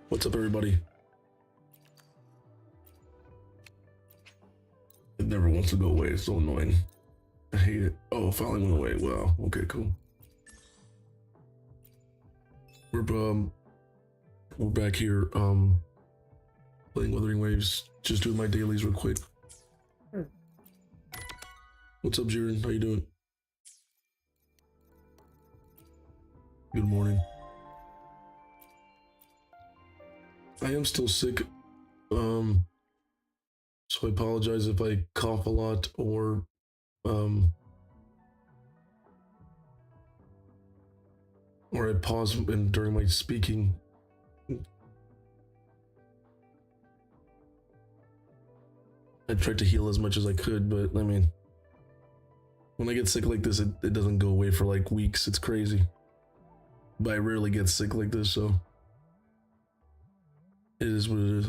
What's up, everybody? It never wants to go away. It's so annoying. I hate it. Oh, finally went away. Wow. Okay, cool. We're back here playing Wuthering Waves. Just doing my dailies real quick. What's up, Jiren? How you doing? Good morning. I am still sick. So I apologize if I cough a lot or I pause during my speaking. I tried to heal as much as I could, but I mean, when I get sick like this, it doesn't go away for like weeks. It's crazy. But I rarely get sick like this, so it is what it is.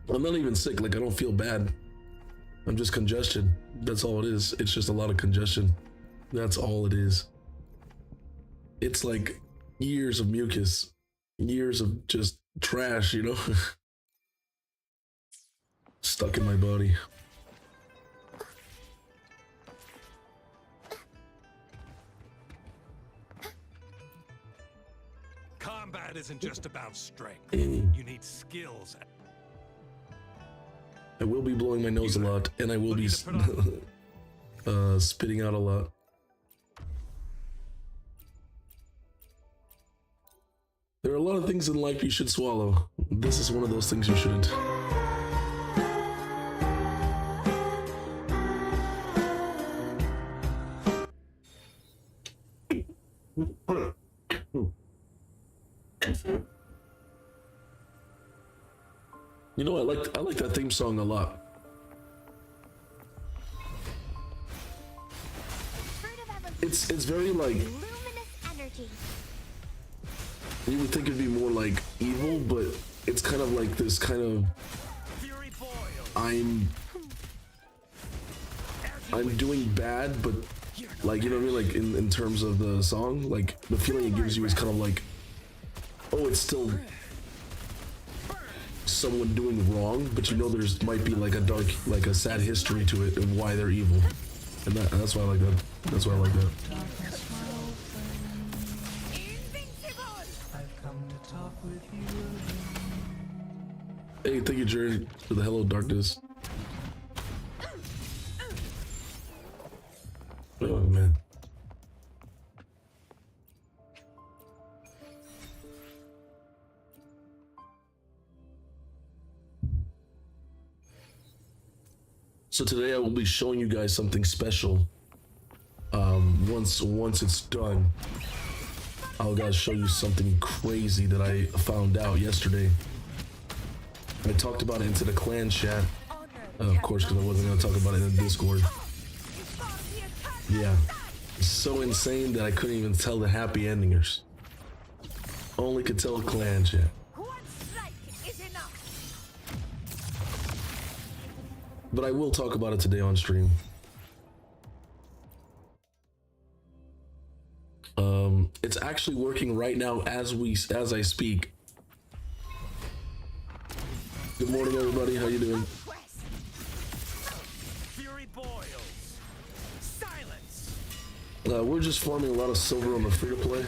I'm not even sick, like I don't feel bad. I'm just congested. That's all it is. It's just a lot of congestion. That's all it is. It's like years of mucus, years of just trash, you know? Stuck in my body. Combat isn't just about strength. You need skills. I will be blowing my nose a lot, and I will be spitting out a lot. There are a lot of things in life you should swallow. This is one of those things you shouldn't. You know, I like that theme song a lot. It's very like, you would think it'd be more like evil, but it's kind of like this kind of I'm doing bad, but like, you know what I mean, like in terms of the song, like the feeling it gives you is kind of like, oh, it's still someone doing wrong, but you know there's might be like a dark, like a sad history to it of why they're evil, and that's why I like that. That's why I like that. Hey, thank you, Jared, for the hello darkness. Oh man. So today I will be showing you guys something special. Once it's done, I'll guys show you something crazy that I found out yesterday. I talked about it into the clan chat, of course, because I wasn't gonna talk about it in the Discord. Yeah, it's so insane that I couldn't even tell the happy endingers. Only could tell clan chat. But I will talk about it today on stream. It's actually working right now as I speak. Good morning, everybody. How you doing? Fury boils. Silence. We're just farming a lot of silver on the free-to-play.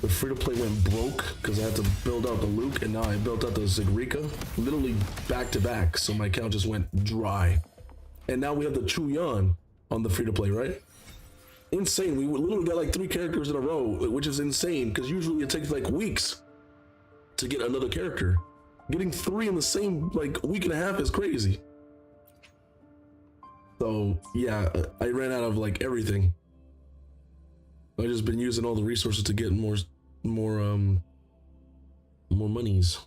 The free-to-play went broke because I had to build out the Luke, and now I built out the Zigrika, literally back to back, so my account just went dry. And now we have the Chuyan on the free-to-play, right? Insane. We literally got like 3 characters in a row, which is insane, because usually it takes like weeks to get another character. Getting 3 in the same like week and a half is crazy. So yeah, I ran out of like everything. I just been using all the resources to get more monies.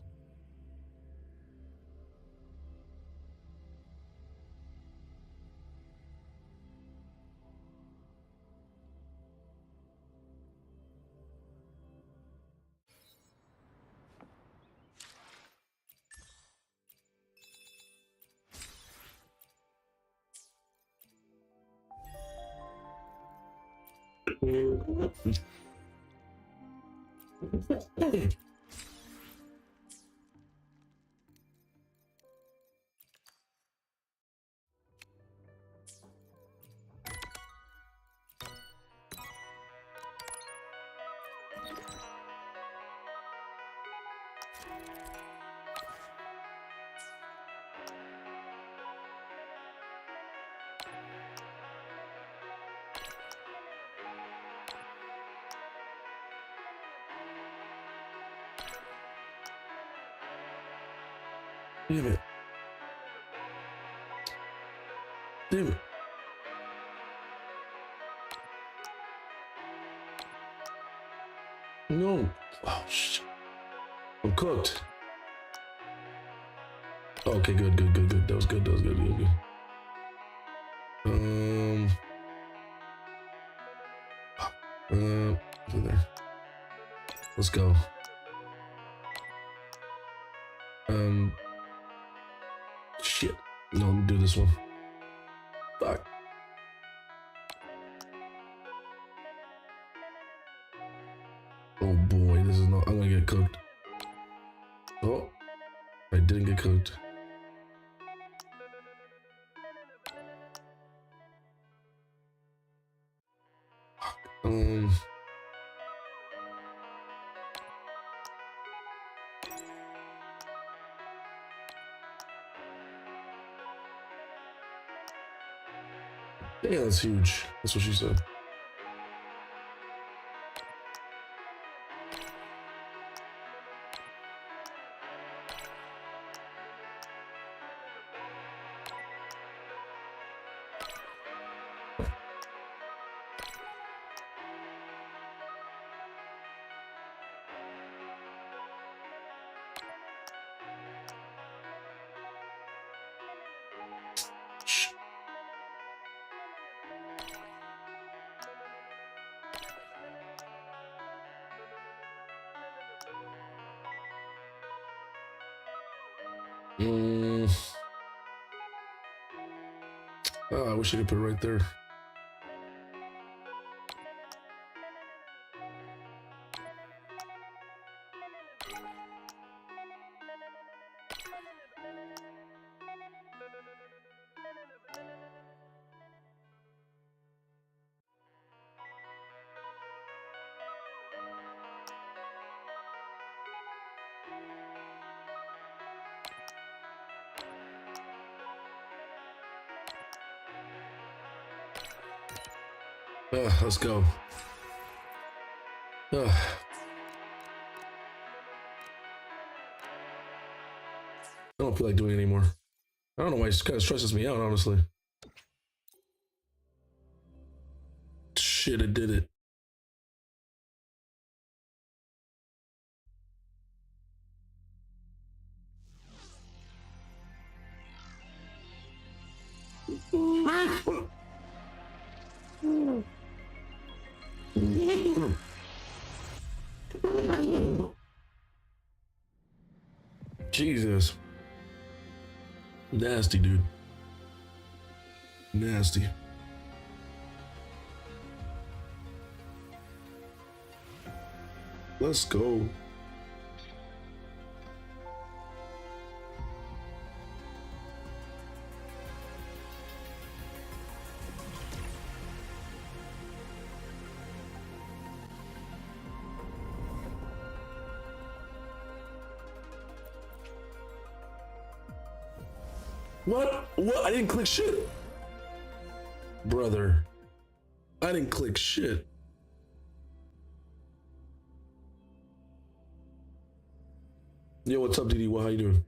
Damn it. Damn it. No. Oh, shit. I'm cooked. Okay, good. That was good. There. Let's go. Shit. No, let me do this one. Fuck. Oh boy, this is not. I'm gonna get cooked. Oh, I didn't get cooked. Yeah, that's huge. That's what she said. Oh, I wish I could put it right there. Let's go. I don't feel like doing it anymore. I don't know why it kind of stresses me out, honestly. Shit, I did it. Jesus. Nasty, dude. Nasty. Let's go. What? I didn't click shit. Brother. I didn't click shit. Yo, what's up, DD? What? How you doing?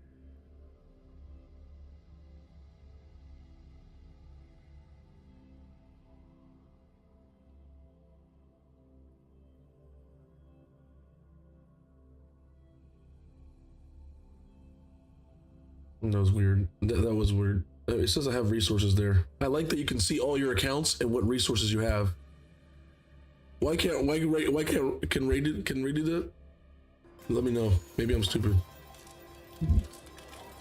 That was weird. That was weird. It says I have resources there. I like that you can see all your accounts and what resources you have. Why can't Ray do that? Let me know. Maybe I'm stupid.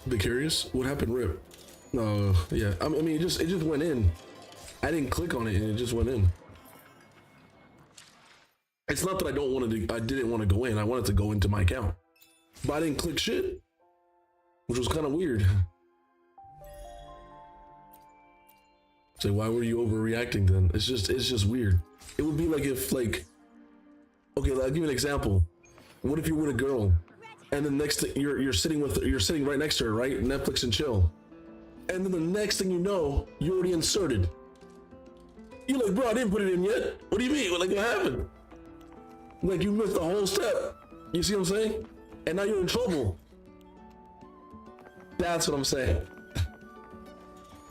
Be curious. What happened, Rip? No, yeah. I mean, it just went in. I didn't click on it and it just went in. It's not that I don't want to. I didn't want to go in. I wanted to go into my account, but I didn't click shit, which was kind of weird. Say, why were you overreacting then? It's just weird. It would be like if like, okay, I'll give you an example. What if you're with a girl, and then next thing you're sitting right next to her, right? Netflix and chill, and then the next thing you know, you already inserted. You're like, bro, I didn't put it in yet. What do you mean? Like, what happened? Like, you missed the whole step. You see what I'm saying? And now you're in trouble. That's what I'm saying.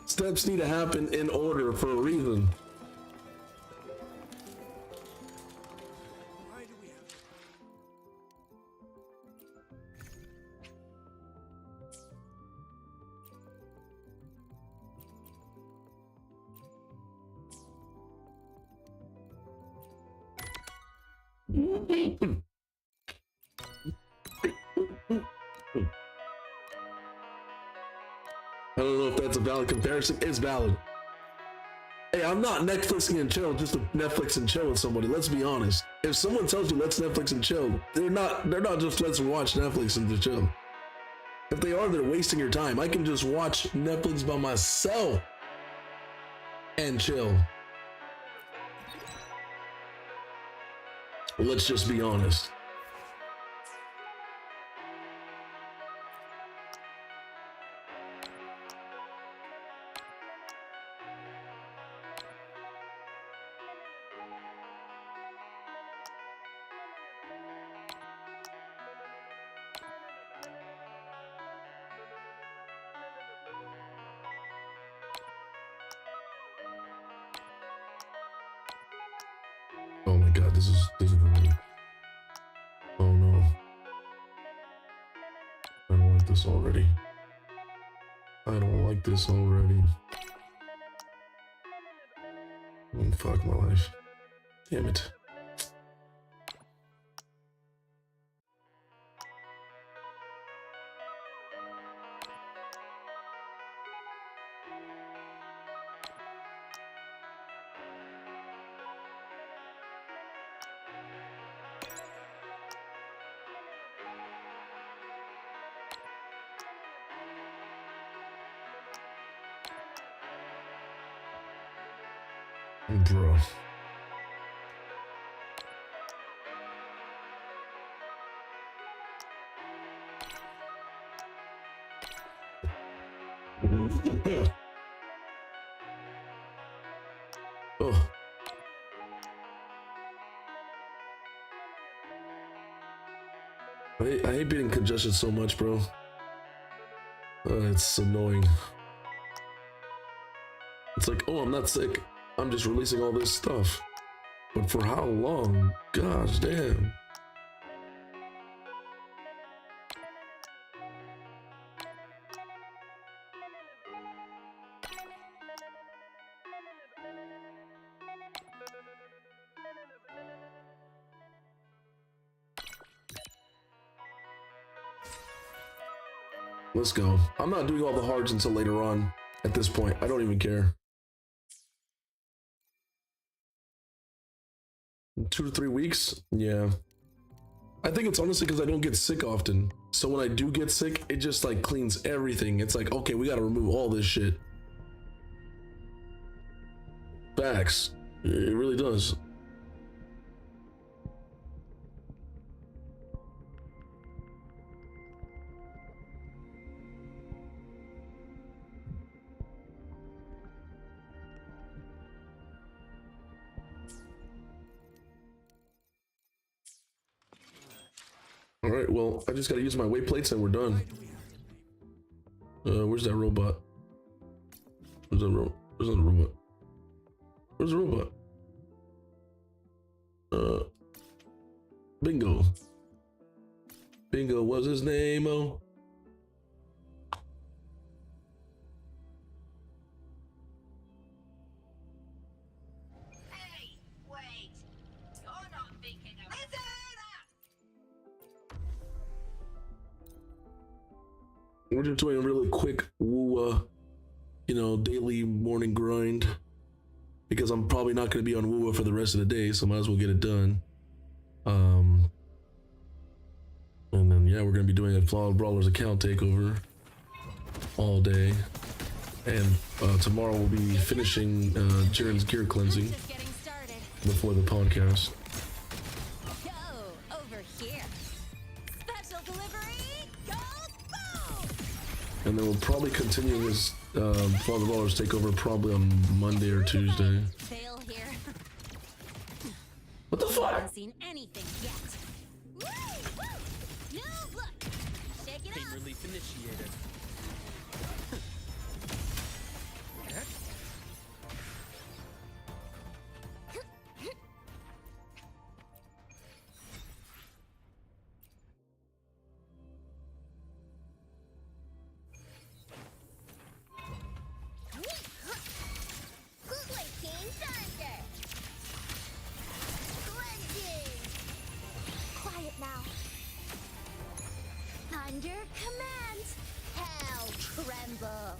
Steps need to happen in order for a reason. Why do we have... I don't know if that's a valid comparison. It's valid. Hey, I'm not Netflixing and chill just to Netflix and chill with somebody. Let's be honest. If someone tells you let's Netflix and chill, they're not just let's watch Netflix and just chill. If they are, they're wasting your time. I can just watch Netflix by myself and chill. Let's just be honest. Oh my god, this is really... Oh no. I don't like this already. I don't like this already. Oh, fuck my life. Damn it. Bro. Oh. I hate being congested so much, bro. It's annoying. It's like, oh, I'm not sick. I'm just releasing all this stuff. But for how long? Gosh damn. Let's go. I'm not doing all the hards until later on. At this point, I don't even care. 2 to 3 weeks? Yeah. I think it's honestly because I don't get sick often. So when I do get sick, it just like cleans everything. It's like, okay, we gotta remove all this shit. Facts. It really does. All right, well, I just gotta use my weight plates and we're done. Where's that robot? Where's that robot? Where's the robot? Bingo. Bingo, what's his name? Oh. Hey, wait. You're not thinking of Listen! We're just doing a really quick Wuwa, you know, daily morning grind. Because I'm probably not going to be on Wuwa for the rest of the day, so might as well get it done. And then yeah, we're gonna be doing a Flawed Brawlers account takeover all day. And tomorrow we'll be finishing Jiren's gear cleansing Just getting started. before the podcast. Go over here. Special delivery. Go boom. And then we'll probably continue this Flawed Brawlers takeover probably on Monday or Tuesday. Fail here. What the fuck? Haven't seen anything yet. Woo! Woo! New look. Shake it Pain up. relief initiated. Clicking thunder. Cleansing. Quiet now. Thunder commands. Hell tremble.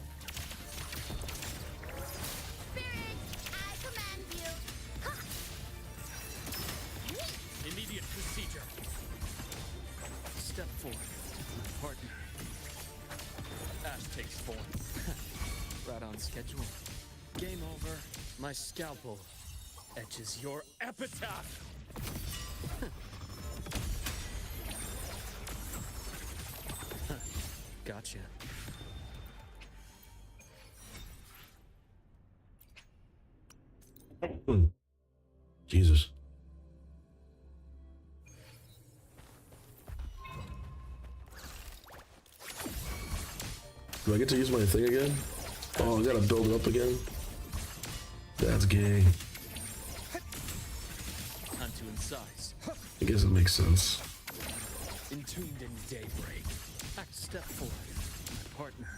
Spirit, I command you. Ha! Immediate procedure. Step forward. Partner. Ash takes form. Right on schedule. Game over. My scalpel etches your epitaph. Gotcha. Jesus. Do I get to use my thing again? Oh, I gotta build it up again? That's gay. Time to incise. I guess it makes sense. Entombed in daybreak. Act step forward. My partner.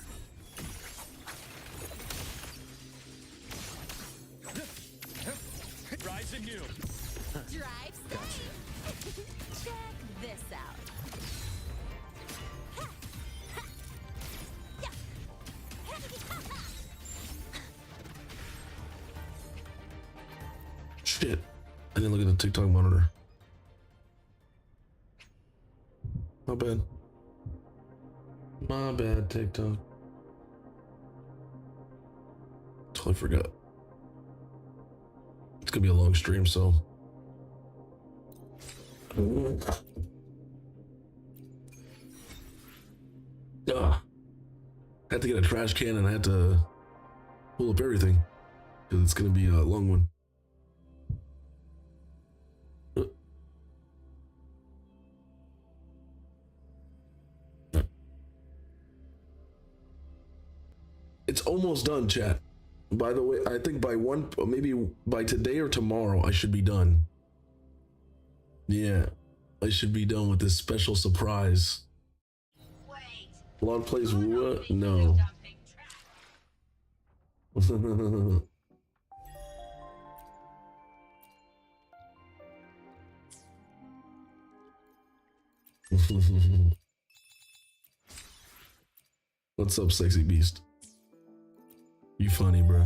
Rise anew. Drive safe. Check this out. Ha! Ha! Yeah! Shit. I didn't look at the TikTok monitor. My bad. My bad, TikTok. Totally forgot. It's gonna be a long stream, so. I had to get a trash can and I had to pull up everything because it's gonna be a long one. It's almost done, chat. By the way, I think by maybe by today or tomorrow, I should be done. Yeah, I should be done with this special surprise. Wait. Lon plays You're not Wuwa? thinking No. of dumping trash. What's up, sexy beast? You funny, bro.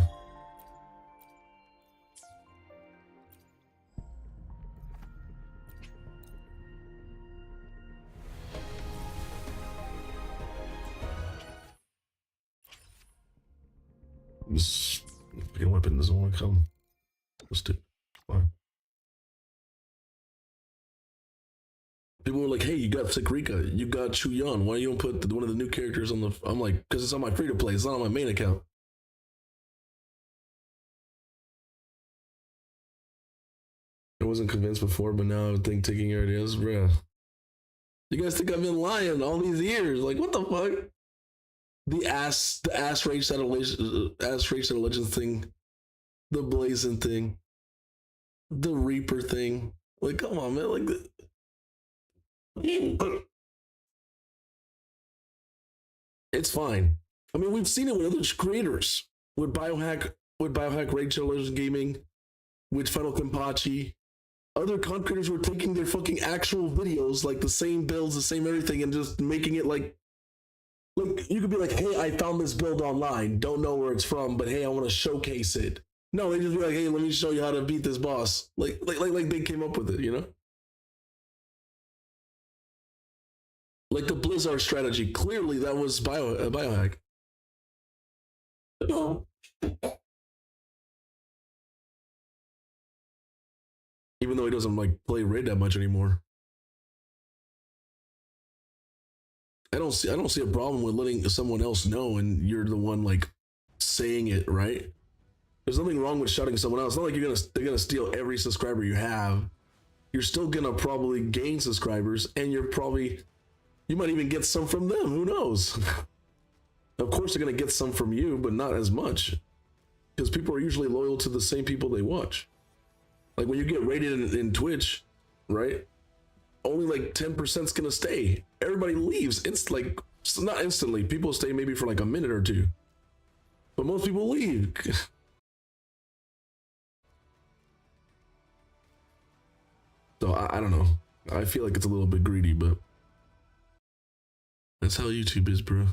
This fucking weapon doesn't want to come. Let's do it. Fine. People were like, "Hey, you got Sakrika, you got Chuyan. Why you don't put one of the new characters on the?" I'm like, "Because it's on my free to play. It's not on my main account." I wasn't convinced before, but now I think taking your ideas, bruh. You guys think I've been lying all these years? Like, what the fuck? The ass race that legends thing, the blazing thing, the Reaper thing. Like, come on, man. Like, it's fine. I mean, we've seen it with other creators, with Biohack Rachel Legends Gaming, with Final Kenpachi. Other content creators were taking their fucking actual videos, like the same builds, the same everything, and just making it like you could be like, "Hey, I found this build online. Don't know where it's from, but hey, I want to showcase it." No, they just be like, "Hey, let me show you how to beat this boss." Like they came up with it, you know? Like the Blizzard strategy. Clearly, that was a biohack. Even though he doesn't like play raid that much anymore. I don't see a problem with letting someone else know and you're the one like saying it, right? There's nothing wrong with shouting someone else. It's not like they're gonna steal every subscriber you have. You're still gonna probably gain subscribers, and you might even get some from them. Who knows? Of course, they're gonna get some from you, but not as much, because people are usually loyal to the same people they watch. Like when you get rated in Twitch, right? Only like 10% is gonna stay. Everybody leaves. It's like not instantly. People stay maybe for like a minute or two, but most people leave. So I don't know. I feel like it's a little bit greedy, but that's how YouTube is, bro.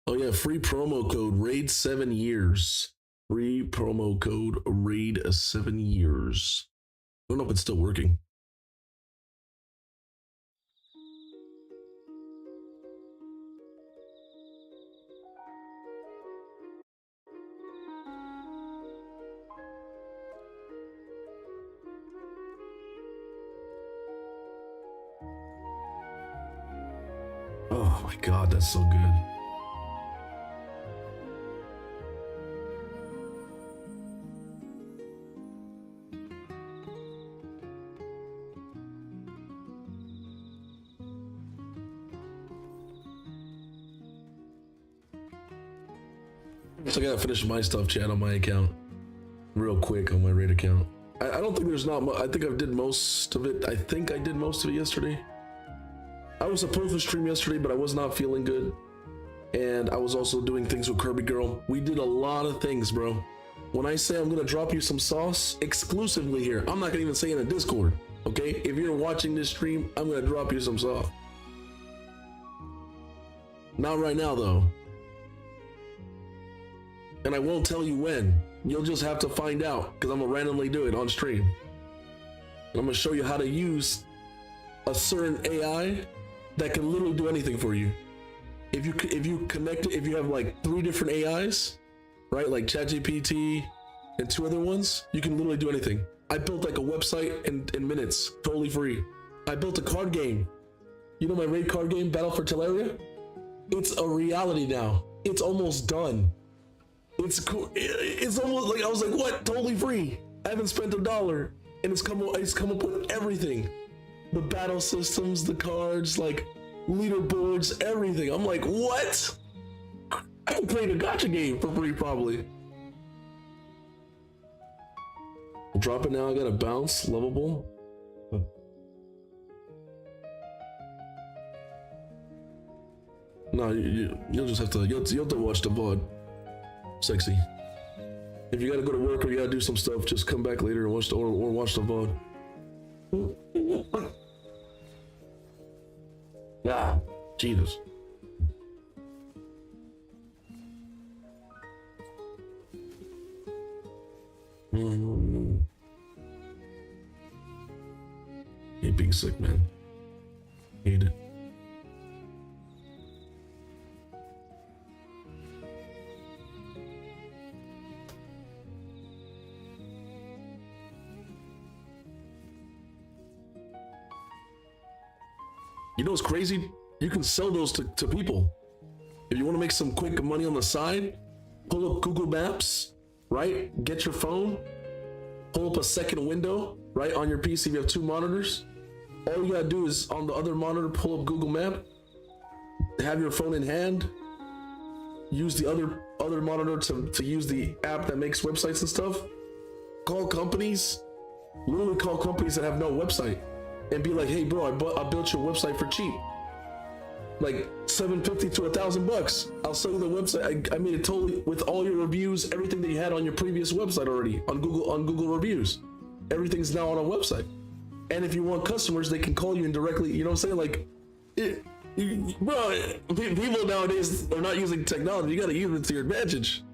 Oh yeah, free promo code RAID 7 years. Free promo code RAID 7 years. I don't know if it's still working. Oh my God, that's so good. So I gotta finish my stuff, chat, on my account real quick on my raid account. I don't think there's not much. I think I did most of it. I think I did most of it yesterday. I was supposed to stream yesterday, but I was not feeling good. And I was also doing things with Kirby Girl. We did a lot of things, bro. When I say I'm gonna drop you some sauce exclusively here, I'm not gonna even say in a Discord, okay? If you're watching this stream, I'm gonna drop you some sauce. Not right now, though. And I won't tell you when. You'll just have to find out, because I'm gonna randomly do it on stream. And I'm gonna show you how to use a certain AI that can literally do anything for you. If you connect it, if you have like 3 different AIs, right, like ChatGPT and 2 other ones, you can literally do anything. I built like a website in minutes, totally free. I built a card game. You know my raid card game, Battle for Teleria? It's a reality now. It's almost done. It's cool. It's almost like I was like, what? Totally free. I haven't spent $1, and it's come up with everything. The battle systems, the cards, like leaderboards, everything. I'm like, what? I can play the gacha game for free, probably. Drop it now. I got a bounce, lovable. No, you'll just have to. You'll have to watch the VOD. Sexy. If you gotta go to work or you gotta do some stuff, just come back later and watch the or watch the VOD. Yeah, Jesus. Hate being sick, man. Hate it. You know what's crazy? You can sell those to people. If you want to make some quick money on the side, pull up Google Maps, right? Get your phone, pull up a second window, right, on your PC if you have 2 monitors. All you gotta do is on the other monitor, pull up Google Map, have your phone in hand, use the other monitor to use the app that makes websites and stuff. Call companies, literally call companies that have no website. And be like, hey bro, I built your website for cheap, like $750 to $1,000. I'll sell you the website. I made it totally with all your reviews, everything that you had on your previous website already on Google reviews. Everything's now on a website. And if you want customers, they can call you and directly. You know what I'm saying? Like, bro, people nowadays are not using technology. You got to use it to your advantage.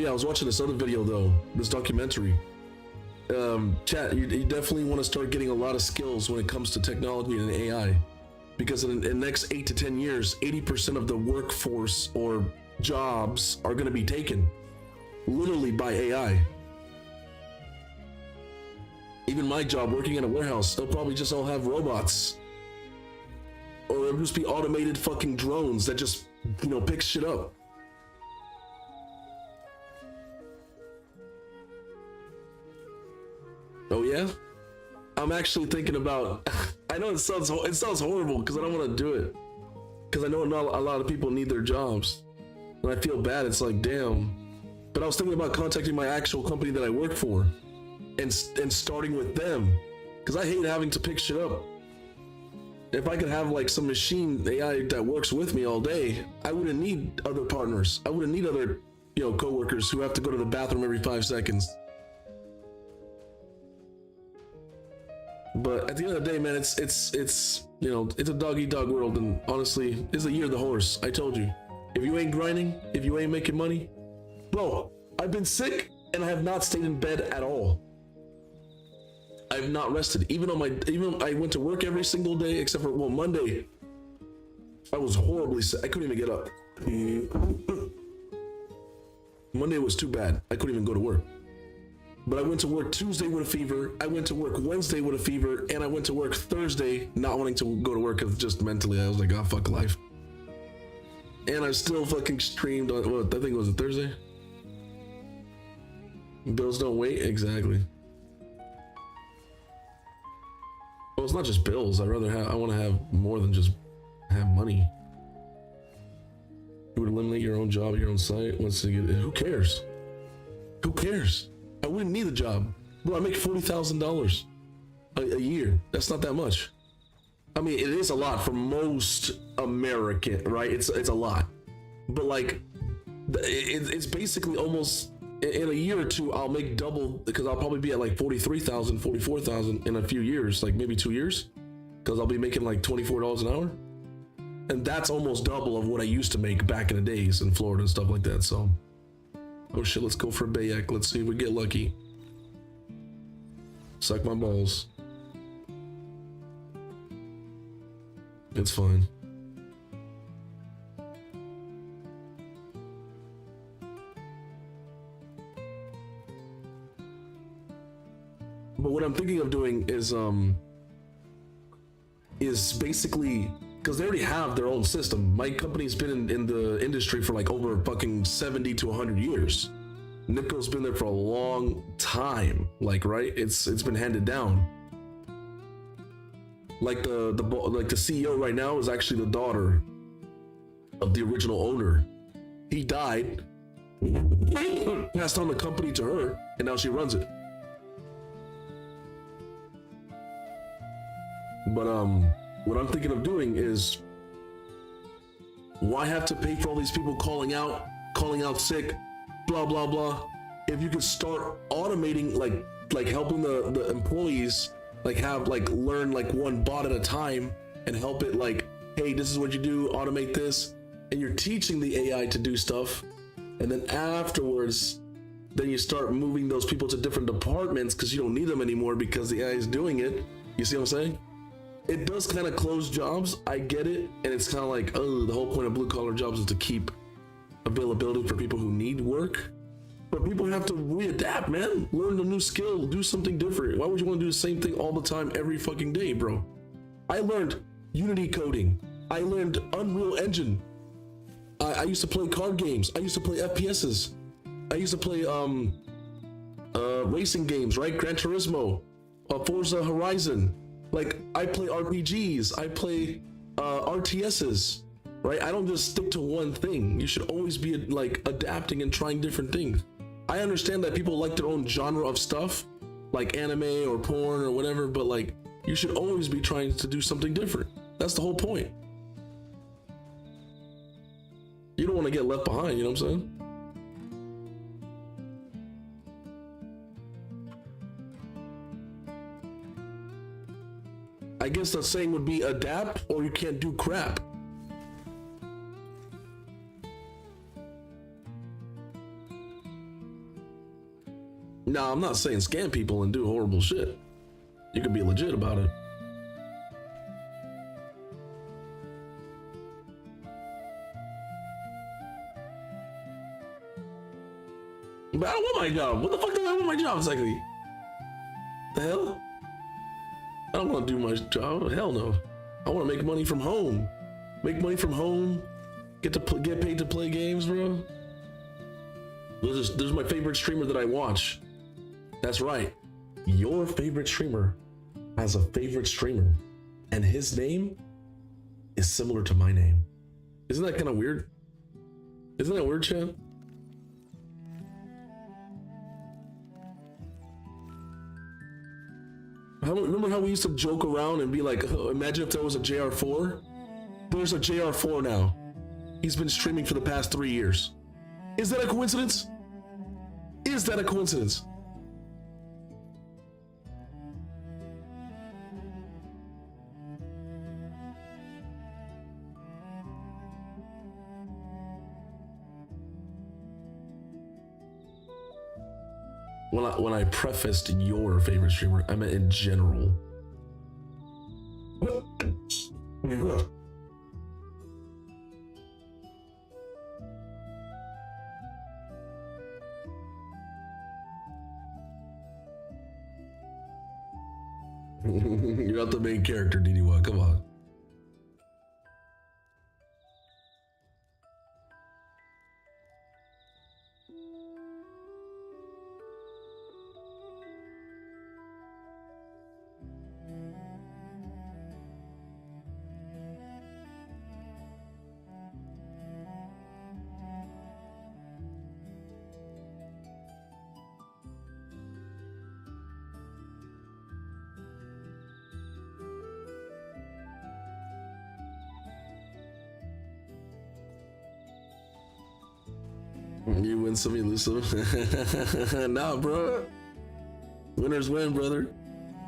yeah, I was watching this other video though, this documentary. Chat, you definitely want to start getting a lot of skills when it comes to technology and AI, because in the next 8 to 10 years, 80% of the workforce or jobs are going to be taken literally by AI. Even my job working in a warehouse, they'll probably just all have robots, or it'll just be automated fucking drones that just, you know, pick shit up. Oh yeah? I'm actually thinking about, I know it sounds horrible because I don't want to do it, because I know not a lot of people need their jobs, and I feel bad. It's like, damn. But I was thinking about contacting my actual company that I work for and starting with them, because I hate having to pick shit up. If I could have like some machine AI that works with me all day, I wouldn't need other partners. I wouldn't need other, you know, coworkers who have to go to the bathroom every 5 seconds. But at the end of the day, man, it's you know, it's a dog-eat-dog world, and honestly, it's a year of the horse. I told you, if you ain't grinding, if you ain't making money, bro, I've been sick and I have not stayed in bed at all. I've not rested. Even I went to work every single day except for, well, Monday. I was horribly sick. I couldn't even get up. Monday was too bad. I couldn't even go to work. But I went to work Tuesday with a fever. I went to work Wednesday with a fever, and I went to work Thursday not wanting to go to work because just mentally I was like, oh, fuck life. And I still fucking streamed on, what, I think it was a Thursday. Bills don't wait, exactly. Well, it's not just bills. I want to have more than just have money. You would eliminate your own job, your own site. Once you get, who cares? Who cares? I wouldn't need a job. Bro, I make $40,000 a year. That's not that much. I mean, it is a lot for most American, right? It's a lot. But like, it's basically almost, in a year or two, I'll make double, because I'll probably be at like 43,000, 44,000 in a few years, like maybe 2 years, because I'll be making like $24 an hour. And that's almost double of what I used to make back in the days in Florida and stuff like that. So, oh shit, let's go for a Bayak. Let's see if we get lucky. Suck my balls. It's fine. But what I'm thinking of doing is basically, because they already have their own system. My company's been in the industry for like over fucking 70 to 100 years. Nipco's been there for a long time, like, right? It's been handed down. Like the CEO right now is actually the daughter of the original owner. He died, passed on the company to her, and now she runs it. But what I'm thinking of doing is, why have to pay for all these people calling out sick, blah blah blah, if you could start automating, like helping the employees, like learn like one bot at a time and help it, like, hey, this is what you do, automate this, and you're teaching the AI to do stuff, and then afterwards then you start moving those people to different departments because you don't need them anymore because the AI is doing it. You see what I'm saying? It does kind of close jobs, I get it, and it's kind of like, oh, the whole point of blue collar jobs is to keep availability for people who need work. But people have to readapt, man. Learn a new skill, do something different. Why would you want to do the same thing all the time, every fucking day, bro? I learned Unity coding. I learned Unreal Engine. I used to play card games. I used to play FPSs. I used to play racing games, right? Gran Turismo, Forza Horizon. Like, I play RPGs, I play RTSs, right? I don't just stick to one thing. You should always be like adapting and trying different things. I understand that people like their own genre of stuff, like anime or porn or whatever, but like, you should always be trying to do something different. That's the whole point. You don't want to get left behind, you know what I'm saying? I guess the saying would be adapt or you can't do crap. No, I'm not saying scam people and do horrible shit. You can be legit about it. But I don't want my job. What the fuck do I want my job exactly? The hell? I don't want to do my job. Hell no. I want to make money from home. Make money from home. Get paid to play games, bro. This is my favorite streamer that I watch. That's right. Your favorite streamer has a favorite streamer, and his name is similar to my name. Isn't that kind of weird? Isn't that weird, Chad? Remember how we used to joke around and be like, oh, imagine if there was a JR4? There's a JR4 now. He's been streaming for the past 3 years. Is that a coincidence? Is that a coincidence? When I prefaced your favorite streamer, I meant in general. You're not the main character, DDY. Come on. You win some, you lose some. Nah, bro. Winners win, brother.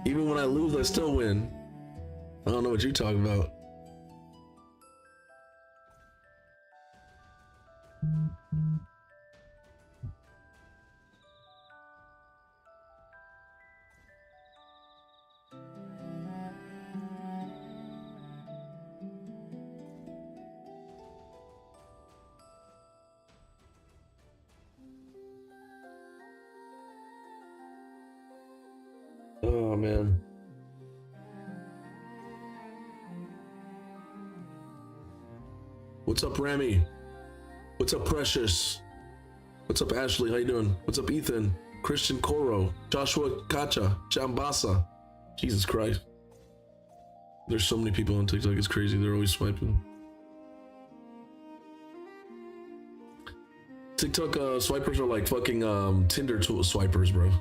Even when I lose, I still win. I don't know what you're talking about. Oh, man. What's up, Rami? What's up, Precious? What's up, Ashley? How you doing? What's up, Ethan? Christian Coro, Joshua Kacha, Chambasa. Jesus Christ. There's so many people on TikTok, it's crazy. They're always swiping. TikTok swipers are like fucking Tinder swipers, bro.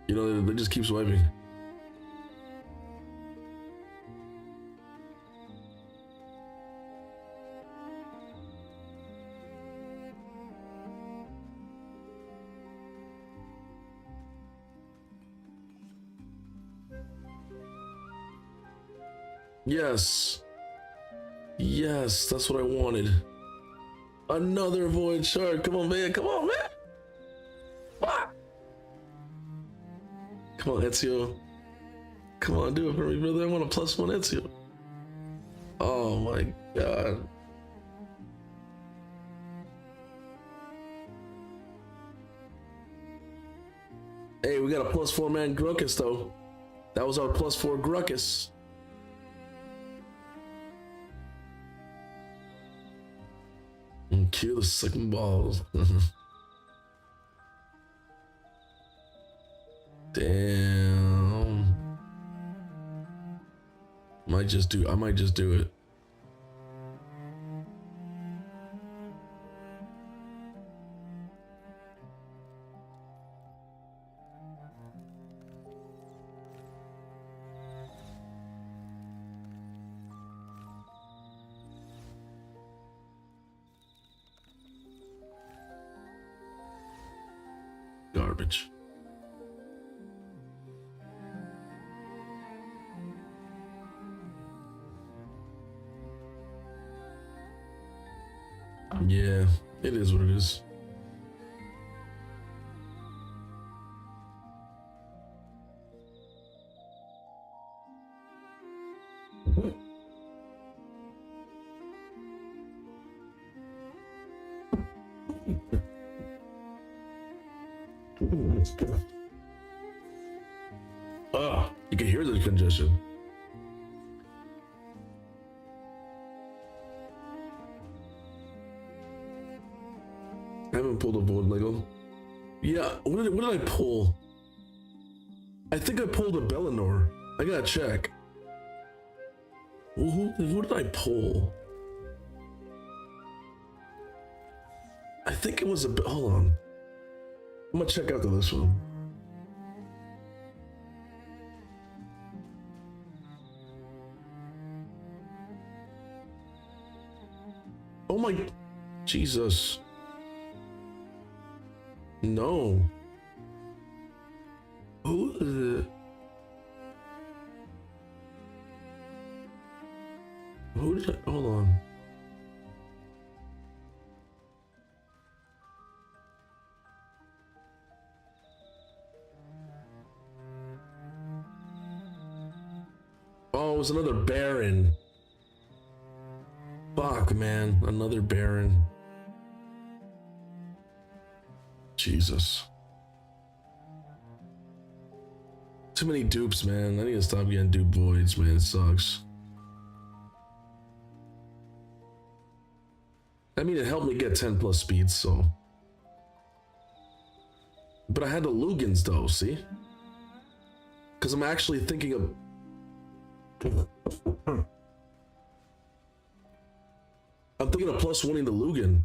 You know, they just keep swiping. Yes. Yes, that's what I wanted. Another void shard. Come on, man. Come on, man. Ah. Come on, Ezio. Come on, do it for me, brother. I want a +1 Ezio. Oh my god. Hey, we got a +4 man Gruckus though. That was our +4 Gruckus. And cue the sucking balls. Damn. I might just do it. Garbage. Yeah, it is what it is. You can hear the congestion. I haven't pulled a void Lego. Yeah, what did I pull? I think I pulled a Bellinor. I gotta check. Who did I pull? I think it was a. Hold on. I'm gonna check out this one. Oh my. Jesus. No. Who is it? Who did I? Hold on. Oh, it was another Baron. Fuck, man. Another Baron. Jesus. Too many dupes, man. I need to stop getting dupe voids, man. It sucks. I mean, it helped me get 10 plus speeds, so. But I had the Lugans, though, see? Because I'm actually thinking of. I'm thinking of plus winning the Lugan.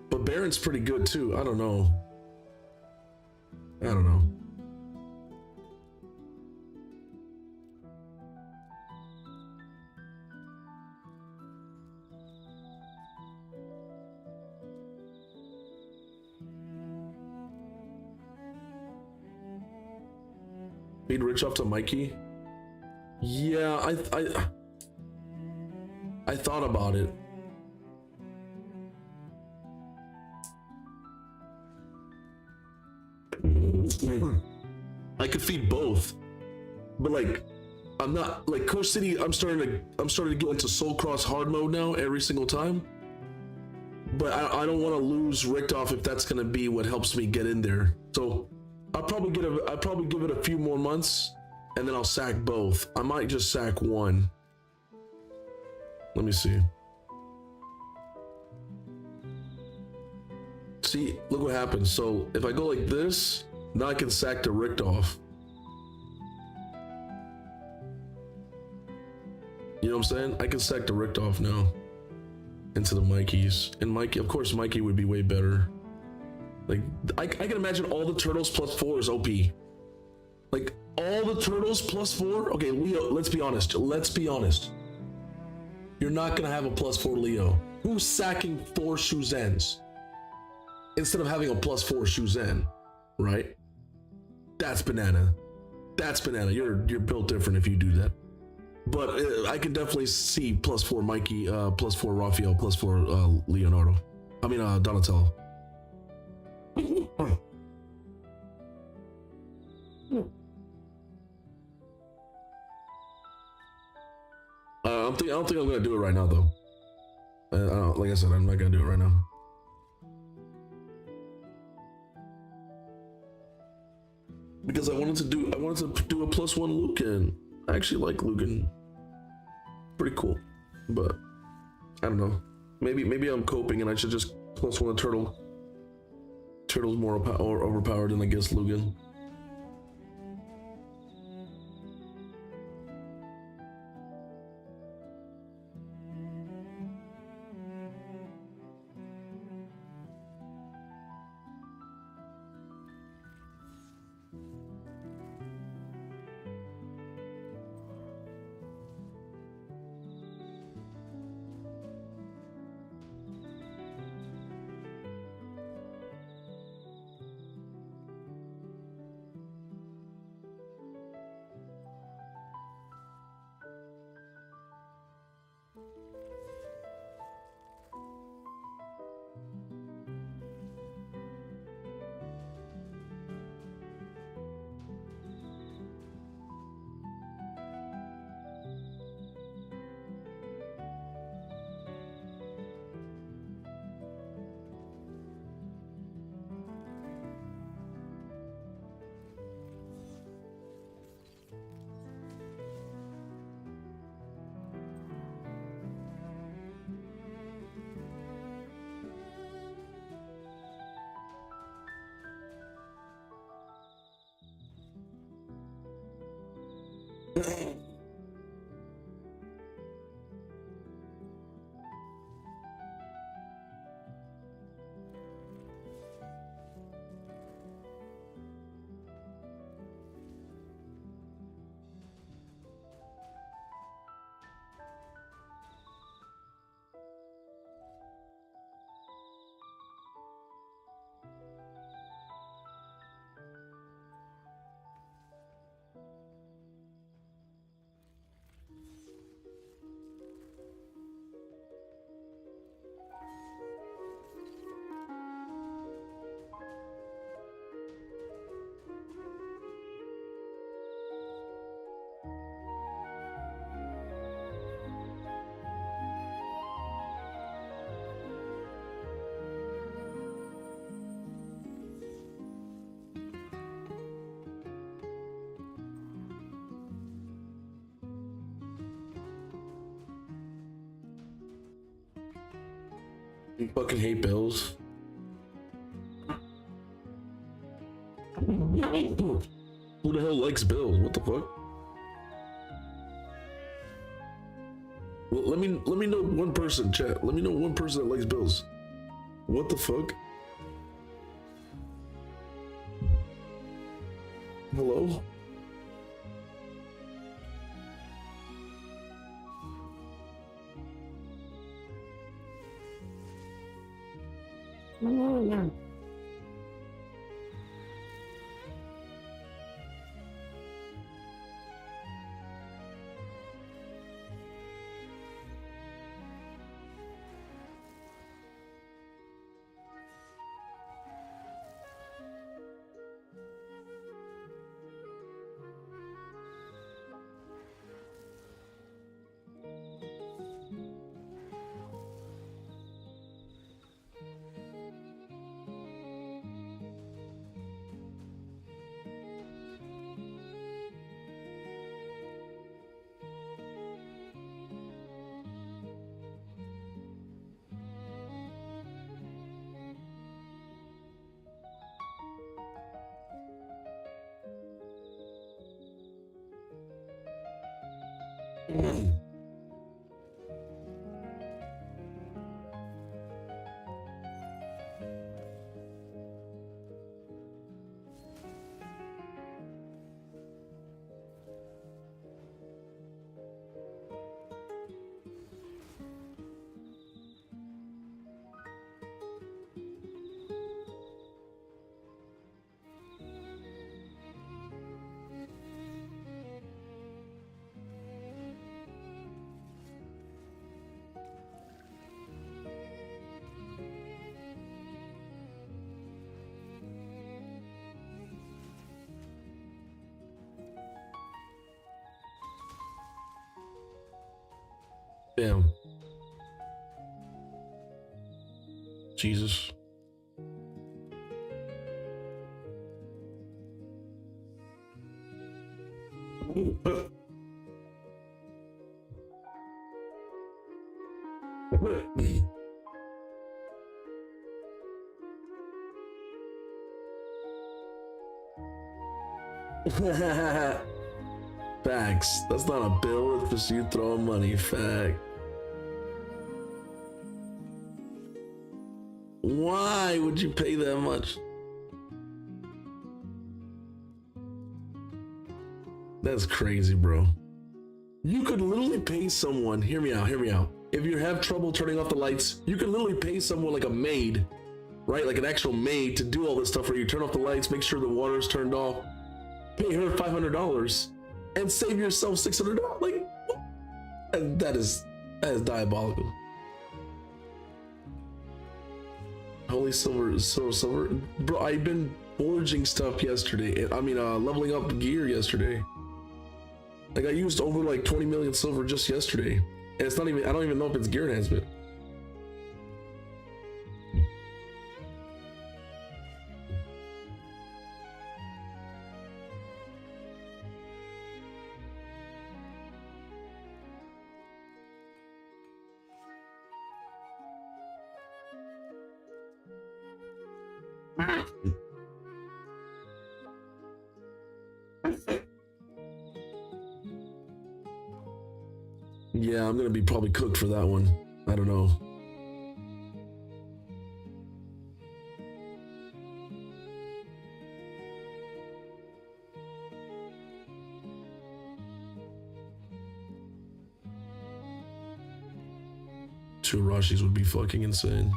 But Baron's pretty good, too. I don't know. I don't know. Feed Rich off to Mikey. Yeah, I thought about it. I could feed both, but like, I'm not like Coach City. I'm starting to get into Soul Cross hard mode now every single time. But I don't want to lose Richtoff if that's gonna be what helps me get in there. So I'll probably give it a few more months, and then I'll sack both. I might just sack one. Let me see. See, look what happens. So if I go like this, now I can sack to Richtoff. You know what I'm saying? I can sack to Richtoff now into the Mikeys. And Mikey, of course, Mikey would be way better. Like, I can imagine all the turtles plus 4 is OP. Like, all the turtles plus 4? Okay, Leo, let's be honest. Let's be honest. You're not gonna have a plus 4 Leo. Who's sacking 4 Shuzens instead of having a plus 4 Shuzen, right? That's banana. That's banana. You're built different if you do that. But I can definitely see plus 4 Mikey, plus 4 Raphael, plus 4 Leonardo. I mean Donatello. I don't think I'm gonna do it right now though. Like I said, I'm not gonna do it right now. Because I wanted to do a plus 1 Lucan. I actually like Lucan. Pretty cool. But I don't know. Maybe I'm coping and I should just plus 1 a turtle. Turtle's more overpowered than I guess Lugan. You fucking hate bills. Who the hell likes bills? What the fuck? Well, let me know one person, chat. Let me know one person that likes bills. What the fuck? Hello? Damn. Jesus. Facts. That's not a bill, it's just you throwing money. Fact. Why would you pay that much? That's crazy, bro. You could literally pay someone, hear me out, hear me out. If you have trouble turning off the lights, you could literally pay someone like a maid, right? Like an actual maid to do all this stuff where you turn off the lights, make sure the water's turned off, pay her $500 and save yourself $600. Like, that is diabolical. Holy silver. Bro, I've been forging stuff yesterday. I mean, leveling up gear yesterday. Like, I used over like 20 million silver just yesterday. And it's not even, I don't even know if it's gear enhancement. Yeah, I'm gonna be probably cooked for that one. I don't know. Two Rashis would be fucking insane.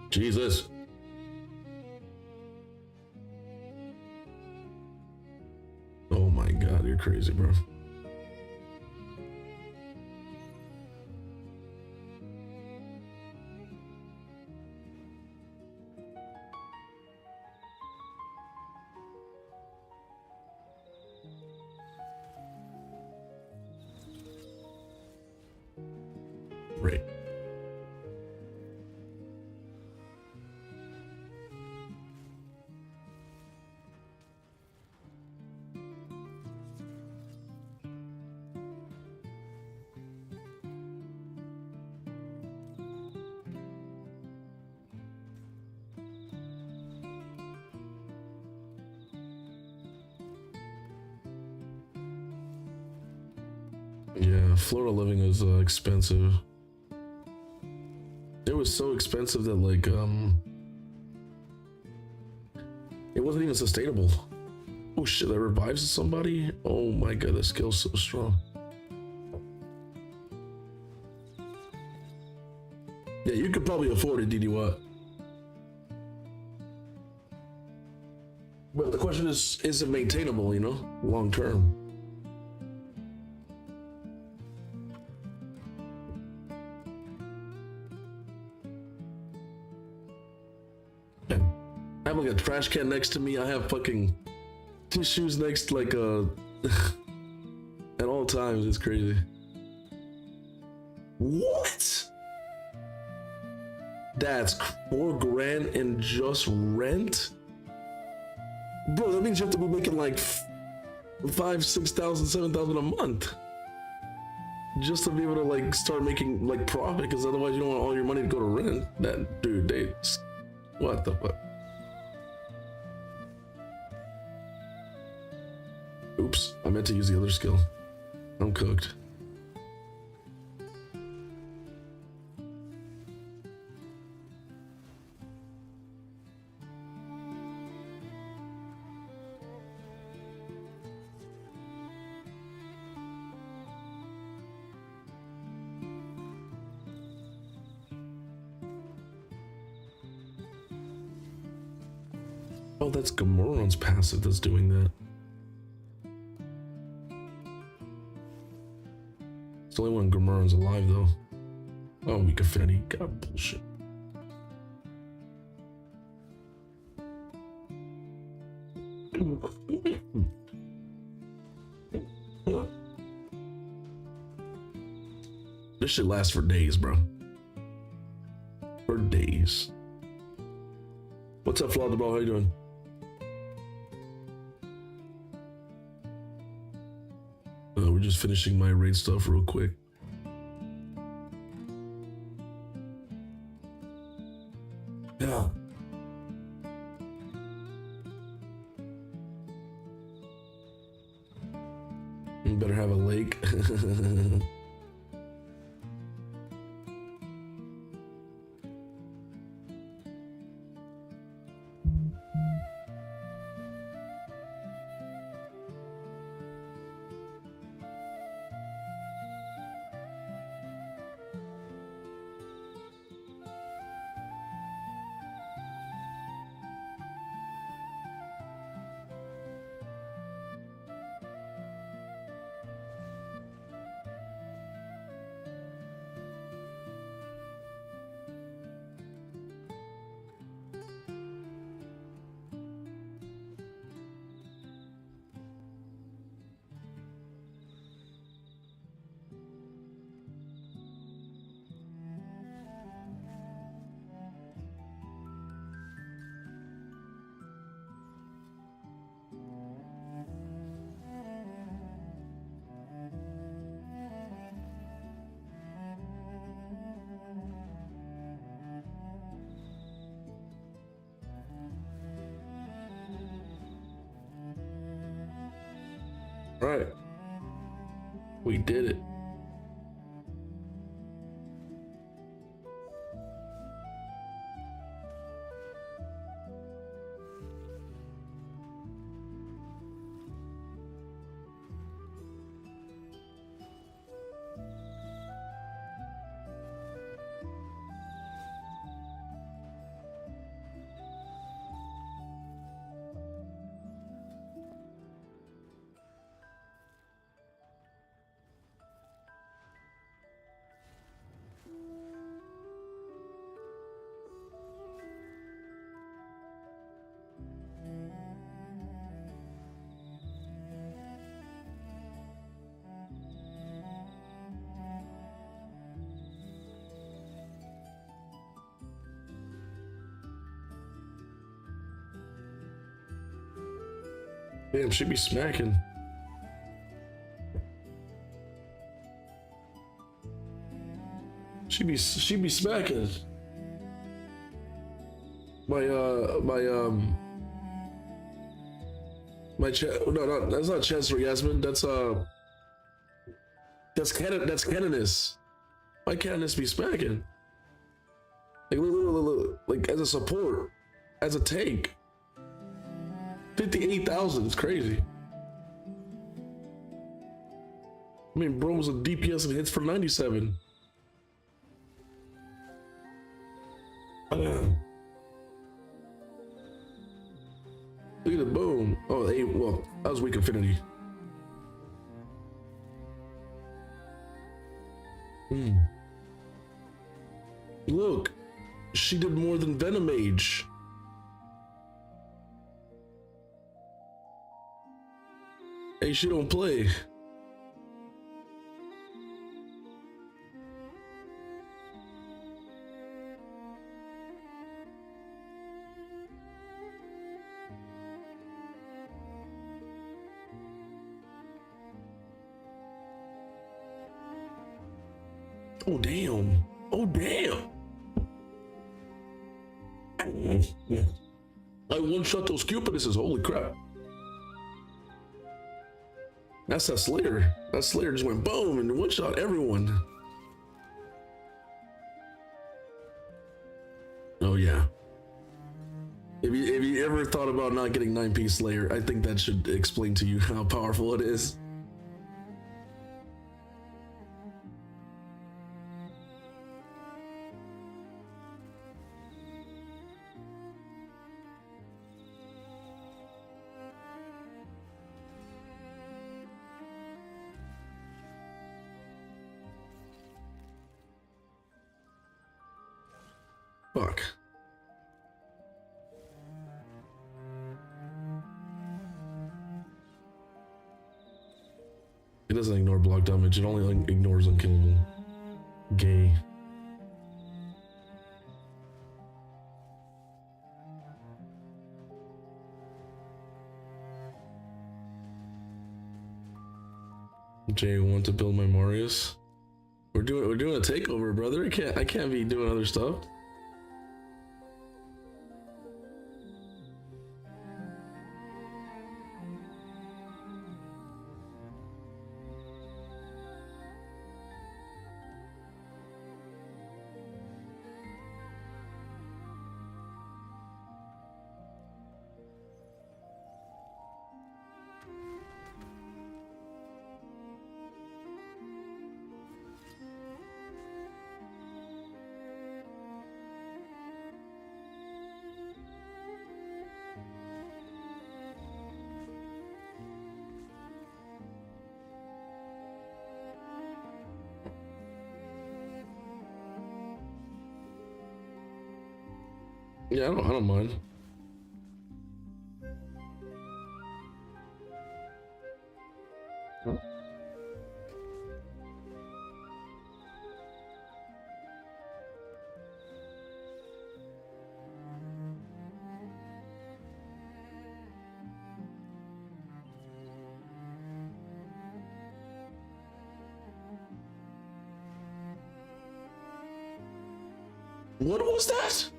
Jesus. Oh my God, you're crazy, bro. Right. Yeah, Florida living is expensive. It was so expensive that like it wasn't even sustainable. Oh shit, that revives somebody? Oh my God, that skill's so strong. Yeah, you could probably afford it, DD But the question is it maintainable, you know, long term? I have like a trash can next to me. I have fucking tissues next, like at all times. It's crazy. What? That's $4 grand in just rent, bro. That means you have to be making like 5,000, 6,000, 7,000 a month just to be able to like start making like profit. Because otherwise, you don't want all your money to go to rent. That dude, what the fuck? Oops, I meant to use the other skill. I'm cooked. Oh, that's Gamoron's passive that's doing that. It's only when Gamoron's alive, though. Oh, weak affinity. God, bullshit. This shit lasts for days, bro. For days. What's up, FLAWDABRAWLER? How you doing? We're just finishing my raid stuff real quick. Yeah. You better have a lake. All right. We did it. Damn, she be smacking. She be smacking. No, that's not Chancellor Yasmin. That's Canoness. My Canoness be smacking. Like as a support, as a tank. 58,000 is crazy. I mean, bro was a DPS and hits for 97. Look at the boom. Oh, well, that was weak affinity. Look, she did more than Venom Age. Hey, she don't play. Oh, damn. Oh, damn. I one-shot those Cupiduses. Holy crap. That's that Slayer. That Slayer just went boom and one-shot everyone. Oh, yeah. If you ever thought about not getting 9-piece Slayer, I think that should explain to you how powerful it is. Fuck. It doesn't ignore block damage, it only ignores unkillable. Gay. Jay, want to build my Marius? We're doing a takeover, brother. I can't be doing other stuff. Yeah, I don't mind. What was that?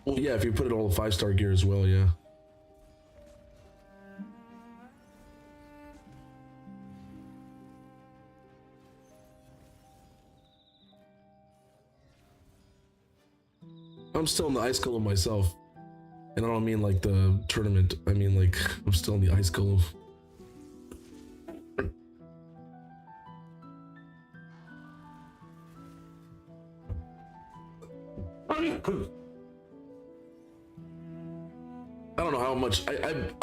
Well, yeah, if you put it all 5-star gear as well, yeah. I'm still in the ice golem myself. And I don't mean like the tournament. I mean like I'm still in the ice golem. I don't know how much I've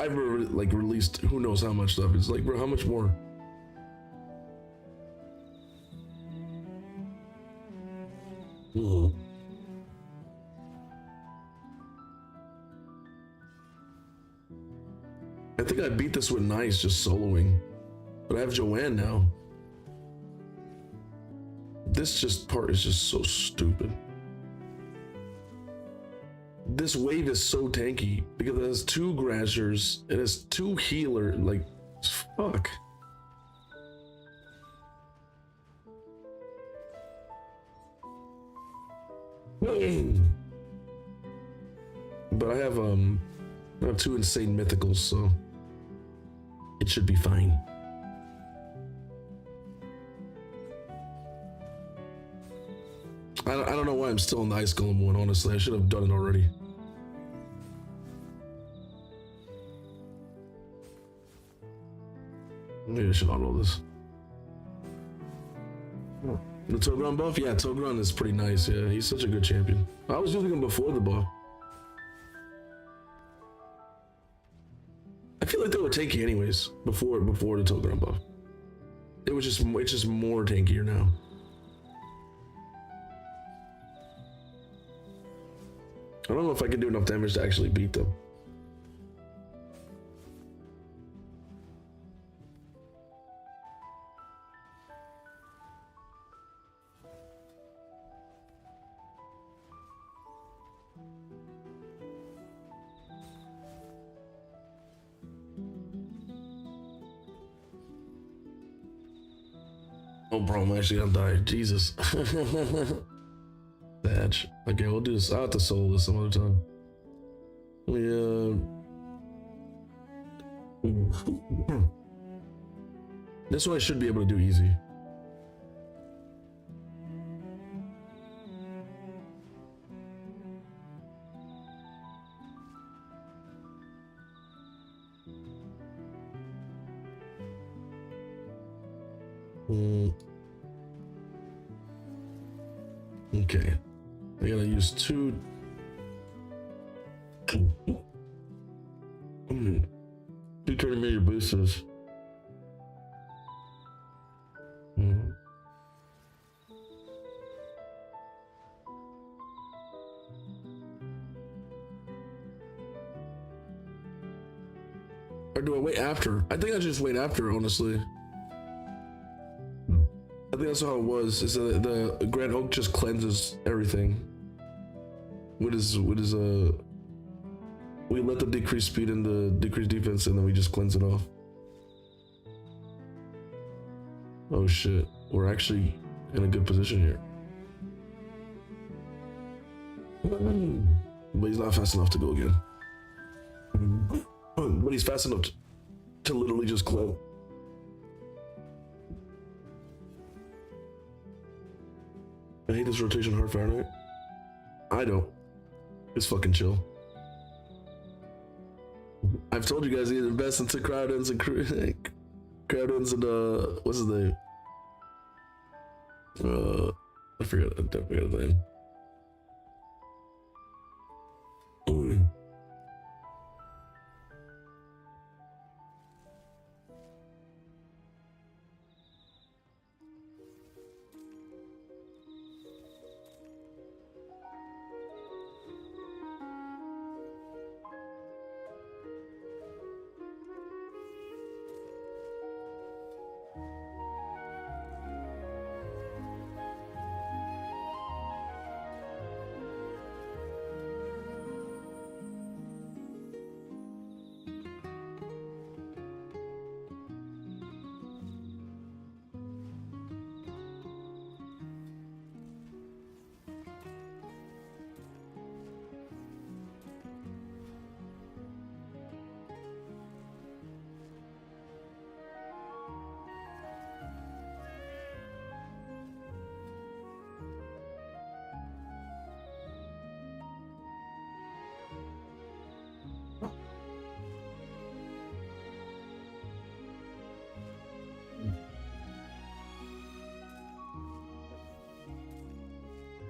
like released who knows how much stuff. It's like, bro, how much more? I think I beat this with Nice just soloing, but I have Joanne now. This just part is just so stupid. This wave is so tanky because it has 2 Grashers, it has 2 healer, like, fuck. But I have 2 insane mythicals, so it should be fine. I don't know why I'm still in the Ice Golem one, honestly. I should have done it already. Maybe I should auto this. The Togron buff? Yeah, Togron is pretty nice. Yeah, he's such a good champion. I was using him before the buff. I feel like they were tanky anyways before the Togron buff. It's just more tankier now. I don't know if I can do enough damage to actually beat them. Oh, bro, I'm actually gonna die. Jesus. Badge. Okay, we'll do this. I'll have to solo this some other time. This one I should be able to do easy. Okay. I gotta use 2. 2 turn major boosters. Or do I wait after? I think I just wait after, honestly. I think that's how it was. Is that the Grand Oak just cleanses everything. We let the decrease speed and the decrease defense, and then we just cleanse it off. Oh shit, we're actually in a good position here. But he's not fast enough to go again. But he's fast enough to literally just cleanse. I hate this rotation hard Fahrenheit. I don't. It's fucking chill. I've told you guys, either invest into Crowdens and Crowdens and what's his name? I forgot his name.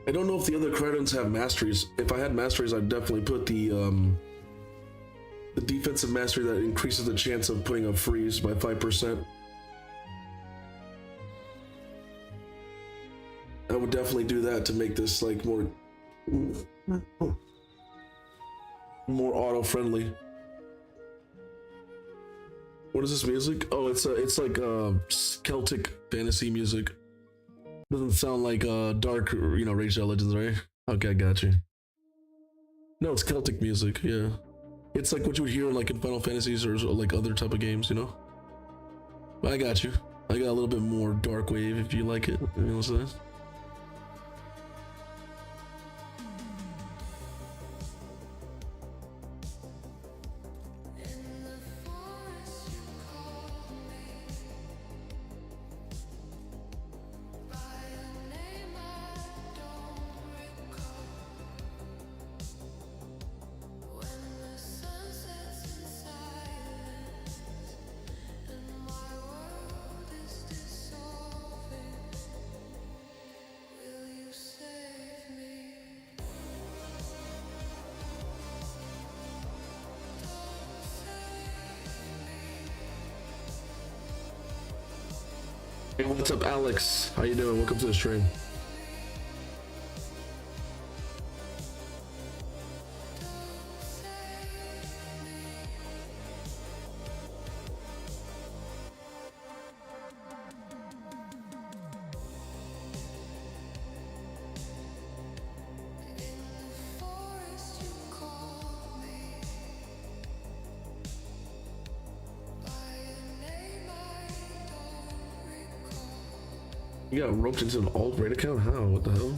I don't know if the other credits have masteries. If I had masteries, I'd definitely put the defensive mastery that increases the chance of putting a freeze by 5%. I would definitely do that to make this like more auto-friendly. What is this music? Oh, it's like Celtic fantasy music. Doesn't sound like dark, you know, Rage Legends, right? Okay, I got you. No, it's Celtic music, yeah. It's like what you would hear like in Final Fantasies or like other type of games, you know? But I got you. I got a little bit more dark wave if you like it. You know what I'm saying? Hey, what's up, Alex? How you doing? Welcome to the stream. You got roped into an alt raid account? How? What the hell?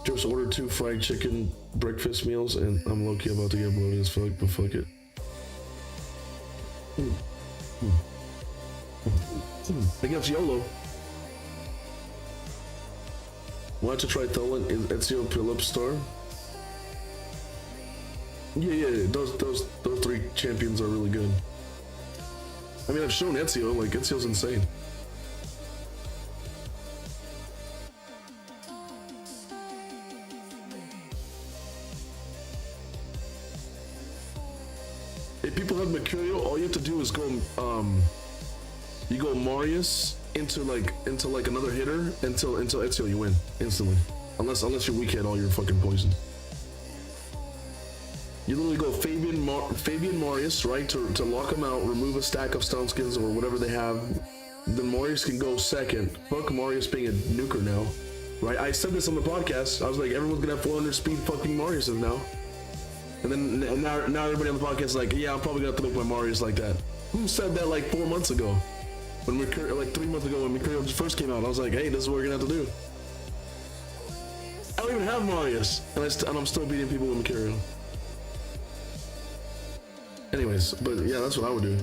Just ordered 2 fried chicken breakfast meals and I'm low-key about to get bloated as fuck, but fuck it. I guess YOLO. Want to try Tholan in Ezio Phillips Star? Yeah, those 3 champions are really good. I mean, I've shown Ezio, like, Ezio's insane. If people have Mercurio, all you have to do is go, you go Marius into like another hitter until Ezio, you win instantly. Unless you weak hit all your fucking poison. You literally go Fabian Marius, right, to lock him out, remove a stack of stone skins or whatever they have. Then Marius can go second. Fuck Marius being a nuker now, right? I said this on the podcast. I was like, everyone's gonna have 400 speed fucking Mariuses now. And then now everybody on the podcast is like, yeah, I'm probably gonna have to make my Marius like that. Who said that like 4 months ago? When Mercurio, like 3 months ago when Mercurio first came out, I was like, hey, this is what we're gonna have to do. I don't even have Marius, and I'm still beating people with Mercurio. Anyways, but yeah, that's what I would do.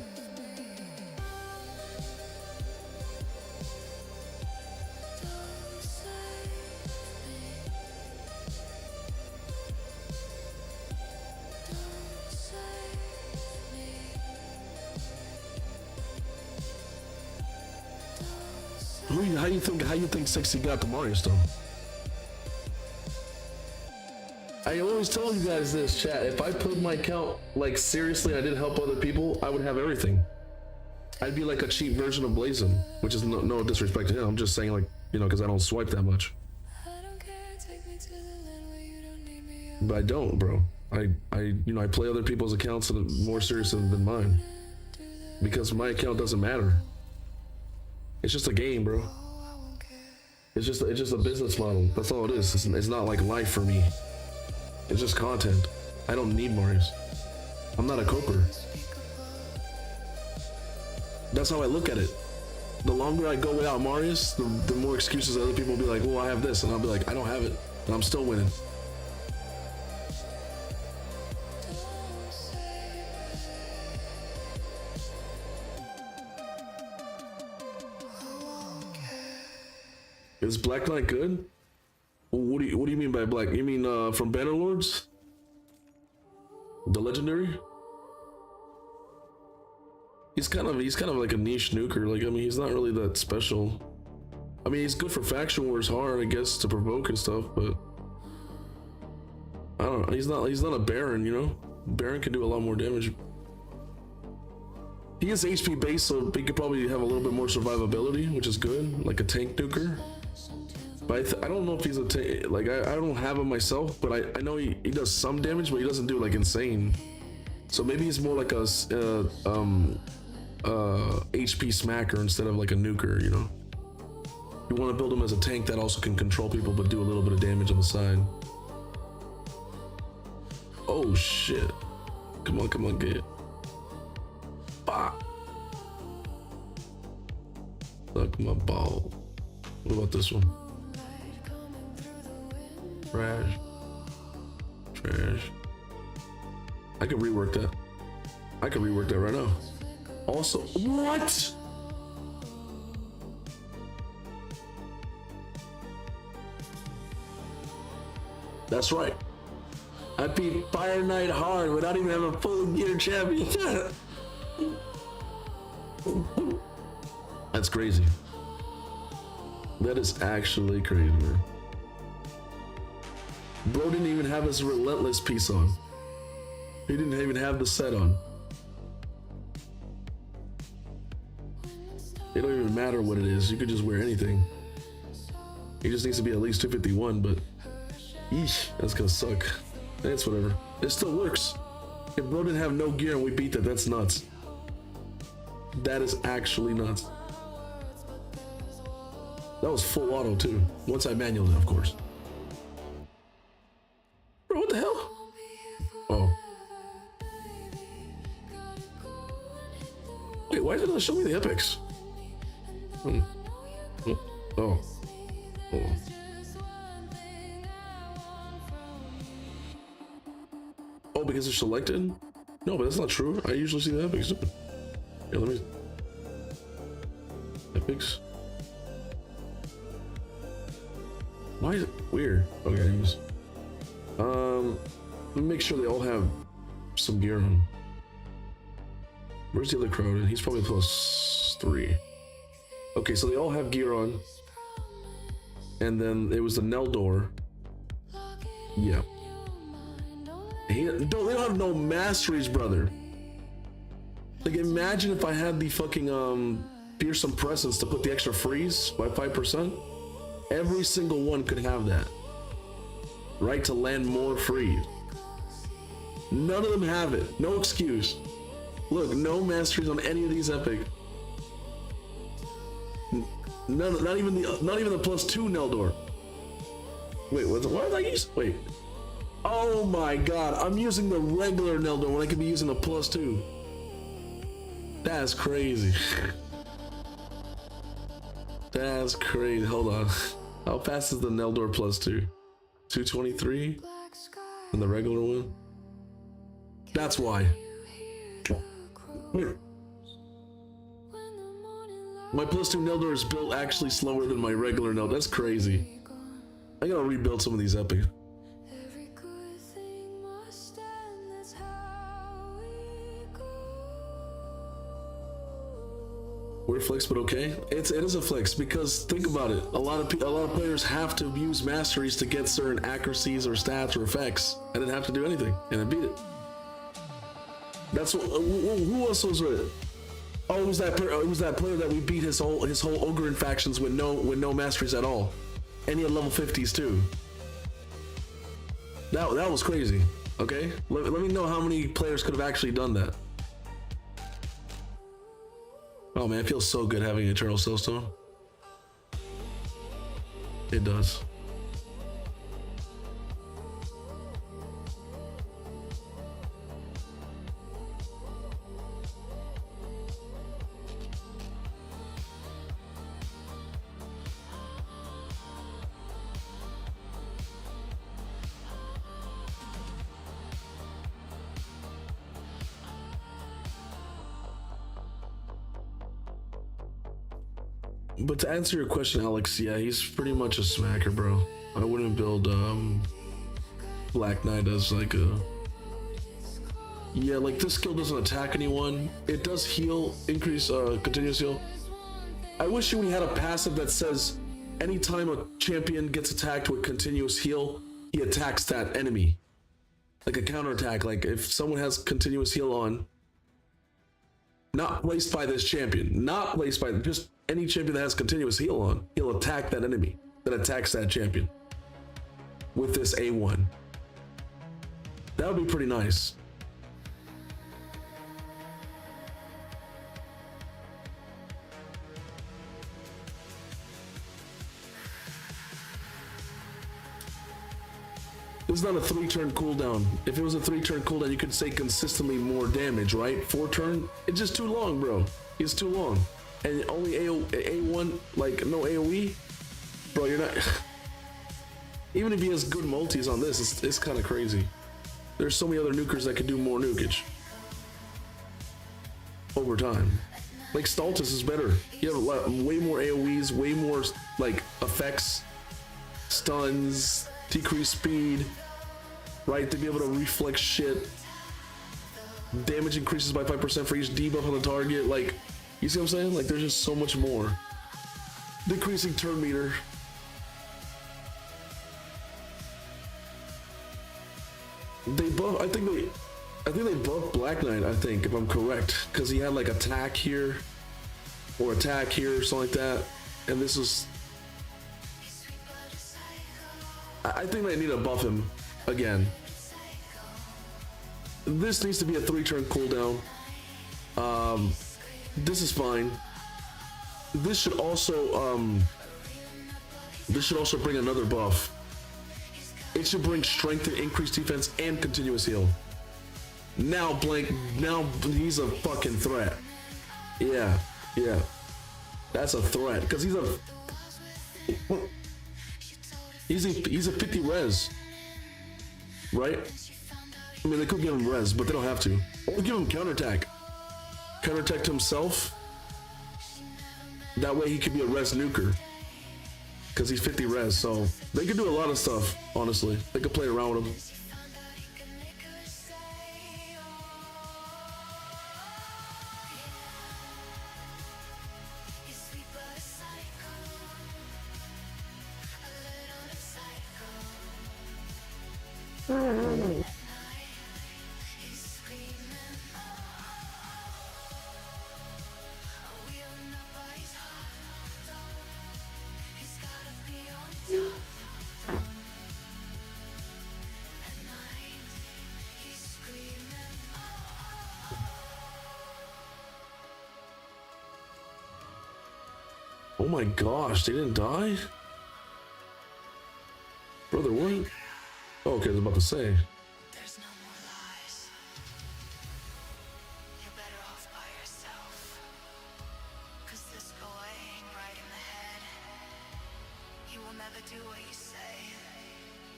How you think Sexy got the Mario Stone? I always tell you guys this, chat. If I put my account like seriously, I did help other people, I would have everything. I'd be like a cheap version of Blazin, which is no disrespect to him. I'm just saying, like, you know, because I don't swipe that much. But I don't, bro. I play other people's accounts more serious than mine, because my account doesn't matter. It's just a game, bro. It's just a business model. That's all it is. It's not like life for me. It's just content. I don't need Marius. I'm not a coper. That's how I look at it. The longer I go without Marius, the more excuses other people will be like, well, I have this, and I'll be like, I don't have it, and I'm still winning. Is Black Knight good? What do you mean by black? You mean from Bannerlords? The legendary? He's kind of like a niche nuker. Like, I mean, he's not really that special. I mean, he's good for faction wars hard, I guess, to provoke and stuff, but I don't know. He's not a Baron, you know? Baron can do a lot more damage. He is HP based, so he could probably have a little bit more survivability, which is good, like a tank nuker. But I don't know if he's a tank. Like, I don't have him myself, but I know he does some damage, but he doesn't do like insane. So maybe he's more like a HP smacker instead of like a nuker, you know? You want to build him as a tank that also can control people but do a little bit of damage on the side. Oh shit. Come on, get it. Bah. Suck my ball. What about this one? Trash. I could rework that. I could rework that right now. Also, what? That's right. I beat Fire Knight hard without even having a full gear champion. That's crazy. That is actually crazy, man. Bro didn't even have his relentless piece on. He didn't even have the set on. It don't even matter what it is. You could just wear anything. He just needs to be at least 251, but eesh, that's gonna suck. It's whatever. It still works. If bro didn't have no gear and we beat that, that's nuts. That is actually nuts. That was full auto too. Once I manualed it, of course. Bro, what the hell? Oh. Wait, why did it show me the epics? Oh. Oh. Oh, because it's selected? No, but that's not true. I usually see the epics. Yeah, let me. Epics. Why is it weird? Okay, anyways. Let me make sure they all have some gear on. Where's the other crowd? He's probably +3. Okay, so they all have gear on. And then it was the Neldor. Yeah. They don't have no masteries, brother. Like, imagine if I had the fucking fearsome presence to put the extra freeze by 5%. Every single one could have that. Right to land more freeze. None of them have it. No excuse. Look, no masteries on any of these epic. None, not even the +2 Neldor. Wait, what did I use? Wait. Oh my god, I'm using the regular Neldor when I could be using the +2. That's crazy. That's crazy. Hold on. How fast is the Neldor +2? 223? And the regular one? That's why. My +2 Neldor is built actually slower than my regular Neldor. That's crazy. I gotta rebuild some of these epic. We're flex, but okay. It is a flex because think about it. A lot of players have to use masteries to get certain accuracies or stats or effects. I didn't have to do anything, and I beat it. That's what. Who else was it? Oh, it was that player that we beat his whole Ogre factions with no masteries at all, and he had level 50s too. That was crazy. Okay, let me know how many players could have actually done that. Oh man, it feels so good having Eternal Soulstone. It does. But to answer your question, Alex, yeah, he's pretty much a smacker, bro. I wouldn't build Black Knight as like a Yeah, like this skill doesn't attack anyone. It does heal, increase continuous heal. I wish we had a passive that says anytime a champion gets attacked with continuous heal, he attacks that enemy. Like a counterattack. Like if someone has continuous heal on, not placed by this champion, not placed by just any champion that has continuous heal on, he'll attack that enemy that attacks that champion with this A1. That would be pretty nice. This is not a 3-turn cooldown. If it was a 3-turn cooldown, you could say consistently more damage, right? 4-turn, it's just too long, bro. It's too long. And only A1, like no AoE? Bro, you're not... Even if he has good multis on this, it's kind of crazy. There's so many other nukers that could do more nukage. Over time. Like Stultus is better. You have way more AoEs, way more like effects, stuns, decreased speed, right? To be able to reflex shit. Damage increases by 5% for each debuff on the target. Like, you see what I'm saying? Like, there's just so much more. Decreasing turn meter. They buff. I think they buffed Black Knight. I think, if I'm correct, because he had like attack here, or attack here, or something like that. And this was. I think they need to buff him again. This needs to be a 3-turn cooldown. This is fine. This should also bring another buff. It should bring strength and increased defense and continuous heal. Now he's a fucking threat. Yeah. That's a threat because he's a 50 res, right? I mean, they could give him res, but they don't have to. Or give him counterattack. Counterattack to himself. That way he could be a res nuker. Because he's 50 res, so they could do a lot of stuff, honestly. They could play around with him. Oh my gosh, they didn't die? Brother, what? Oh, okay, I was about to say. There's no more lies. You're better off by yourself. Cause this boy ain't right in the head. He will never do what you say.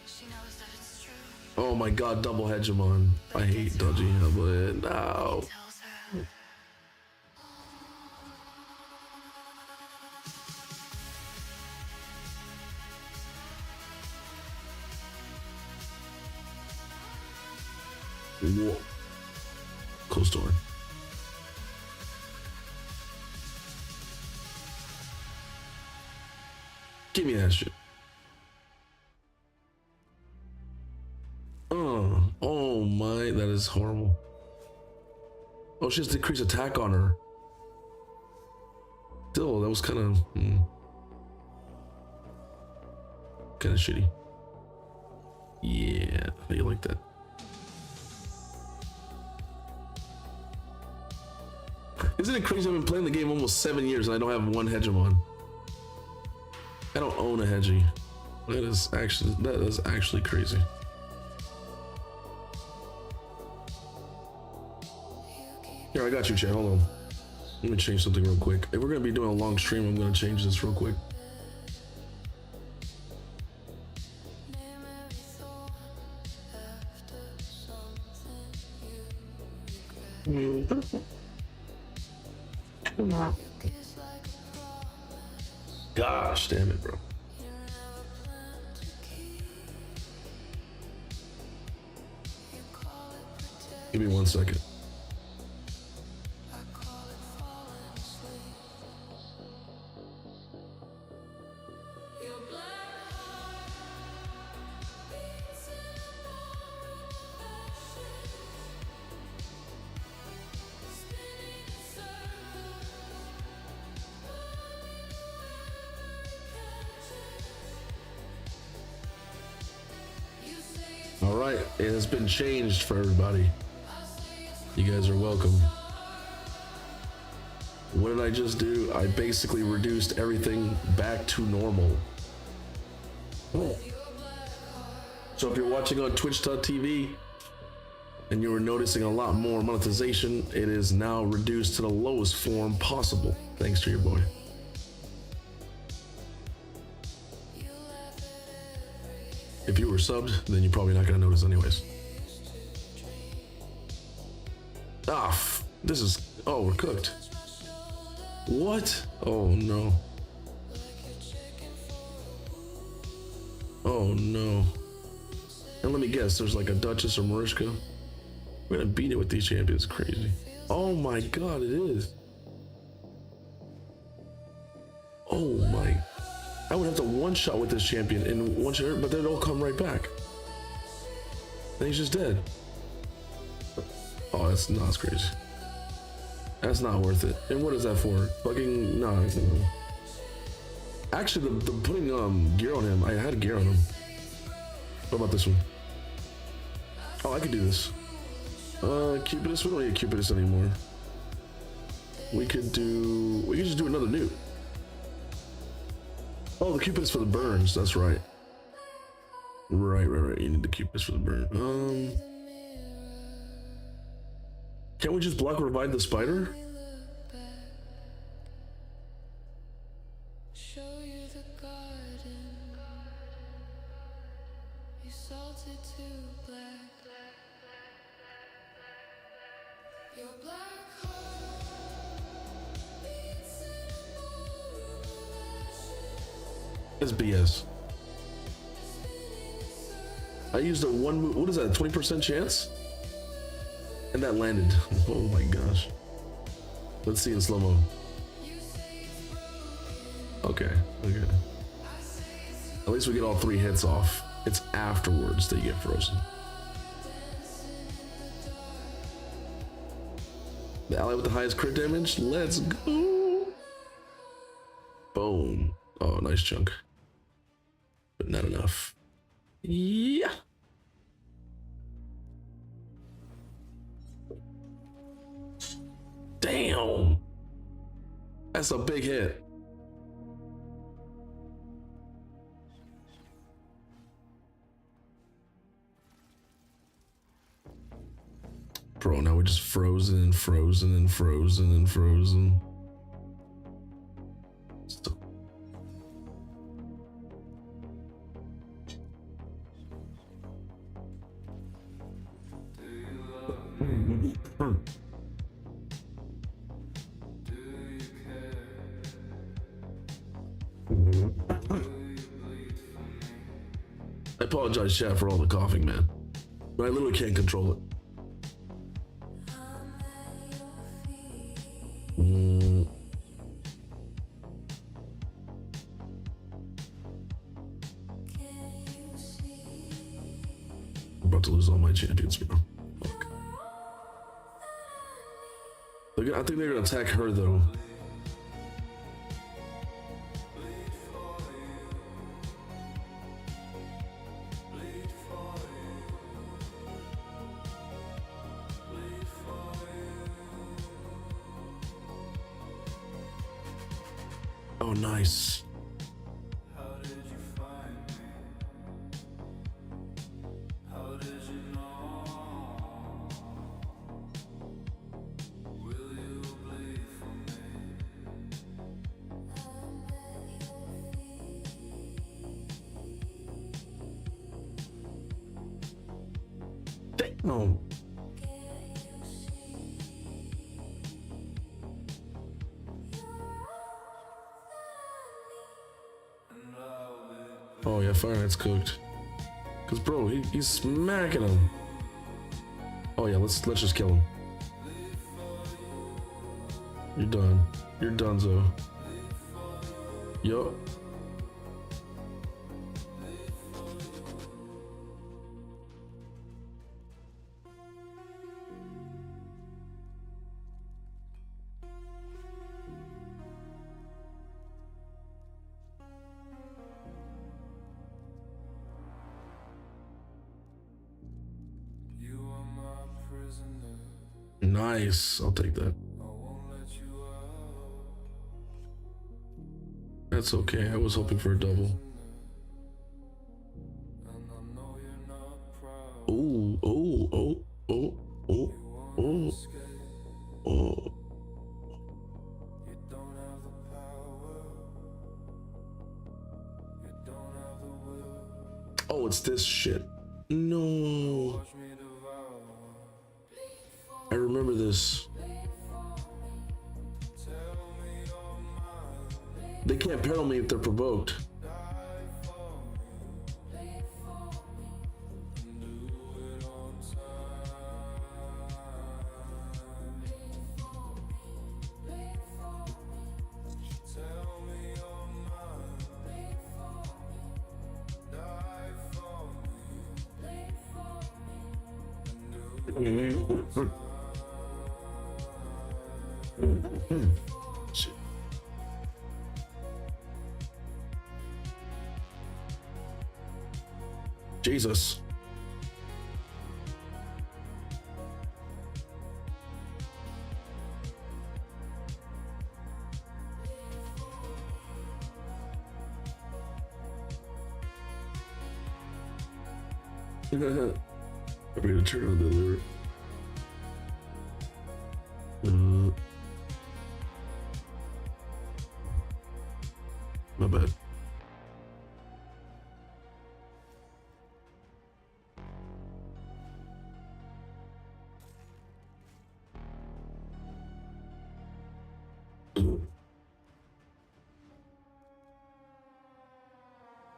She knows that it's true. Oh my god, double hegemon. I hate dodgy, but no. Tells her. Whoa. Close door. Give me that shit. Oh my, that is horrible. Oh, she has decreased attack on her. Still, that was kind of shitty. Yeah, I feel like that. Isn't it crazy? I've been playing the game almost 7 years and I don't have one hegemon. I don't own a Hegi. That is actually crazy. Here, I got you, chat. Hold on. Let me change something real quick. If we're gonna be doing a long stream, I'm gonna change this real quick. Gosh damn it, bro. Give me 1 second. All right, it has been changed for everybody. You guys are welcome. What did I just do? I basically reduced everything back to normal. So if you're watching on twitch.tv and you were noticing a lot more monetization, it is now reduced to the lowest form possible, thanks to your boy. If you were subbed, then you're probably not gonna notice anyways. This is, oh, we're cooked. What? Oh no. Oh no. And let me guess, there's like a Duchess or Mariska. We're gonna beat it with these champions, crazy. Oh my god, it is. Oh my. I would have to one-shot with this champion in one shot, but then it'll come right back. Then he's just dead. Oh, that's crazy. That's not worth it. And what is that for? Fucking, nah. Actually, the putting gear on him, I had gear on him. What about this one? Oh, I could do this. Cupidus, we don't need Cupidus anymore. We could just do another nuke. Oh, the Cupidus for the burns, that's right. Right. You need the Cupidus for the burn. Can't we just block revive the spider? It's BS. I used a one move. What is that? 20% chance? And that landed. Oh my gosh. Let's see in slow mo. Okay. At least we get all 3 hits off. It's afterwards that you get frozen. The ally with the highest crit damage. Let's go. Boom. Oh, nice chunk. But not enough. Yeah. Damn. That's a big hit. Bro, now we're just frozen and frozen and frozen and frozen. Stop. I apologize, chat, for all the coughing, man. But I literally can't control it. I'm about to lose all my champions, bro. Fuck. I think they're gonna attack her, though. Oh, nice. Damn. Oh yeah, Fire Knight's cooked. Cause bro, he's smacking him. Oh yeah, let's just kill him. You're done. You're donezo. Yup. Nice. I'll take that. That's okay. I was hoping for a double. Oh, oh, oh, oh, oh, oh, oh. Oh, it's this shit. No. I remember this. They can't peril me if they're provoked. Shit. Jesus. I'm gonna turn on the alert. My bad.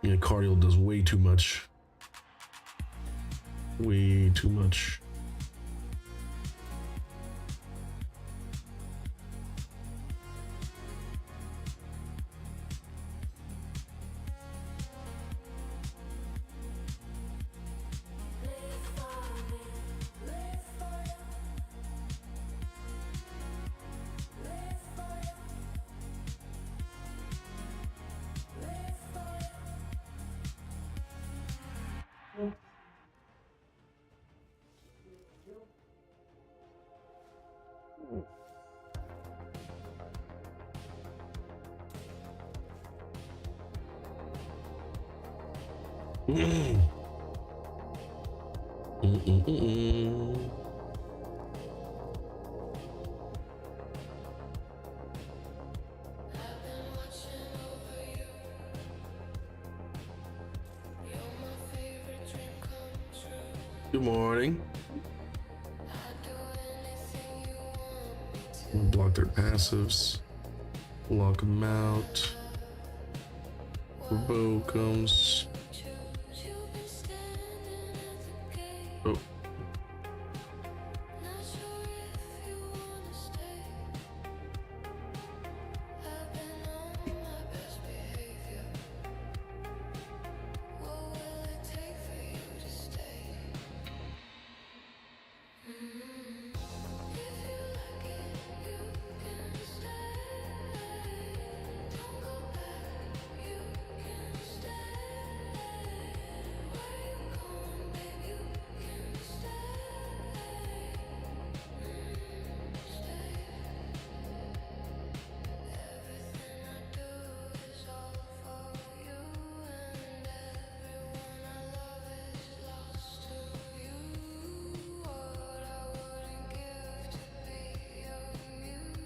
Yeah, cardio does way too much. Way too much. Good morning. Block their passives. Lock them out. Provoke them. Oh.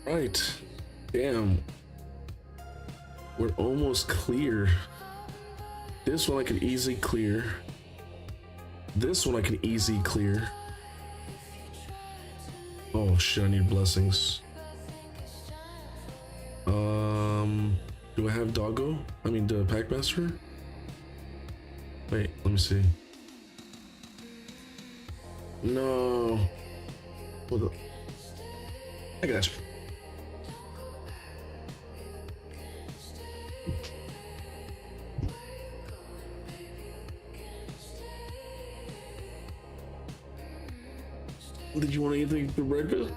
Right. Damn. We're almost clear. This one I can easily clear. This one I can easily clear. Oh shit, I need blessings. Do I have Doggo? I mean the Packmaster? Wait, let me see. No. Hold up. I got you. Did you want anything for breakfast?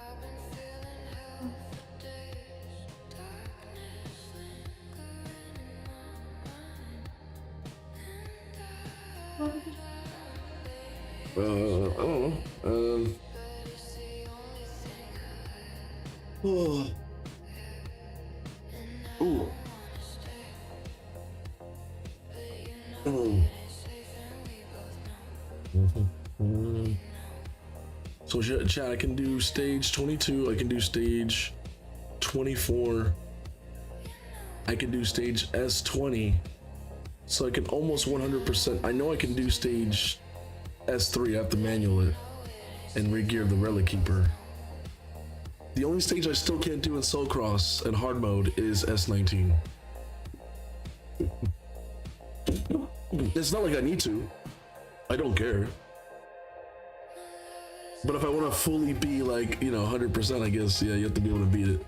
I don't know. Oh. Ooh. So chat, I can do stage 22, I can do stage 24, I can do stage S20, so I can almost 100%, I know I can do stage S3, I have to manual it and re-gear the Relic Keeper. The only stage I still can't do in Soul Cross and hard mode is S19. It's not like I need to, I don't care. But if I want to fully be like, 100%, I guess, yeah, you have to be able to beat it.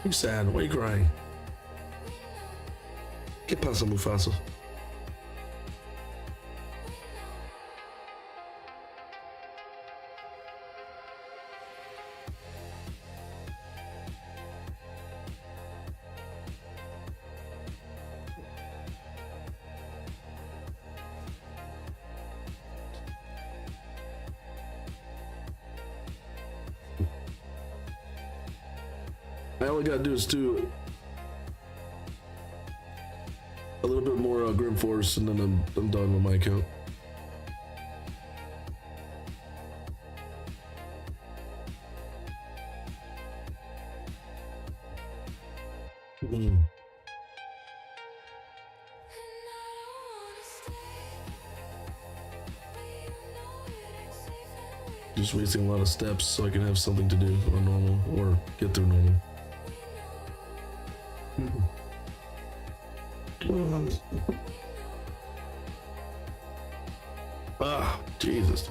You sad? Why are you crying? ¿Qué pasa, Mufasa? All I gotta do is do a little bit more Grim Force, and then I'm done with my account. Just wasting a lot of steps so I can have something to do on normal or get through normal. Ah, Jesus.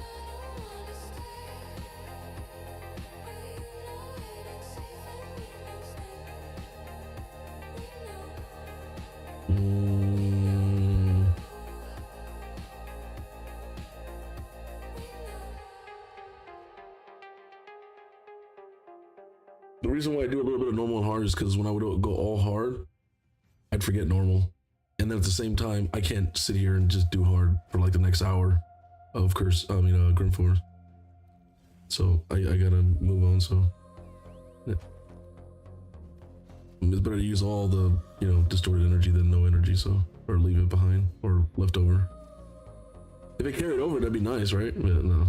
The reason why I do a little bit of normal and hard is because when I would go all hard, I'd forget normal. And then at the same time, I can't sit here and just do hard for like the next hour of Grim Force. So I gotta move on, so. Yeah. It's better to use all the, distorted energy than no energy, so. Or leave it behind, or left over. If it carried over, that'd be nice, right? Yeah, no.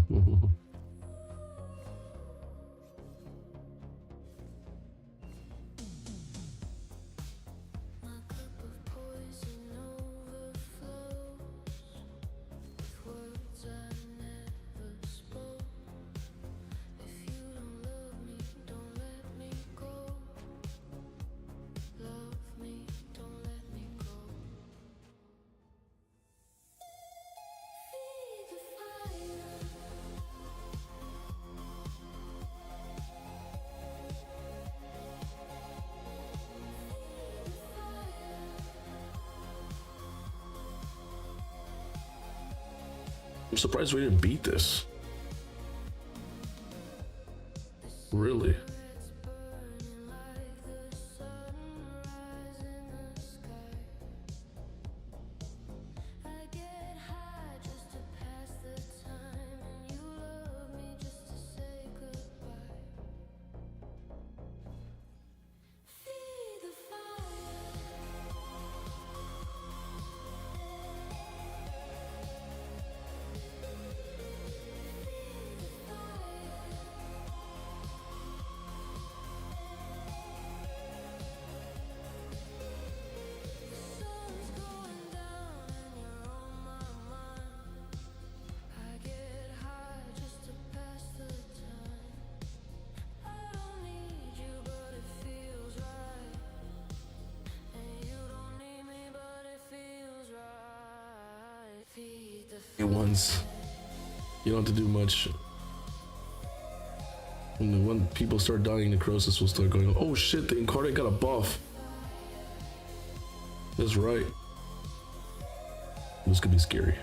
I'm surprised we didn't beat this. Really? Ones, you don't have to do much. When people start dying, necrosis will start going, oh shit, the incarnate got a buff. That's right. This could be scary.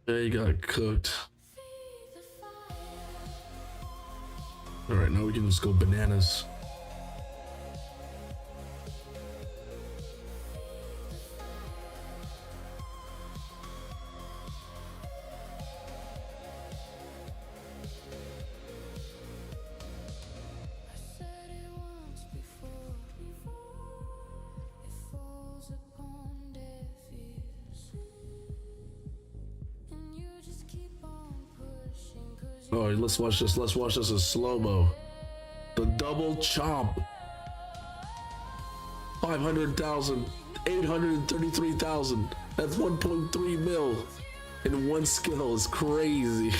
They got cooked. All right, now we can just go bananas. Oh, let's watch this. Let's watch this as slow-mo. The double chomp. 500,000, 833,000. That's 1.3 mil in one skill. Is crazy.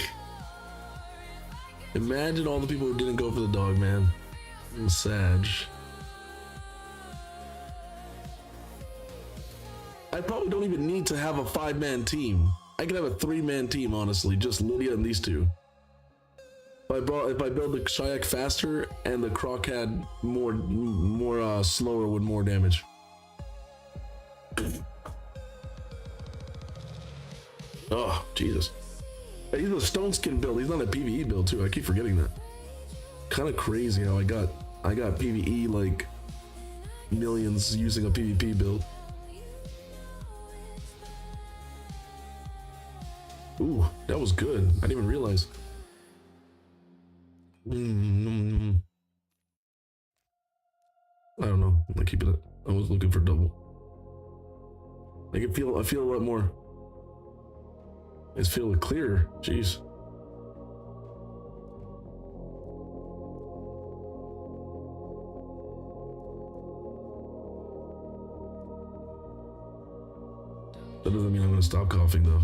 Imagine all the people who didn't go for the dog, man. Sag. I probably don't even need to have a 5-man team. I can have a 3-man team, honestly. Just Lydia and these two. If I build the Shayak faster and the Croc had more slower with more damage. Oh, Jesus. He's a stone skin build. He's not a PvE build too. I keep forgetting that. Kind of crazy how I got PvE like millions using a PvP build. Ooh, that was good. I didn't even realize. I don't know. I'm keeping it. I was looking for double. I feel a lot more. It's feeling clearer. Jeez. That doesn't mean I'm gonna stop coughing though.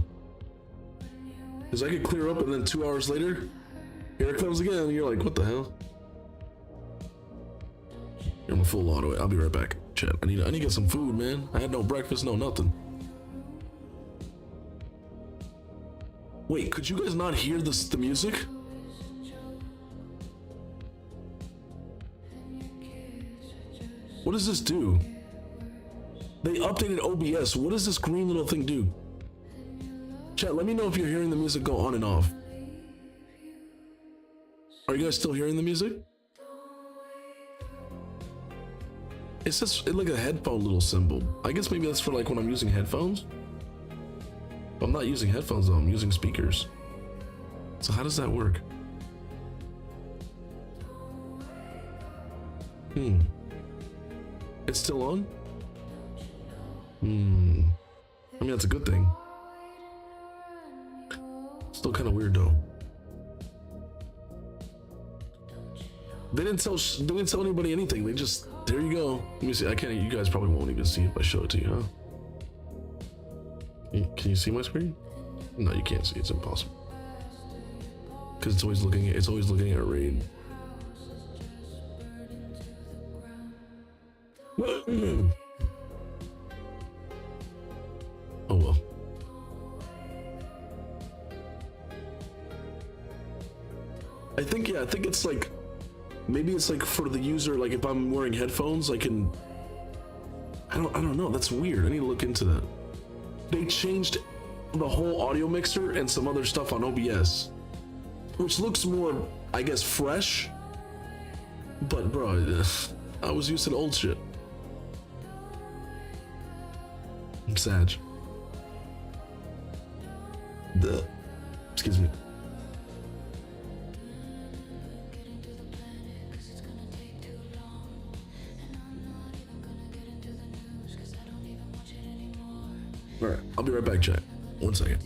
Because I could clear up and then 2 hours later, here it comes again, and you're like, what the hell? I'm a full auto. I'll be right back. Chat. I need to get some food, man. I had no breakfast, no nothing. Wait, could you guys not hear the music? What does this do? They updated OBS. What does this green little thing do? Chat, let me know if you're hearing the music go on and off. Are you guys still hearing the music? It's just like a headphone little symbol. I guess maybe that's for like when I'm using headphones. I'm not using headphones though, I'm using speakers. So how does that work? It's still on? I mean, that's a good thing. Still kind of weird though. They didn't tell anybody anything. They just, there you go. Let me see. I can't. You guys probably won't even see it if I show it to you, huh? Can you see my screen? No, you can't see. It's impossible. Because it's always looking at. It's always looking at raid. Oh well. I think it's like, maybe it's like for the user, like if I'm wearing headphones, I can, I don't know, that's weird. I need to look into that. They changed the whole audio mixer and some other stuff on OBS, which looks more, I guess, fresh. But bro, I was using old shit. I'm sad. Excuse me. All right, I'll be right back, chat. 1 second.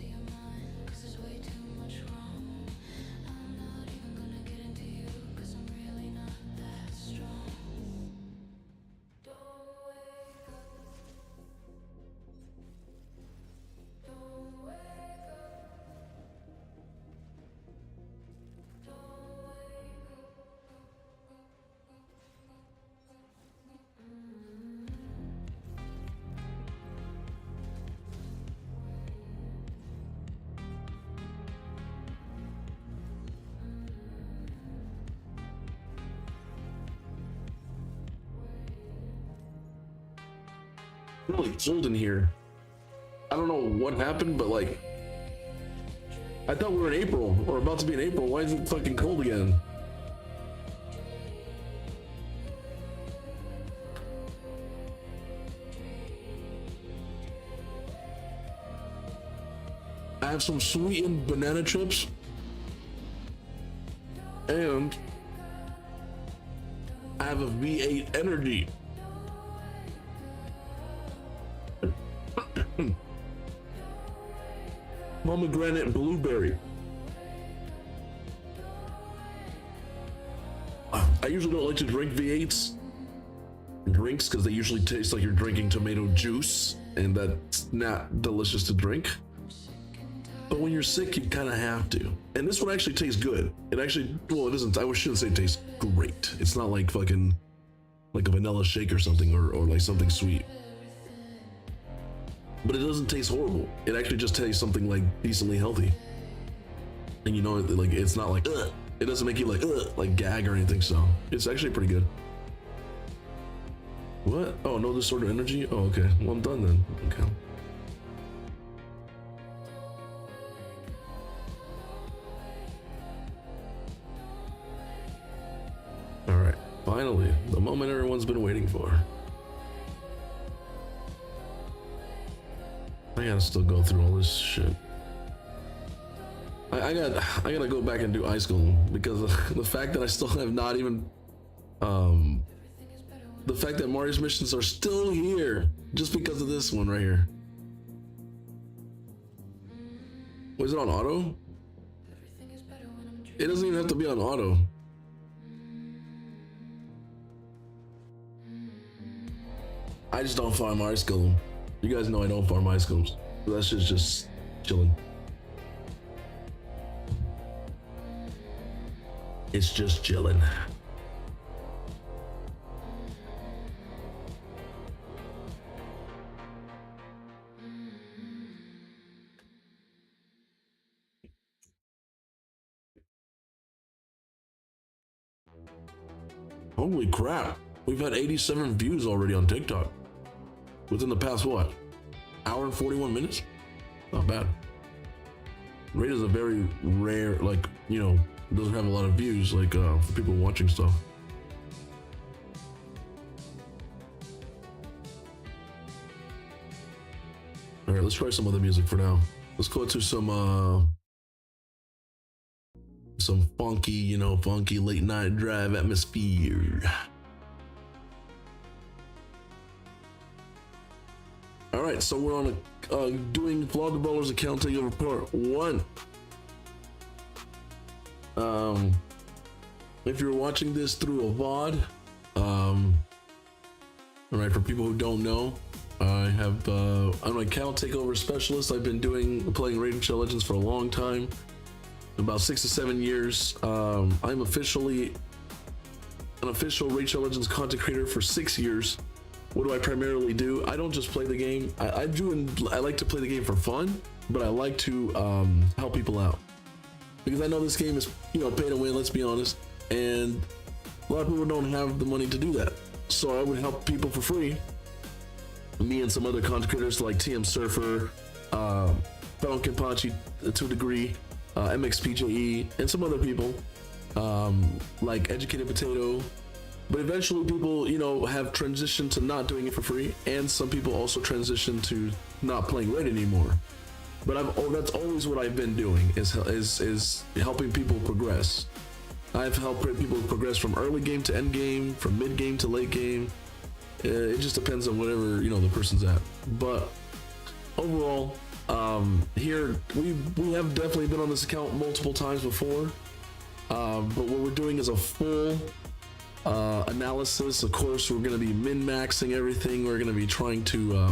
Really cold in here. I don't know what happened, but like, I thought we were in April, or about to be in April. Why is it fucking cold again? I have some sweetened banana chips, and I have a V8 energy. Pomegranate blueberry. I usually don't like to drink V8s drinks because they usually taste like you're drinking tomato juice, and that's not delicious to drink. But when you're sick, you kind of have to. And this one actually tastes good. It actually, well, it doesn't, I shouldn't say it tastes great. It's not like fucking, like a vanilla shake or something, or like something sweet. But it doesn't taste horrible. It actually just tastes something like decently healthy. And you know, like, it's not like, ugh. It doesn't make you like gag or anything, so it's actually pretty good. What? Oh, no disorder energy? Oh, okay. Well, I'm done then. Okay. All right. Finally, the moment everyone's been waiting for. I gotta still go through all this shit. I gotta go back and do Ice School because the fact that I still have not even the fact that Mario's missions are still here just because of this one right here. Was it on auto? It doesn't even have to be on auto. I just don't farm Ice School. You guys know I don't farm Ice Schools. So that shit's just chilling. It's just chilling. Holy crap. We've had 87 views already on TikTok. Within the past, what? Hour and 41 minutes? Not bad. Rate is a very rare, like, you know, doesn't have a lot of views, like, for people watching stuff. All right, let's try some other music for now. Let's go to some funky, you know, funky late night drive atmosphere. All right, so we're on doing FLAWDABRAWLER's Account Takeover Part 1. If you're watching this through a VOD, all right, for people who don't know, I'm an account takeover specialist. I've been playing Raid Shadow Legends for a long time, about 6 to 7 years. I'm officially an official Raid Shadow Legends content creator for 6 years. what do I primarily do? I don't just play the game. I like to play the game for fun, but I like to help people out because I know this game is, you know, pay to win. Let's be honest, and a lot of people don't have the money to do that. So I would help people for free. Me and some other content creators like TM Surfer, Falcon Pachi to a degree, MXPJE, and some other people like Educated Potato. But eventually people, you know, have transitioned to not doing it for free, and some people also transition to not playing Raid anymore. But that's always what I've been doing is helping people progress. I've helped people progress from early game to end game, from mid game to late game. It just depends on whatever, you know, the person's at. But overall, here we have definitely been on this account multiple times before. But what we're doing is a full analysis. Of course, we're going to be min-maxing everything. We're going to be trying to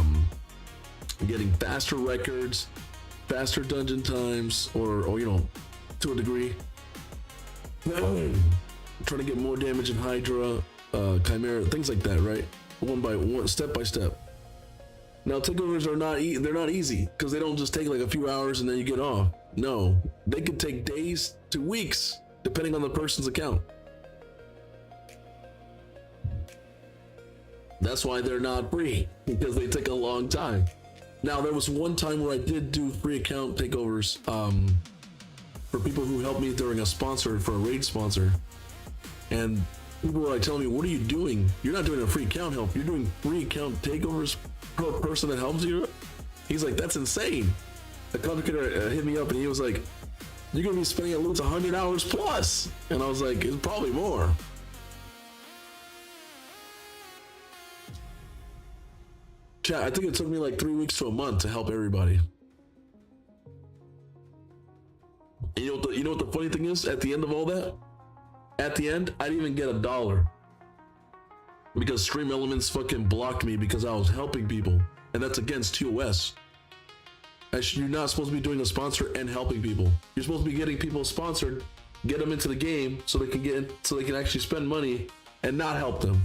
getting faster records, faster dungeon times, or you know, to a degree. Trying to get more damage in Hydra, Chimera, things like that, right? One by one, step by step. Now takeovers are they're not easy because they don't just take like a few hours and then you get off. No, they could take days to weeks depending on the person's account. That's why they're not free, because they take a long time. Now there was one time where I did do free account takeovers for people who helped me during for a raid sponsor, and people were like telling me, what are you doing? You're not doing a free account help, you're doing free account takeovers per person that helps you. He's like, that's insane. The content creator hit me up and he was like, you're gonna be spending at least 100 hours plus. And I was like, it's probably more. Chat, I think it took me like 3 weeks to a month to help everybody. And you know what the funny thing is? At the end of all that, at the end, I didn't even get $1 because Stream Elements fucking blocked me because I was helping people, and that's against TOS. You're not supposed to be doing a sponsor and helping people. You're supposed to be getting people sponsored, get them into the game so they can actually spend money and not help them.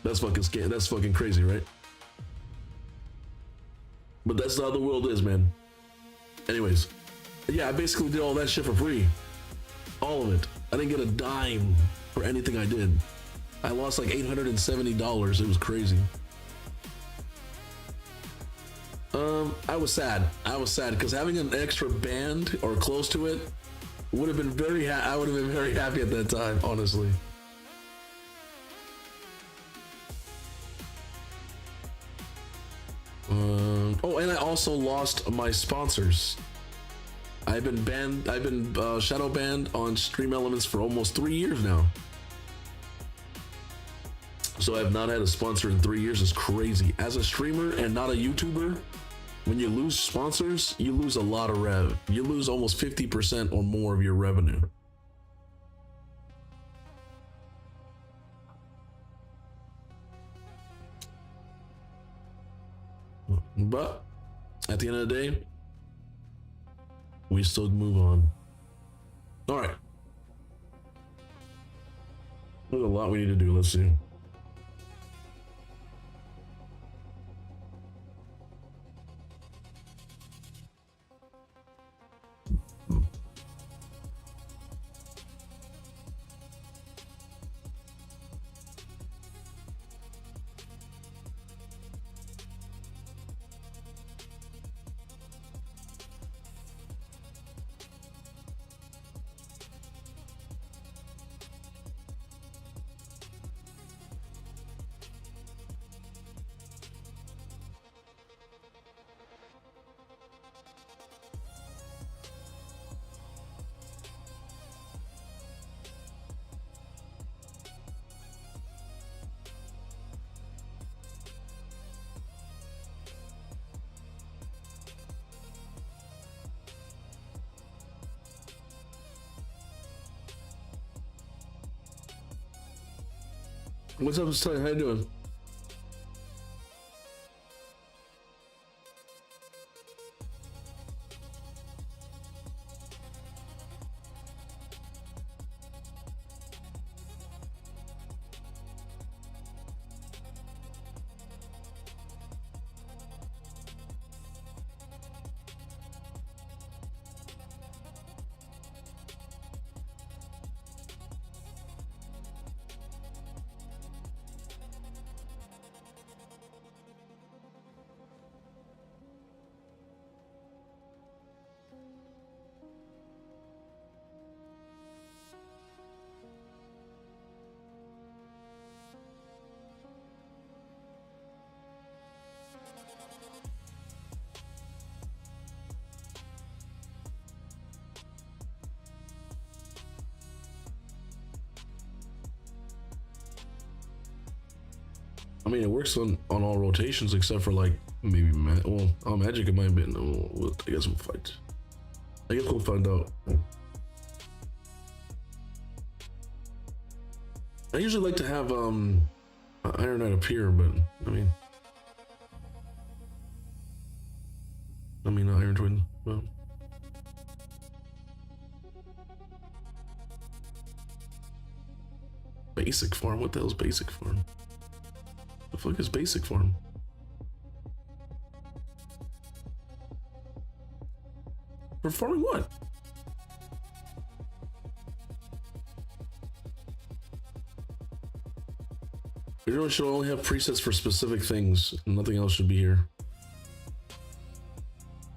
That's fucking crazy, right? But that's how the world is, man. Anyways, yeah, I basically did all that shit for free. All of it. I didn't get a dime for anything I did. I lost like $870. It was crazy. I was sad. I was sad because having an extra band or close to it would have been I would have been very happy at that time, honestly. Oh, and I also lost my sponsors. I've been banned. I've been shadow banned on Stream Elements for almost 3 years now. So I've not had a sponsor in 3 years. It's crazy. As a streamer and not a YouTuber, when you lose sponsors, you lose a lot of rev. You lose almost 50% or more of your revenue. But at the end of the day, we still move on. All right. There's a lot we need to do. Let's see. What's up, Sly? How you doing? I mean, it works on all rotations except for like maybe magic. It might have been. I guess we'll fight. I guess we'll find out. I usually like to have Iron Knight appear, but I mean Iron Twin. Well. Basic farm? What the hell is basic farm? The fuck is basic farm? For farming what? Everyone should only have presets for specific things. Nothing else should be here.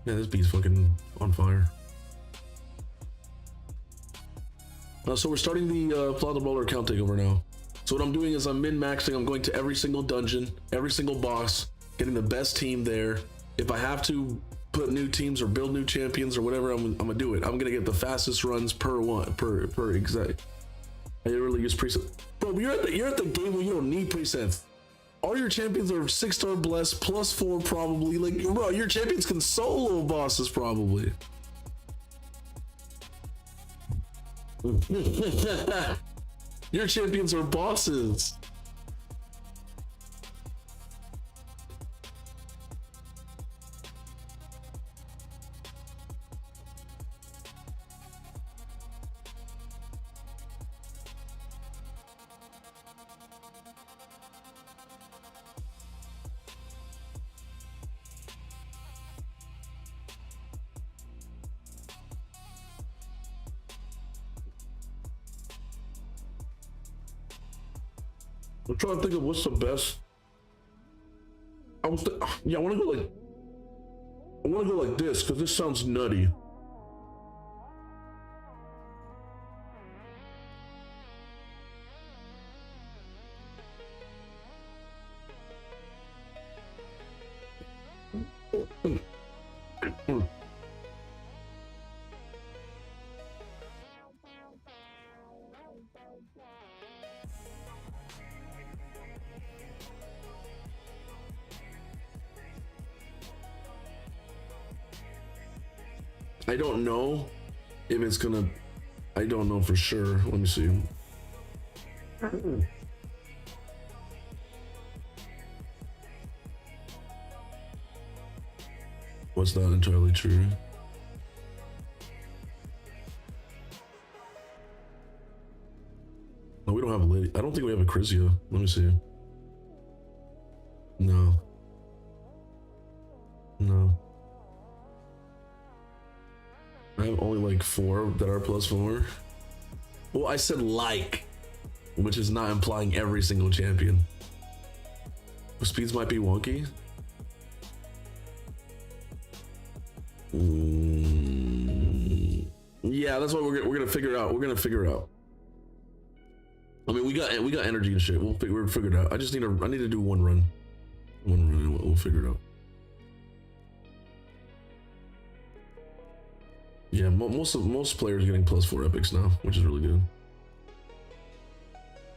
Yeah, this beat's fucking on fire. So we're starting the FLAWDABRAWLER account takeover now. So what I'm doing is I'm min-maxing. I'm going to every single dungeon, every single boss, getting the best team there. If I have to put new teams or build new champions or whatever, I'm gonna do it. I'm gonna get the fastest runs per exact. I didn't really use presets. Bro, you're at the game where you don't need presets. All your champions are 6-star blessed, +4 probably. Like, bro, your champions can solo bosses probably. Your champions are bosses. I'm trying to think of what's the best. I want to go like this because this sounds nutty. I don't know if it's gonna. I don't know for sure. Let me see. What's not entirely true? No, we don't have a lady. I don't think we have a Chrysia. Let me see. No. No. I have only like 4 that are +4. Well, I said like, which is not implying every single champion. Speeds might be wonky. Yeah, that's what we're gonna figure out. We're gonna figure out. I mean, we got energy and shit. We'll figure it out. I need to do one run. We'll figure it out. Yeah, most players are getting +4 epics now, which is really good.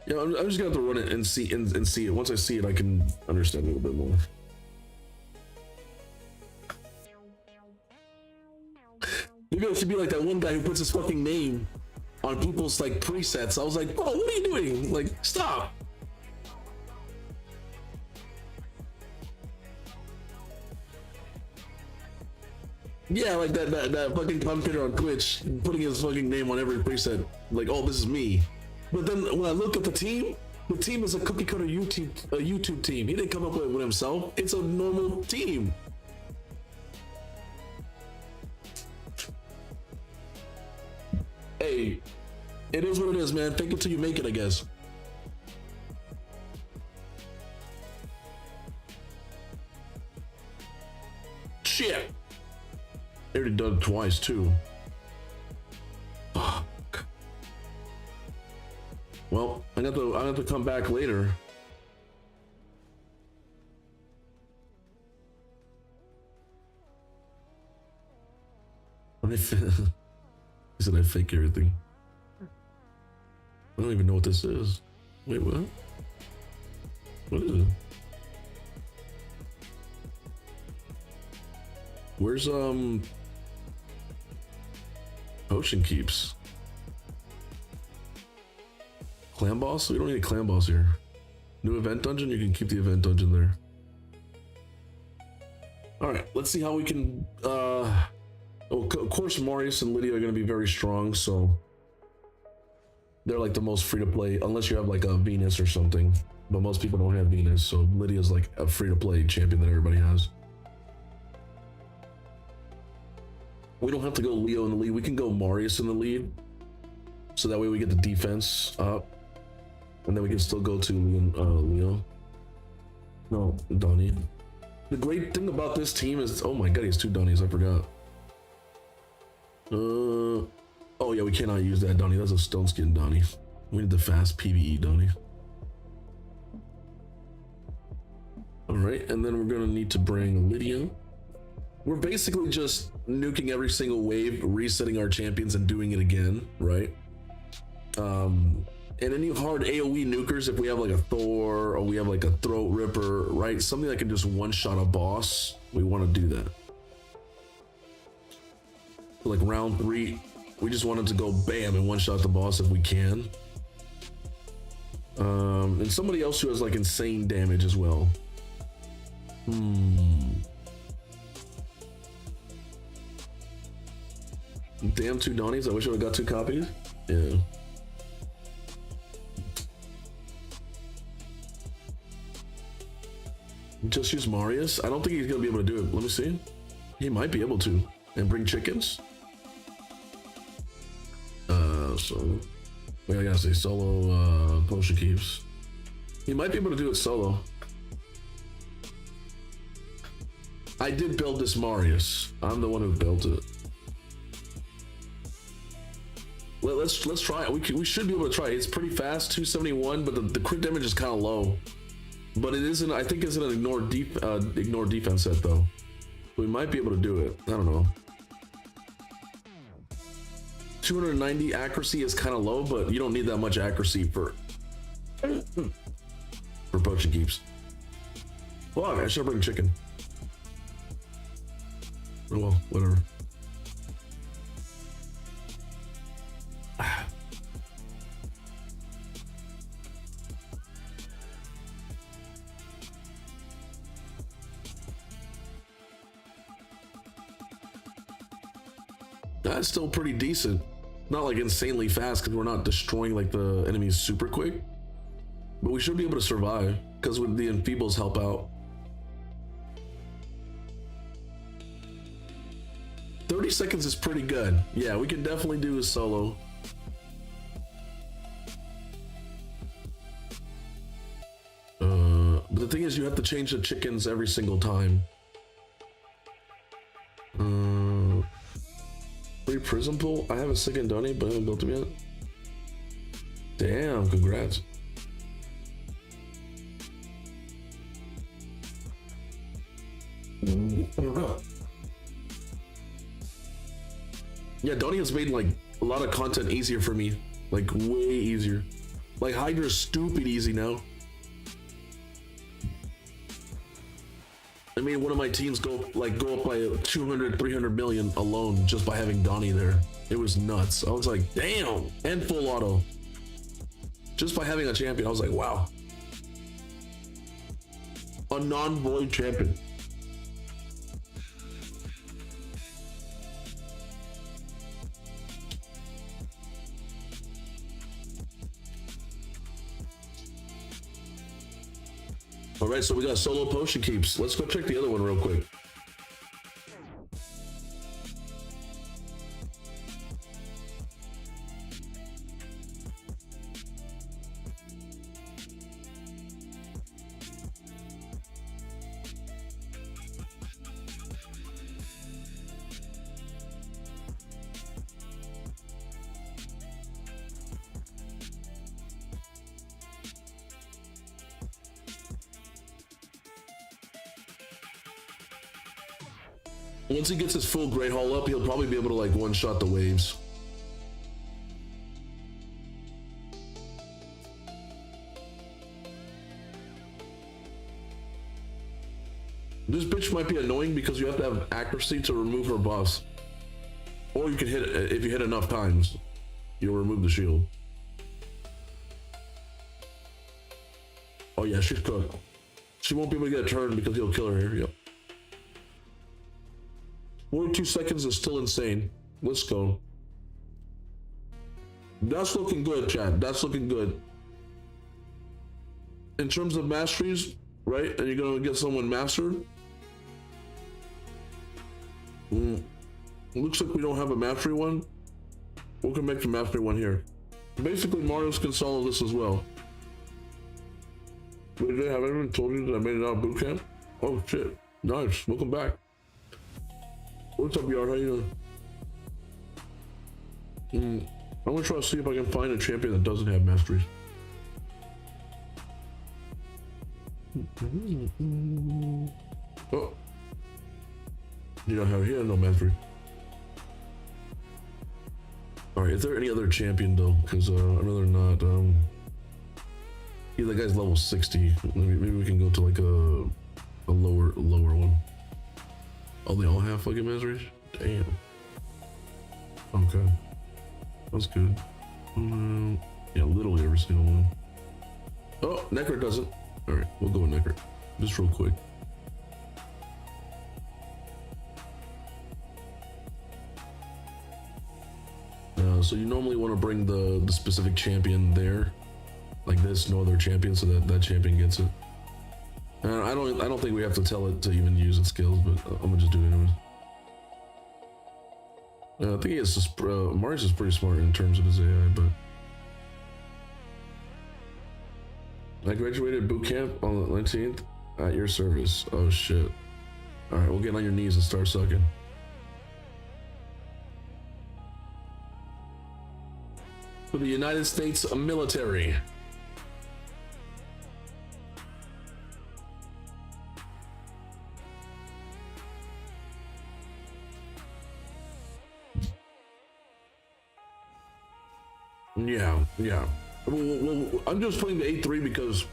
Yeah, I'm just gonna have to run it and see it. Once I see it, I can understand it a little bit more. Maybe I should be like that one guy who puts his fucking name on people's like presets. I was like, oh, what are you doing? Like, stop. Yeah, like that fucking commentator on Twitch putting his fucking name on every preset. Like, oh, this is me. But then when I look at the team is a cookie cutter YouTube team. He didn't come up with it himself. It's a normal team. Hey, it is what it is, man. Fake it till you make it, I guess. Shit. I already done it twice too. Fuck. Well, I have to come back later. He said I fake everything. I don't even know what this is. Wait, what? What is it? Where's Potion Keeps? Clan boss? We don't need a clan boss here. New event dungeon? You can keep the event dungeon there. Alright, let's see how we can of course Marius and Lydia are gonna be very strong, so they're like the most free to play, unless you have like a Venus or something. But most people don't have Venus, so Lydia's like a free to play champion that everybody has. We don't have to go Leo in the lead, we can go Marius in the lead. So that way we get the defense up. And then we can still go to Leo. No, Donnie. The great thing about this team is, oh my god, he has 2 Donnies, I forgot. Oh yeah, we cannot use that Donnie, that's a stone skin Donnie. We need the fast PvE Donnie. Alright, and then we're gonna need to bring Lydia. We're basically just nuking every single wave, resetting our champions and doing it again, right? And any hard AoE nukers, if we have like a Thor or we have like a Throat Ripper, right? Something that can just one-shot a boss, we want to do that. Like round 3, we just wanted to go bam and one-shot the boss if we can. And somebody else who has like insane damage as well. Damn, 2 Donnies. I wish I would have got 2 copies. Yeah. Just use Marius. I don't think he's gonna be able to do it. Let me see. He might be able to. And bring chickens. So wait, I gotta say solo potion keeps. He might be able to do it solo. I did build this Marius. I'm the one who built it. Let's try it. We should be able to try it. It's pretty fast, 271, but the crit damage is kind of low. But it isn't. I think it's an ignore defense set though. We might be able to do it. I don't know. 290 accuracy is kind of low, but you don't need that much accuracy for potion keeps. Well, I should bring chicken. Oh well, whatever. That's still pretty decent. Not like insanely fast because we're not destroying like the enemies super quick. But we should be able to survive because with the enfeebles help out. 30 seconds is pretty good. Yeah, we can definitely do a solo. But the thing is you have to change the chickens every single time. Free prism pool? I have a second Donnie, but I haven't built them yet. Damn, congrats. Yeah, Donnie has made like a lot of content easier for me. Like way easier. Like Hydra's stupid easy now. I made one of my teams go up by 200, 300 million alone just by having Donnie there. It was nuts. I was like, damn, and full auto. Just by having a champion, I was like, wow. A non-void champion. All right, so we got solo potion keeps. Let's go check the other one real quick. Once he gets his full Great Hall up, he'll probably be able to like one-shot the waves. This bitch might be annoying because you have to have accuracy to remove her buffs. Or you can hit it, if you hit enough times, you'll remove the shield. Oh yeah, she's cooked. She won't be able to get a turn because he'll kill her here, yep. 42 seconds is still insane. Let's go. That's looking good, chat. That's looking good. In terms of masteries, right? And you're gonna get someone mastered. Looks like we don't have a mastery one. We can make the mastery one here. Basically, Mario's can solo this as well. Wait, have I ever told you that I made it out of boot camp? Oh shit. Nice. Welcome back. What's up, Yard? How you doing? I'm gonna try to see if I can find a champion that doesn't have masteries. Oh. You don't have here, no mastery. Alright, is there any other champion though? Because I'd rather not. Yeah, that guy's level 60. Maybe we can go to like a lower one. Oh, they all have fucking masteries? Damn. Okay. That's good. Yeah, literally every single one. Oh, Necker doesn't. Alright, we'll go with Necker. Just real quick. So you normally want to bring the specific champion there. Like this, no other champion, so that champion gets it. I don't think we have to tell it to even use its skills, but I'm gonna just do it anyways. I think he is just, Marius is pretty smart in terms of his AI, but I graduated boot camp on the 19th at your service. Oh shit. Alright, we'll get on your knees and start sucking. For the United States military. Yeah. Well, I'm just putting the 8-3 because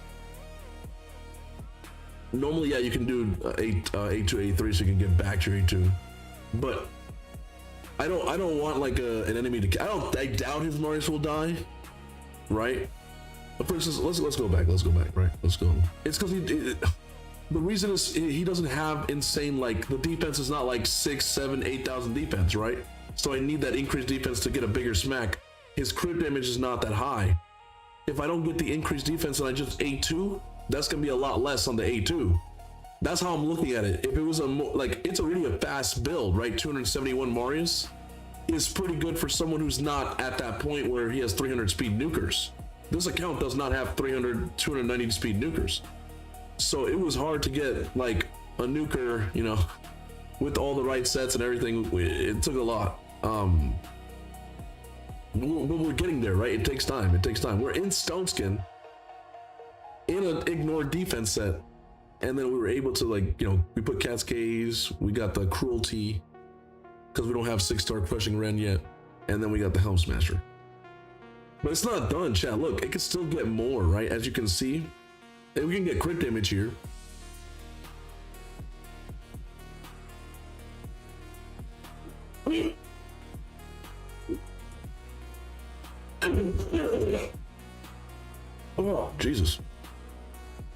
normally, yeah, you can do 8-2, 8-3, so you can get back to your 8-2. But I don't want like an enemy to. I doubt his Marius will die, right? But for instance, let's go back. Right? Let's go. It's because the reason is he doesn't have insane, like, the defense is not like 6, 7, 8,000 defense, right? So I need that increased defense to get a bigger smack. His crit damage is not that high. If I don't get the increased defense and I just 8-2, that's gonna be a lot less on the 8-2. That's how I'm looking at it. If it was it's already a fast build, right? 271 Marius is pretty good for someone who's not at that point where he has 300 speed nukers. This account does not have 290 speed nukers. So it was hard to get like a nuker, you know, with all the right sets and everything. It took a lot. But we're getting there, right? It takes time. We're in Stoneskin in an ignore defense set, and then we were able to, like, you know, we put Cascades, we got the Cruelty because we don't have 6-star Crushing Ren yet, and then we got the Helm Smasher. But it's not done, chat. Look, it can still get more, right? As you can see, and we can get crit damage here. Oh, Jesus.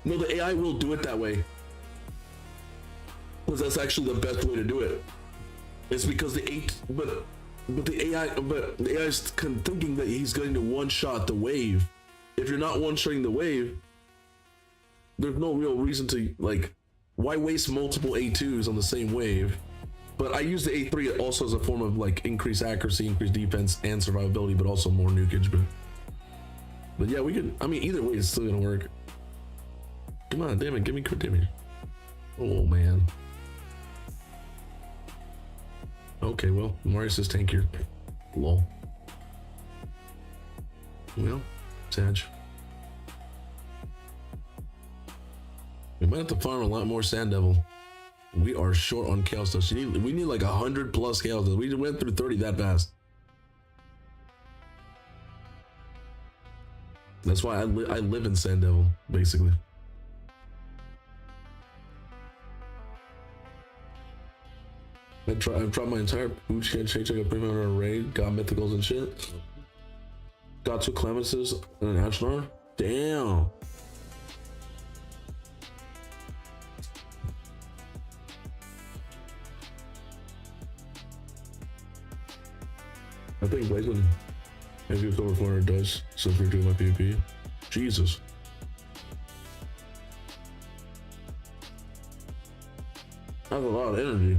No, the AI will do it that way. Because that's actually the best way to do it. It's because the AI is thinking that he's going to one-shot the wave. If you're not one-shotting the wave, there's no real reason to, like, why waste multiple A2s on the same wave? But I use the A3 also as a form of, like, increased accuracy, increased defense, and survivability, but also more nukage. But yeah, we could. I mean, either way, it's still gonna work. Come on, damn it, give me crit damage. Oh man. Okay, well, Marius is tankier. Lol. Well, Sag. We might have to farm a lot more Sand Devil. We are short on Chaos Dust. We need like 100 plus Chaos Dust. We went through 30 that fast. That's why I live in Sand Devil, basically. I've dropped my entire boot camp change like a premium array, got mythicals and shit. Got 2 clemences and an ashlar. Damn. I think Blazing has used over 400 dice since we're doing my PvP. Jesus. That's a lot of energy.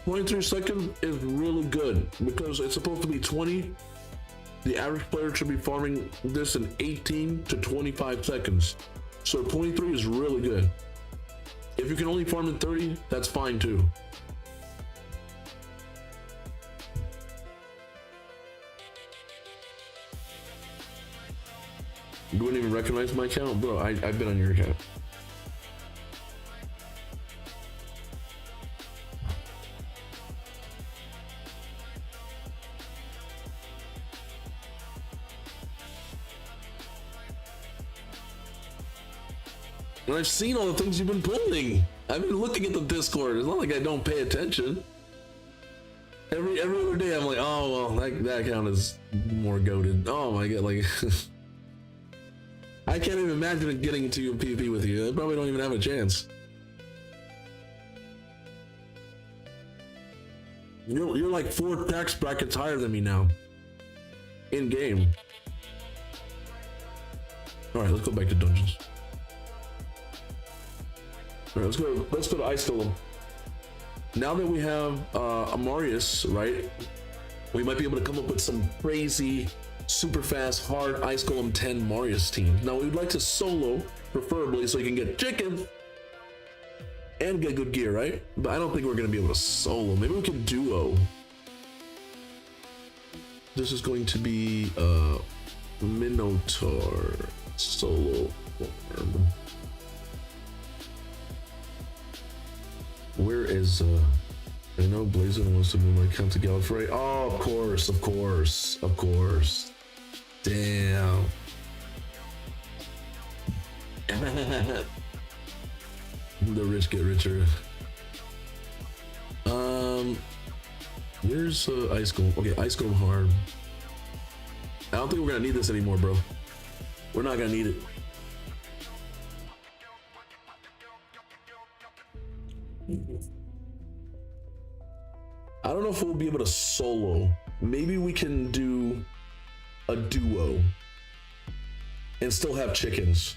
23 seconds is really good because it's supposed to be 20. The average player should be farming this in 18 to 25 seconds. So 23 is really good. If you can only farm in 30, that's fine too. You wouldn't even recognize my account? Bro, I've been on your account. And I've seen all the things you've been pulling. I've been looking at the Discord. It's not like I don't pay attention. Every other day I'm like, oh well, that account is more goated. Oh my god, like I can't even imagine getting into a PvP with you. I probably don't even have a chance. You're like 4 tax brackets higher than me now. In game. Alright, let's go back to dungeons. Alright, let's go to Ice Golem. Now that we have Amarius, right? We might be able to come up with some crazy, super fast, hard Ice Golem 10 Marius team. Now we'd like to solo, preferably, so you can get chicken and get good gear, right? But I don't think we're gonna be able to solo. Maybe we can duo. This is going to be Minotaur solo form. Where is I know Blazin wants to move my account to Gallifrey. Oh, of course, of course, of course. Damn. The rich get richer. Where's Ice Golem? Okay, Ice Golem hard. I don't think we're gonna need this anymore, bro. We're not gonna need it. I don't know if we'll be able to solo. Maybe we can do a duo and still have chickens.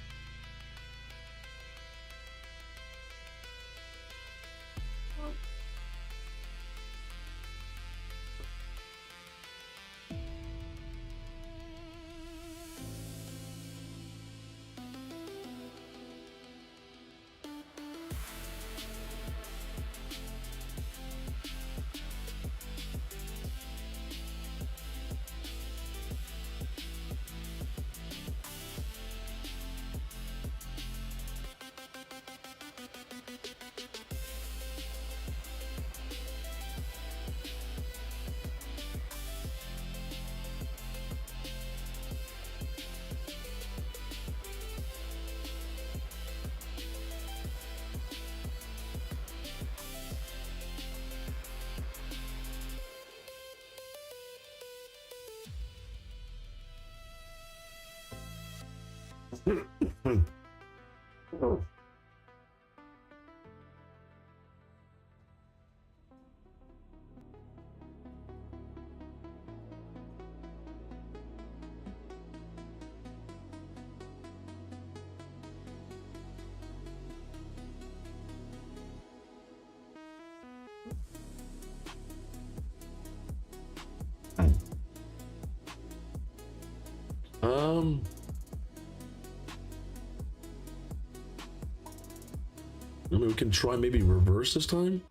I mean, we can try maybe reverse this time.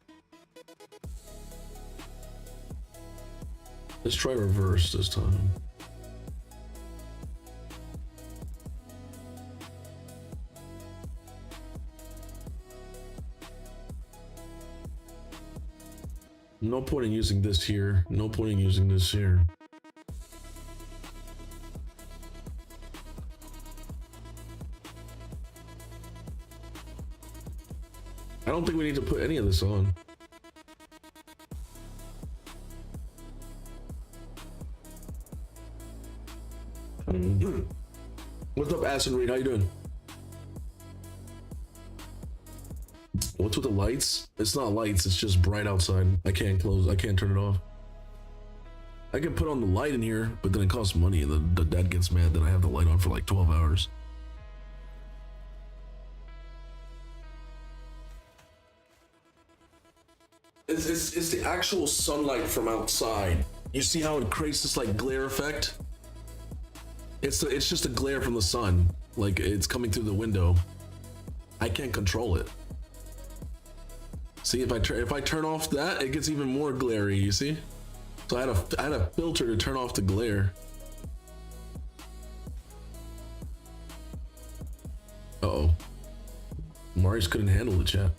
Let's try reverse this time. No point in using this here. No point in using this here. I don't think we need to put any of this on. What's up, Acid Reed? How you doing? What's with the lights? It's not lights, it's just bright outside. I can't turn it off. I can put on the light in here, but then it costs money and the dad gets mad that I have the light on for like 12 hours. It's the actual sunlight from outside. You see how it creates this like glare effect? It's just a glare from the sun. Like it's coming through the window. I can't control it. See, if I turn off that, it gets even more glary, you see? So I had a filter to turn off the glare. Uh-oh. Marius couldn't handle the chat.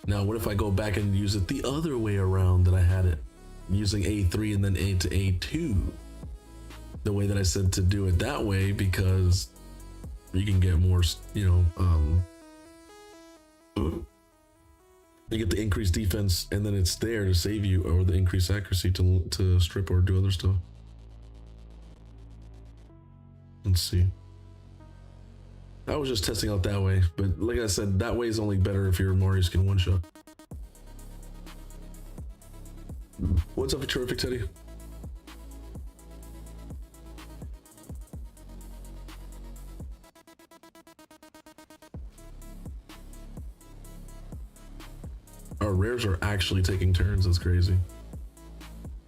Now, what if I go back and use it the other way around that I had it? Using A3 and then A to A2. The way that I said to do it that way, because you can get more, you know, you get the increased defense and then it's there to save you, or the increased accuracy to strip or do other stuff. Let's see. I was just testing out that way, but like I said, that way is only better if your Marius can one shot. What's up, Terrific Teddy? Our rares are actually taking turns. That's crazy.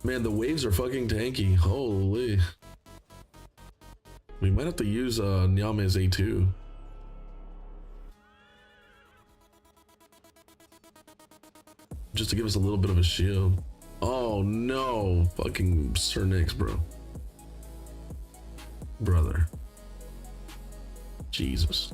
Man, the waves are fucking tanky. Holy. We might have to use Nyame's A2. Just to give us a little bit of a shield. Oh no, fucking Sir Nix, bro. Brother. Jesus.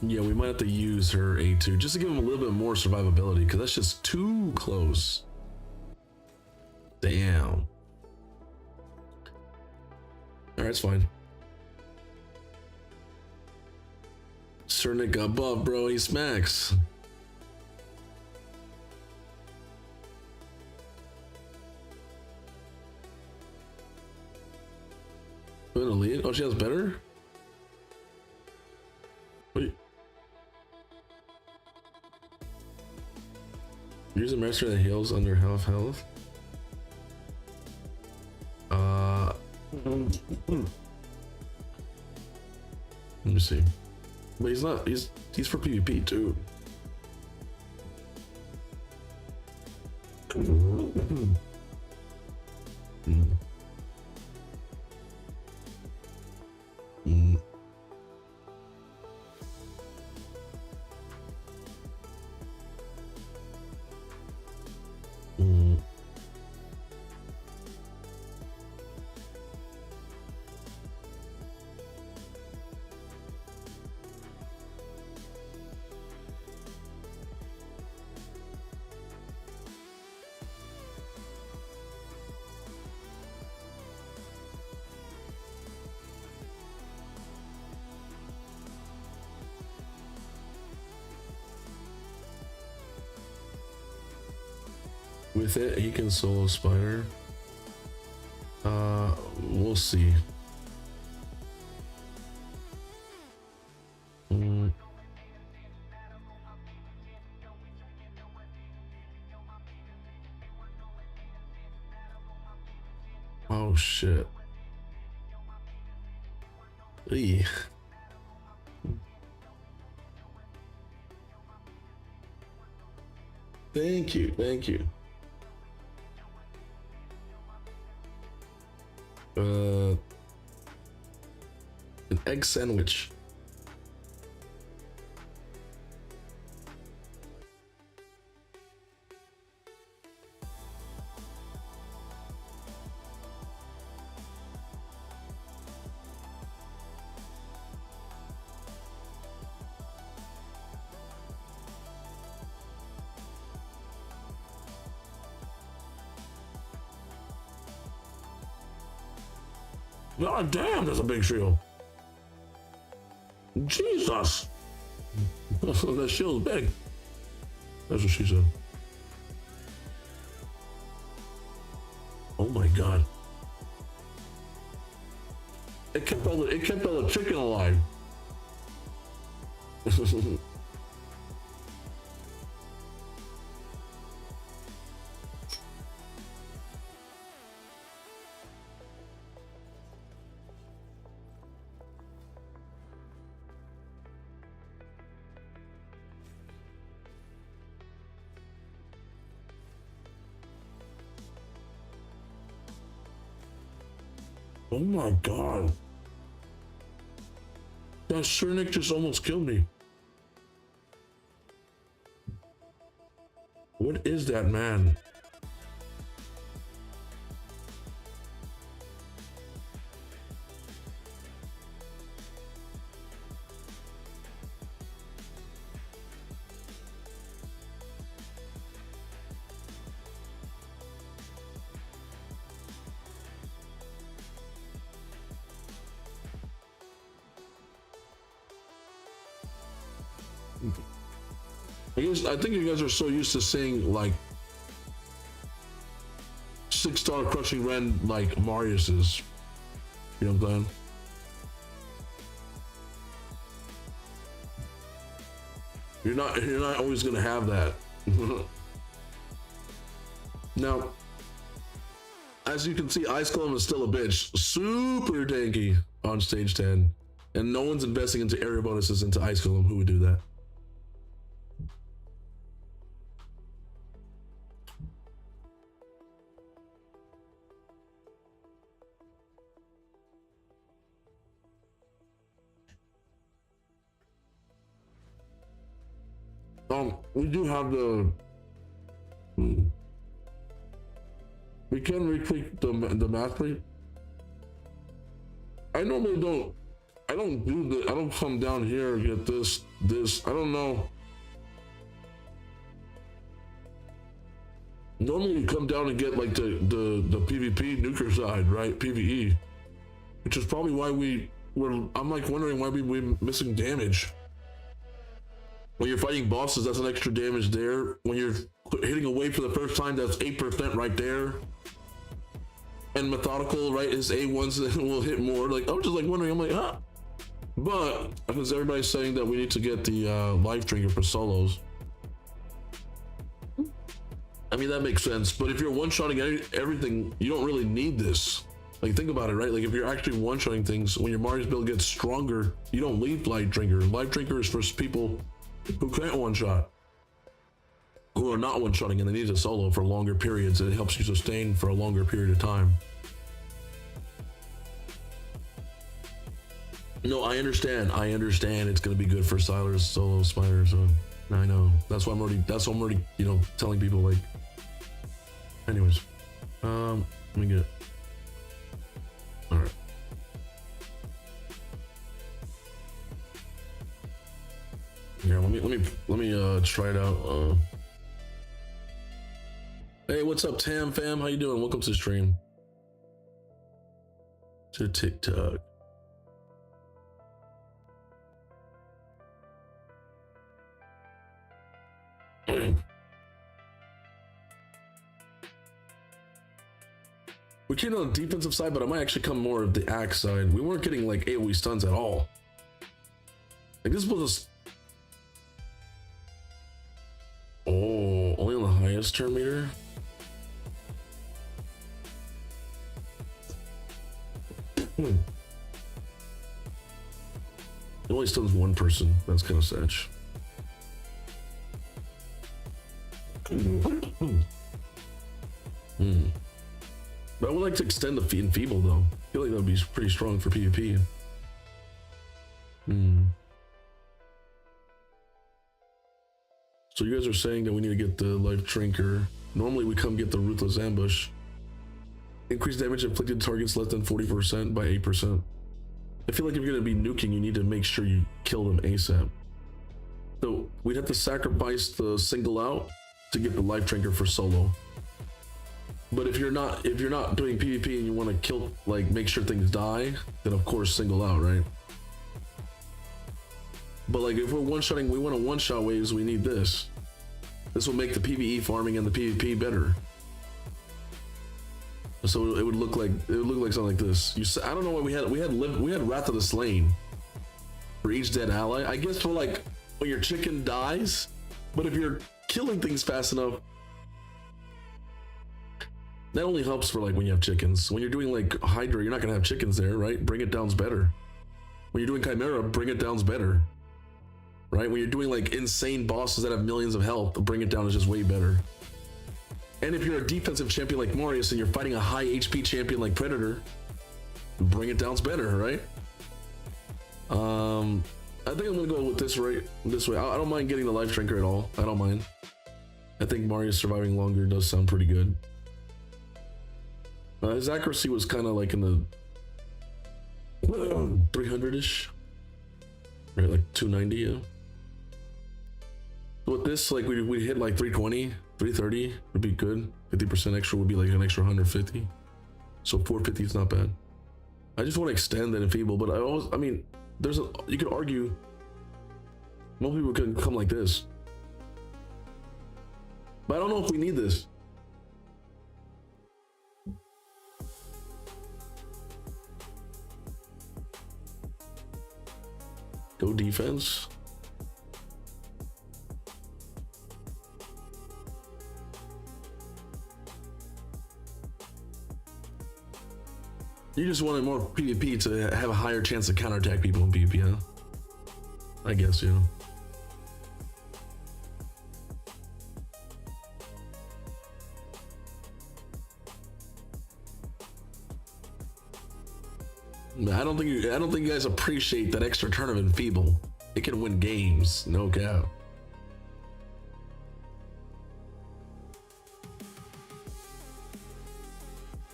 Yeah, we might have to use her A2 just to give him a little bit more survivability, because that's just too close. Damn. Alright, it's fine. Cernic got buff, bro. He smacks. Elite? Oh, she has better? Wait. Use a master that heals under half health. Let me see. But he's not. He's for PvP too. With it, he can solo spider. We'll see. Oh shit. Eee. Thank you, thank you. An egg sandwich. God damn, that's a big shield. Jesus. That shield's big. That's what she said. Oh my God. It kept all the chicken alive. Oh my God. That Cernic just almost killed me. What is that, man? I think you guys are so used to seeing like 6-star crushing Ren like Marius's. You know what I'm saying? You're not always gonna have that. Now, as you can see, Ice Golem is still a bitch. Super tanky on stage 10. And no one's investing into area bonuses into Ice Golem. Who would do that? We do have the. We can retweak the mastery. I normally don't. I don't come down here and get this. I don't know. Normally you come down and get like the PvP nuker side, right? PvE, which is probably why I'm like wondering why we're missing damage. When you're fighting bosses, that's an extra damage there. When you're hitting a wave for the first time, that's 8% right there. And methodical, right, is A1s that will hit more. Like, I'm just like wondering, I'm like, huh? But because everybody's saying that we need to get the life drinker for solos. I mean, that makes sense. But if you're one-shotting everything, you don't really need this. Like, think about it, right? Like, if you're actually one-shotting things, when your Marius build gets stronger, you don't leave life drinker. Life drinker is for people who can't one-shot, who are not one-shotting, and they need a solo for longer periods, and it helps you sustain for a longer period of time. No, I understand. It's gonna be good for Siler's solo spiders. So I know. That's why I'm already, you know, telling people like. Anyways, let me get. All right. Yeah, let me try it out. Hey, what's up, Tam fam? How you doing? Welcome to the stream. To TikTok. We came on the defensive side, but I might actually come more of the axe side. We weren't getting like AoE stuns at all. Like this was only on the highest turn meter. It only stuns one person. That's kind of sad. But I would like to extend the enfeeble though. I feel like that would be pretty strong for PvP. So you guys are saying that we need to get the life drinker. Normally we come get the ruthless ambush. Increase damage inflicted targets less than 40% by 8%. I feel like if you're gonna be nuking, you need to make sure you kill them ASAP. So we'd have to sacrifice the single out to get the life drinker for solo. But if you're not doing PvP and you want to kill, like, make sure things die, then of course single out, right? But like if we're one-shotting, we want to one-shot waves, we need this. This will make the PvE farming and the PvP better. So it would look like something like this. I don't know what we had Wrath of the Slain for each dead ally. I guess for like when your chicken dies, but if you're killing things fast enough, that only helps for like when you have chickens. When you're doing like Hydra, you're not gonna have chickens there, right? Bring it down's better. When you're doing Chimera, bring it down's better. Right? When you're doing like insane bosses that have millions of health, bring it down is just way better. And if you're a defensive champion like Marius and you're fighting a high HP champion like Predator, bring it down's better, right? I think I'm gonna go with this way. I don't mind getting the life drinker at all. I don't mind. I think Marius surviving longer does sound pretty good. His accuracy was kind of like in the 300-ish, right? Like 290, yeah. With this, like we'd hit like 320, 330 would be good. 50% extra would be like an extra 150. So 450 is not bad. I just want to extend that enfeeble, but I mean, you could argue most people could come like this. But I don't know if we need this. Go defense. You just wanted more PvP to have a higher chance to counterattack people in PvP, huh? I guess, yeah. I don't think you guys appreciate that extra turn of enfeeble. It can win games, no cap.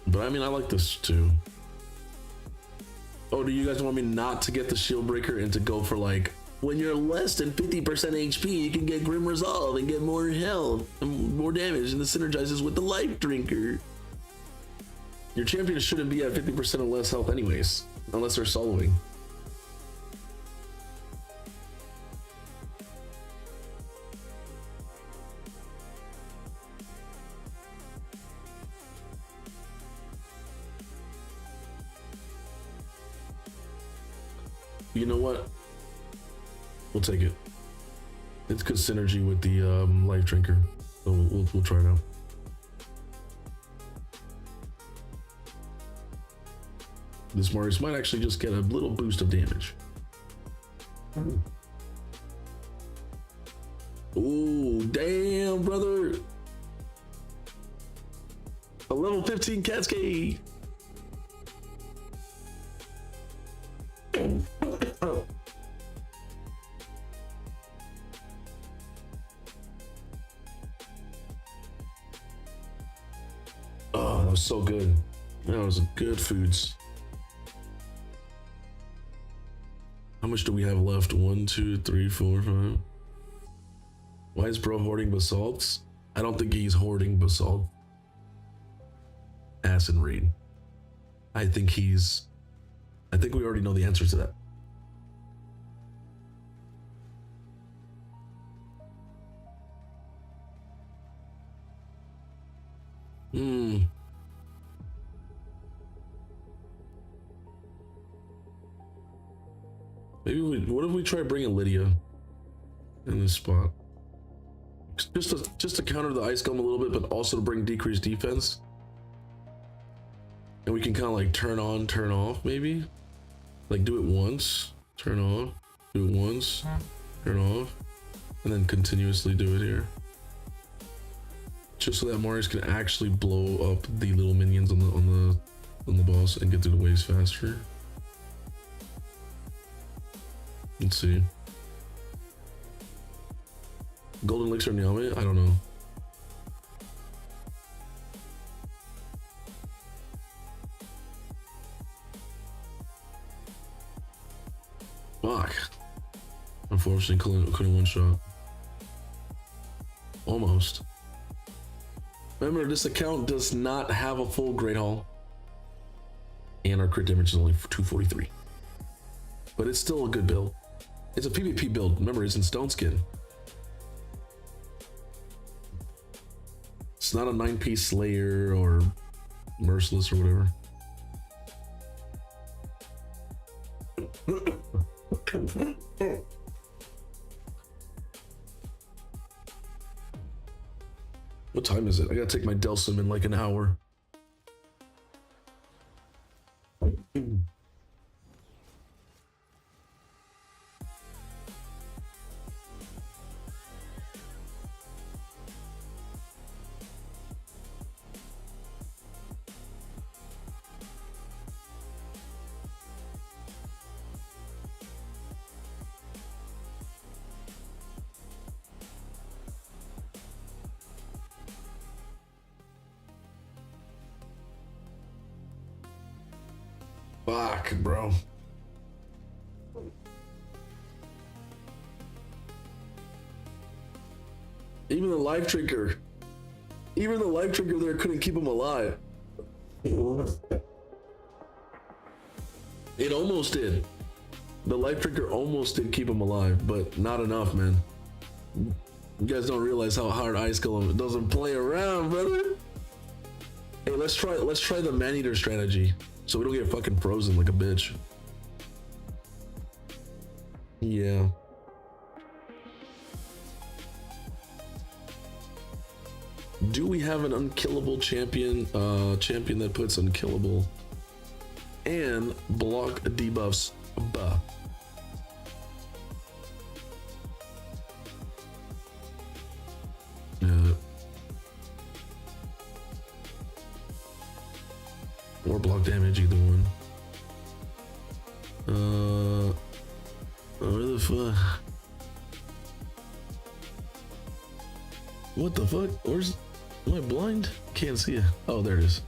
But I mean, I like this too. Oh, do you guys want me not to get the shield breaker and to go for like, when you're less than 50% HP, you can get Grim Resolve and get more health and more damage, and this synergizes with the life drinker. Your champion shouldn't be at 50% or less health anyways, unless they're soloing. You know what? We'll take it. It's good synergy with the life drinker, so we'll try it out. This Marius might actually just get a little boost of damage. Ooh, damn, brother! A level 15 Cascade. Oh, that was so good. That was good foods. How much do we have left? 1, 2, 3, 4, 5. Why is bro hoarding basalts? I don't think he's hoarding basalt. Acid raid. I think we already know the answer to that. Maybe what if we try bringing Lydia in this spot? Just to counter the ice golem a little bit, but also to bring decreased defense. And we can kind of like turn on, turn off, maybe. Like do it once, turn off, do it once, turn off, and then continuously do it here. Just so that Marius can actually blow up the little minions on the boss and get through the waves faster. Let's see. Golden Elixir Nyame? I don't know. Fuck. Unfortunately, couldn't one shot. Almost. Remember, this account does not have a full Great Hall. And our crit damage is only 243. But it's still a good build. It's a PvP build. Remember, it's in Stone Skin. It's not a 9-piece Slayer or Merciless or whatever. What time is it? I gotta take my Delsum in like an hour. Fuck, bro. Even the life drinker. Even the life drinker there couldn't keep him alive. It almost did. The life drinker almost did keep him alive, but not enough, man. You guys don't realize how hard Ice Golem doesn't play around, brother. Hey, let's try the man-eater strategy. So we don't get fucking frozen like a bitch. Yeah. Do we have an unkillable champion? Champion that puts unkillable and block debuffs. Bah. Or block damage, either one. Where the fuck? What the fuck? Where's... Am I blind? Can't see it. Oh, there it is.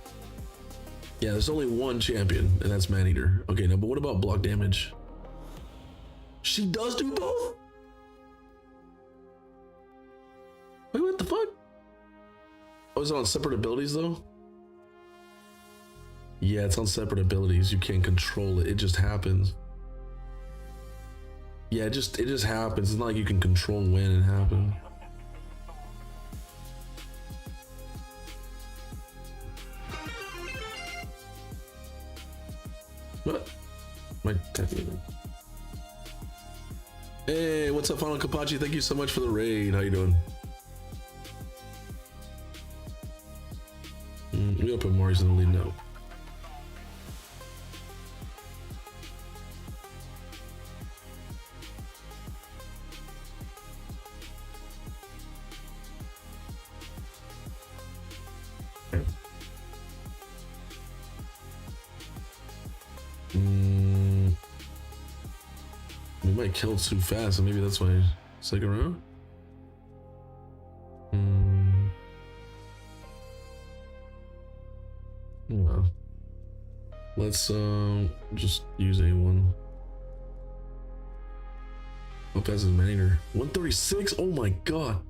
Yeah, there's only one champion, and that's Maneater. Okay, now, but what about block damage? She does do both? Wait, what the fuck? Oh, is it on separate abilities, though? Yeah, it's on separate abilities. You can't control it. It just happens. Yeah, it just happens. It's not like you can control when it happens. What? My tattoo. Hey, what's up, Final Kapachi? Thank you so much for the raid. How you doing? We gotta put Marius in the lead now. We might kill too fast, and maybe that's why. Second round. Well, let's just use A1. How fast is Maneater? 136. Oh my god,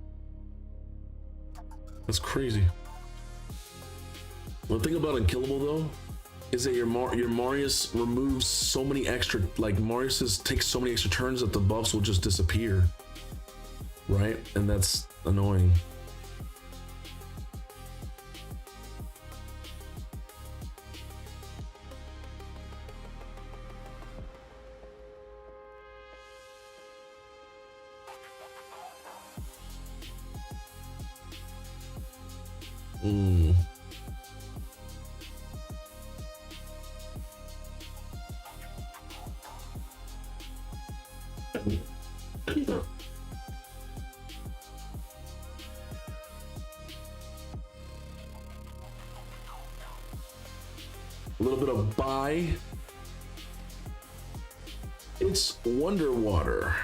that's crazy. One thing about unkillable though is that your Marius removes so many extra, like Marius takes so many extra turns that the buffs will just disappear, right? And that's annoying. A little bit of buy. It's Wonder Water.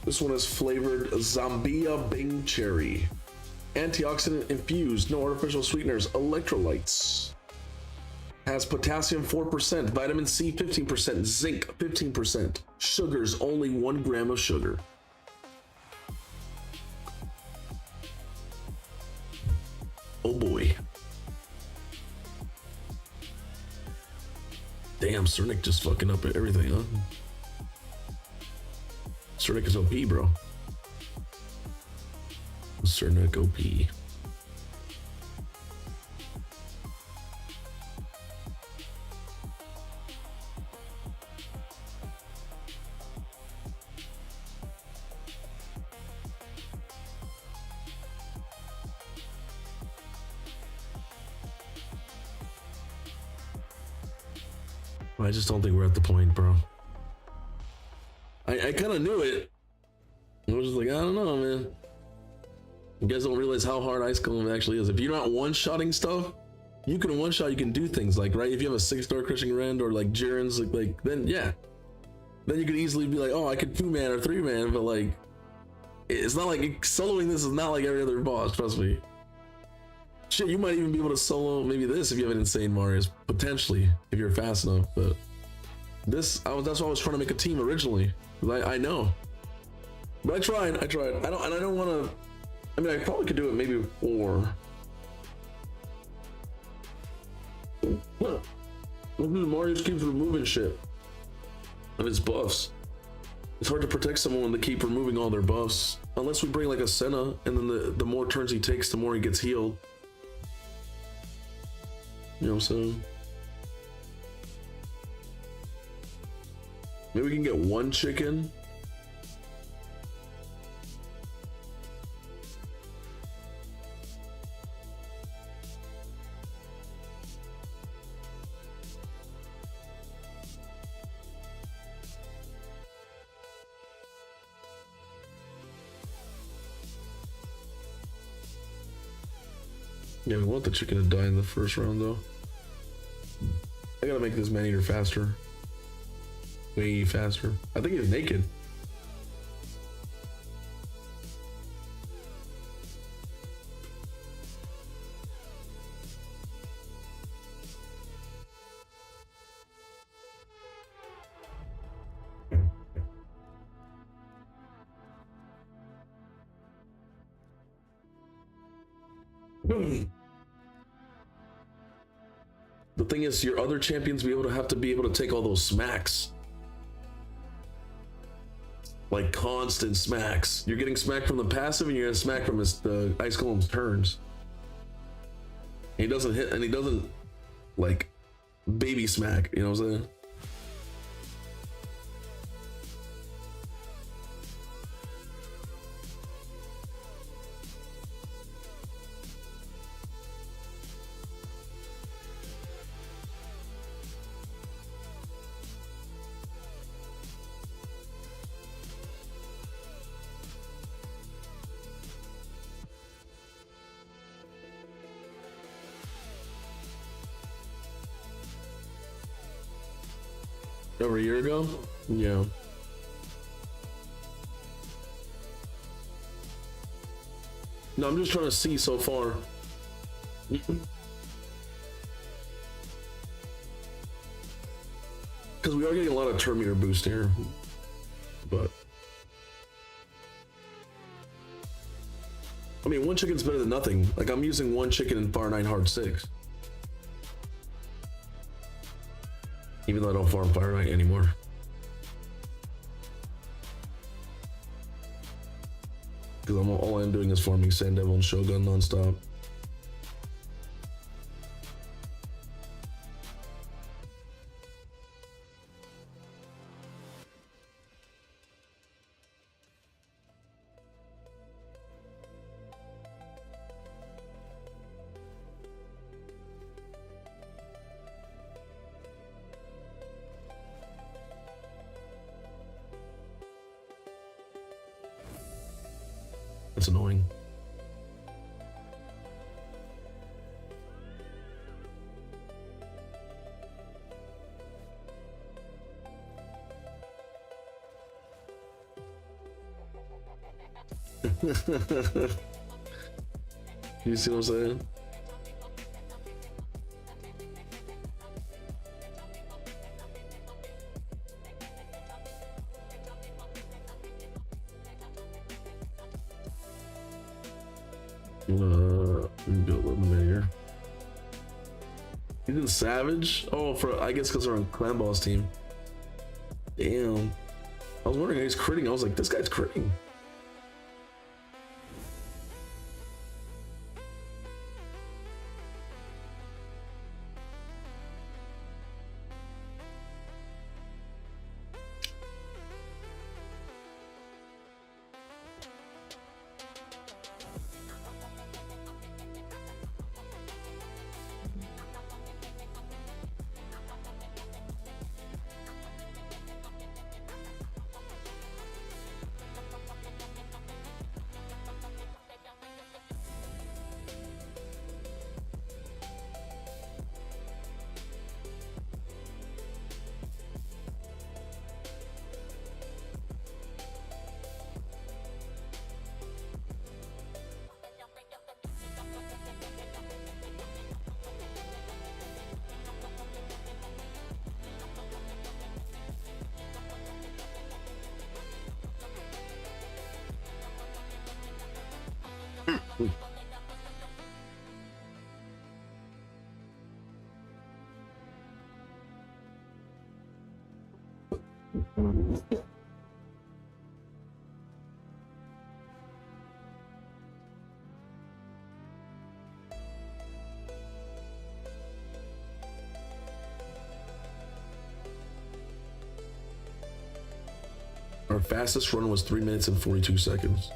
This one is flavored Zambia Bing Cherry. Antioxidant infused, no artificial sweeteners, electrolytes. Has potassium 4%, vitamin C 15%, zinc 15%. Sugars, only 1 gram of sugar. Damn, Cernic just fucking up everything, huh? Cernic is OP, bro. Cernic OP. I just don't think we're at the point, bro. I kind of knew it. I was just like, I don't know, man. You guys don't realize how hard Ice Golem actually is. If you're not one-shotting stuff, you can one-shot, you can do things like, right? If you have a 6-star Crushing Rend or like Jiren's, like then yeah. Then you could easily be like, oh, I could 2-man or 3-man, but like, it's not like, soloing this is not like every other boss, trust me. Shit, you might even be able to solo maybe this if you have an insane Marius, potentially, if you're fast enough, but this, that's why I was trying to make a team originally. I know. But I tried. I don't want to, I mean, I probably could do it maybe 4. Marius keeps removing shit of his buffs. It's hard to protect someone when they keep removing all their buffs. Unless we bring like a Senna, and then the more turns he takes, the more he gets healed. You know what I'm saying? Maybe we can get 1 chicken. Yeah, we want the chicken to die in the first round though. I gotta make this man-eater faster. Way faster. I think he's naked. The thing is, your other champions have to be able to take all those smacks. Like constant smacks. You're getting smacked from the passive and you're getting smacked from the Ice Golem's turns. He doesn't hit, and he doesn't like baby smack, you know what I'm saying? Over a year ago? Yeah. No, I'm just trying to see so far. Because we are getting a lot of turn meter boost here. But I mean, 1 chicken's better than nothing. Like, I'm using 1 chicken in Fire 9 Hard 6. Even though I don't farm Fire Knight anymore. Because all I'm doing is farming Sand Devil and Shogun nonstop. That's annoying. You see what I'm saying? Build a little bit here. He's in Savage? Oh, for I guess because they're on Clan Boss team. Damn. I was wondering how he's critting. I was like, this guy's critting. Our fastest run was 3 minutes and 42 seconds.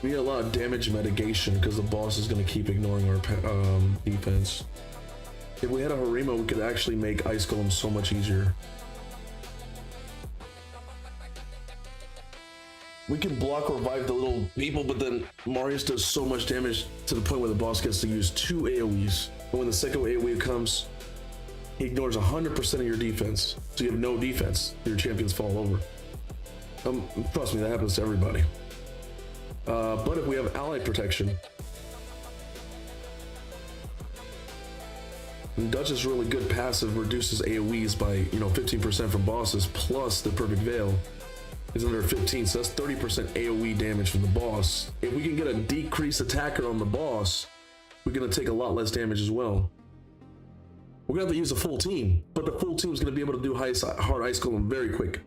We get a lot of damage mitigation because the boss is going to keep ignoring our defense. If we had a Harima, we could actually make Ice Golem so much easier. We can block or revive the little people, but then Marius does so much damage to the point where the boss gets to use 2 AoEs. And when the second AoE comes, he ignores 100% of your defense. So you have no defense. Your champions fall over. Trust me, that happens to everybody. But if we have ally protection, Dutch is really good passive, reduces AoEs by 15% from bosses, plus the perfect veil is under 15, so that's 30% AoE damage from the boss. If we can get a decreased attacker on the boss, we're gonna take a lot less damage as well. We're gonna have to use a full team, but the full team is gonna be able to do hard Ice Golem very quick.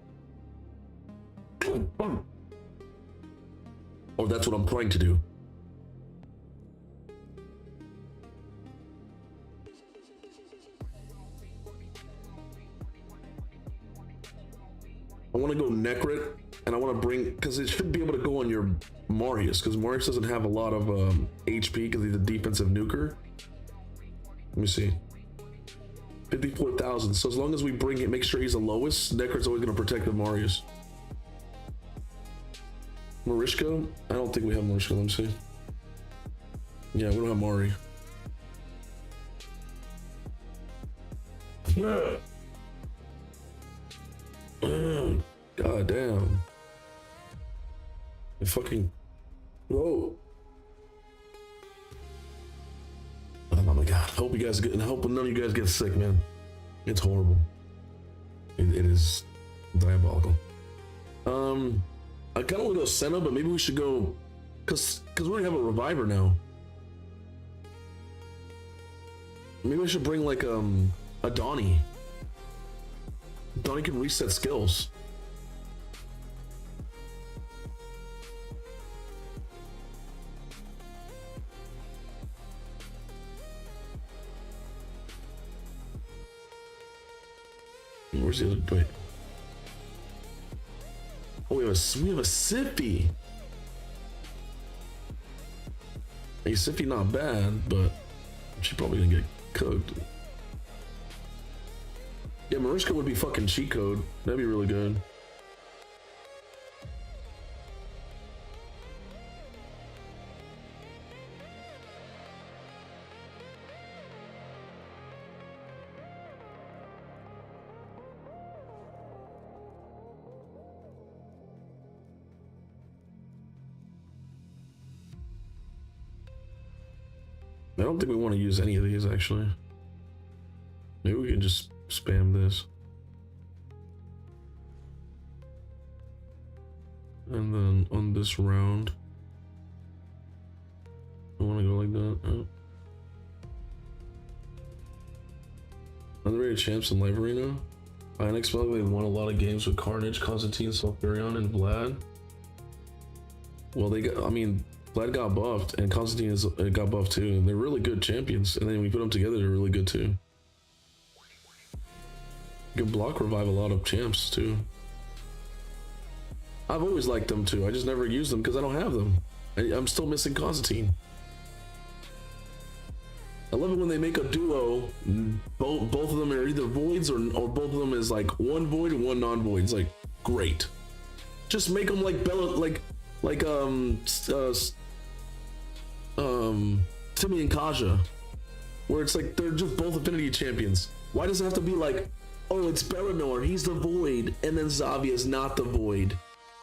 Or that's what I'm trying to do. I want to go Necrit, and I want to bring, because it should be able to go on your Marius, because Marius doesn't have a lot of HP because he's a defensive nuker. Let me see. 54,000. So as long as we bring it, make sure he's the lowest, Necrit's always going to protect the Marius. Marishka? I don't think we have Marishka. Let me see. Yeah, we don't have Mari. God damn. You fucking. Whoa. Oh my god. I hope you guys get. I hope none of you guys get sick, man. It's horrible. It is diabolical. I kind of want to go Senna, but maybe we should go, cause we already have a reviver now. Maybe I should bring like a Donnie. Donnie can reset skills. Where's the other? Wait. Oh, we have a Sippy. Hey, Sippy not bad, but she's probably gonna get cooked. Yeah, Mariska would be fucking cheat code. That'd be really good. don't think we want to use any of these actually. Maybe we can just spam this. And then on this round, I want to go like that. Oh. Underrated champs in Live Arena. I unexpectedly won a lot of games with Carnage, Constantine, Sulfurion, and Vlad. Well, they got, I mean, Vlad got buffed and Constantine got buffed too, and they're really good champions. And then we put them together, they're really good too. You can block revive a lot of champs too. I've always liked them too. I just never used them because I don't have them. I'm still missing Constantine. I love it when they make a duo. Both of them are either voids or both of them is like one void and one non-void. It's like great. Just make them like Timmy and Kaja, where it's like they're just both affinity champions. Why does it have to be like, oh, it's Bellinor, he's the void, and then Xavier is not the void.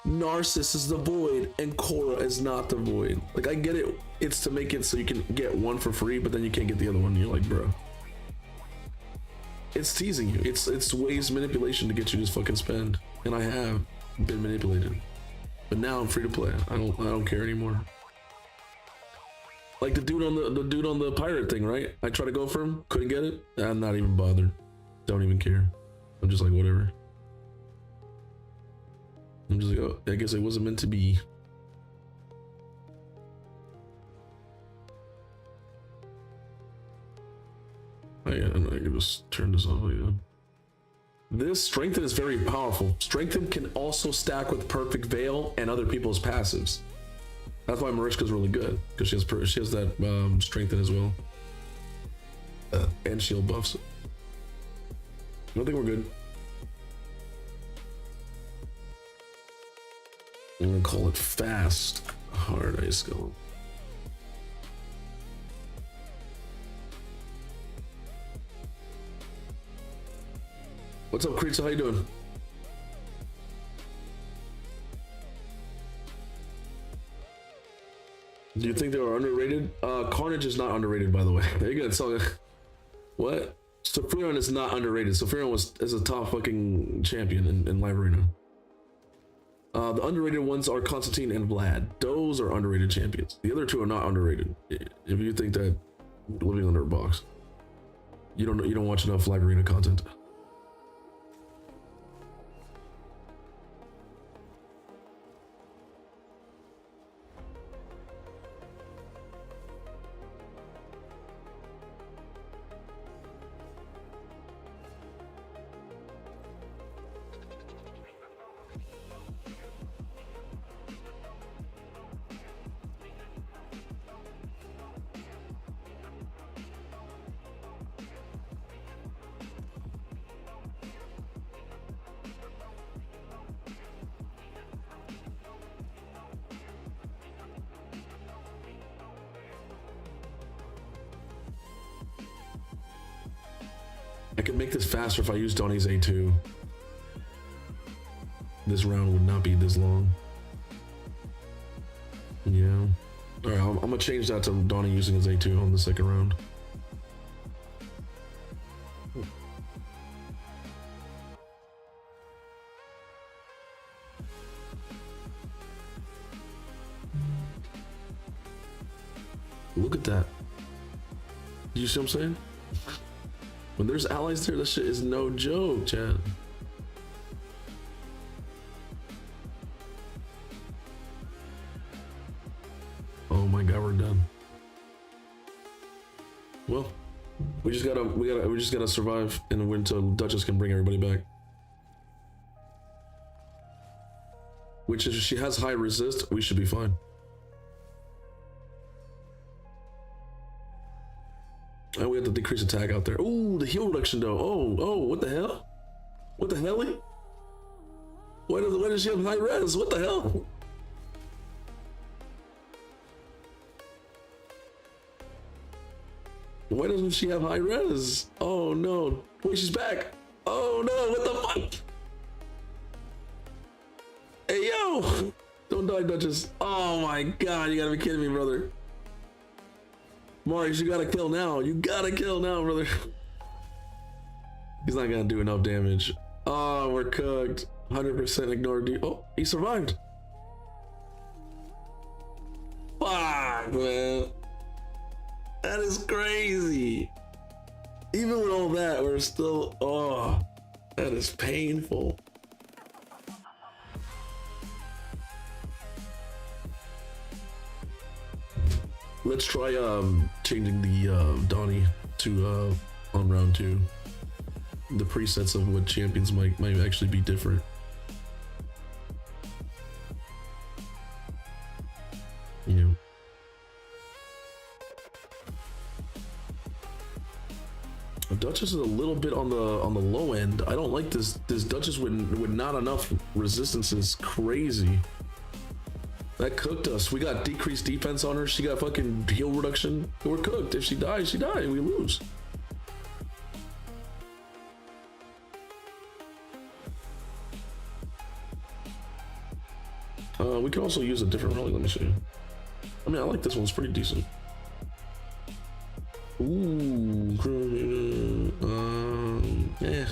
Narcissus is the void and Korra is not the void. Like, I get it, it's to make it so you can get one for free, but then you can't get the other one. You're like, bro, it's teasing you. It's ways manipulation to get you to just fucking spend. And I have been manipulated, but now I'm free to play. I don't care anymore. Like the dude on the pirate thing, right? I tried to go for him, couldn't get it. I'm not even bothered. Don't even care. I'm just like, whatever. I'm just like, oh, I guess it wasn't meant to be. I can just turn this off like that. This Strengthen is very powerful. Strengthen can also stack with Perfect Veil and other people's passives. That's why Marichka's really good, because she has that Strengthen as well, and shield buffs. I don't think we're good. I'm gonna call it fast hard ice skull. What's up, Creeps? How you doing? Do you think they are underrated? Carnage is not underrated, by the way. There you go. So, what? Sulfurion is not underrated. Sulfurion is a top fucking champion in Live Arena. The underrated ones are Constantine and Vlad. Those are underrated champions. The other two are not underrated. If you think that living under a box, you don't watch enough Live Arena content. I could make this faster if I used Donnie's A2. This round would not be this long. Yeah. Alright, I'm gonna change that to Donnie using his A2 on the second round. Look at that. You see what I'm saying? When there's allies there, that shit is no joke, Chad. Oh my god, we're done. Well, we just gotta survive and win until Duchess can bring everybody back. Which is, if she has high resist, we should be fine. And we have to decrease attack out there. Oh, the heal reduction though. Oh, what the hell? What the hell? Why does she have high res? What the hell? Why doesn't she have high res? Oh no. Wait, she's back. Oh no, what the fuck? Hey yo! Don't die, Duchess. Oh my god, you gotta be kidding me, brother. Marius, you gotta kill now. You gotta kill now, brother. He's not gonna do enough damage. Oh, we're cooked. 100% ignored. Oh, he survived. Fuck, man. That is crazy. Even with all that, we're still. Oh, that is painful. Let's try changing the Donnie to on round 2. The presets of what champions might actually be different. Yeah. Duchess is a little bit on the low end. I don't like this Duchess with not enough resistance is crazy. That cooked us. We got decreased defense on her. She got fucking heal reduction. We're cooked. If she dies, she died. We lose. We can also use a different relic. Let me see. I mean, I like this one. It's pretty decent. Ooh. Yeah.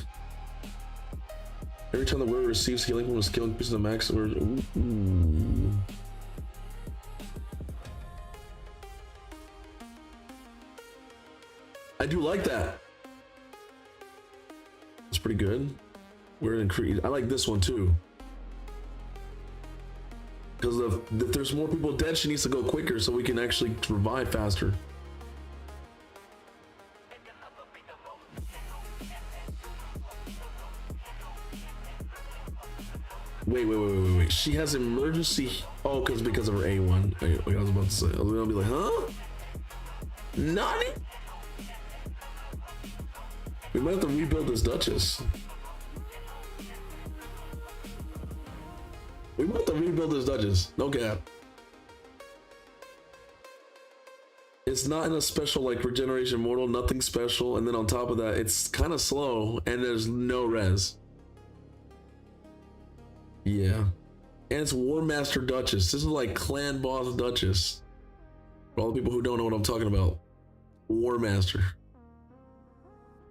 Every time the wearer receives healing from a skill increases the max or. Ooh. I do like that. It's pretty good. We're increased. I like this one too. Because if there's more people dead, she needs to go quicker so we can actually revive faster. Wait. She has emergency. Oh, because of her A1. Wait, I was about to say. I was gonna be like, huh? Nani? We might have to rebuild this Duchess. We might have to rebuild this Duchess. No cap. It's not in a special like regeneration mortal, nothing special, and then on top of that, it's kind of slow and there's no res. Yeah. And it's War Master Duchess. This is like clan boss Duchess. For all the people who don't know what I'm talking about. War Master.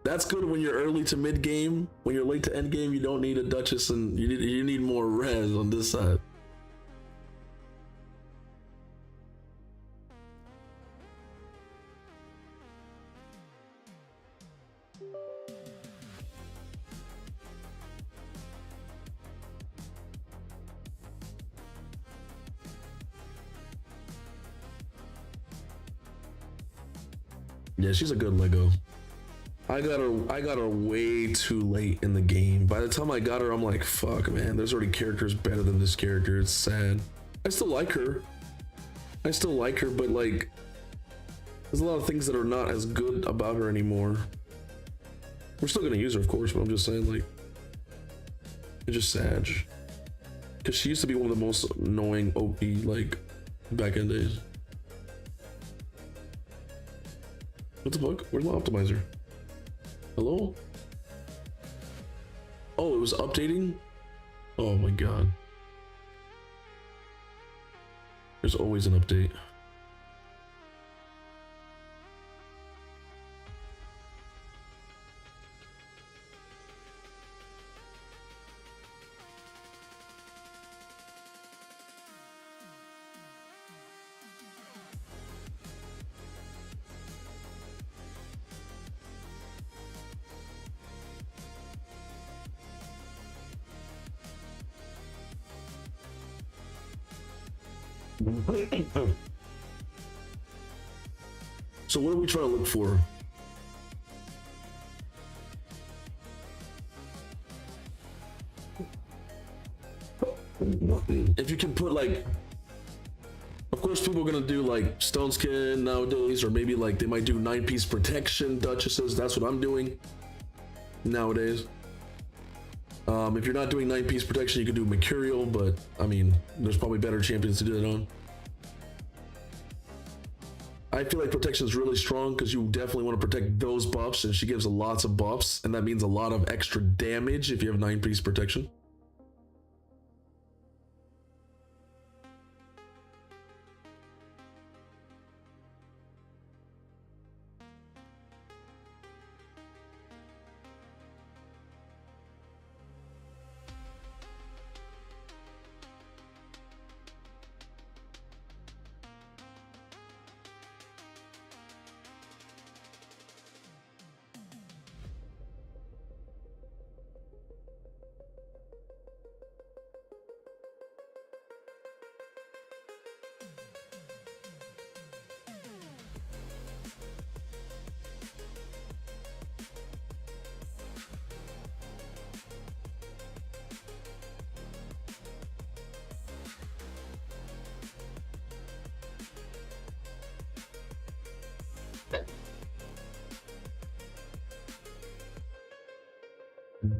That's good when you're early to mid game. When you're late to end game, you don't need a Duchess, and you need more res on this side. Yeah, she's a good Lego. I got her way too late in the game. By the time I got her, I'm like, fuck, man, there's already characters better than this character. It's sad. I still like her. But like, there's a lot of things that are not as good about her anymore. We're still gonna use her, of course, but I'm just saying, like, it's just sad. Because she used to be one of the most annoying OP, like, back in the days. What the fuck? Where's my optimizer? Hello? Oh, it was updating? Oh my god. There's always an update. So what are we trying to look for? If you can put like, of course people are gonna do like stone skin nowadays, or maybe like they might do 9-piece protection Duchesses. That's what I'm doing nowadays. If you're not doing 9-piece protection, you can do mercurial, but I mean, there's probably better champions to do that on. I feel like protection is really strong because you definitely want to protect those buffs, and she gives lots of buffs, and that means a lot of extra damage if you have 9-piece protection.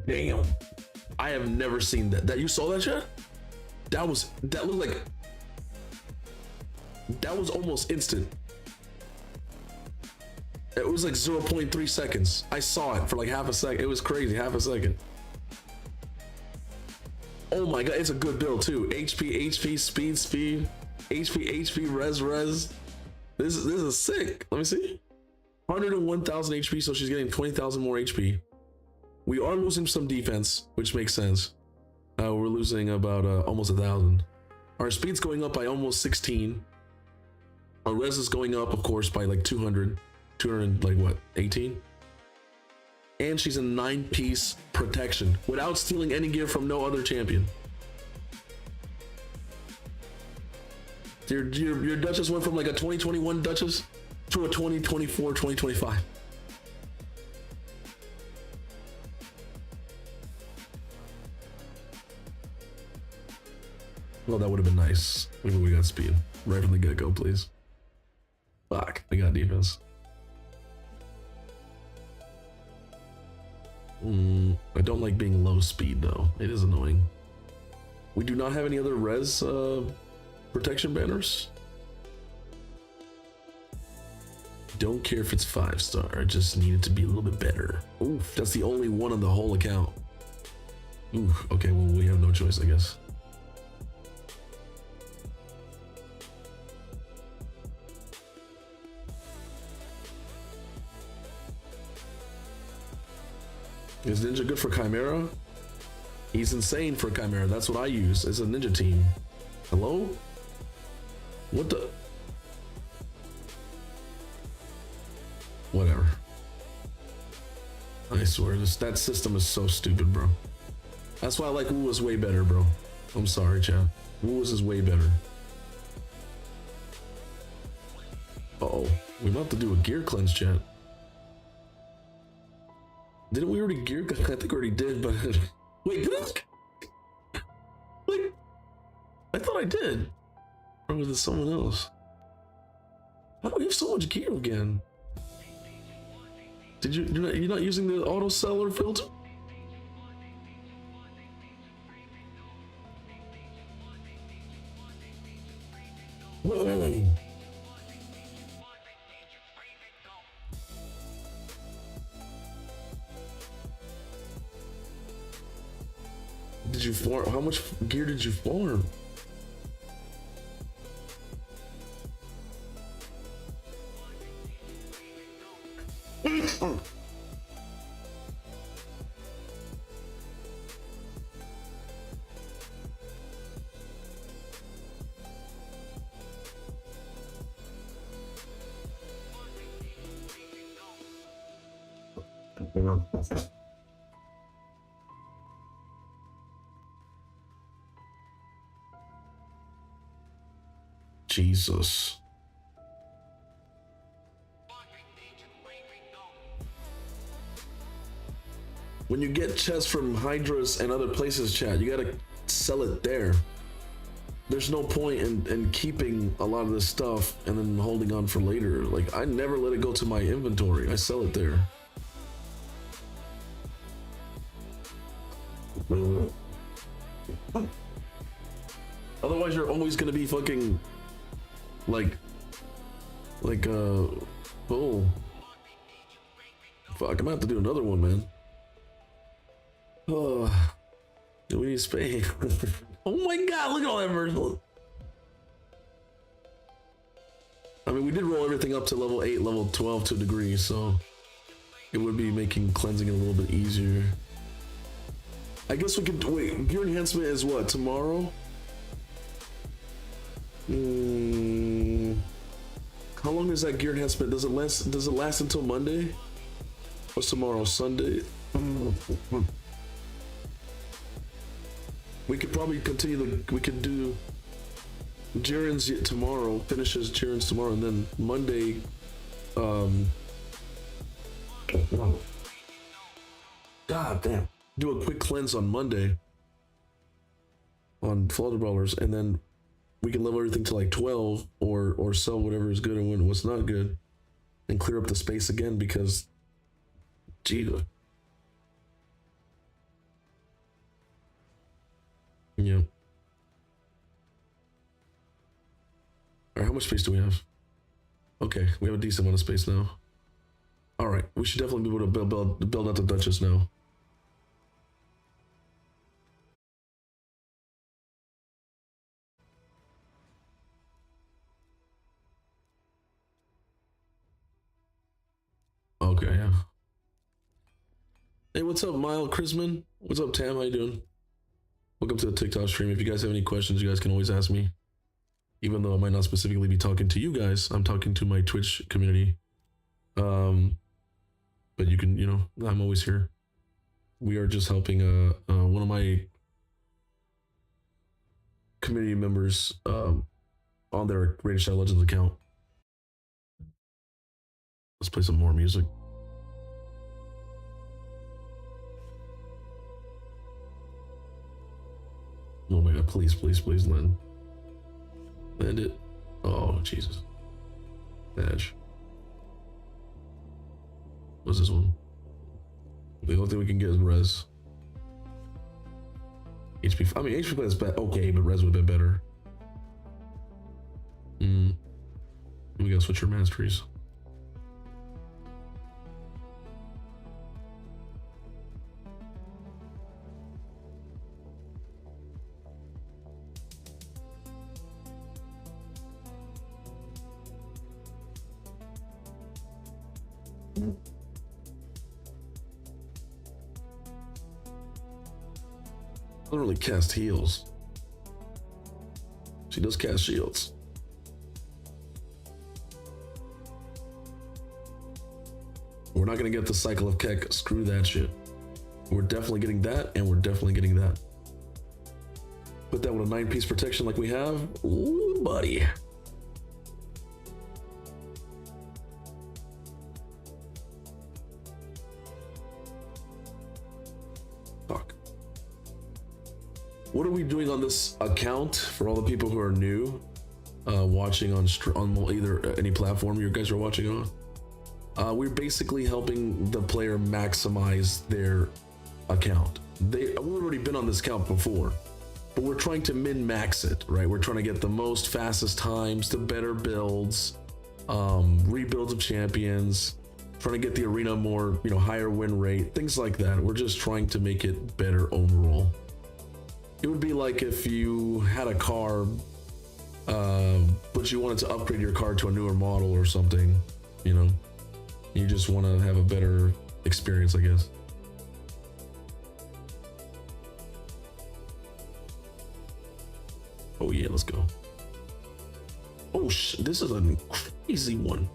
Damn. I have never seen that. That you saw that shit? That looked like that was almost instant. It was like 0.3 seconds. I saw it for like half a second. It was crazy, half a second. Oh my god, it's a good build too. HP, speed, HP, res. This is sick. Let me see. 101,000 HP, so she's getting 20,000 more HP. We are losing some defense, which makes sense. We're losing about almost 1,000. Our speed's going up by almost 16. Our res is going up, of course, by like 200 like what, 18? And she's a 9-piece protection without stealing any gear from no other champion. Your Duchess went from like a 2021 Duchess to a 2024, 2025. Well, that would have been nice. Maybe we got speed right from the get-go, please. Fuck, we got defense. I don't like being low speed though. It is annoying. We do not have any other res protection banners. Don't care if it's 5-star. I just need it to be a little bit better. Oof, that's the only one on the whole account. Oof, okay, well, we have no choice, I guess. Is Ninja good for Chimera? He's insane for Chimera. That's what I use. It's a Ninja team. Hello? What the? Whatever. I swear, that system is so stupid, bro. That's why I like Wuwa's way better, bro. I'm sorry, chat. Wuwa's is way better. Uh-oh. We're about to do a gear cleanse, chat. Didn't we already gear? I think we already did, but wait, did I? Wait, I thought I did. Or was it someone else? How do we have so much gear again? Did you're not using the auto seller filter? Wait. Did you farm? How much gear did you farm? Jesus. When you get chests from Hydras and other places, chat, you gotta sell it there. There's no point in keeping a lot of this stuff and then holding on for later. Like, I never let it go to my inventory. I sell it there. Otherwise, you're always gonna be fucking like oh fuck, I'm gonna have to do another one, man. Oh, we need Spain. Oh my god, look at all that merciful. I mean, we did roll everything up to level 8, level 12 to a degree, so it would be making cleansing it a little bit easier. I guess we could wait. Gear enhancement is what, tomorrow? How long is that gear enhancement? Does it last until Monday? What's tomorrow? Sunday? We could probably continue we could do Jiren's tomorrow, finishes Jiren's tomorrow, and then Monday, god damn, do a quick cleanse on Monday on FLAWDABRAWLERS, and then we can level everything to like 12 or sell whatever is good and what's not good and clear up the space again, because Jesus. Yeah. All right, how much space do we have? Okay, we have a decent amount of space now. All right, we should definitely be able to build out the Duchess now. Okay, yeah. Hey, what's up, Mile Chrisman? What's up, Tam? How you doing? Welcome to the TikTok stream. If you guys have any questions, you guys can always ask me. Even though I might not specifically be talking to you guys, I'm talking to my Twitch community. But you can, you know, I'm always here. We are just helping one of my community members on their Rated Shadow Legends account. Let's play some more music. Oh my god, please, please, please land. Land it. Oh, Jesus. Badge. What's this one? The only thing we can get is res. HP. I mean, HP is bad. Okay, but res would have been better. We gotta switch our masteries. I don't really cast heals. She does cast shields. We're not gonna get the cycle of Keck. Screw that shit. We're definitely getting that, and we're definitely getting that. Put that with a 9-piece protection like we have. Ooh, buddy. Fuck. What are we doing on this account for all the people who are new, watching on either any platform you guys are watching on? We're basically helping the player maximize their account. We've already been on this account before, but we're trying to min-max it, right? We're trying to get the most fastest times, the better builds, rebuilds of champions, trying to get the arena more, you know, higher win rate, things like that. We're just trying to make it better overall. It would be like if you had a car, but you wanted to upgrade your car to a newer model or something, you know? You just want to have a better experience, I guess. Oh yeah, let's go. Oh this is a crazy one.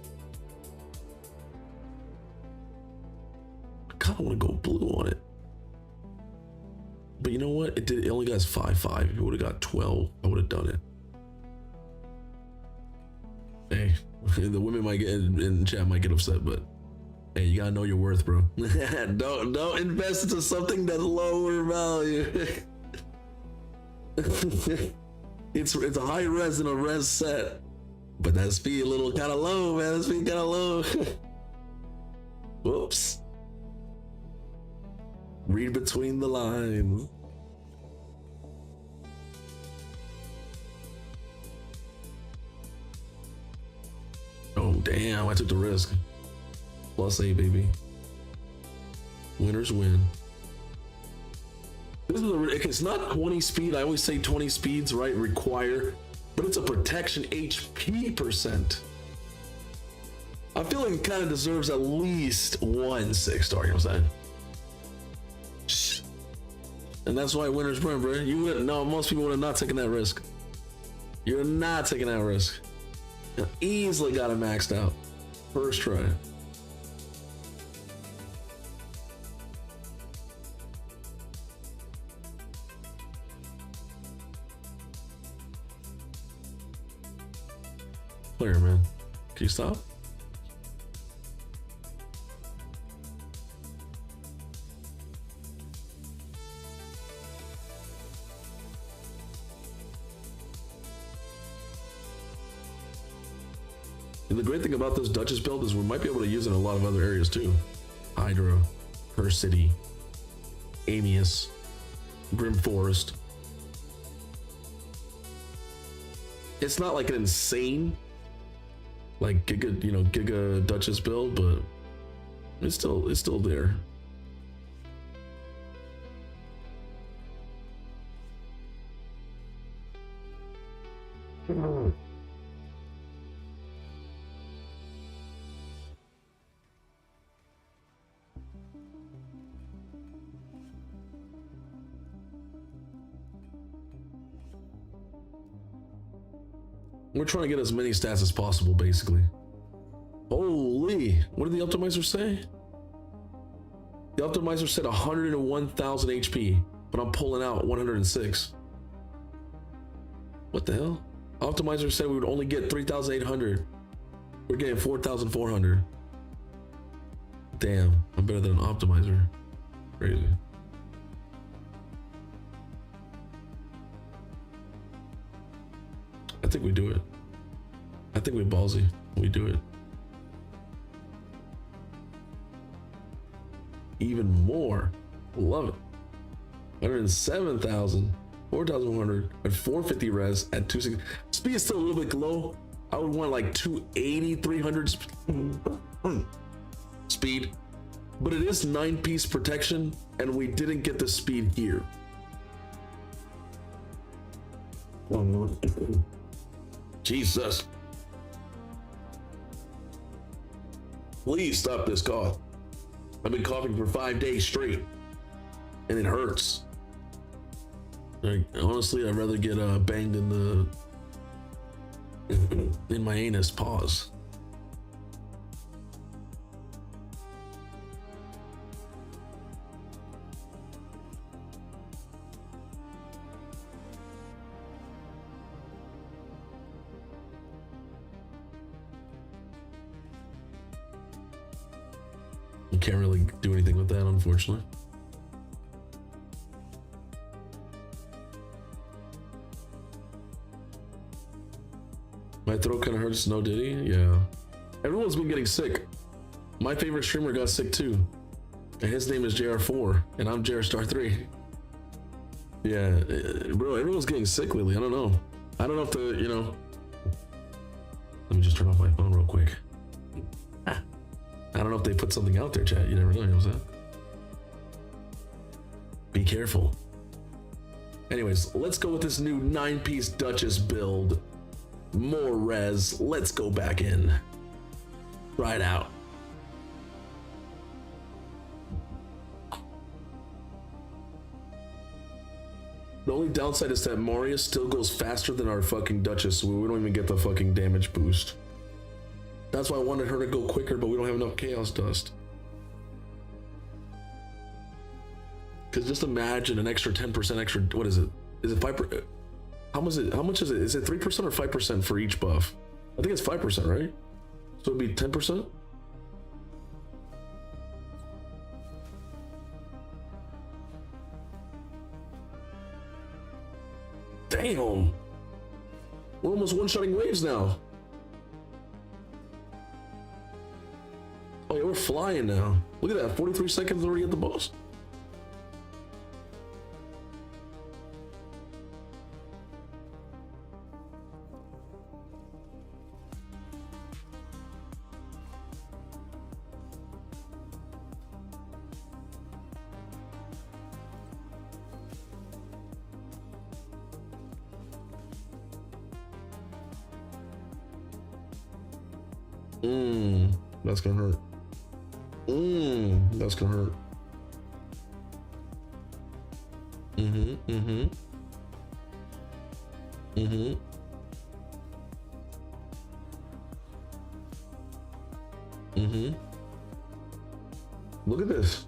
I kind of want to go blue on it. But you know what? It only got 5/5. If it would have got 12, I would have done it. Hey, the women might get in chat might get upset, but hey, you gotta know your worth, bro. don't invest into something that's lower value. it's a high res and a res set, but that speed a little kind of low, man. That speed kind of low. Whoops. Read between the lines. Oh damn, I took the risk. +8, baby. Winners win. This is it's not 20 speed. I always say 20 speeds, right? Require, but it's a protection HP %. I feel like it kind of deserves at least 1 6-star, you know what I'm saying? And that's why winners win, bro. You wouldn't know. Most people would have not taken that risk. You're not taking that risk. You easily got it maxed out. First try. Player, man. Can you stop? And the great thing about this Duchess build is we might be able to use it in a lot of other areas too. Hydra, Her City, Amius, Grim Forest. We're gonna be able to use it in a lot of other areas too. Hydra, Her City, Amius, Grim Forest. We're gonna be able to use it in a lot of other areas too. Hydra, Her City, Amius, Grim Forest. We're gonna be able to use it in a lot of other areas too. Hydra, Her City, Amius, It's not like an insane, like Giga Duchess build, but it's still there. We're trying to get as many stats as possible, basically. Holy, what did the optimizer say? The optimizer said 101,000 HP, but I'm pulling out 106. What the hell? Optimizer said we would only get 3,800. We're getting 4,400. Damn, I'm better than an optimizer. Crazy. I think we do it. I think we're ballsy. We do it. Even more. Love it. 107,000, 4,100 at 450 res at 260. Speed is still a little bit low. I would want like 280, 300 speed, but it is 9-piece protection, and we didn't get the speed here. Jesus. Please stop this cough. I've been coughing for 5 days straight, and it hurts. Like, honestly, I'd rather get banged in my anus. Pause. You can't really do anything with that, unfortunately. My throat kind of hurts. No, did he? Yeah. Everyone's been getting sick. My favorite streamer got sick too, and his name is JR4, and I'm JR3. Yeah, bro, everyone's getting sick lately. I don't know. I don't know if the, let me just turn off my phone real quick. I don't know if they put something out there, chat. You never know, you know what I'm saying? Be careful. Anyways, let's go with this new 9-piece Duchess build. More res. Let's go back in. Try it out. The only downside is that Maria still goes faster than our fucking Duchess, so we don't even get the fucking damage boost. That's why I wanted her to go quicker, but we don't have enough chaos dust. Because just imagine an extra 10% extra. What is it? Is it 5%? How much is it? Is it 3% or 5% for each buff? I think it's 5%, right? So it'd be 10%? Damn! We're almost one-shotting waves now. Oh yeah, we're flying now. Look at that, 43 seconds already at the boss. That's gonna hurt. That's gonna hurt. Look at this.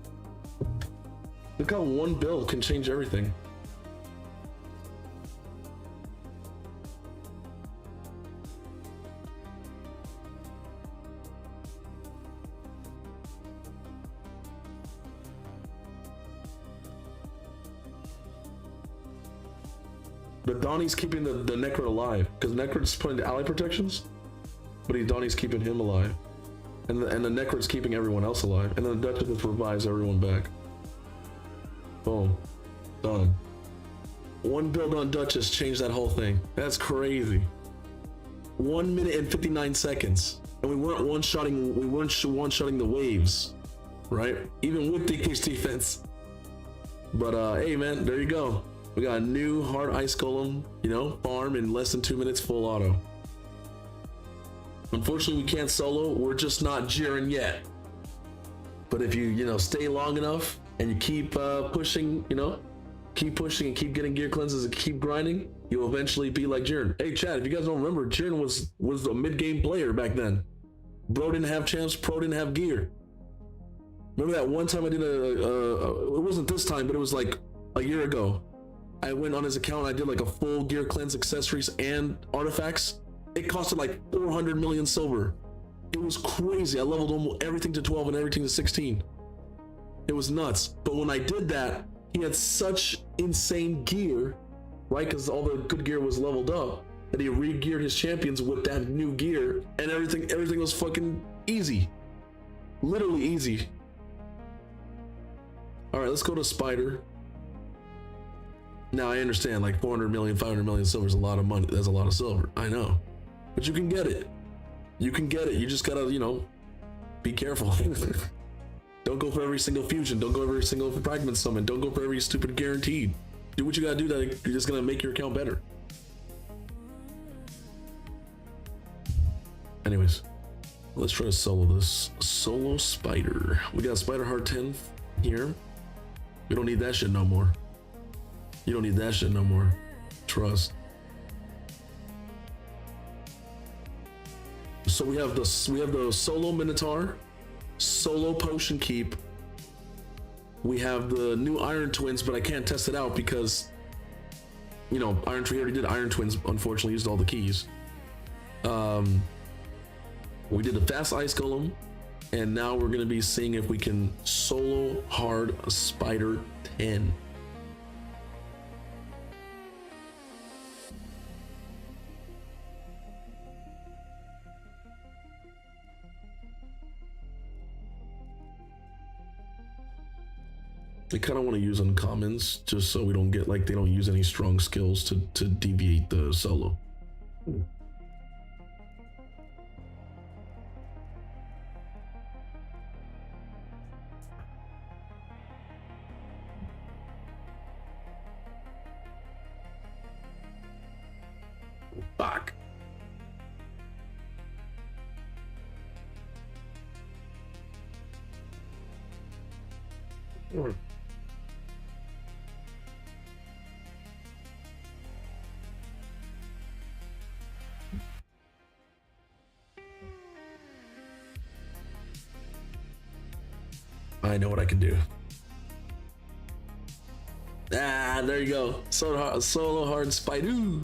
Look how one build can change everything. The Donnie's keeping the Necro alive, because Necrod's putting the ally protections, but Donnie's keeping him alive, and the Necrod's keeping everyone else alive, and then the Duchess just revives everyone back. Boom, done. One build on Duchess changed that whole thing. That's crazy. 1 minute and 59 seconds. And we weren't one-shotting the waves, right? Even with decreased defense. But hey man, there you go. We got a new hard ice golem, you know, farm in less than 2 minutes, full auto. Unfortunately, we can't solo. We're just not Jiren yet. But if you know, stay long enough and you keep pushing, you know, keep pushing and keep getting gear cleanses and keep grinding, you'll eventually be like Jiren. Hey, Chad, if you guys don't remember, Jiren was a mid-game player back then. Bro didn't have champs, pro didn't have gear. Remember that one time I did it wasn't this time, but it was like a year ago. I went on his account, I did like a full gear cleanse, accessories, and artifacts. It costed like 400 million silver. It was crazy. I leveled almost everything to 12 and everything to 16. It was nuts. But when I did that, he had such insane gear, right? Because all the good gear was leveled up, that he re-geared his champions with that new gear, and everything was fucking easy. Literally easy. All right, let's go to Spider. Now I understand, like 400 million, 500 million silver is a lot of money. That's a lot of silver. I know, but you can get it. You can get it. You just gotta, you know, be careful. Don't go for every single fusion. Don't go for every single fragment summon. Don't go for every stupid guaranteed. Do what you gotta do. That you're just gonna make your account better. Anyways, let's try to solo this. Solo Spider. We got Spider Heart 10 here. We don't need that shit no more. You don't need that shit no more. Trust. So we have the solo Minotaur, solo Potion Keep. We have the new Iron Twins, but I can't test it out because, you know, Iron Tree already did Iron Twins. Unfortunately, used all the keys. We did the fast Ice Golem, and now we're gonna be seeing if we can solo hard Spider 10. I kind of want to use uncommons just so we don't get like they don't use any strong skills to deviate the solo. Fuck. I know what I can do. Ah, there you go. Solo hard Spider.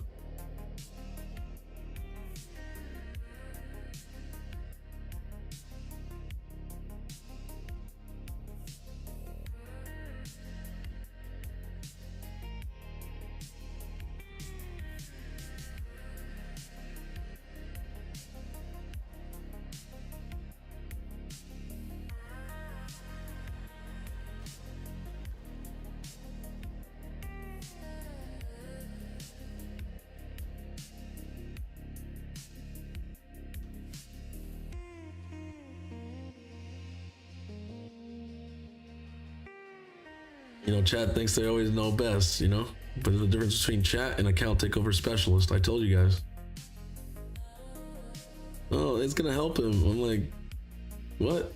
You know, chat thinks they always know best, you know? But there's a difference between chat and account takeover specialist. I told you guys. Oh, it's gonna help him. I'm like, what?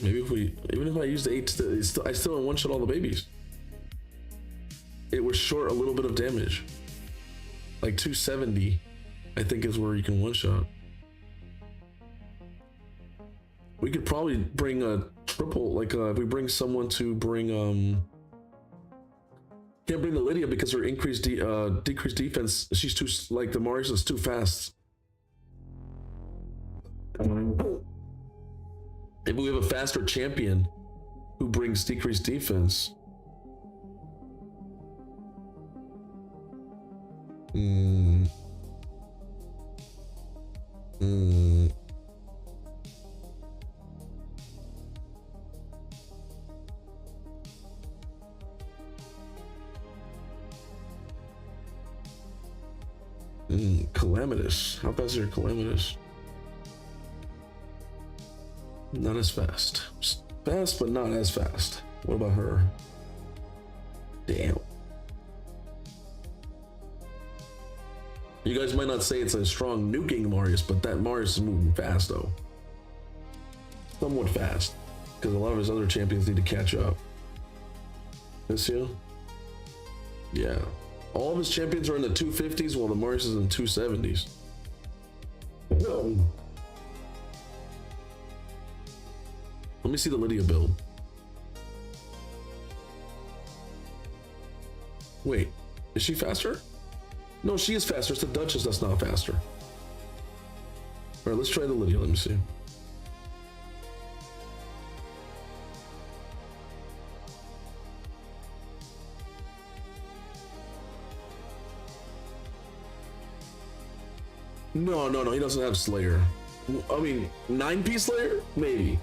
Maybe even if I used the 8, I still don't one-shot all the babies. It was short a little bit of damage. Like 270, I think is where you can one-shot. We could probably bring a triple, like if we bring someone to bring, can't bring the Lydia because her increased decreased defense, she's too, like the Marisa's too fast. If we have a faster champion who brings decreased defense. Calamitous. How fast is your Calamitous? Not as fast. Fast, but not as fast. What about her? Damn. You guys might not say it's a strong nuking Marius, but that Marius is moving fast though. Somewhat fast. Because a lot of his other champions need to catch up. This here? Yeah. All of his champions are in the 250s while the Marius is in the 270s. No. Let me see the Lydia build. Wait, is she faster? No, she is faster. It's the Duchess that's not faster. All right, let's try the Lydia. Let me see. No, he doesn't have Slayer. I mean, 9-piece Slayer? Maybe.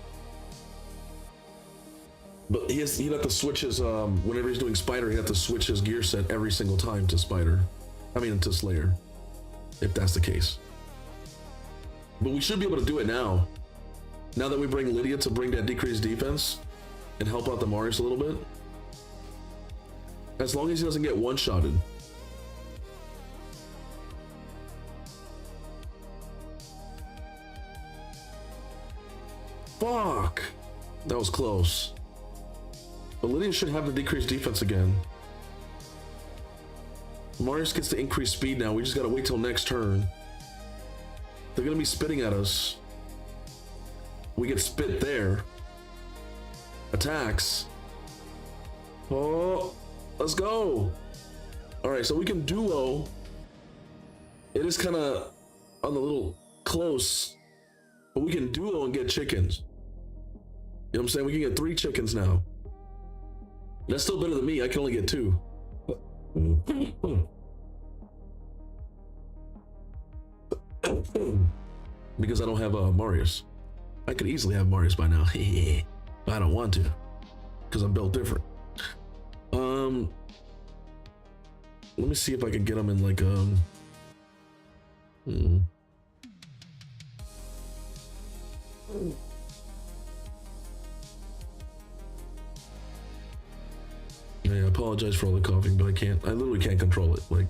But he'd have to switch his, whenever he's doing Spider, he'd have to switch his gear set every single time to Spider. I mean, to Slayer. If that's the case. But we should be able to do it now. Now that we bring Lydia to bring that decreased defense and help out the Marius a little bit. As long as he doesn't get one-shotted. Fuck! That was close. But Lydia should have the decreased defense again. Marius gets the increased speed now. We just gotta wait till next turn. They're gonna be spitting at us. We get spit there. Attacks. Oh, let's go. All right, so we can duo. It is kind of on the little close, but we can duo and get chickens. You know what I'm saying? We can get 3 chickens now. That's still better than me. I can only get 2. Because I don't have Marius. I could easily have Marius by now. But I don't want to. Because I'm built different. Let me see if I can get him in like Yeah, I apologize for all the coughing, but I literally can't control it. Like,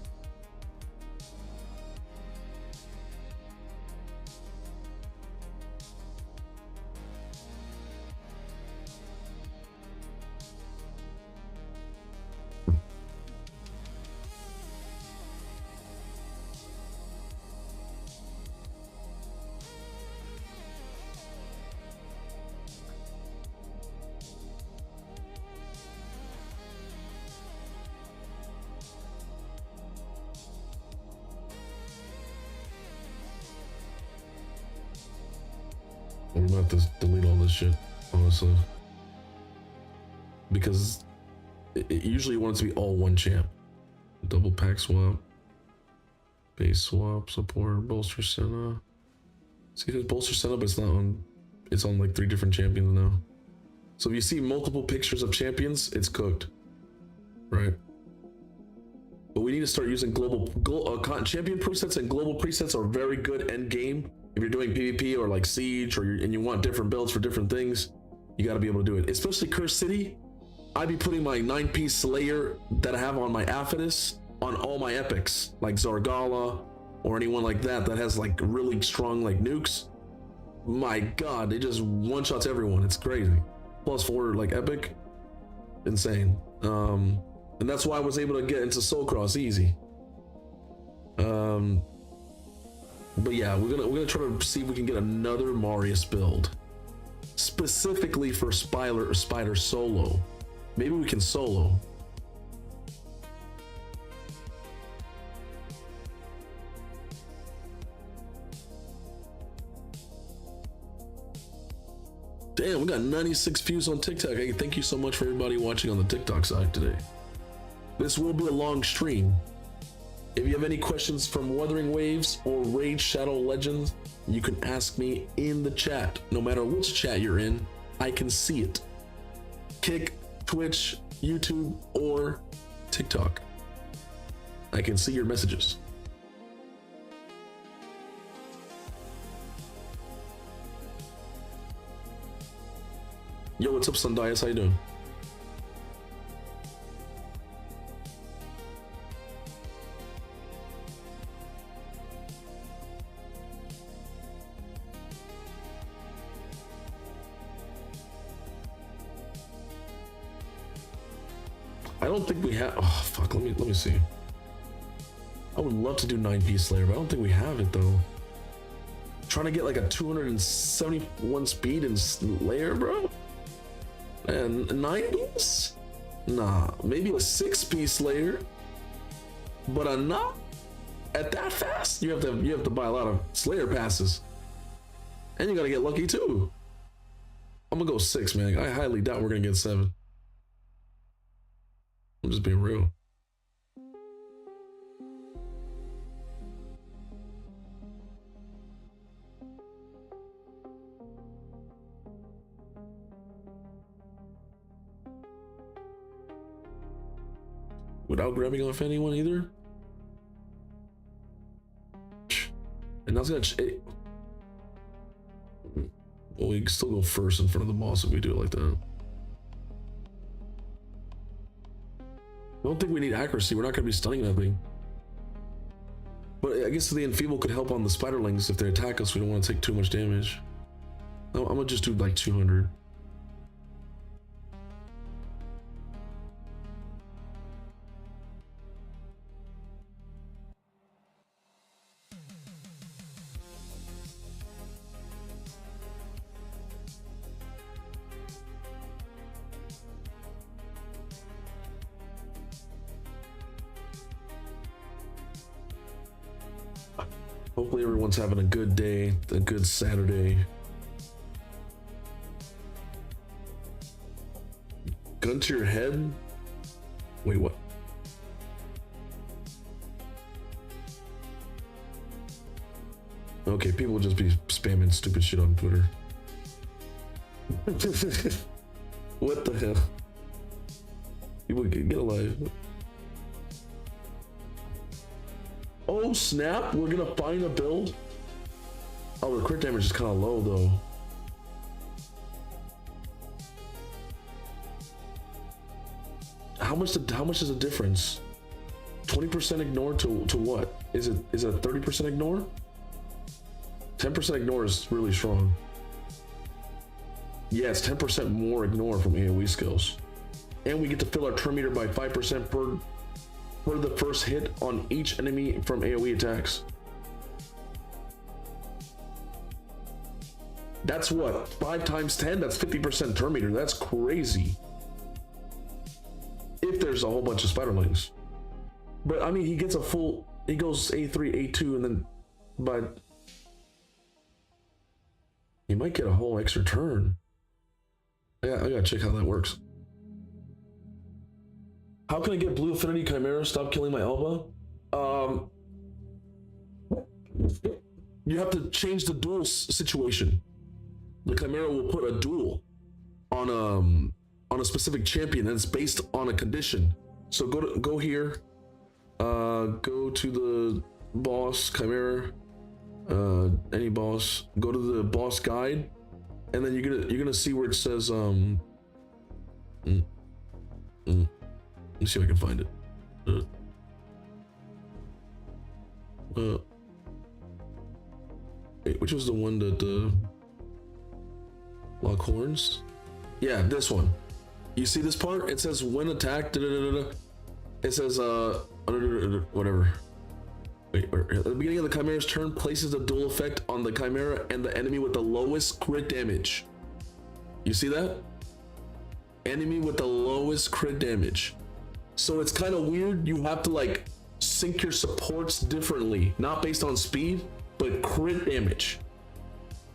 I'm gonna have to delete all this shit, honestly. Because it usually wants to be all one champ. Double pack swap. Base swap, support, bolster Senna. See, there's bolster Senna, but it's not on, it's on like 3 different champions now. So if you see multiple pictures of champions, it's cooked. Right? But we need to start using champion presets, and global presets are very good end game. If you're doing PvP or like Siege, and you want different builds for different things, you got to be able to do it. Especially Cursed City, I'd be putting my 9-piece Slayer that I have on my Aphodus on all my epics, like Zargala or anyone like that has like really strong like nukes. My God, they just one-shots everyone. It's crazy. +4 like epic, insane. And that's why I was able to get into Soul Cross easy. But yeah, we're gonna try to see if we can get another Marius build, specifically for Spider solo. Maybe we can solo. Damn, we got 96 views on TikTok. Hey, thank you so much for everybody watching on the TikTok side today. This will be a long stream. If you have any questions from Wuthering Waves or Raid Shadow Legends, you can ask me in the chat. No matter which chat you're in, I can see it. Kick, Twitch, YouTube, or TikTok. I can see your messages. Yo, what's up, Sundias? How you doing? I don't think we have. Oh fuck! Let me see. I would love to do 9-piece Slayer, but I don't think we have it though. Trying to get like a 271 speed in Slayer, bro. And 9-piece? Nah, maybe a 6-piece Slayer, but not at that fast. You have to buy a lot of Slayer passes, and you gotta get lucky too. I'm gonna go 6, man. I highly doubt we're gonna get 7. I'm just being real. Without grabbing off anyone either. And that's gonna well, we can still go first in front of the boss if we do it like that. I don't think we need accuracy. We're not going to be stunning that thing. But I guess the enfeeble could help on the spiderlings if they attack us. We don't want to take too much damage. I'm going to just do like 200. Hopefully everyone's having a good day, a good Saturday. Gun to your head? Wait, what? Okay, people will just be spamming stupid shit on Twitter. What the hell? People get alive. Oh snap, we're gonna find a build. Oh, the crit damage is kind of low though. How much is the difference? 20% ignore to what? Is it 30% ignore? 10% ignore is really strong. Yeah, it's 10% more ignore from AoE skills. And we get to fill our turn meter by 5% per the first hit on each enemy from AoE attacks. That's what? 5 times 10? That's 50% turn meter. That's crazy. If there's a whole bunch of spiderlings. But I mean, he gets a full, he goes A3, A2, and then, but he might get a whole extra turn. Yeah, I gotta check how that works. How can I get blue affinity chimera? Stop killing my elbow. You have to change the duel situation. The chimera will put a duel on a specific champion, and it's based on a condition. So go here. Go to the boss chimera. Any boss. Go to the boss guide, and then you're gonna see where it says Let me see if I can find it. Wait, which was the one that lock horns? Yeah, this one. You see this part? It says when attacked. It says whatever. Wait, at the beginning of the chimera's turn, places the dual effect on the chimera and the enemy with the lowest crit damage. You see that? Enemy with the lowest crit damage. So it's kind of weird. You have to like sync your supports differently, not based on speed, but crit damage.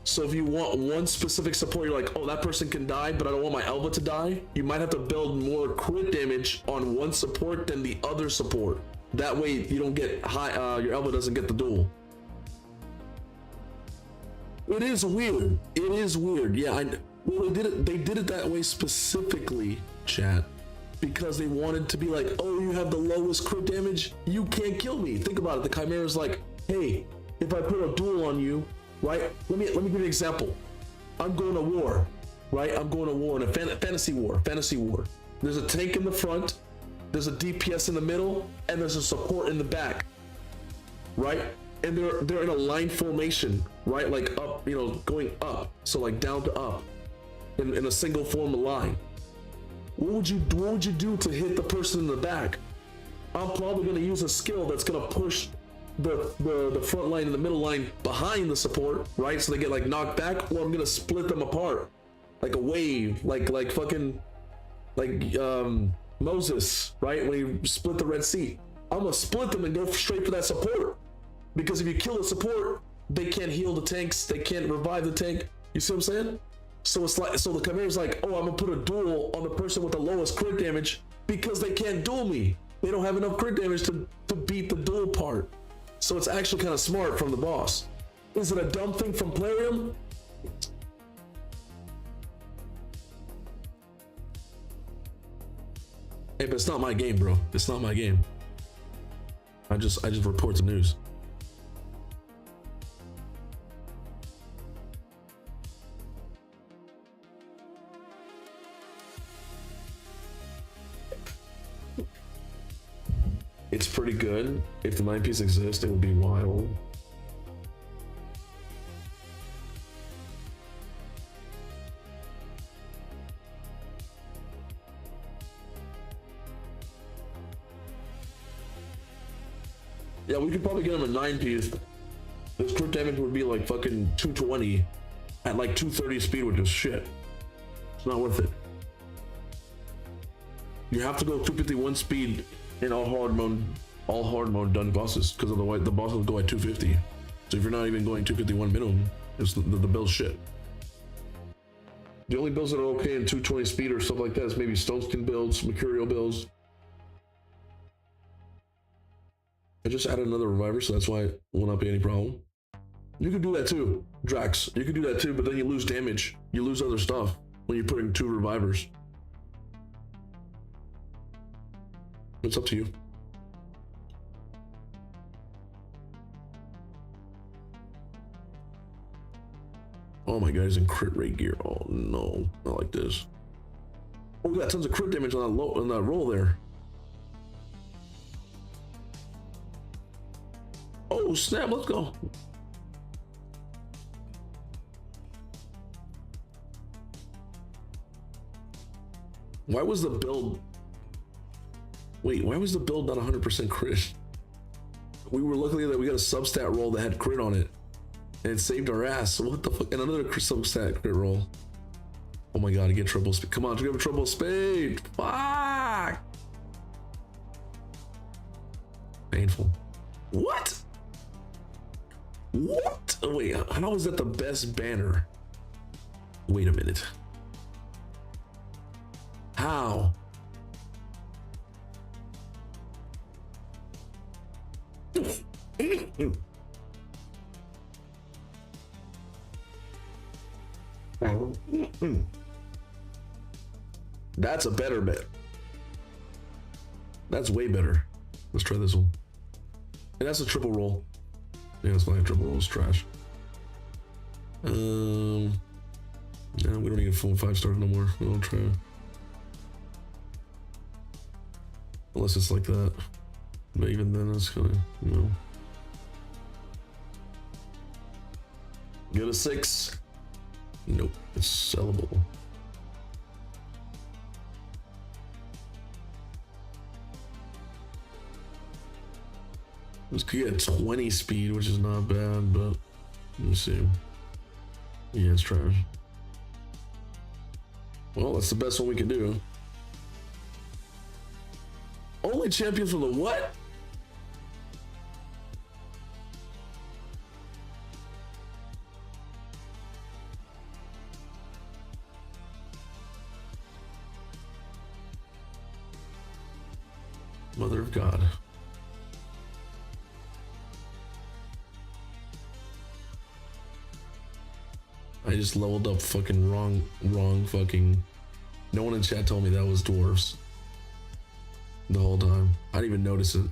So if you want one specific support, you're like, oh, that person can die, but I don't want my Elba to die. You might have to build more crit damage on one support than the other support. That way you don't get high, your Elba doesn't get the duel. It is weird. It is weird. Yeah, well, they did it that way specifically, chat, because they wanted to be like, oh, you have the lowest crit damage, you can't kill me. Think about it. The Chimera's like, hey, if I put a duel on you, right? Let me give you an example. I'm going to war. right? I'm going to war in a fantasy war. There's a tank in the front, there's a DPS in the middle, and there's a support in the back, right? And they're in a line formation, right? Like up, you know, going up. So like down to up in a single form of line. What would you do to hit the person in the back? I'm probably going to use a skill that's going to push the front line and the middle line behind the support, right? So they get like knocked back, or I'm going to split them apart like a wave, like fucking Moses, right? When he split the Red Sea. I'm going to split them and go straight for that support. Because if you kill the support, they can't heal the tanks, they can't revive the tank. You see what I'm saying? So it's like, so the Chimera's like, oh, I'm gonna put a duel on the person with the lowest crit damage because they can't duel me. They don't have enough crit damage to beat the duel part. So it's actually kind of smart from the boss. Is it a dumb thing from Plarium? Hey, but it's not my game, bro. It's not my game. I just report the news. It's pretty good. If the 9-piece exists, it would be wild. Yeah, we could probably get him a 9-piece. His crit damage would be like fucking 220 at like 230 speed, which is shit. It's not worth it. You have to go 251 speed in all hard mode done bosses, because otherwise the bosses will go at 250. So if you're not even going 251 minimum, it's the build's shit. The only builds that are okay in 220 speed or stuff like that is maybe Stoneskin builds, Mercurial builds. I just added another reviver, so that's why it will not be any problem. You could do that too, Drax. You could do that too, but then you lose damage. You lose other stuff when you put in 2 revivers. It's up to you. Oh my god, he's in crit rate gear. Oh no, not like this. Oh, we got tons of crit damage on that roll there. Oh snap, let's go. Why was the build? Wait, why was the build not 100% crit? We were lucky that we got a substat roll that had crit on it. And it saved our ass. So what the fuck? And another substat crit roll. Oh my god, I get triple speed. Come on, we have a triple speed. Fuck! Painful. What? What? Oh, wait, how is that the best banner? Wait a minute. How? That's a better bet. That's way better. Let's try this one. And that's a triple roll. Yeah, it's not a triple roll, it's trash. No, we don't need a full 5 stars no more. I'll try. Unless it's like that. But even then, it's kind of, you know. Get a 6. Nope, it's sellable. This could get 20 speed, which is not bad, but let me see. Yeah, it's trash. Well, that's the best one we can do. Only champions from the what? Mother of God. I just leveled up fucking wrong fucking. No one in chat told me that was dwarves. The whole time. I didn't even notice it.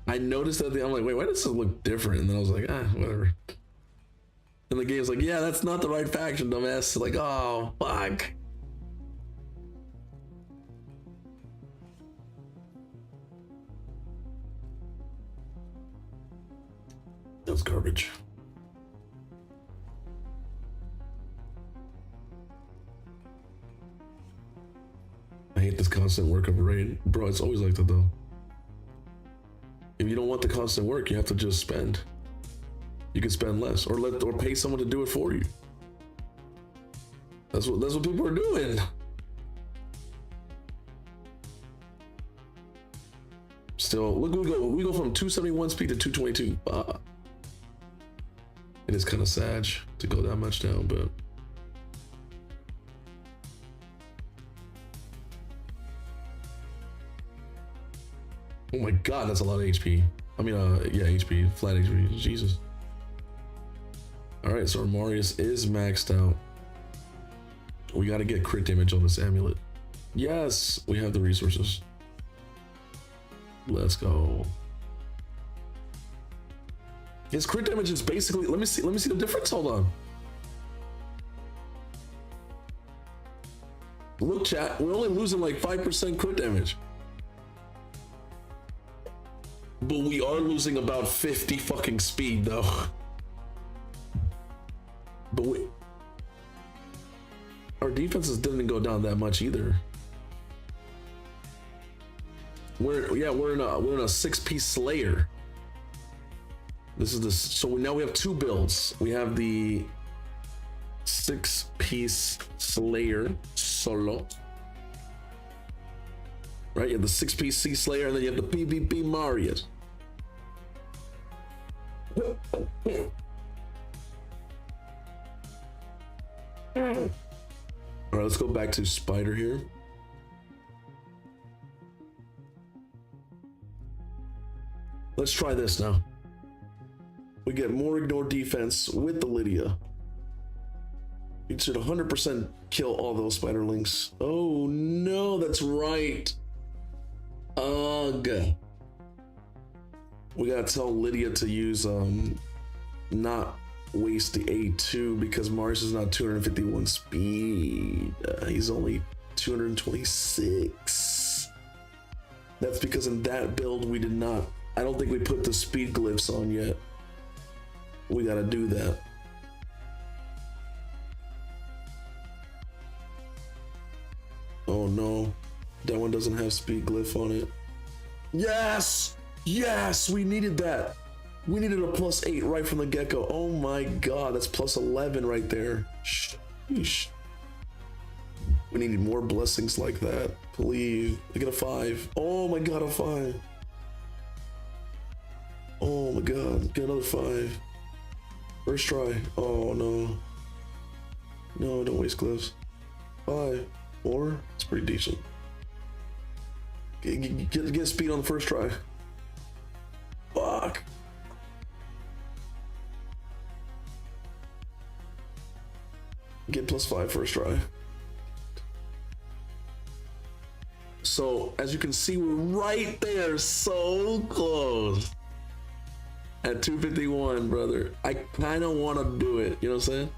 I noticed that I'm like, wait, why does it look different? And then I was like, ah, whatever. And the game's like, yeah, that's not the right faction, dumbass. Like, oh, fuck. That's garbage. I hate this constant work of a raid. Bro, it's always like that though. If you don't want the constant work, you have to just spend. You can spend less or pay someone to do it for you. That's what people are doing. Still, look, we go from 271 speed to 222. It is kind of sad to go that much down, but oh my god, that's a lot of HP. I mean, yeah, HP, flat HP. Jesus. All right, so our Marius is maxed out. We got to get crit damage on this amulet. Yes, we have the resources. Let's go. His crit damage is basically, let me see the difference. Hold on. Look, chat, we're only losing like 5% crit damage. But we are losing about 50 fucking speed though. But our defenses didn't go down that much either. We're in a 6-piece Slayer. This is so now we have 2 builds. We have the 6-piece Slayer solo. Right, you have the 6-piece Sea Slayer, and then you have the PvP Marius. All right, let's go back to Spider here. Let's try this now. We get more ignore defense with the Lydia. It should 100% kill all those spiderlings. Oh no, that's right. Ugh. We gotta tell Lydia to use not waste the A2 because Marius is not 251 speed. He's only 226. That's because in that build we did not, I don't think we put the speed glyphs on yet. We gotta do that. Oh no, that one doesn't have speed glyph on it. Yes, yes, we needed that. We needed a +8 right from the get-go. Oh my god, that's +11 right there. Sheesh. We needed more blessings like that. Please, I get a 5. Oh my god, a 5. Oh my god, get another 5. First try. Oh no. No, don't waste glyphs. 5. 4. It's pretty decent. Get speed on the first try. Fuck. Get +5 first try. So as you can see, we're right there, so close. At 251, brother. I kind of want to do it. You know what I'm saying?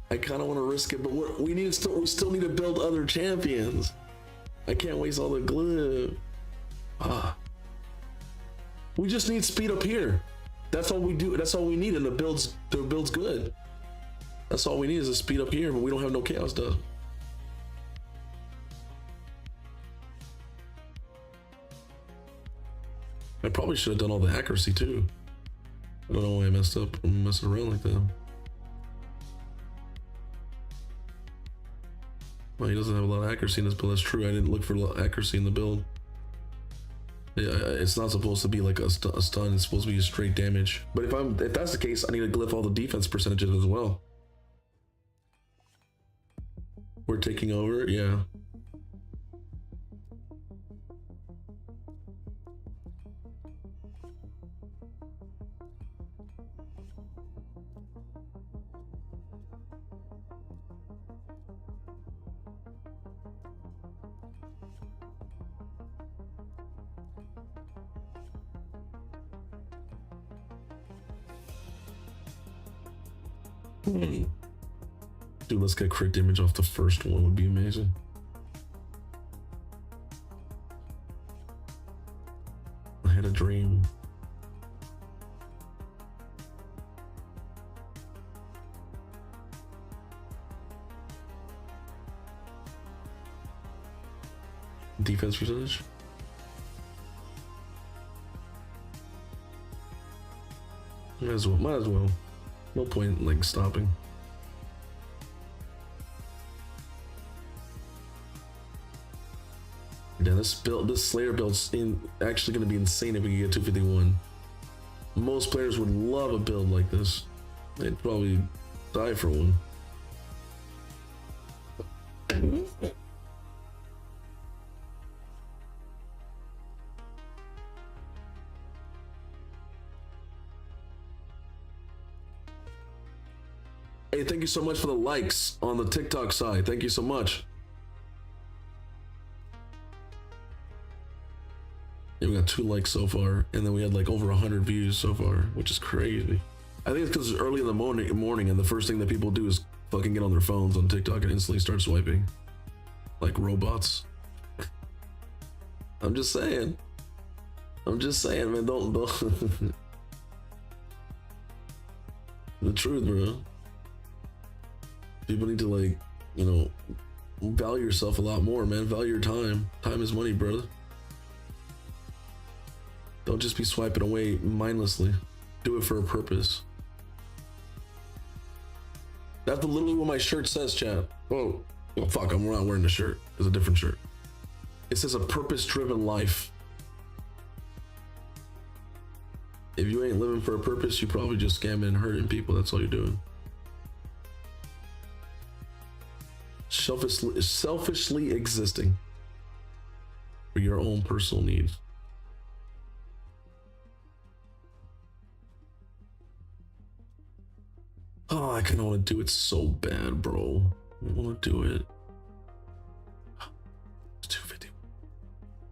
I kind of want to risk it, but we still need to build other champions. I can't waste all the glyph. We just need speed up here. That's all we do. That's all we need, and the build's good. That's all we need is a speed up here, but we don't have no chaos stuff. I probably should have done all the accuracy too. I don't know why I messed up. I'm messing around like that. Well, he doesn't have a lot of accuracy in this build. That's true. I didn't look for a lot of accuracy in the build. Yeah, it's not supposed to be like a stun. It's supposed to be a straight damage. But if that's the case, I need to glyph all the defense percentages as well. We're taking over, yeah. Dude, let's get crit damage off the first one, would be amazing. I had a dream. Defense percentage? Might as well. No point in like stopping. Yeah, this Slayer build's actually going to be insane if we can get 251. Most players would love a build like this. They'd probably die for one. Hey, thank you so much for the likes on the TikTok side. Thank you so much. Yeah, we got 2 likes so far, and then we had like over 100 views so far, which is crazy. I think it's because it's early in the morning, and the first thing that people do is fucking get on their phones on TikTok and instantly start swiping like robots. I'm just saying, man. Don't. The truth, bro. People need to, like, you know, value yourself a lot more, man. Value your time. Time is money, brother. Don't just be swiping away mindlessly. Do it for a purpose. That's literally what my shirt says, chat. Oh, fuck, I'm not wearing the shirt. It's a different shirt. It says a purpose-driven life. If you ain't living for a purpose, you probably just scamming and hurting people. That's all you're doing. Selfishly existing for your own personal needs. Oh, I kind of want to do it so bad, bro. I want to do it. It's 250.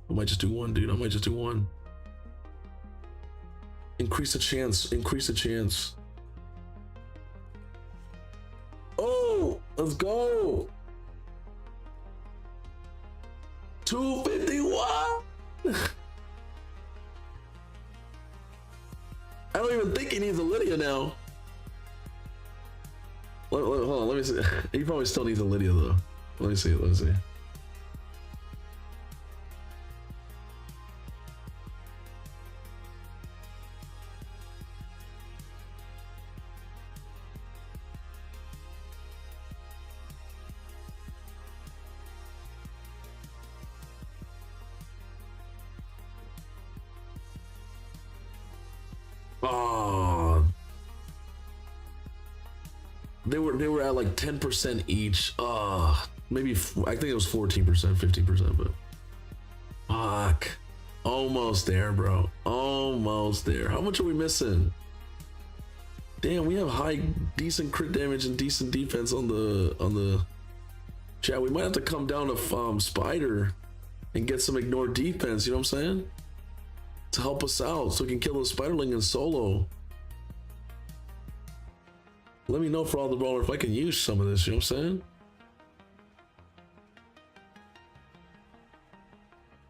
I might just do one, dude. I might just do one. Increase the chance. Increase the chance. Oh, let's go. 251. I don't even think he needs a Lydia now. Hold on, let me see. He probably still needs a Lydia though. Let me see. Oh, they were at like 10% each. Maybe I think it was 14%, 15%, but fuck, almost there, bro. Almost there. How much are we missing? Damn, we have high, decent crit damage and decent defense on the chat. We might have to come down to Spider and get some ignored defense. You know what I'm saying? To help us out, so we can kill the Spiderling in solo. Let me know for all the brawler if I can use some of this. You know what I'm saying?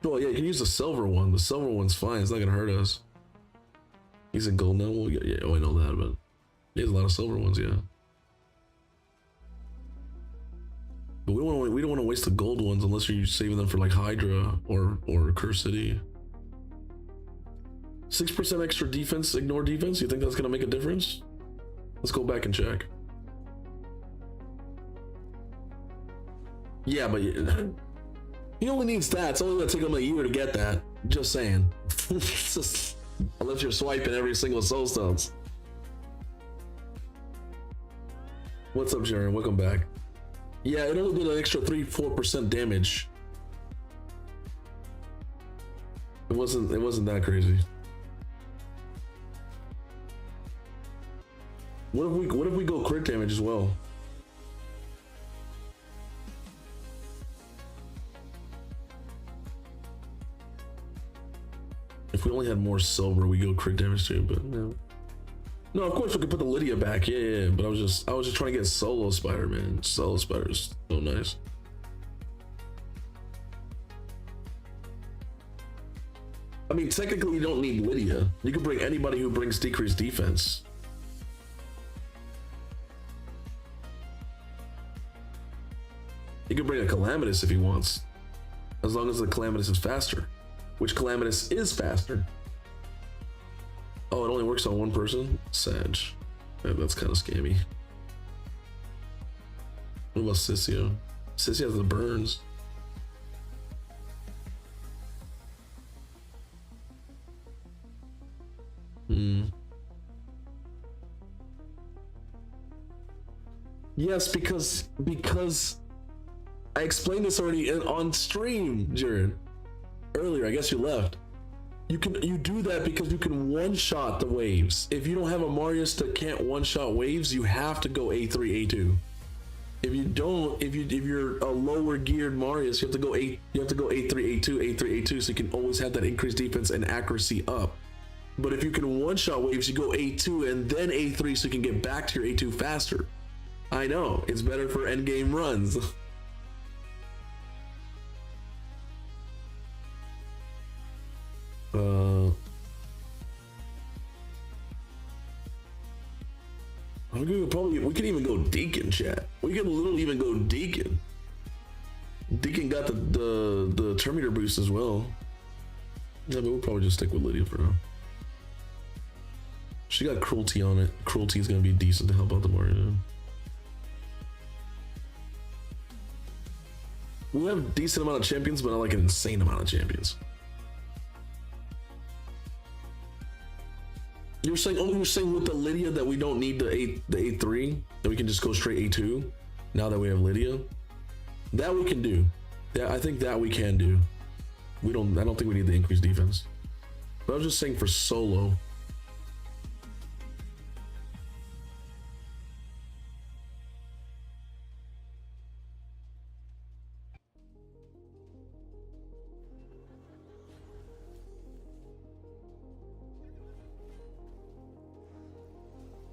Well, yeah, you can use the silver one. The silver one's fine. It's not gonna hurt us. He's in gold now. Well, yeah, I know that, but he has a lot of silver ones, yeah. But we don't want to waste the gold ones unless you're saving them for like Hydra or Curse City. 6% extra defense, ignore defense. You think that's gonna make a difference? Let's go back and check. Yeah, but he only needs that. It's only gonna take him a year to get that. Just saying. Just, unless you're swiping every single soul stones. What's up, Sharon? Welcome back. Yeah, it only did an extra 3-4% damage. It wasn't that crazy. What if we go crit damage as well? If we only had more silver, we go crit damage too, but no. No, of course we could put the Lydia back. Yeah. But I was just trying to get solo spider, man. Solo spider's so nice. I mean, technically you don't need Lydia. You can bring anybody who brings decreased defense. You can bring a Calamitous if he wants, as long as the Calamitous is faster. Which Calamitous is faster? Oh, it only works on one person? Sag. Yeah, that's kind of scammy. What about Sissio? Sissio has the burns. Yes, because I explained this already on stream, Jared. Earlier, I guess you left. You do that because you can one-shot the waves. If you don't have a Marius that can't one-shot waves, you have to go A3, A2. If you don't, if you're a lower geared Marius, you have to go A3, A2, A3, A2, so you can always have that increased defense and accuracy up. But if you can one-shot waves, you go A2 and then A3, so you can get back to your A2 faster. I know, it's better for endgame runs. We could even go Deacon, chat. We could literally even go Deacon. Deacon got the Terminator boost as well. Yeah, but we'll probably just stick with Lydia for now. She got Cruelty on it. Cruelty is gonna be decent to help out the Mario. We have a decent amount of champions, but not like an insane amount of champions. You're saying with the Lydia that we don't need the A3, that we can just go straight A2 now that we have Lydia? That we can do. Yeah, I think that we can do. I don't think we need the increased defense. But I was just saying for solo.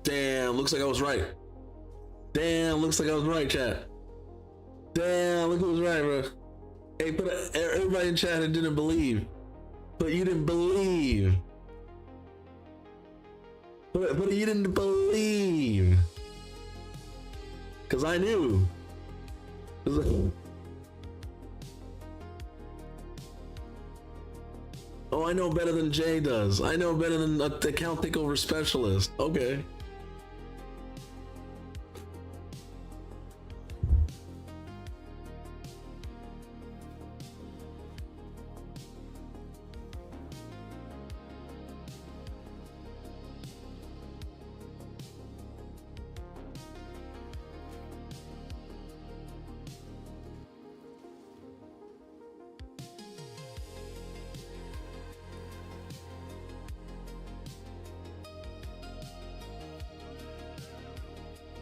Damn, looks like I was right. Damn, looks like I was right, chat. Damn, look who was right, bro. Hey, everybody in chat that didn't believe. But you didn't believe. But you didn't believe. Cause I knew. Oh, I know better than Jay does. I know better than the account takeover specialist. Okay.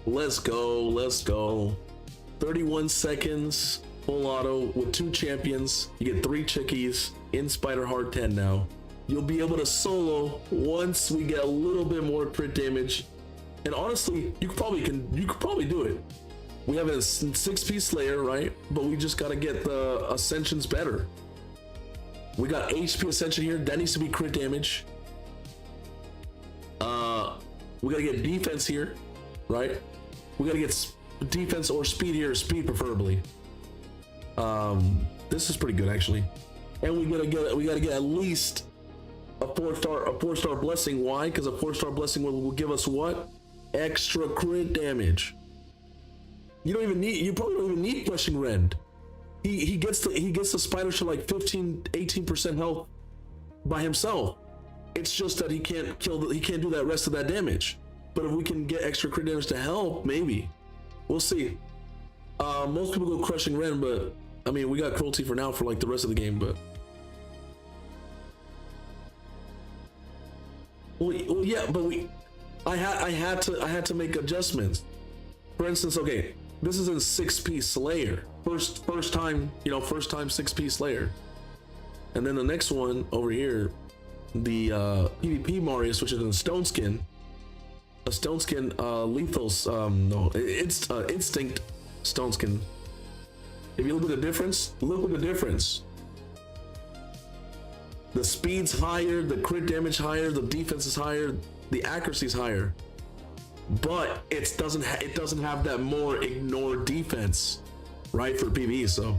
Let's go. 31 seconds, full auto with 2 champions. You get 3 chickies in Spider Hard 10 now. You'll be able to solo once we get a little bit more crit damage. And honestly, you could probably do it. We have a 6-piece Slayer, right? But we just gotta get the Ascensions better. We got HP Ascension here. That needs to be crit damage. We gotta get defense here, right? We gotta get defense or speed here, speed preferably. This is pretty good actually. And we gotta get at least a 4-star blessing. Why? Because a 4-star blessing will give us what? Extra crit damage. You probably don't even need Flushing Rend. He gets the spider to like 15-18% health by himself. It's just that he can't do that rest of that damage. But if we can get extra crit damage to help, maybe. We'll see. Most people go Crushing Rend, but I mean, we got Cruelty for now for like the rest of the game, but well yeah, but I had to make adjustments. For instance, okay, this is a 6-piece Slayer. First time 6-piece Slayer. And then the next one over here, the PvP Marius, which is in Stone Skin, a stone skin, lethal, no, it's instinct stone skin. If you look at the difference, look at the difference. The speed's higher, the crit damage higher, the defense is higher, the accuracy's higher. But it doesn't have that more ignore defense, right, for PvE, so.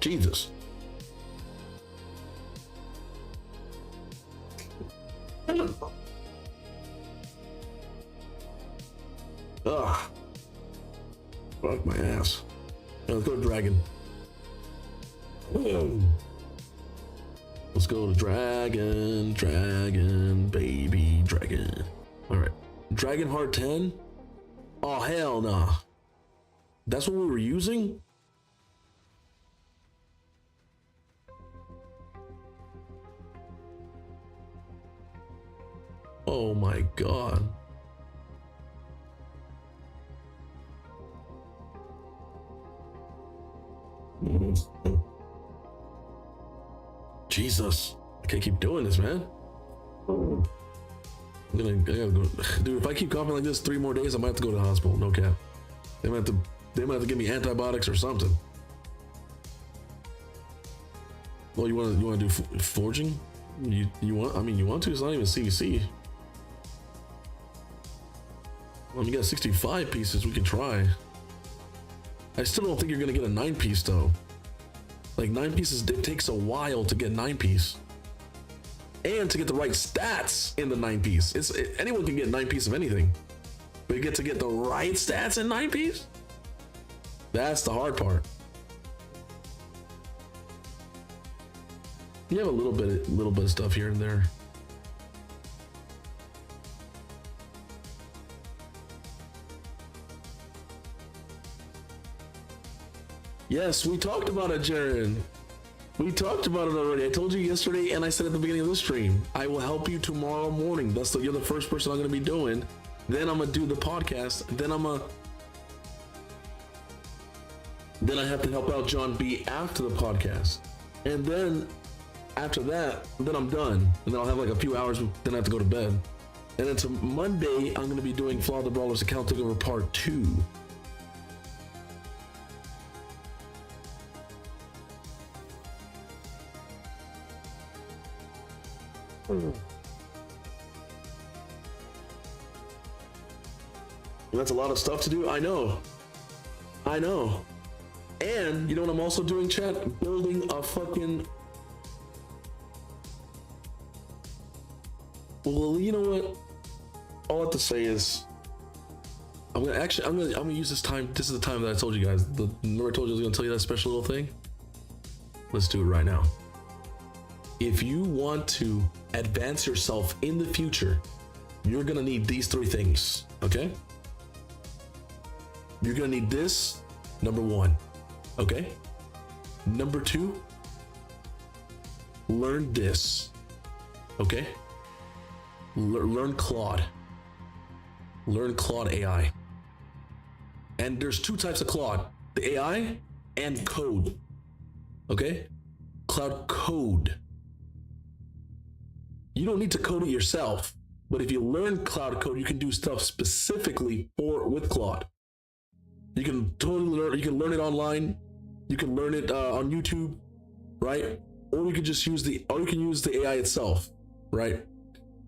Jesus. Ugh. Fuck my ass. Yeah, let's go to dragon. Let's go to dragon, baby, dragon. All right, dragon heart 10. Oh hell nah. That's what we were using. Oh my god. Jesus, I can't keep doing this, man. I gotta go. Dude, if I keep coughing like this 3 more days, I might have to go to the hospital. No cap. They might have to give me antibiotics or something. Well, you want to do forging? You want? I mean, you want to? It's not even CVC. Well, you got 65 pieces. We can try. I still don't think you're gonna get a 9-piece though. Like 9 pieces, it takes a while to get 9-piece, and to get the right stats in the 9-piece. Anyone can get 9-piece of anything, but you get to get the right stats in 9-piece. That's the hard part. You have a little bit of stuff here and there. Yes, we talked about it, Jaren. We talked about it already. I told you yesterday, and I said at the beginning of the stream, I will help you tomorrow morning. You're the first person I'm going to be doing. Then I'm going to do the podcast. Then I have to help out John B after the podcast. And then after that, then I'm done. And then I'll have like a few hours, then I have to go to bed. And then to Monday, I'm going to be doing Flaw the Brawler's Account Takeover Part 2. That's a lot of stuff to do. I know. And you know what I'm also doing, chat? Building a fucking. Well, you know what? All I have to say is, I'm gonna use this time. This is the time that I told you guys. Remember I told you I was gonna tell you that special little thing? Let's do it right now. If you want to advance yourself in the future, you're gonna need these 3 things, okay? You're gonna need this, number 1, okay? Number 2, learn this, okay? Learn Claude. Learn Claude AI. And there's 2 types of Claude, the AI and code, okay? Cloud code. You don't need to code it yourself, but if you learn Cloud code, you can do stuff specifically with Claude. You can totally learn. You can learn it online. You can learn it on YouTube, right? Or you can just use the AI itself, right?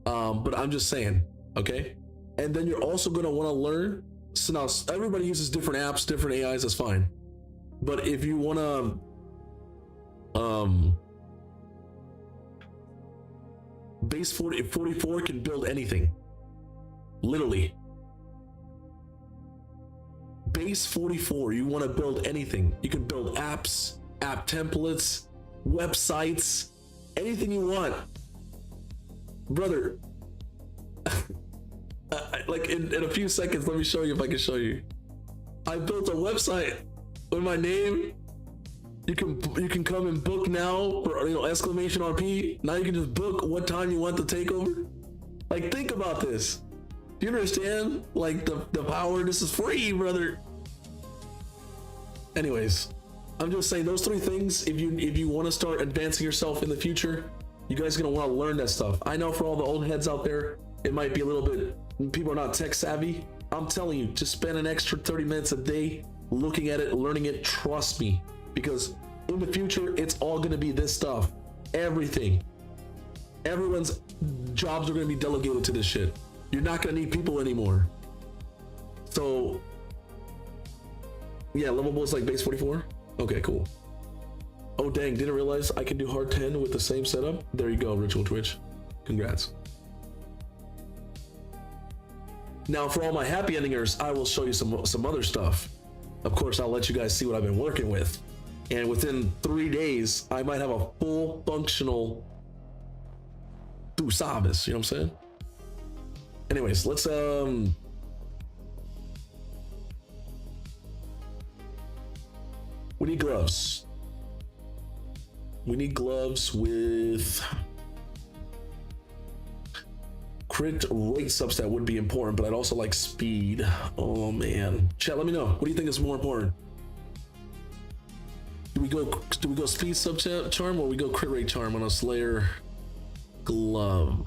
But I'm just saying, okay? And then you're also gonna want to learn. So now everybody uses different apps, different AIs. That's fine. But if you wanna, Base 44 can build anything. Literally. Base 44, you want to build anything. You can build apps, app templates, websites, anything you want. Brother, like in a few seconds, let me show you if I can show you. I built a website with my name. You can come and book now for exclamation RP. Now you can just book what time you want the takeover. Like, think about this. Do you understand? Like the power. This is free, brother. Anyways, I'm just saying those three things. If you want to start advancing yourself in the future, you guys are gonna want to learn that stuff. I know for all the old heads out there, it might be a little bit. People are not tech savvy. I'm telling you, just spend an extra 30 minutes a day looking at it, learning it. Trust me, because in the future, it's all gonna be this stuff. Everything. Everyone's jobs are gonna be delegated to this shit. You're not gonna need people anymore. So, yeah, lovable is like base 44. Okay, cool. Oh dang, didn't realize I can do hard 10 with the same setup. There you go, Ritual Twitch. Congrats. Now for all my happy endingers, I will show you some other stuff. Of course, I'll let you guys see what I've been working with. And within 3 days, I might have a full functional Thusavis, you know what I'm saying? Anyways, let's we need gloves. We need gloves with crit rate substat would be important, but I'd also like speed. Oh man. Chat, let me know. What do you think is more important? Do we go speed substat charm or we go crit rate charm on a Slayer glove?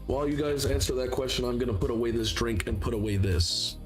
While you guys answer that question, I'm gonna put away this drink and put away this.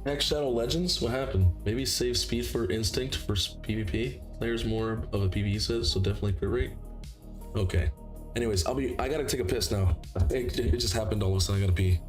X Shadow Legends? What happened? Maybe save speed for instinct for PvP. Players more of a PvE says, so definitely crit rate. Okay. Anyways, I gotta take a piss now. It just happened all of a sudden. I gotta pee.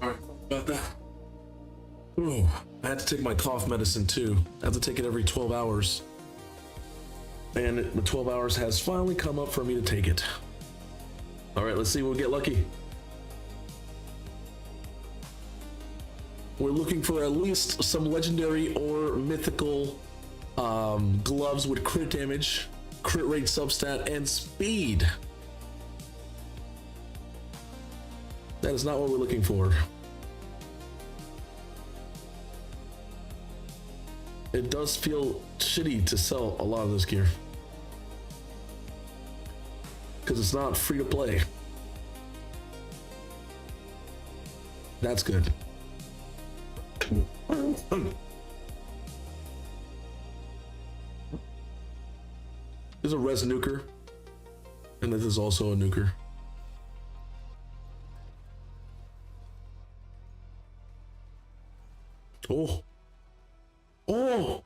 Alright, about that. Ooh, I had to take my cough medicine too. I have to take it every 12 hours. And the 12 hours has finally come up for me to take it. Alright, let's see if we'll get lucky. We're looking for at least some legendary or mythical gloves with crit damage, crit rate substat, and speed. That is not what we're looking for. It does feel shitty to sell a lot of this gear, because it's not free to play. That's good. There's a res nuker, and this is also a nuker. Oh. Oh!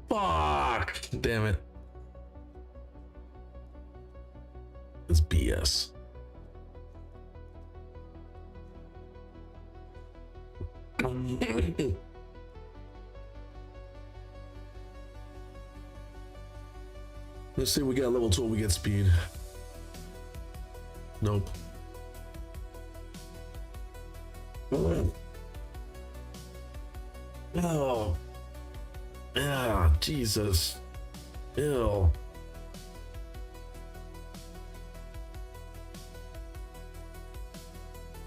Fuck! Damn it. It's BS. Let's see, we got level 12, we get speed. Nope. Oh. Yeah, Jesus. Ew.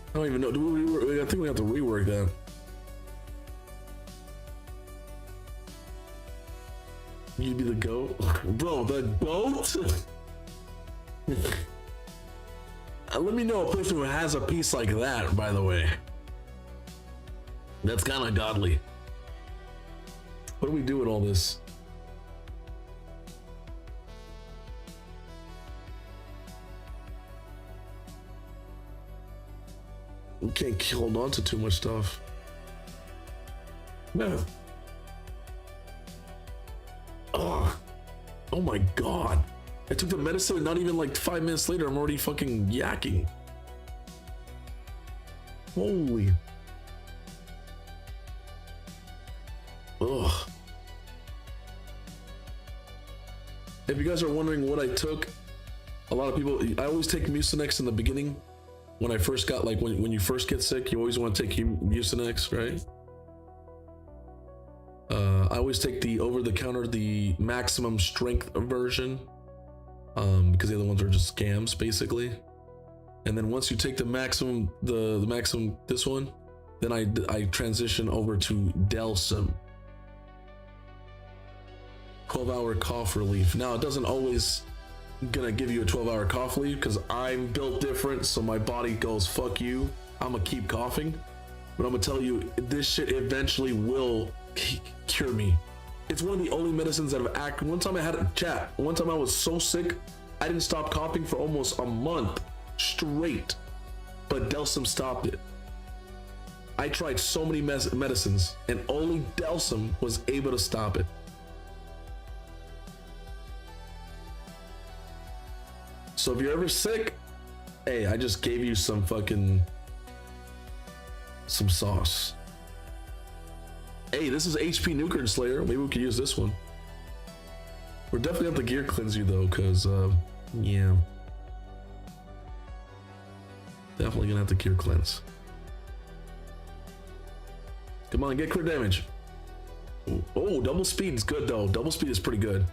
I don't even know. Do we rework? I think we have to rework that. You'd be the goat? Bro, the goat? Let me know a person who has a piece like that, by the way. That's kind of godly. What do we do with all this? We can't hold on to too much stuff. No. Oh my god. I took the medicine and not even like 5 minutes later, I'm already fucking yakking. Holy. Ugh. If you guys are wondering what I took, a lot of people, I always take Mucinex in the beginning. When I first got, like, when you first get sick, you always want to take Mucinex, right? I always take the over-the-counter, the maximum strength version, because the other ones are just scams, basically. And then once you take the maximum, the maximum, this one, then I transition over to Delsum. 12-hour cough relief. Now, it doesn't always gonna give you a 12-hour cough relief because I'm built different, so my body goes, fuck you, I'm gonna keep coughing. But I'm gonna tell you, this shit eventually will cure me. It's one of the only medicines that have acted. One time I had a chat. One time I was so sick, I didn't stop coughing for almost a month straight. But Delsum stopped it. I tried so many medicines, and only Delsum was able to stop it. So if you're ever sick, hey, I just gave you some sauce. Hey, this is HP Nuker and Slayer. Maybe we could use this one. We're definitely have to gear cleanse you though, cause yeah. Definitely gonna have to gear cleanse. Come on, get crit damage. Oh, double speed is good though. Double speed is pretty good.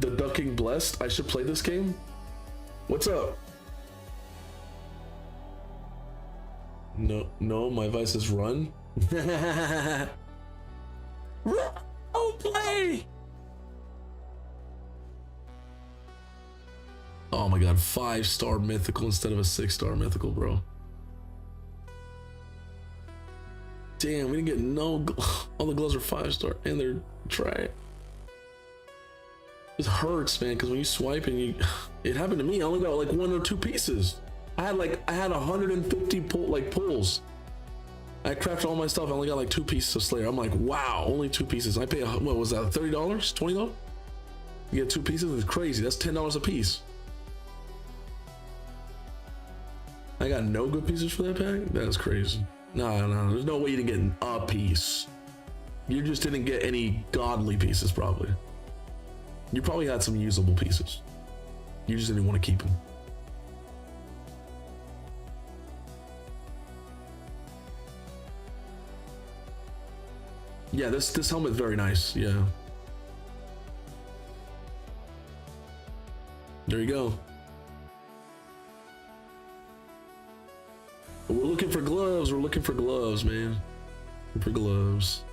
The Ducking Blessed. I should play this game. What's up? No, my vice is run. Oh, play! Oh my god, 5-star mythical instead of a 6-star mythical, bro. Damn, we didn't get no. All the gloves are 5-star and they're trash. It hurts, man, because when you swipe and it happened to me. I only got like 1 or 2 pieces. I had 150 pulls. I crafted all my stuff. I only got like 2 pieces of Slayer. I'm like, wow, only 2 pieces. I paid, what was that, $30, $20? You get 2 pieces. It's crazy. That's $10 a piece. I got no good pieces for that pack. That's crazy. No, there's no way you didn't get a piece. You just didn't get any godly pieces, probably. You probably had some usable pieces. You just didn't want to keep them. Yeah, this helmet's very nice. Yeah. There you go. But we're looking for gloves. We're looking for gloves, man. Looking for gloves.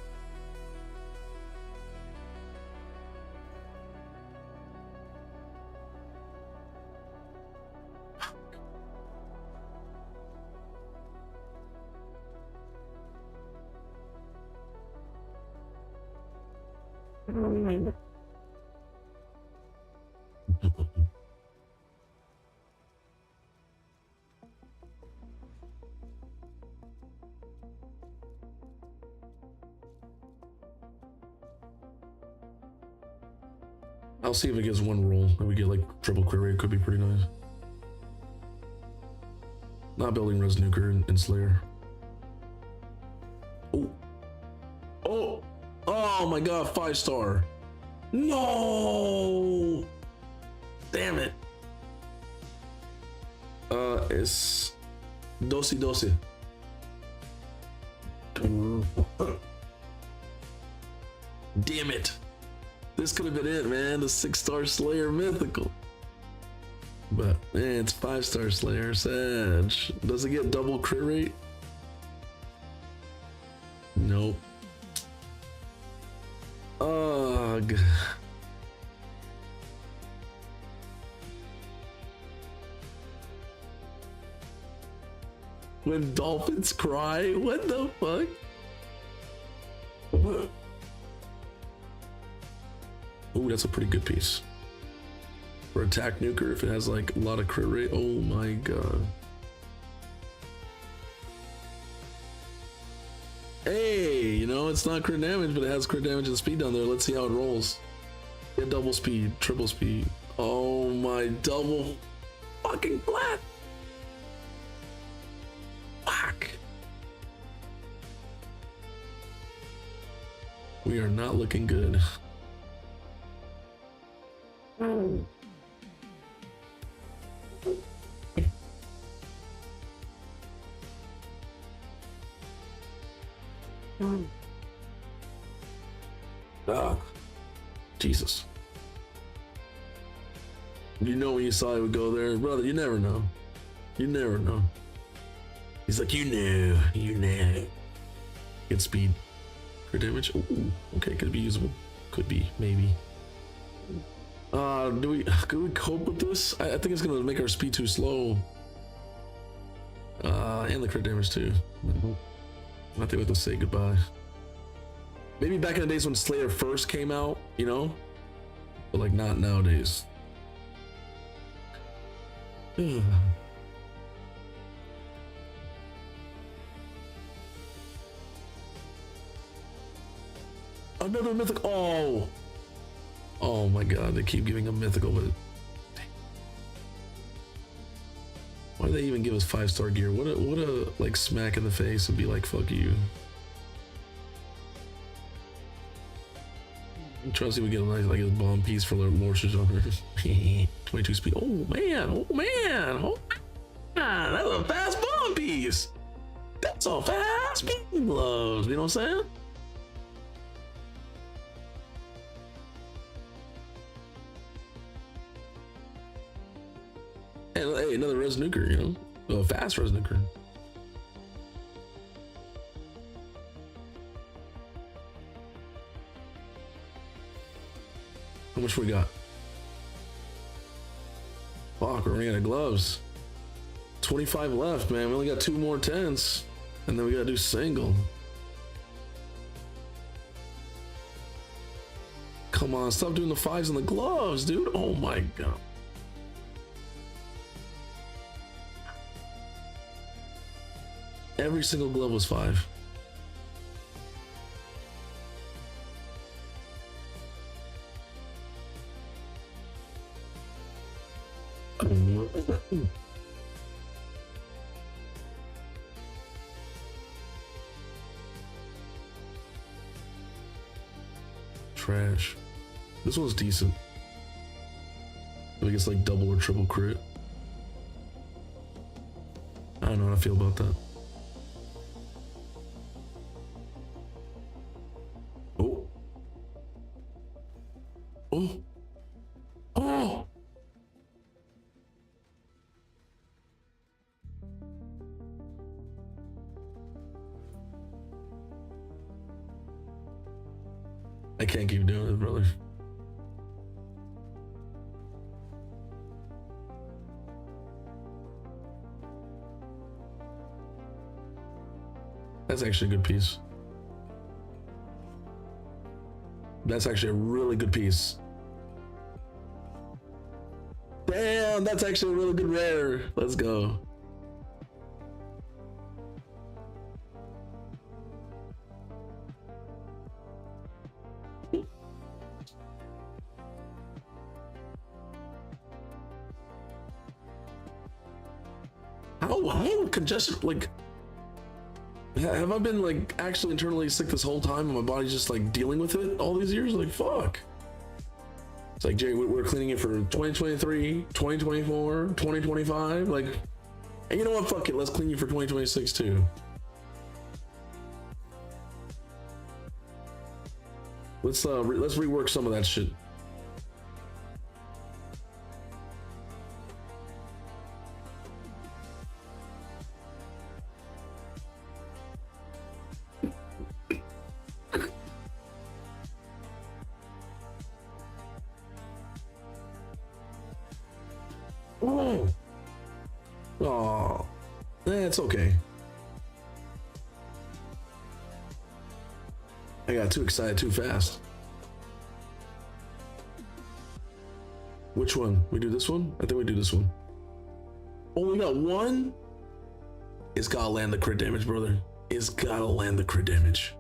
I'll see if it gets one roll and we get like triple crit rate. Could be pretty nice. Not building Res Nuker and Slayer. Oh. Oh. Oh my god, 5-star. No. Damn it. It's Dosi. Damn it. This could have been it, man. The 6-star Slayer mythical. But man, it's 5-star Slayer. Sad. Does it get double crit rate? Nope. Ugh. When dolphins cry? What the fuck? Oh, that's a pretty good piece. For attack nuker, if it has like a lot of crit rate. Oh my god. Hey, you know, it's not crit damage, but it has crit damage and speed down there. Let's see how it rolls. Get double speed, triple speed. Oh my, double fucking flat. Fuck. We are not looking good. Ah, Jesus. You know when you saw it would go there, brother, you never know. You never know. He's like, you know. Get speed. Crit damage. Ooh, okay, could be usable. Could be, maybe. Could we cope with this? I think it's gonna make our speed too slow. And the crit damage too. I think we have to say goodbye. Maybe back in the days when Slayer first came out, you know? But like not nowadays. Another mythical. Oh my god, they keep giving a mythical, but why do they even give us 5-star gear? What a like smack in the face and be like, fuck you. I'm trying to see if we get a nice like a bomb piece for Lorsh's on her. 22 speed. Oh man, that's a fast bomb piece. That's a fast speed gloves. You know what I'm saying? And hey, another Res Nuker, you know, a fast Res Nuker. How much we got? Fuck, we're running out of gloves. 25 left, man. We only got 2 more 10s, and then we gotta do single. Come on, stop doing the 5s and the gloves, dude. Oh my god. Every single glove was 5. Trash. This one's decent. I think it's like double or triple crit. I don't know how I feel about that. Oh. Oh. Oh. I can't keep doing this, brother. That's actually a good piece. That's actually a really good piece. Damn, that's actually a really good rare. Let's go. How congestion, like, have I been like actually internally sick this whole time and my body's just like dealing with it all these years? Like, fuck. It's like, Jerry, we're cleaning it for 2023, 2024, 2025. Like, and you know what? Fuck it. Let's clean you for 2026 too. Let's rework some of that shit. Oh, it's okay. I got too excited too fast. Which one? We do this one? I think we do this one. Oh, we got one? It's gotta land the crit damage, brother. It's gotta land the crit damage.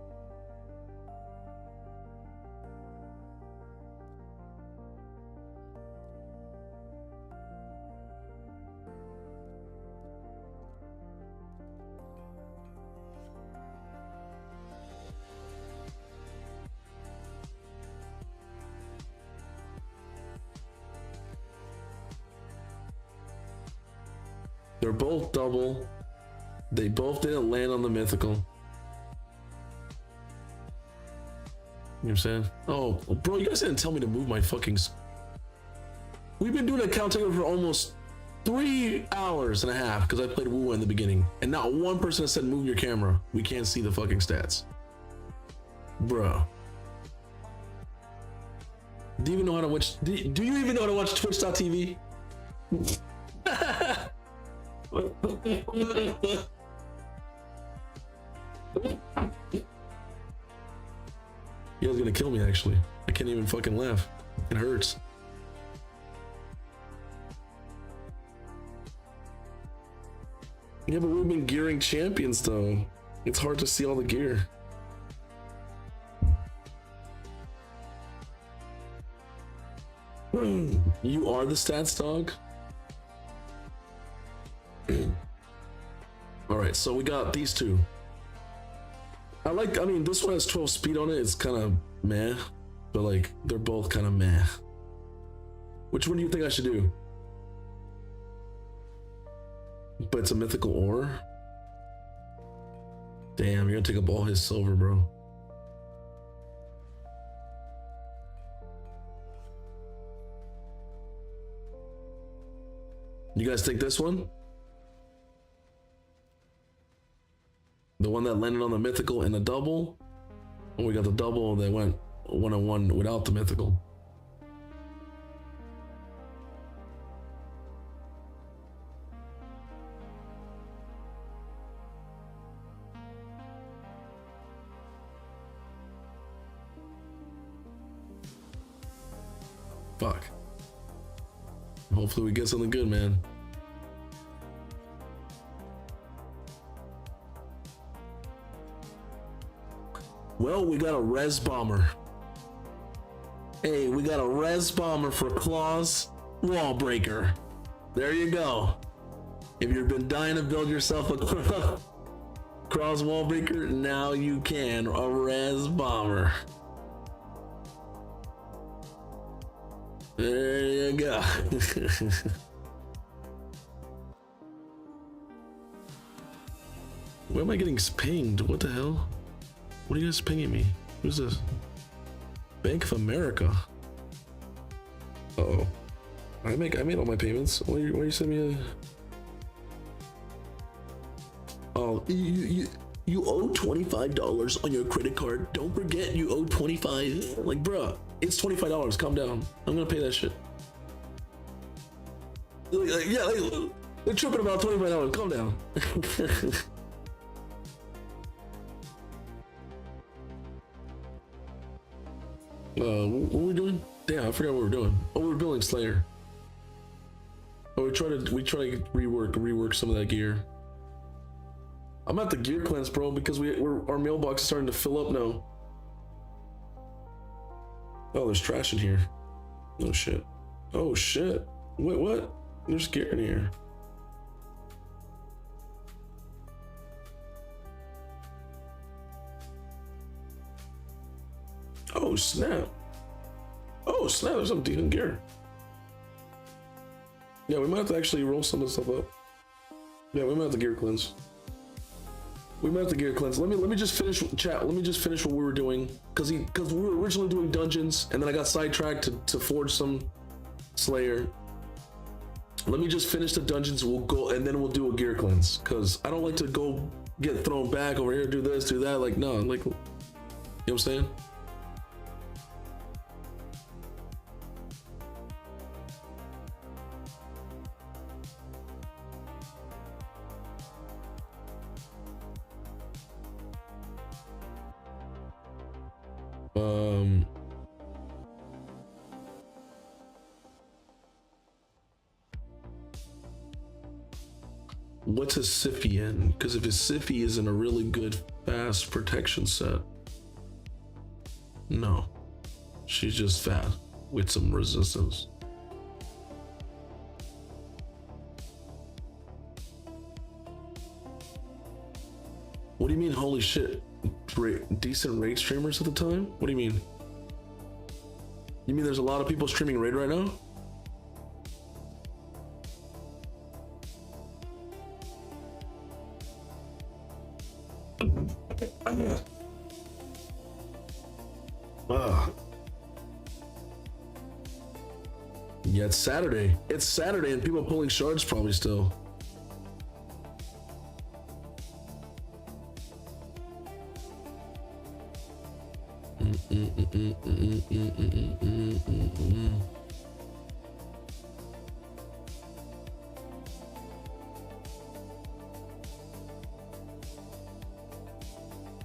They're both double. They both didn't land on the mythical. You know what I'm saying? Oh, bro, you guys didn't tell me to move my fucking... We've been doing account takeover for almost 3 hours and a half because I played Wuwa in the beginning. And not one person has said move your camera. We can't see the fucking stats. Bro. Do you even know how to watch... Do you even know how to watch Twitch.tv? You guys gonna kill me, actually. I can't even fucking laugh. It hurts. Yeah, but we've been gearing champions, though. It's hard to see all the gear. You are the stats dog? All right, so we got these two. I mean, this one has 12 speed on it. It's kind of meh, but like, they're both kind of meh. Which one do you think I should do? But it's a mythical ore? Damn, you're gonna take up all his silver, bro. You guys take this one? The one that landed on the mythical and the double? And we got the double that went 1-on-1 without the mythical. Fuck. Hopefully we get something good, man. Well, we got a res bomber. Hey, we got a res bomber for Claw's wall breaker. There you go. If you've been dying to build yourself a Claw's wall breaker, now you can. A res bomber. There you go. Where am I getting pinged? What the hell? What are you guys pinging me? Who's this? Bank of America. Uh-oh. I made all my payments. Why you send me a... Oh, you owe $25 on your credit card. Don't forget you owe $25. Like, bruh, it's $25. Calm down. I'm gonna pay that shit. Yeah, they're tripping about $25. Calm down. What were we doing? Damn, I forgot what we were doing. Oh, we were building Slayer. Oh, we try to rework some of that gear. I'm at the gear cleanse, bro, because our mailbox is starting to fill up now. Oh, there's trash in here. Oh shit. Oh shit. Wait, what? There's gear in here. Oh snap. Oh snap, there's some decent gear. Yeah, we might have to actually roll some of this stuff up. Yeah, we might have to gear cleanse. We might have to gear cleanse. Let me just finish, chat. Let me just finish what we were doing, because we were originally doing dungeons, and then I got sidetracked to forge some Slayer. Let me just finish the dungeons. We'll go, and then we'll do a gear cleanse, because I don't like to go get thrown back over here, do this, do that. Like, no, like, you know what I'm saying? What's a Siffy in? Because if his Siffy is in a really good fast protection set, no, she's just fat with some resistance. What do you mean? Holy shit! Decent raid streamers at the time? What do you mean? You mean there's a lot of people streaming raid right now? Yeah, it's Saturday. It's Saturday and people are pulling shards probably still.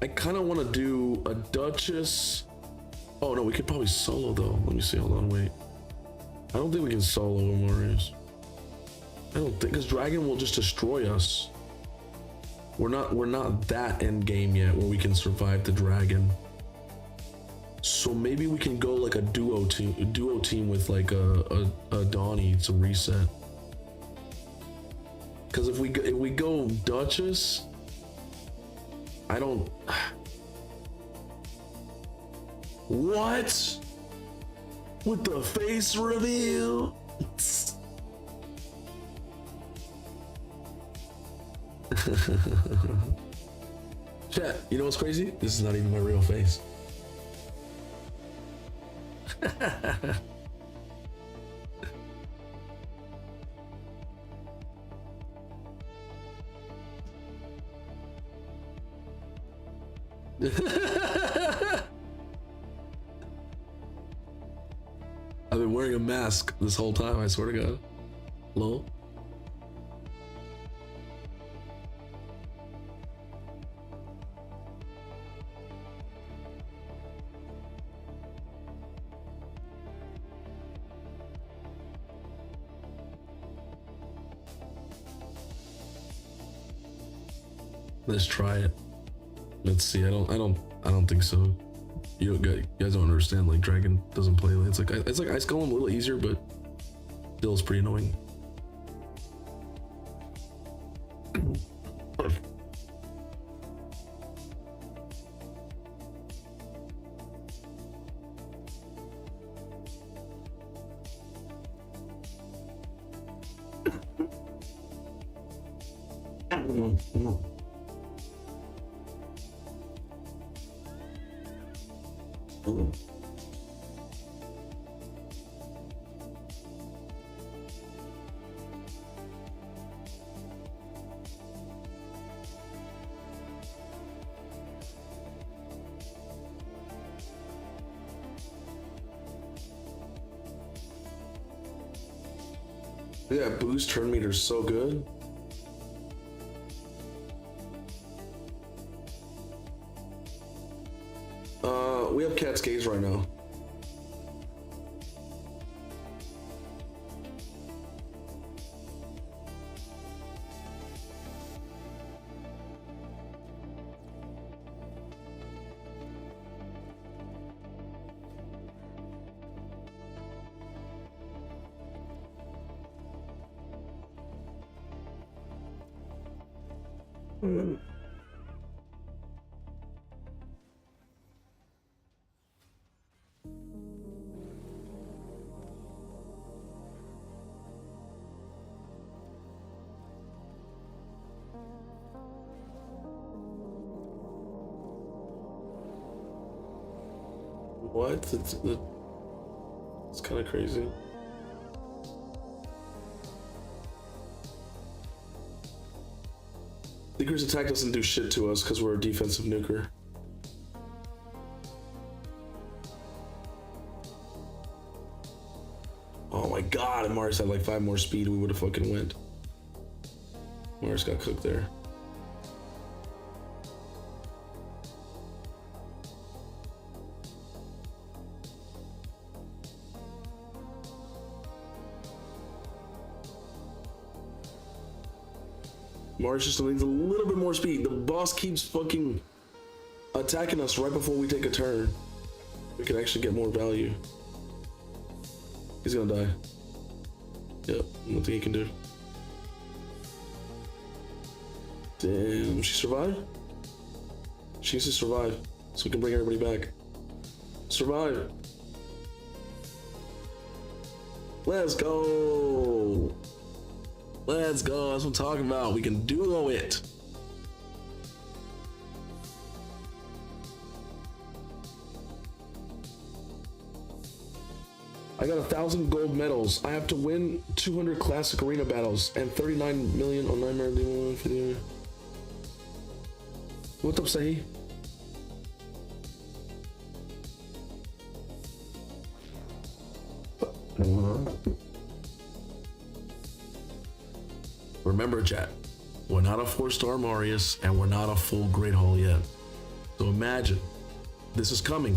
I kind of want to do a Duchess. Oh no, we could probably solo though. Let me see. Hold on, wait. I don't think we can solo Warriors. I don't think, because Dragon will just destroy us. We're not that end game yet where we can survive the Dragon. So maybe we can go like a duo team with like a Donnie to reset. Because if we go Duchess, I don't. What? With the face reveal? Chat, you know what's crazy? This is not even my real face. I've been wearing a mask this whole time, I swear to God. Lol. Let's try it. Let's see. I don't think so. You guys don't understand. Like Dragon doesn't play. It's like Ice Golem, a little easier, but still it's pretty annoying. Yeah, boost turn meter's so good. We have Cat's Gaze right now. What? It's kind of crazy. Nuker's attack doesn't do shit to us because we're a defensive nuker. Oh my god, if Marius had like 5 more speed, we would have fucking went. Marius got cooked there. Marius just needs a little bit more speed. The boss keeps fucking attacking us right before we take a turn. We can actually get more value. He's gonna die. Yep, nothing he can do. Damn, she survived? She needs to survive so we can bring everybody back. Survive. Let's go. Let's go. That's what I'm talking about. We can duo it. I got 1,000 gold medals. I have to win 200 classic arena battles and 39 million on Nightmare Demon video. What's up, Sahi? Remember, chat, we're not a 4-star Marius and we're not a full Great Hall yet. So imagine, this is coming.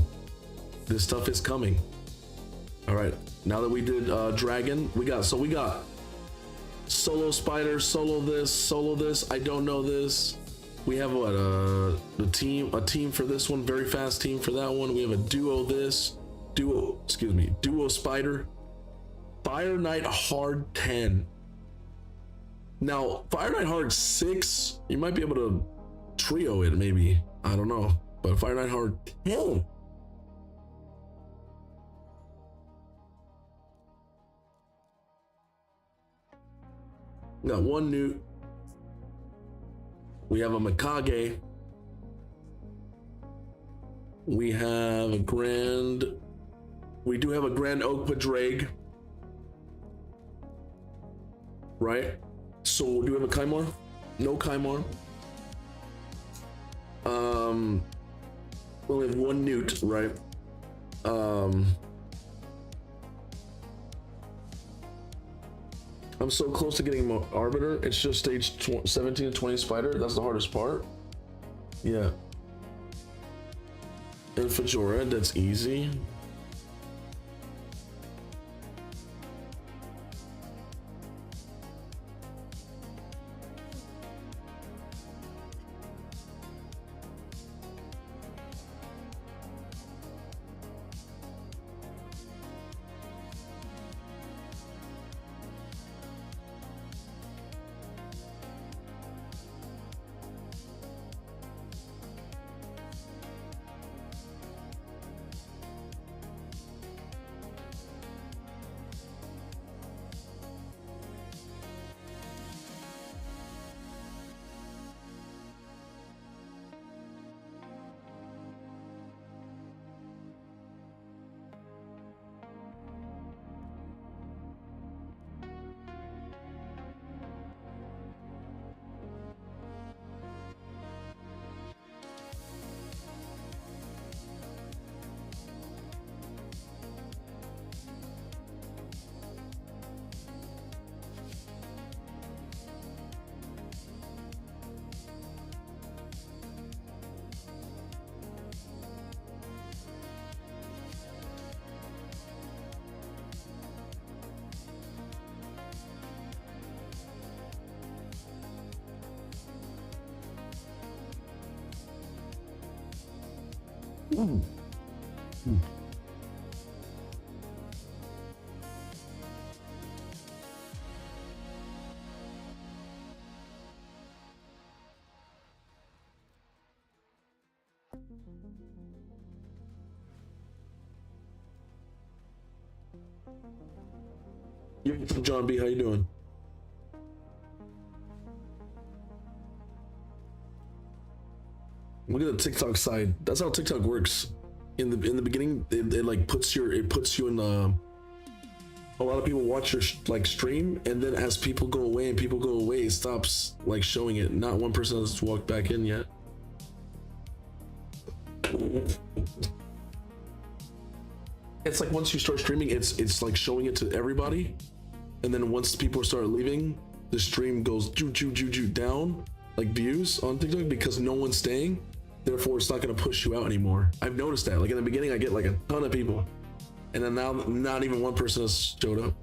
This stuff is coming. All right, now that we did Dragon, we got solo spider, solo this, I don't know this. We have what, a team for this one, very fast team for that one. We have a duo spider. Fire Knight Hard 10. Now, Fire Knight Hard 6, you might be able to trio it maybe. I don't know. But Fire Knight Hard 10. Got one new. We have a Mikage. We have a Grand. We do have a Grand Oak Padraig. Right? So do we have a Kaimar? No Kaimar. We only have one Newt, right? I'm so close to getting my Arbiter. It's just stage 17 and 20 Spider. That's the hardest part. Yeah. And Fajora, that's easy. John B, how you doing? Look at the TikTok side. That's how TikTok works. in the beginning, it like puts you in the. A lot of people watch your like stream, and then as people go away, it stops like showing it. Not one person has walked back in yet. It's like once you start streaming, it's like showing it to everybody, and then once people start leaving, the stream goes down, like views on TikTok, because no one's staying. Therefore, it's not gonna push you out anymore. I've noticed that. Like in the beginning, I get like a ton of people, and then now not even one person has showed up.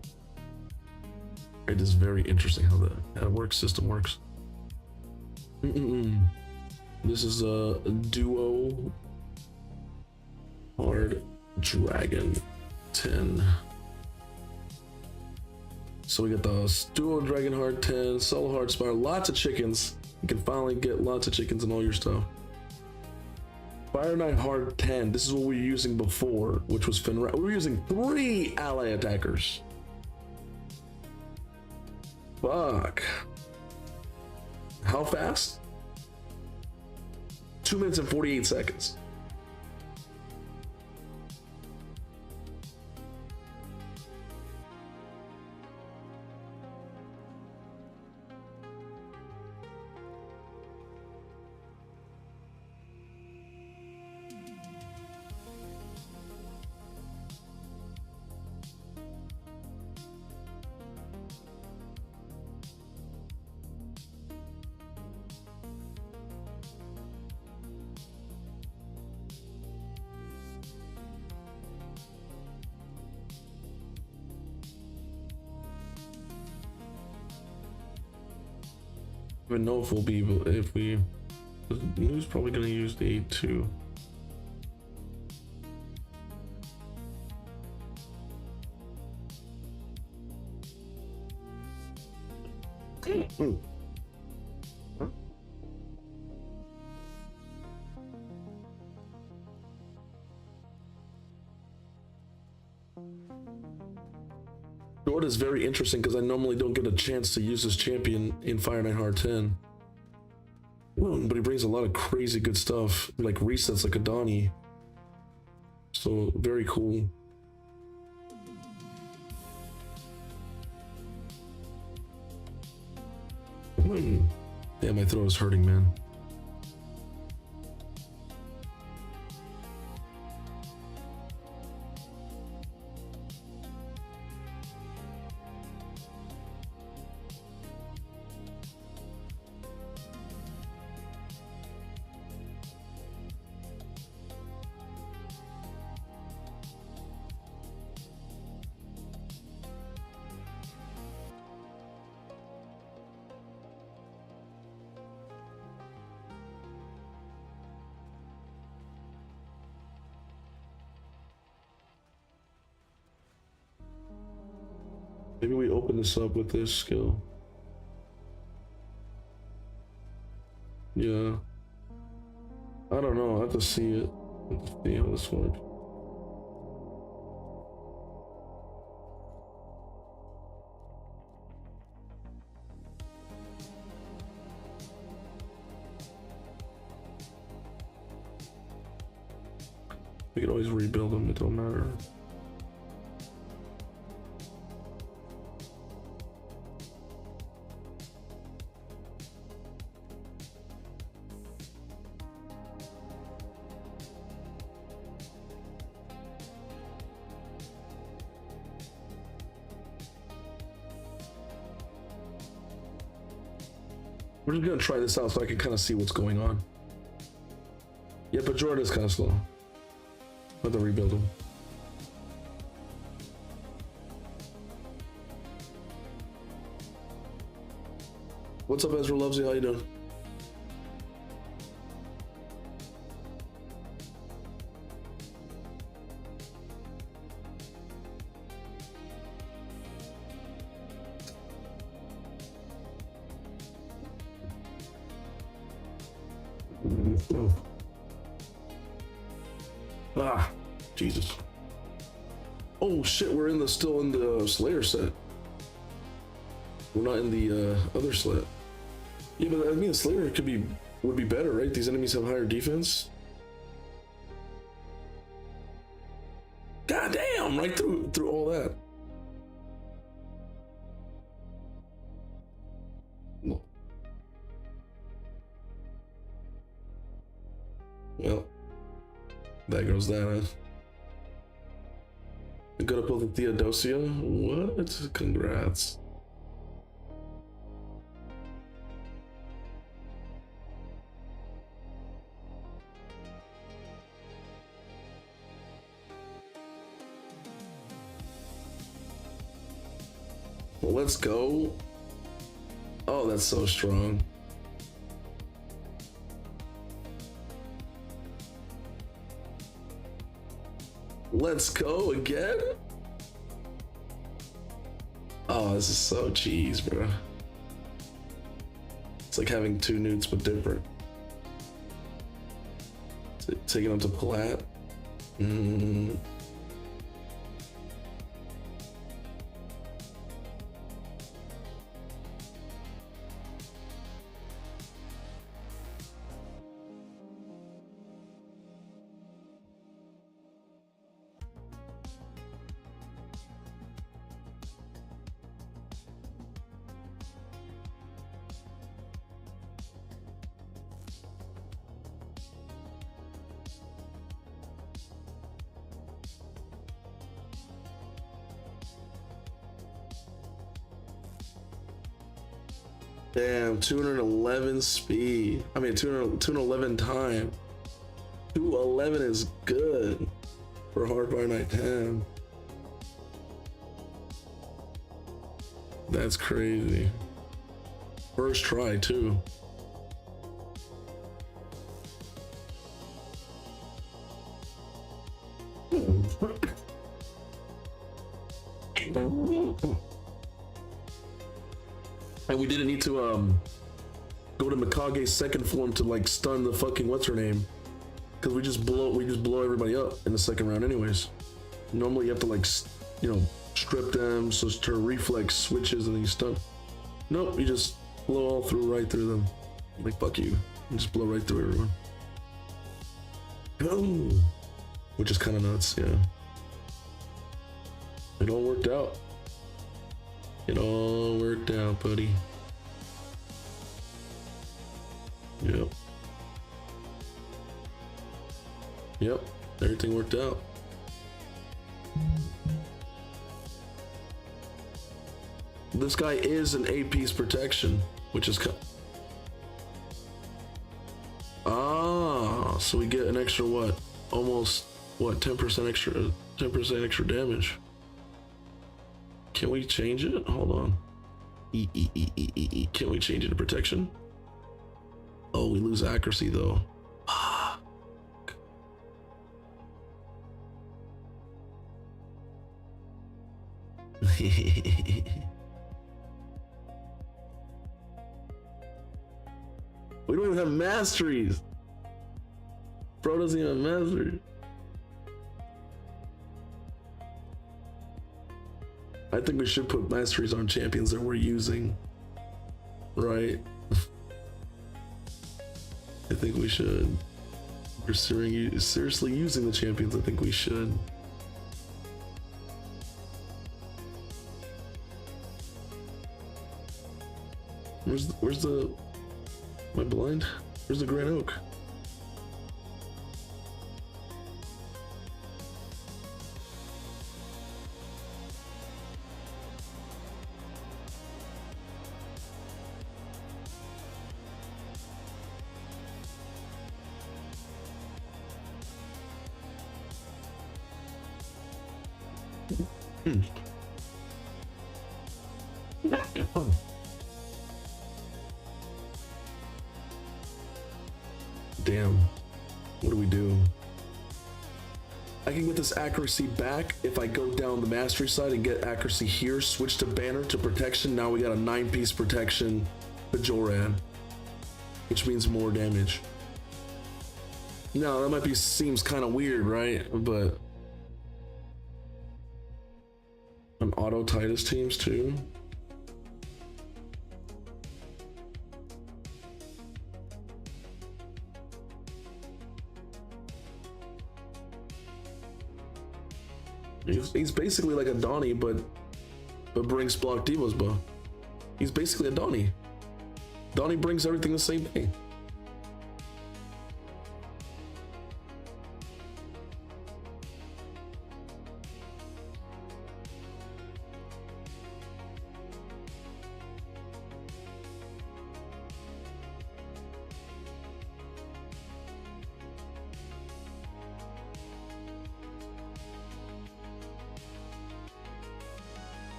It is very interesting how the system works. This is a duo hard dragon 10. So we got the duo dragon hard 10, solo hard spire, lots of chickens. You can finally get lots of chickens and all your stuff. Fire Knight hard 10. This is what we were using before, which was Finra. We were using 3 ally attackers. Fuck. How fast? 2 minutes and 48 seconds. I don't even know if we'll be able, if we, who's probably going to use the 8-2. Sword is very interesting because I normally don't get a chance to use this champion in Fire Knight Hard 10. But he brings a lot of crazy good stuff, like resets like Adani. So, very cool. Damn, my throat is hurting, man. Maybe we open this up with this skill. Yeah. I don't know. I have to see it. I have to see how this works. We can always rebuild them. It don't matter. We're just gonna try this out so I can kind of see what's going on. Yeah, but Jordan is kind of slow. Let them rebuild him. What's up, Ezra Lovesy? How you doing? Ah, Jesus. Oh shit, we're in the still in the Slayer set. We're not in the other set. Yeah, but I mean the Slayer would be better, right? These enemies have higher defense. God damn, right through all that. Well, there goes that, huh? You got to pull the Theodosia? What? Congrats. Well, let's go. Oh, that's so strong. Let's go again. Oh, this is so cheese, bro. It's like having two newts but different. Taking them to plat. Damn, 211 speed. I mean, 211 time. 211 is good for Hard Fire Night 10. That's crazy. First try, too. And we didn't need to go to Mikage's second form to like stun the fucking what's her name, because we just blow everybody up in the second round anyways. Normally you have to like strip them so her reflex switches and then you stun. Nope, you just blow all through right through them. Like fuck you, and just blow right through everyone. Boom. Which is kind of nuts, yeah. It all worked out. It all worked out, buddy. Yep. Yep, everything worked out. This guy is an 8-piece protection, which is so we get an extra what? Almost what? 10% extra damage. Can we change it? Hold on. Can we change it to protection? Oh, we lose accuracy though. We don't even have masteries. Bro doesn't even have masteries. I think we should put masteries on champions that we're using, right? I think we should. If we're seriously using the champions, I think we should. Where's the am I blind? Where's the Grand Oak? Damn, what do we do? I can get this accuracy back if I go down the mastery side and get accuracy here, switch to banner to protection. Now we got a 9-piece protection Bajoran, which means more damage. Now that seems kind of weird, right? But an auto Titus teams too. He's basically like a Donnie, but brings Block Divas, bro. He's basically a Donnie. Donnie brings everything the same thing.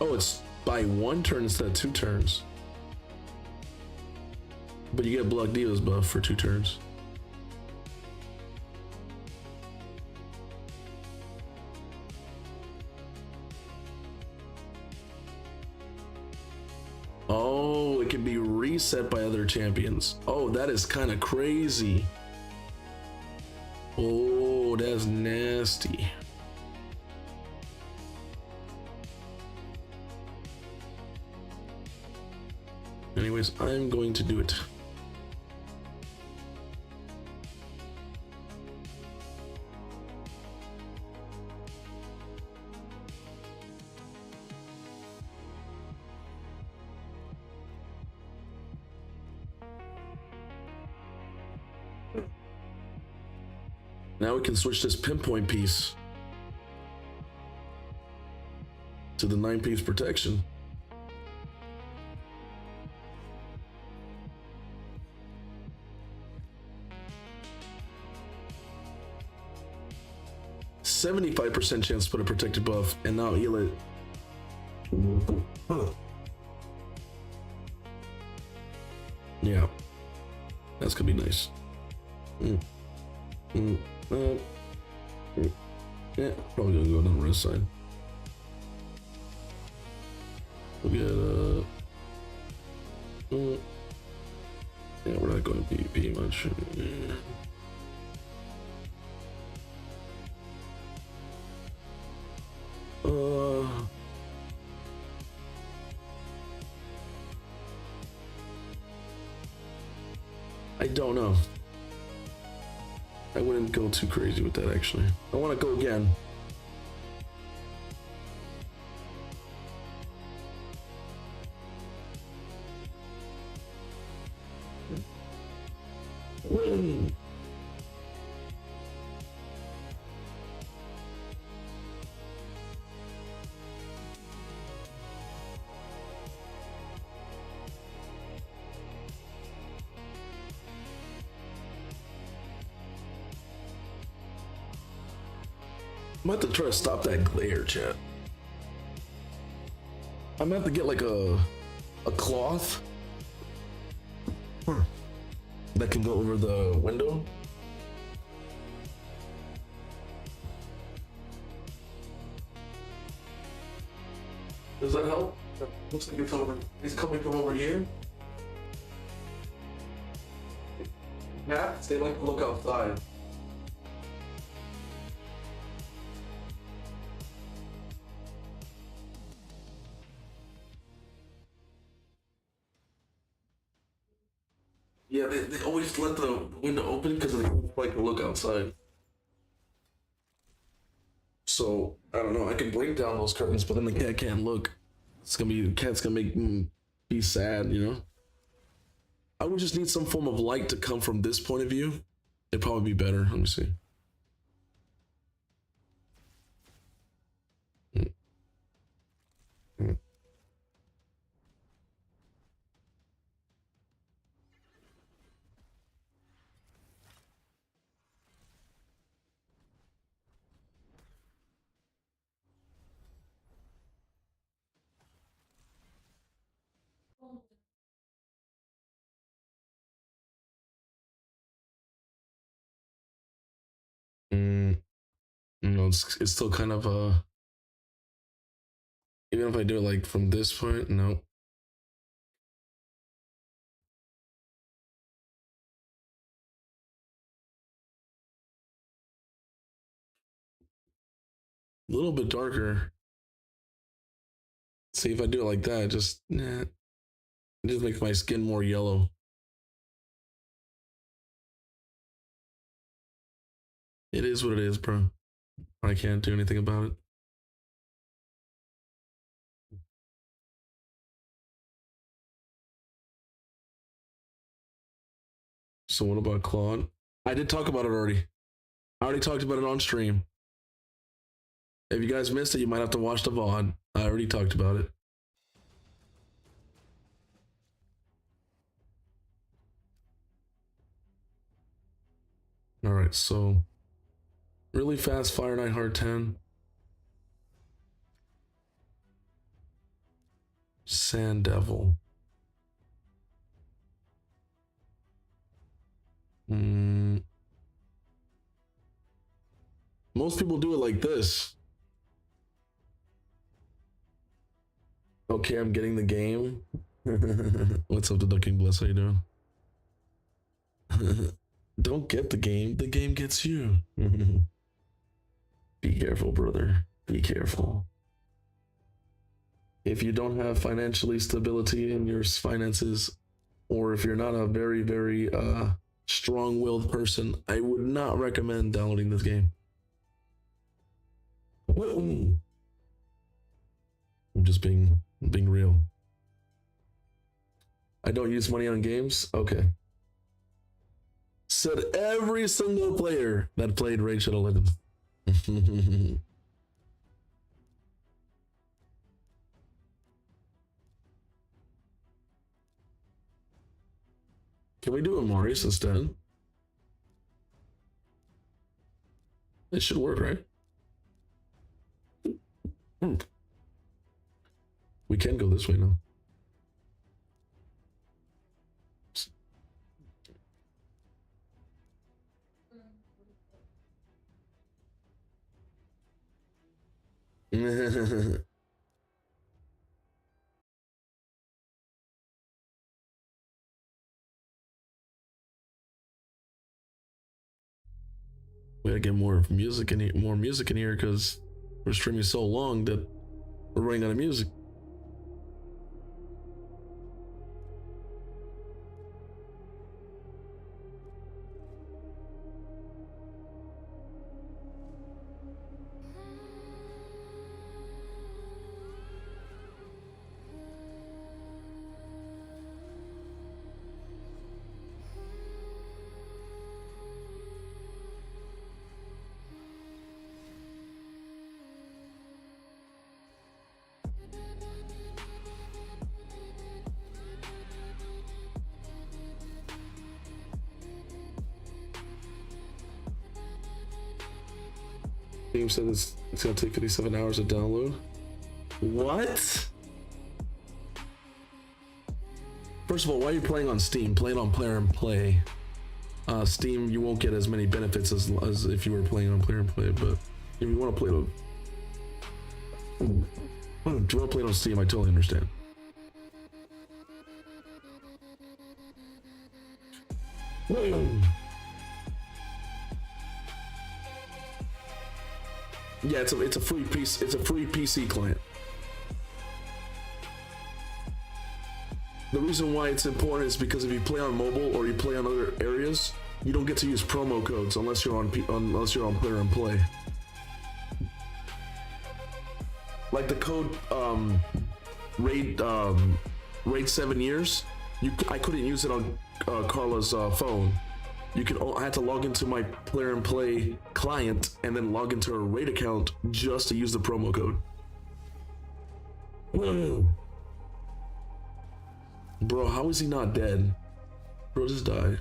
Oh, it's by 1 turn instead of 2 turns. But you get Block Divas buff for 2 turns. Oh, it can be reset by other champions. Oh, that is kind of crazy. Oh, that's nasty. Anyways, I'm going to do it. Now we can switch this pinpoint piece to the 9-piece protection. %75% chance to put a protected buff, and now heal it. Yeah, that's gonna be nice. Yeah, probably gonna go down the wrist side. We'll get yeah, we're not going to be much. I don't know. I wouldn't go too crazy with that, actually. I want to go again. I'm about to try to stop that glare, chat. I'm gonna have to get like a cloth that can go over the window. Does that help? Looks like it's over. It's coming from over here. Cats, they like to look outside. Yeah, they always let the window open because they like to look outside. So I don't know. I can break down those curtains, but then the cat can't look. It's gonna be the cat's gonna make me be sad, you know. I would just need some form of light to come from this point of view. It'd probably be better. Let me see. No, it's still kind of even if I do it like from this point, no. A little bit darker. See if I do it like that, just it just makes my skin more yellow. It is what it is, bro. I can't do anything about it. So what about Claude? I did talk about it already. I already talked about it on stream. If you guys missed it, you might have to watch the VOD. I already talked about it. Alright, so really fast Fire Knight Hard 10. Sand Devil. Most people do it like this. Okay, I'm getting the game. What's up to Ducking Bliss? How you doing? Don't get the game gets you. Be careful, brother. Be careful. If you don't have financially stability in your finances, or if you're not a very, very strong-willed person, I would not recommend downloading this game. I'm just being real. I don't use money on games? Okay. Said every single player that played Raid Shadow Legends. Can we do a Marius instead? It should work, right? We can go this way now. We gotta get more music in here, because we're streaming so long that we're running out of music. Game said it's gonna take 57 hours to download. What? First of all, why are you playing on Steam? Play it on Player and Play. Steam, you won't get as many benefits as if you were playing on Player and Play. But if you want to play it, if you want to play it on Steam, I totally understand. Yeah, it's a free piece. It's a free PC client. The reason why it's important is because if you play on mobile or you play on other areas, you don't get to use promo codes unless you're on Player and Play. Like the code Raid 7 years, I couldn't use it on Karla's phone. I had to log into my Player and Play client and then log into her Raid account just to use the promo code. Bro, how is he not dead? Bro just died.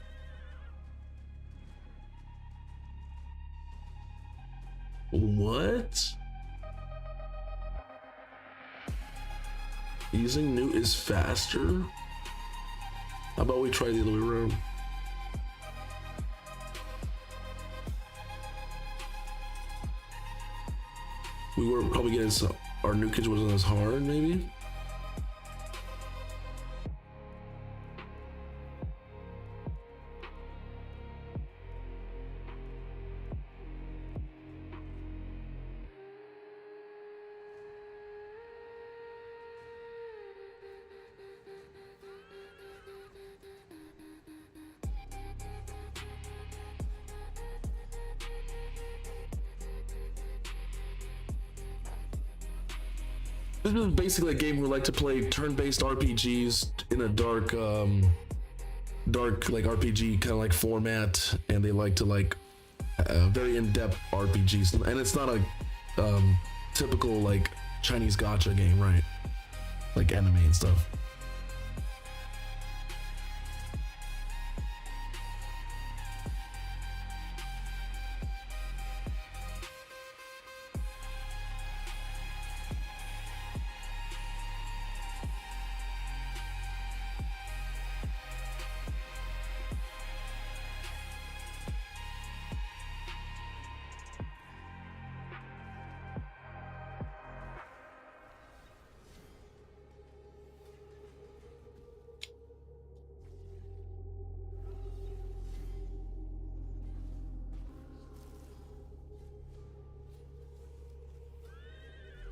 What? Using Newt is faster? How about we try the other way around? We were probably getting our new kids wasn't as hard, maybe. This is basically a game we like to play turn-based RPGs in a dark dark like RPG kind of like format, and they like to like very in-depth RPGs, and it's not a typical like Chinese gacha game, right? Like anime and stuff.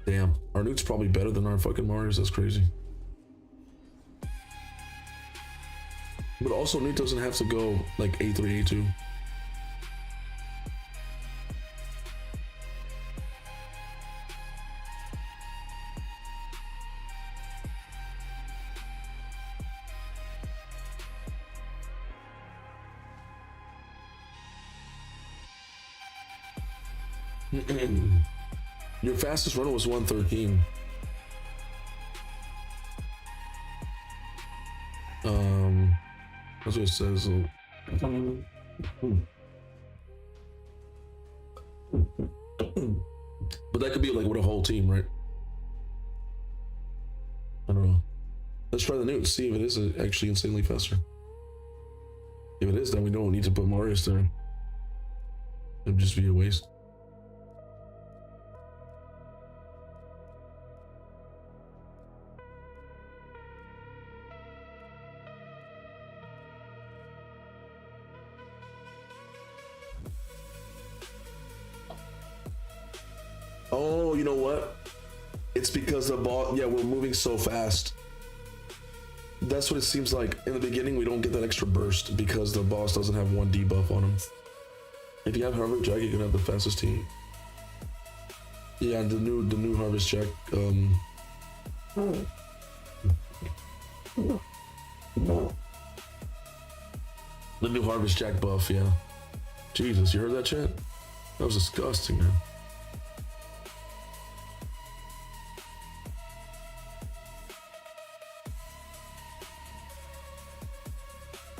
Damn, our Newt's probably better than our fucking Marius. That's crazy. But also, Newt doesn't have to go like A3, A2. Your fastest runner was 113. That's what it says. But that could be like with a whole team, right? I don't know. Let's try the Newt, see if it is actually insanely faster. If it is, then we don't need to put Marius there. It'd just be a waste. Oh, you know what? It's because the ball, yeah, we're moving so fast. That's what it seems like. In the beginning, we don't get that extra burst because the boss doesn't have one debuff on him. If you have Harvest Jack, you can have the fastest team. Yeah, the new Harvest Jack. The new Harvest Jack buff, yeah. Jesus, you heard that, chat? That was disgusting, man.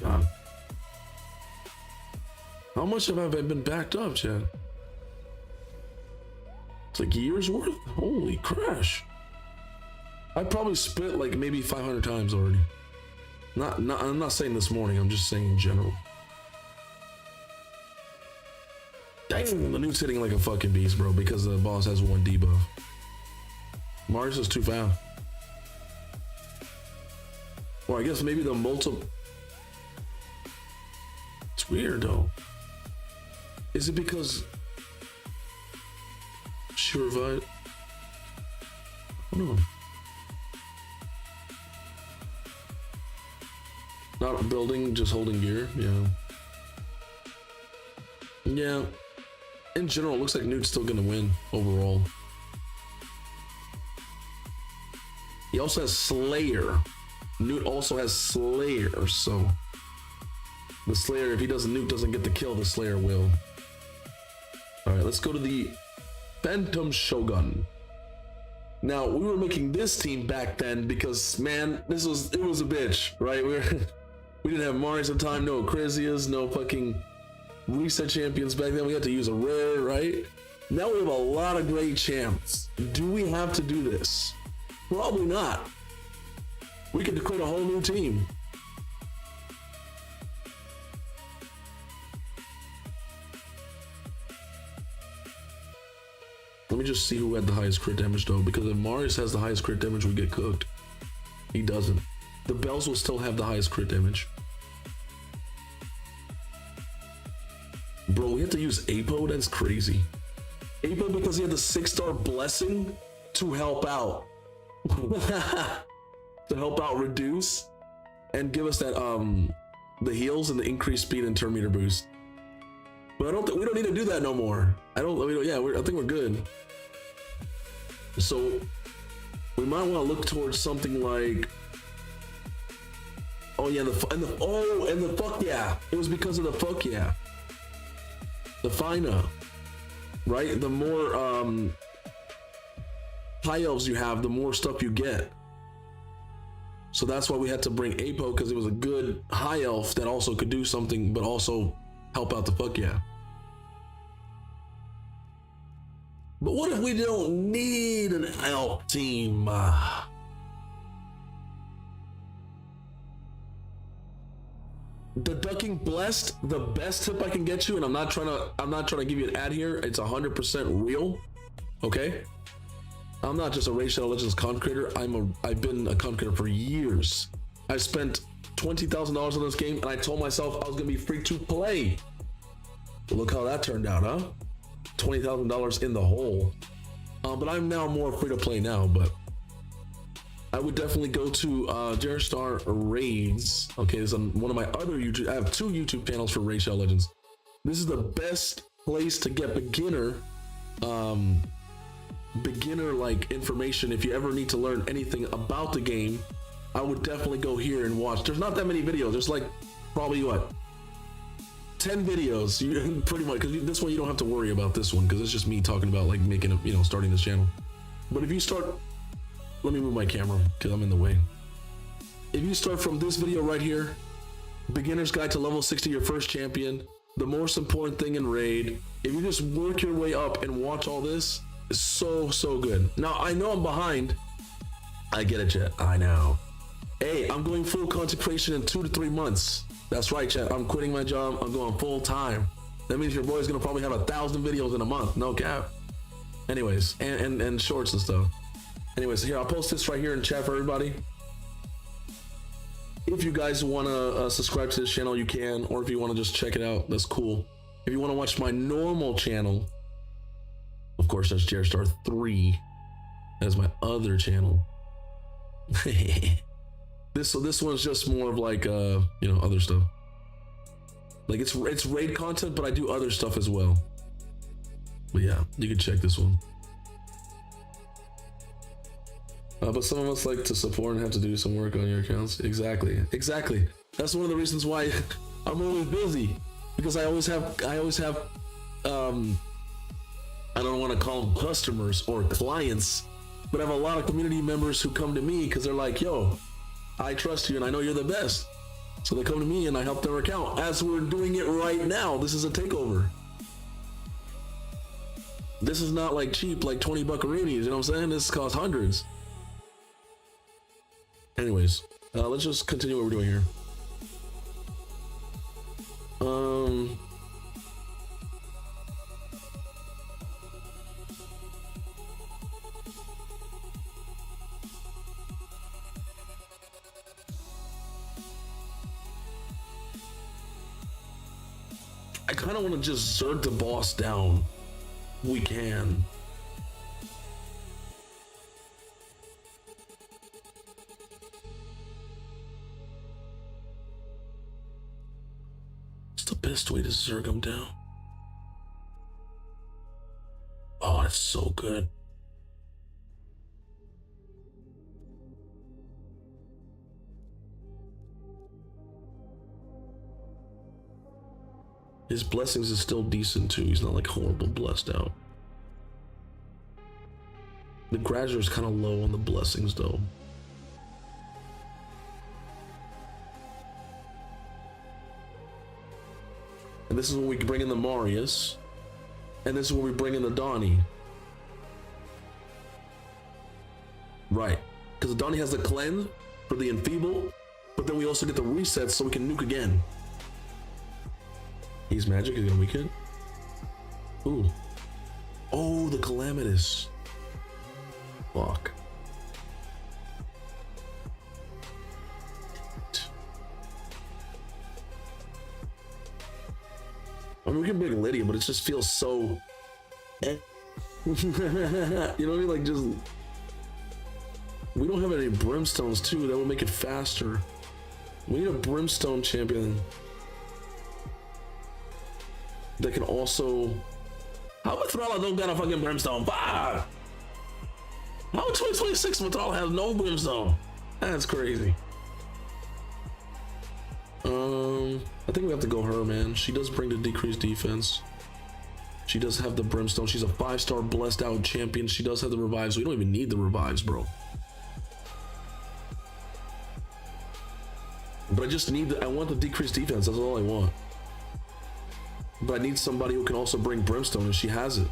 God. How much have I been backed up, Chad? It's like years worth. Holy crash! I probably spit like maybe 500 times already. I'm not saying this morning. I'm just saying in general. Dang, the Newt's hitting like a fucking beast, bro, because the boss has one debuff. Marius is too fast. Well, I guess maybe the multiple. It's weird though. Is it because she revived? I don't know. Not building, just holding gear. Yeah. Yeah. In general, it looks like Newt's still gonna win overall. He also has Slayer. Newt also has Slayer, so the Slayer, if he doesn't, Newt doesn't get the kill, the Slayer will. Alright, let's go to the Phantom Shogun. Now, we were making this team back then because, man, it was a bitch, right? We didn't have Marius at the time, no Acrisias, no fucking reset champions back then. We had to use a rare, right? Now we have a lot of great champs. Do we have to do this? Probably not. We could create a whole new team. Let me just see who had the highest crit damage though, because if Marius has the highest crit damage, we get cooked. He doesn't. The bells will still have the highest crit damage. Bro, we have to use Apo? That's crazy. Apo because he had the 6-star blessing to help out. To help out reduce and give us that the heals and the increased speed and turn meter boost. But I don't think we don't need to do that no more. I think we're good. So we might want to look towards something like Oh yeah, and the fuck yeah. It was because of the fuck yeah. The fina, right? The more high elves you have, the more stuff you get. So that's why we had to bring Apo, because it was a good high elf that also could do something, but also help out the fuck yeah. But what if we don't need an elf team? The ducking blessed, the best tip I can get you, and I'm not trying to give you an ad here. It's 100% real. Okay? I'm not just a Raid Shadow Legends content creator. I've been a content creator for years. I spent $20,000 on this game, and I told myself I was gonna be free to play. But look how that turned out, huh? $20,000 in the hole. But I'm now more free to play now. But I would definitely go to Star Raids. Okay, this is on one of my other YouTube. I have 2 YouTube channels for Raid Shadow Legends. This is the best place to get beginner like information. If you ever need to learn anything about the game, I would definitely go here and watch. There's not that many videos. There's like probably what, 10 videos. You pretty much, because this one you don't have to worry about this one, because it's just me talking about like making a, starting this channel. But if you start, let me move my camera because I'm in the way. If you start from this video right here, beginner's guide to level 60, your first champion, the most important thing in raid. If you just work your way up and watch all this, it's so good. Now I know I'm behind. I get it, chat. I know. Hey, I'm going full consecration in 2 to 3 months. That's right, chat. I'm quitting my job. I'm going full time. That means your boy's gonna probably have 1,000 videos in a month. No cap. Anyways, and shorts and stuff. Anyways, here, I'll post this right here in chat for everybody. If you guys want to subscribe to this channel, you can, or if you want to just check it out, that's cool. If you want to watch my normal channel, of course, that's Star 3. That's my other channel. This one's just more of like other stuff. Like it's raid content, but I do other stuff as well. But yeah, you can check this one. But some of us like to support and have to do some work on your accounts. Exactly. That's one of the reasons why I'm always busy, because I always have I don't want to call them customers or clients, but I have a lot of community members who come to me because they're like, yo, I trust you and I know you're the best. So they come to me and I help their account, as we're doing it right now. This is a takeover. This is not like cheap, like 20 buckaroonies, you know what I'm saying? This costs hundreds. Anyways, let's just continue what we're doing here. I kind of want to just zerg the boss down. We can. It's the best way to zerg him down. Oh, that's so good. His blessings is still decent too. He's not like horrible blessed out. The graduate is kind of low on the blessings though. And this is when we bring in the Marius. And this is when we bring in the Donnie. Right. Because the Donnie has the cleanse for the enfeeble, but then we also get the reset so we can nuke again. He's magic, he's gonna weaken. Ooh. Oh, the calamitous. Fuck. I mean, we can bring Lydia, but it just feels so you know what I mean? Like, just, we don't have any brimstones too. That would make it faster. We need a brimstone champion that can also. How Mathrala don't got a fucking brimstone? Bah! How 2026 Mathrala has no brimstone? That's crazy. I think we have to go her, man. She does bring the decreased defense. She does have the brimstone. She's a 5-star blessed out champion. She does have the revives. So we don't even need the revives, bro. But I just need I want the decreased defense. That's all I want. But I need somebody who can also bring brimstone, and she has it.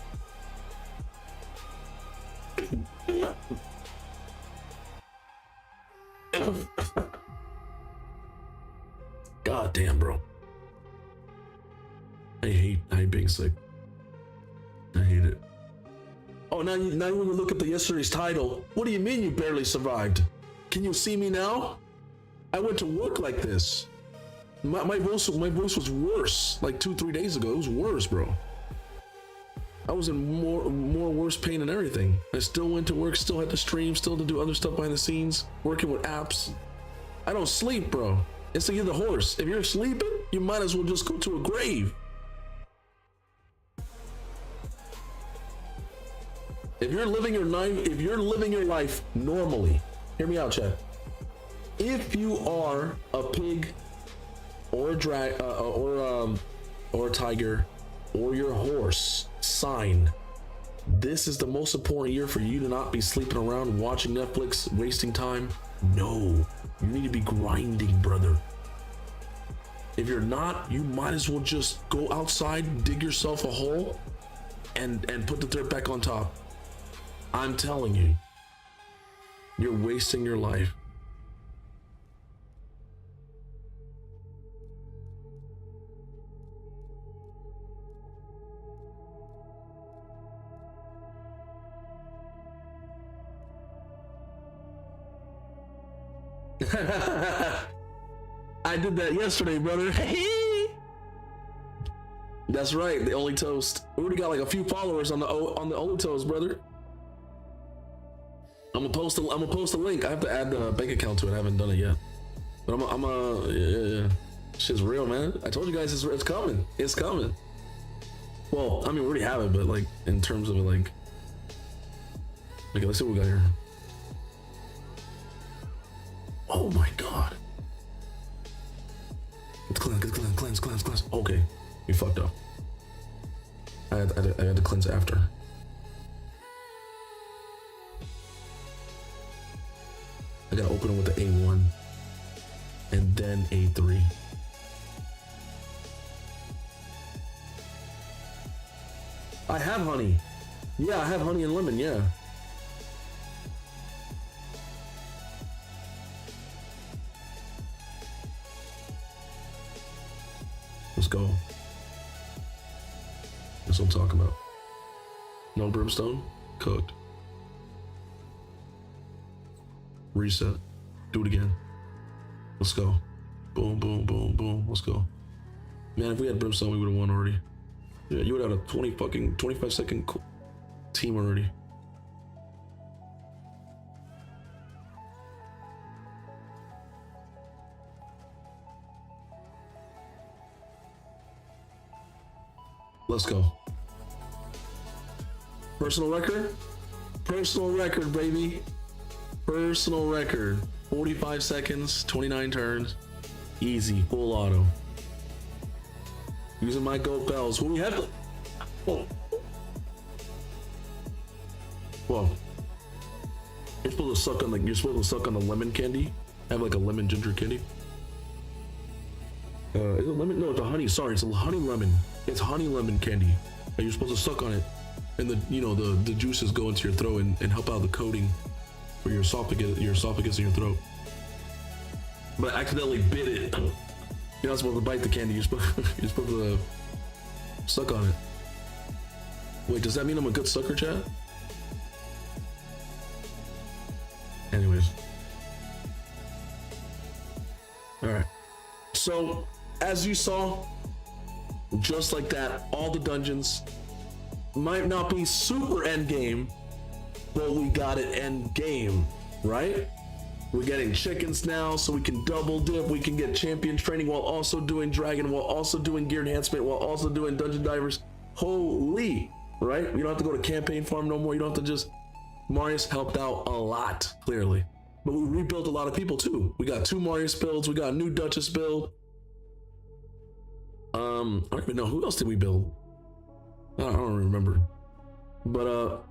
God damn, bro. I hate being sick. I hate it. Oh, now you want to look at the yesterday's title. What do you mean you barely survived? Can you see me now? I went to work like this. My voice was worse like 2-3 days ago. It was worse, bro. I was in more worse pain and everything. I still went to work, still had to stream, still had to do other stuff behind the scenes, working with apps. I don't sleep, bro. It's like you're the horse. If you're sleeping, you might as well just go to a grave. If you're living your life normally, hear me out, chat. If you are a pig or a tiger or your horse sign, this is the most important year for you to not be sleeping around watching Netflix, wasting time. No, you need to be grinding, brother. If you're not, you might as well just go outside, dig yourself a hole, and put the dirt back on top. I'm telling you, you're wasting your life. I did that yesterday, brother. That's right, the only toast. We already got like a few followers on the only toast, brother. I'm gonna post a link. I have to add the bank account to it. I haven't done it yet, but yeah. Shit's real, man. I told you guys it's coming. It's coming. Well, I mean, we already have it, but like in terms of like, okay, let's see what we got here. Oh my god. It's cleanse. Okay, we fucked up. I had to cleanse after. I gotta open it with the A1 and then A3. I have honey. Yeah, I have honey and lemon, yeah. Let's go. That's what I'm talking about. No brimstone? Cooked. Reset. Do it again. Let's go. Boom, boom, boom, boom. Let's go. Man, if we had brimstone, we would have won already. Yeah, you would have had a 25-second team already. Let's go. Personal record? Personal record, baby. Personal record. 45 seconds, 29 turns. Easy, full auto. Using my goat bells. Who we have to... Whoa. Whoa. You're supposed to suck on the lemon candy. Have like a lemon ginger candy. Is it lemon? No, it's a honey. Sorry, it's a honey lemon. It's honey lemon candy. And you're supposed to suck on it, and the juices go into your throat and help out the coating for your esophagus and your throat. But I accidentally bit it. You're not supposed to bite the candy. You're supposed to suck on it. Wait, does that mean I'm a good sucker, chat? Anyways. All right. So, as you saw, just like that, all the dungeons might not be super end game, but we got it end game, right? We're getting chickens now, so we can double dip. We can get champion training while also doing dragon, while also doing gear enhancement, while also doing dungeon divers. Holy, right? You don't have to go to campaign farm no more. You don't have to just... Marius helped out a lot, clearly. But we rebuilt a lot of people too. We got 2 Marius builds. We got a new Duchess build. I don't even know, who else did we build? I don't remember. But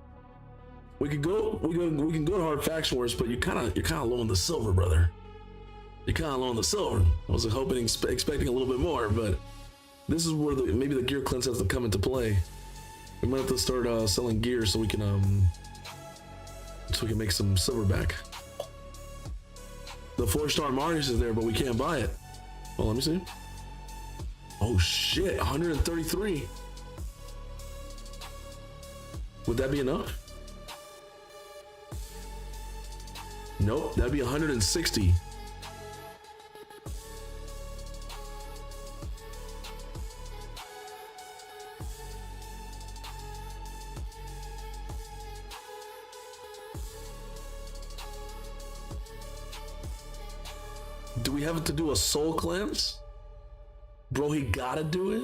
we can go to hard faction wars, but you're kind of low on the silver, brother. You're kind of low on the silver. I was hoping, expecting a little bit more, but this is where maybe the gear cleanse has to come into play. We might have to start selling gear so we can make some silver back. The 4-star Marius is there, but we can't buy it. Well, let me see. Oh shit, 133. Would that be enough? Nope, that'd be 160. Do we have to do a soul cleanse? Bro, he gotta do it?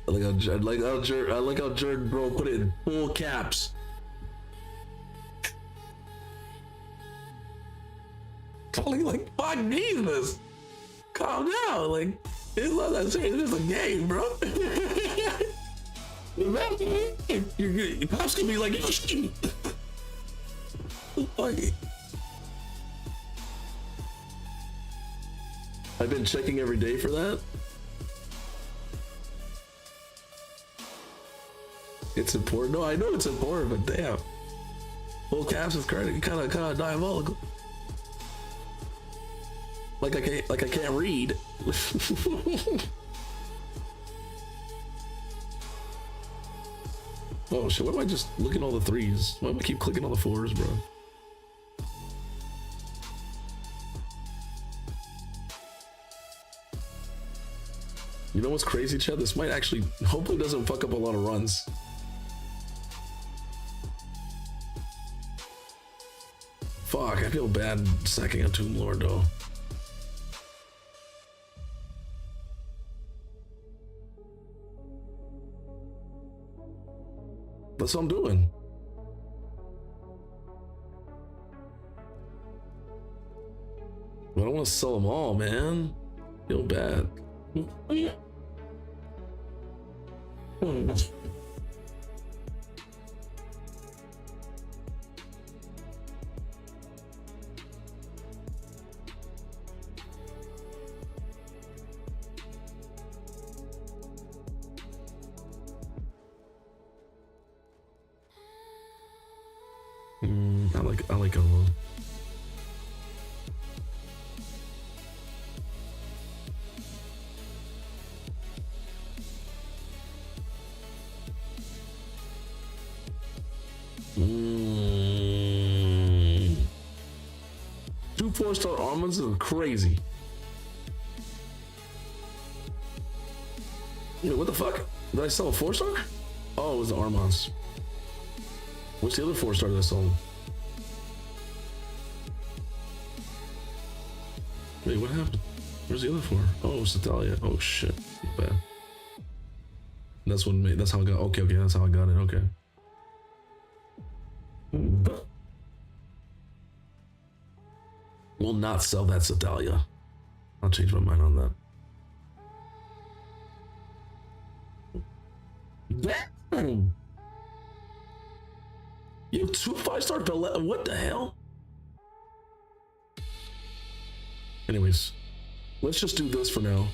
I like how Jordan, bro, put it in full caps. Like, fuck Jesus. Calm down. Like, it's not that serious. It's a game, bro. Your pops gonna be like, I've been checking every day for that. It's important. No, I know it's important, but damn, full caps is kind of diabolical. Like I can't read. Oh shit! Why am I just looking at all the 3s? Why do I keep clicking on the 4s, bro? You know what's crazy, Chad? This might actually, hopefully doesn't fuck up a lot of runs. Fuck, I feel bad sacking a Tomb Lord though. That's what I'm doing. I don't want to sell them all, man. Feel bad. I like them. Two 4-star almonds are crazy. Wait, what the fuck? Did I sell a 4-star? Oh, it was the Armans. What's the other 4-star that I sold? Wait, what happened? Where's the other 4? Oh, it's Italia. Oh shit. Bad. That's what made. That's how I got. Okay, that's how I got it. Okay. We'll not sell that Italia. I'll change my mind on that. Damn. You have 2 5-star Bella. What the hell? Anyways, let's just do this for now.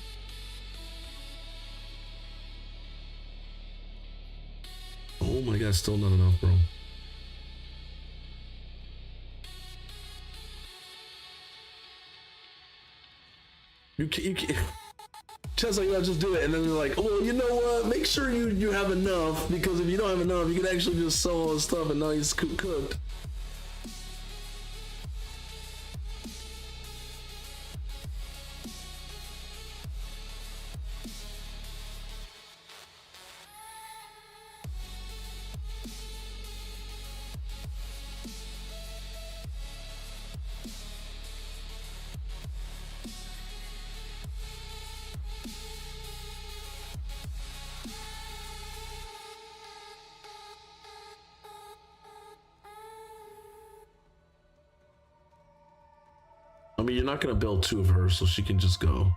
Oh my god, still not enough, bro. You can't. Just like that, just do it, and then they're like, well, you know what? Make sure you have enough, because if you don't have enough, you can actually just sell all the stuff, and now it's cooked. I mean, you're not gonna build 2 of her, so she can just go.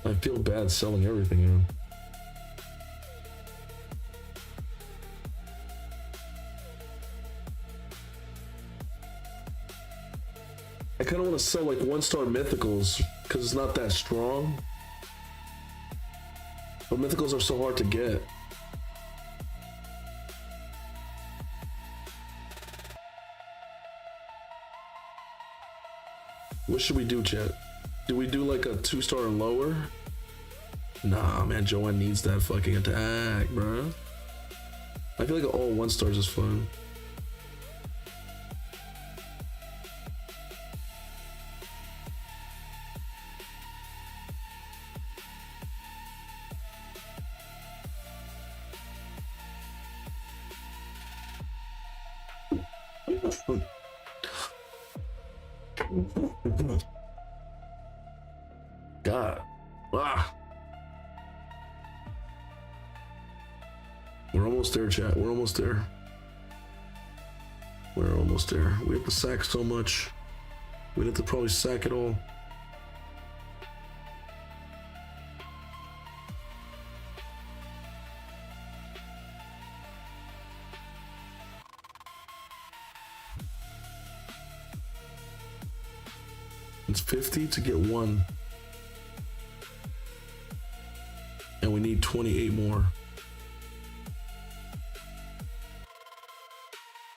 I feel bad selling everything, man. I kind of want to sell like 1-star mythicals because it's not that strong. But mythicals are so hard to get. What should we do, chat? Do we do like a 2-star and lower? Nah, man, Joanne needs that fucking attack, bro. I feel like all 1-stars is fun. God. Ah. We're almost there, chat. We're almost there. We're almost there. We have to sack so much. We'd have to probably sack it all. It's 50 to get 1. And we need 28 more.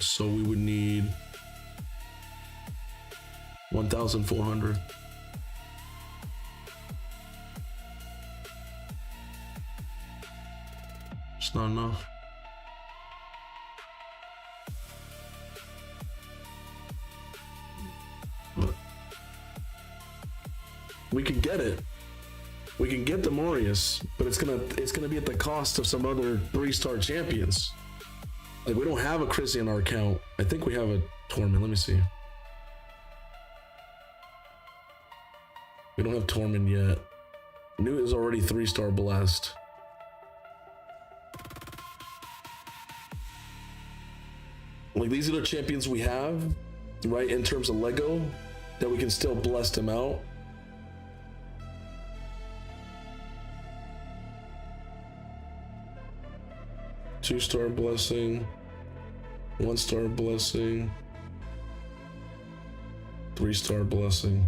So we would need 1,400. It's not enough. But we could get it. We can get the Morius, but it's gonna be at the cost of some other 3-star champions. Like, we don't have a Chrissy in our account. I think we have a Torment. Let me see. We don't have Torment yet. Newt is already 3-star blessed. Like, these are the champions we have, right, in terms of Lego, that we can still bless them out. Two-star blessing, 1-star blessing, 3-star blessing.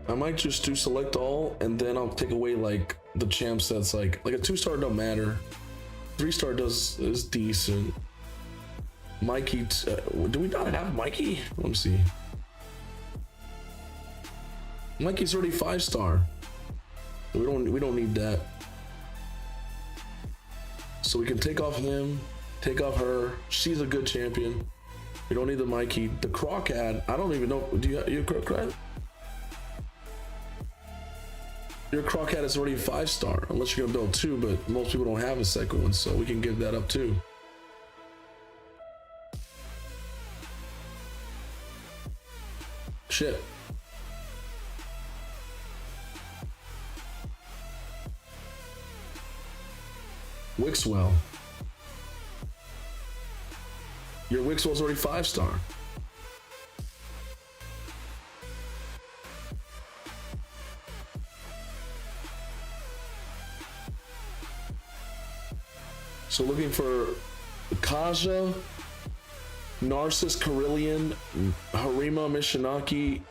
I might just do select all, and then I'll take away like the champs that's like a 2-star don't matter. 3-star is decent. Mikey, do we not have Mikey? Let me see. Mikey's already 5-star. We don't need that. So we can take off him, take off her. She's a good champion. We don't need the Mikey. The Crocat, I don't even know. Do you Crocat? Your Crocat is already 5-star, unless you're gonna build 2, but most people don't have a second one, so we can give that up too. Shit. Wixwell. Your Wixwell's already 5-star. So looking for Kaja, Narcissus, Carillion, Harima, Mishinaki.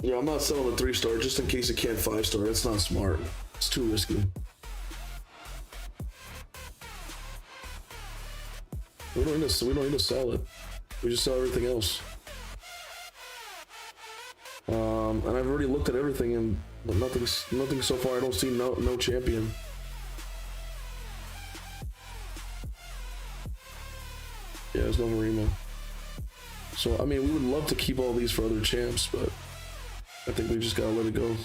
Yeah, I'm not selling the 3-star just in case it can't 5-star. That's not smart. It's too risky. We don't need to sell it. We just sell everything else. And I've already looked at everything, and nothing so far. I don't see no champion. Yeah, there's no Marima. So I mean, we would love to keep all these for other champs, but I think we just gotta let it go.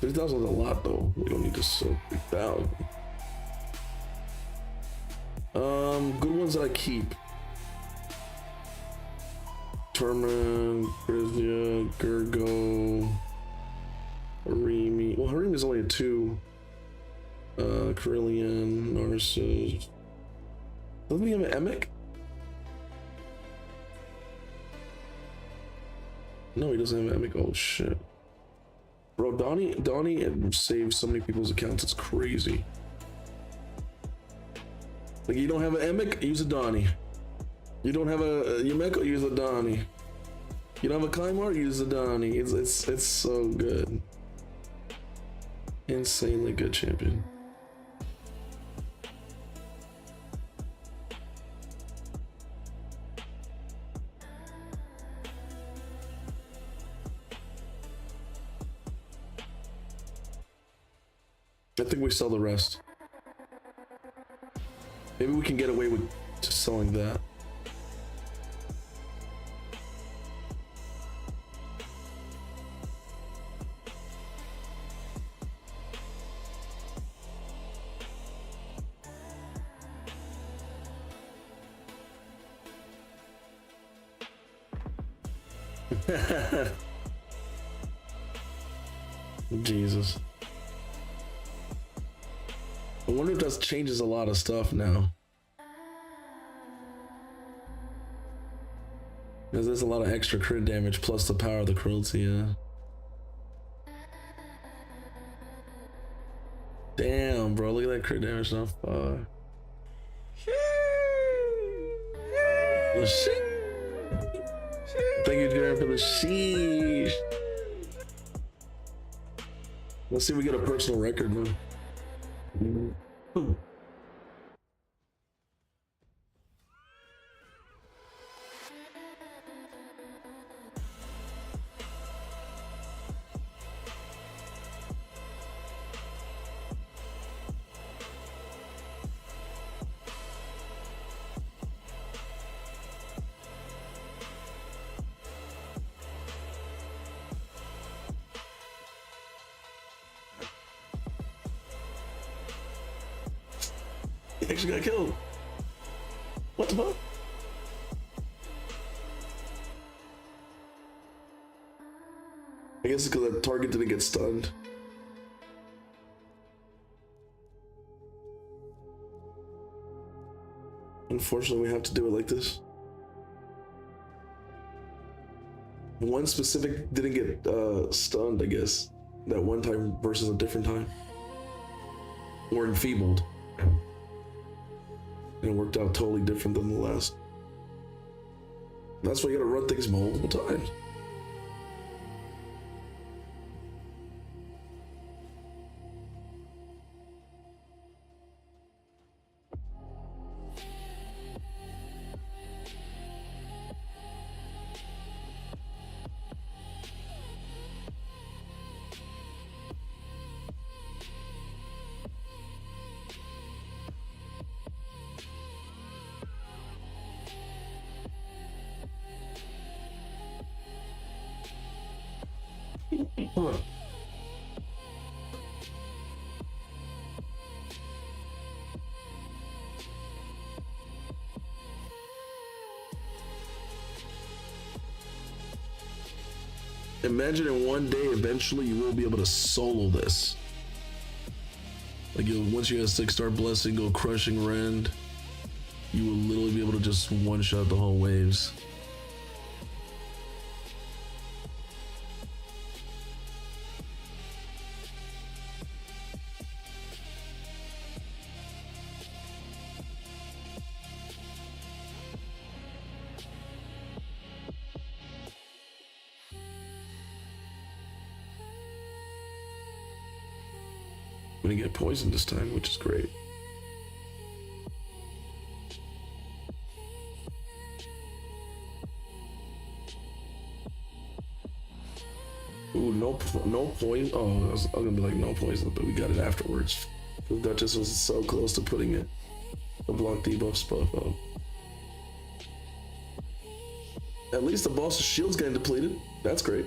3,000 is a lot, though. We don't need to sell 3,000. Good ones that I keep. Torment, Grizia, Gurgo, Harimi. Well, Harimi's only a 2. Carillion, Narcissus. Doesn't he have an Emic? No, he doesn't have an Emic. Oh shit. Bro, Donnie saved so many people's accounts, it's crazy. Like, you don't have an Emic, use a Donnie. You don't have a Yumeko, use a Donnie. You don't have a Kaimar, use a Donnie. It's so good. Insanely good champion. I think we sell the rest. Maybe we can get away with just selling that. Jesus. I wonder if that changes a lot of stuff now. Because there's a lot of extra crit damage plus the power of the cruelty, yeah. Damn, bro, look at that crit damage now. Fuck. The sheesh. Thank you, Jared, for the sheesh. Let's see if we get a personal record, man. He actually got killed. What the fuck? I guess it's because that target didn't get stunned. Unfortunately, we have to do it like this. One specific didn't get stunned, I guess. That one time versus a different time. Or enfeebled. And it worked out totally different than the last. That's why you gotta run things multiple times. Imagine in one day, eventually you will be able to solo this. Like, once you have 6-star blessing, go crushing rend, you will literally be able to just one-shot the whole waves. gonna get poisoned this time, which is great. Ooh, no poison. Oh, I was gonna be like no poison, but we got it afterwards. The Duchess was so close to putting it. The block debuff buff up. At least the boss's shield's getting depleted. That's great.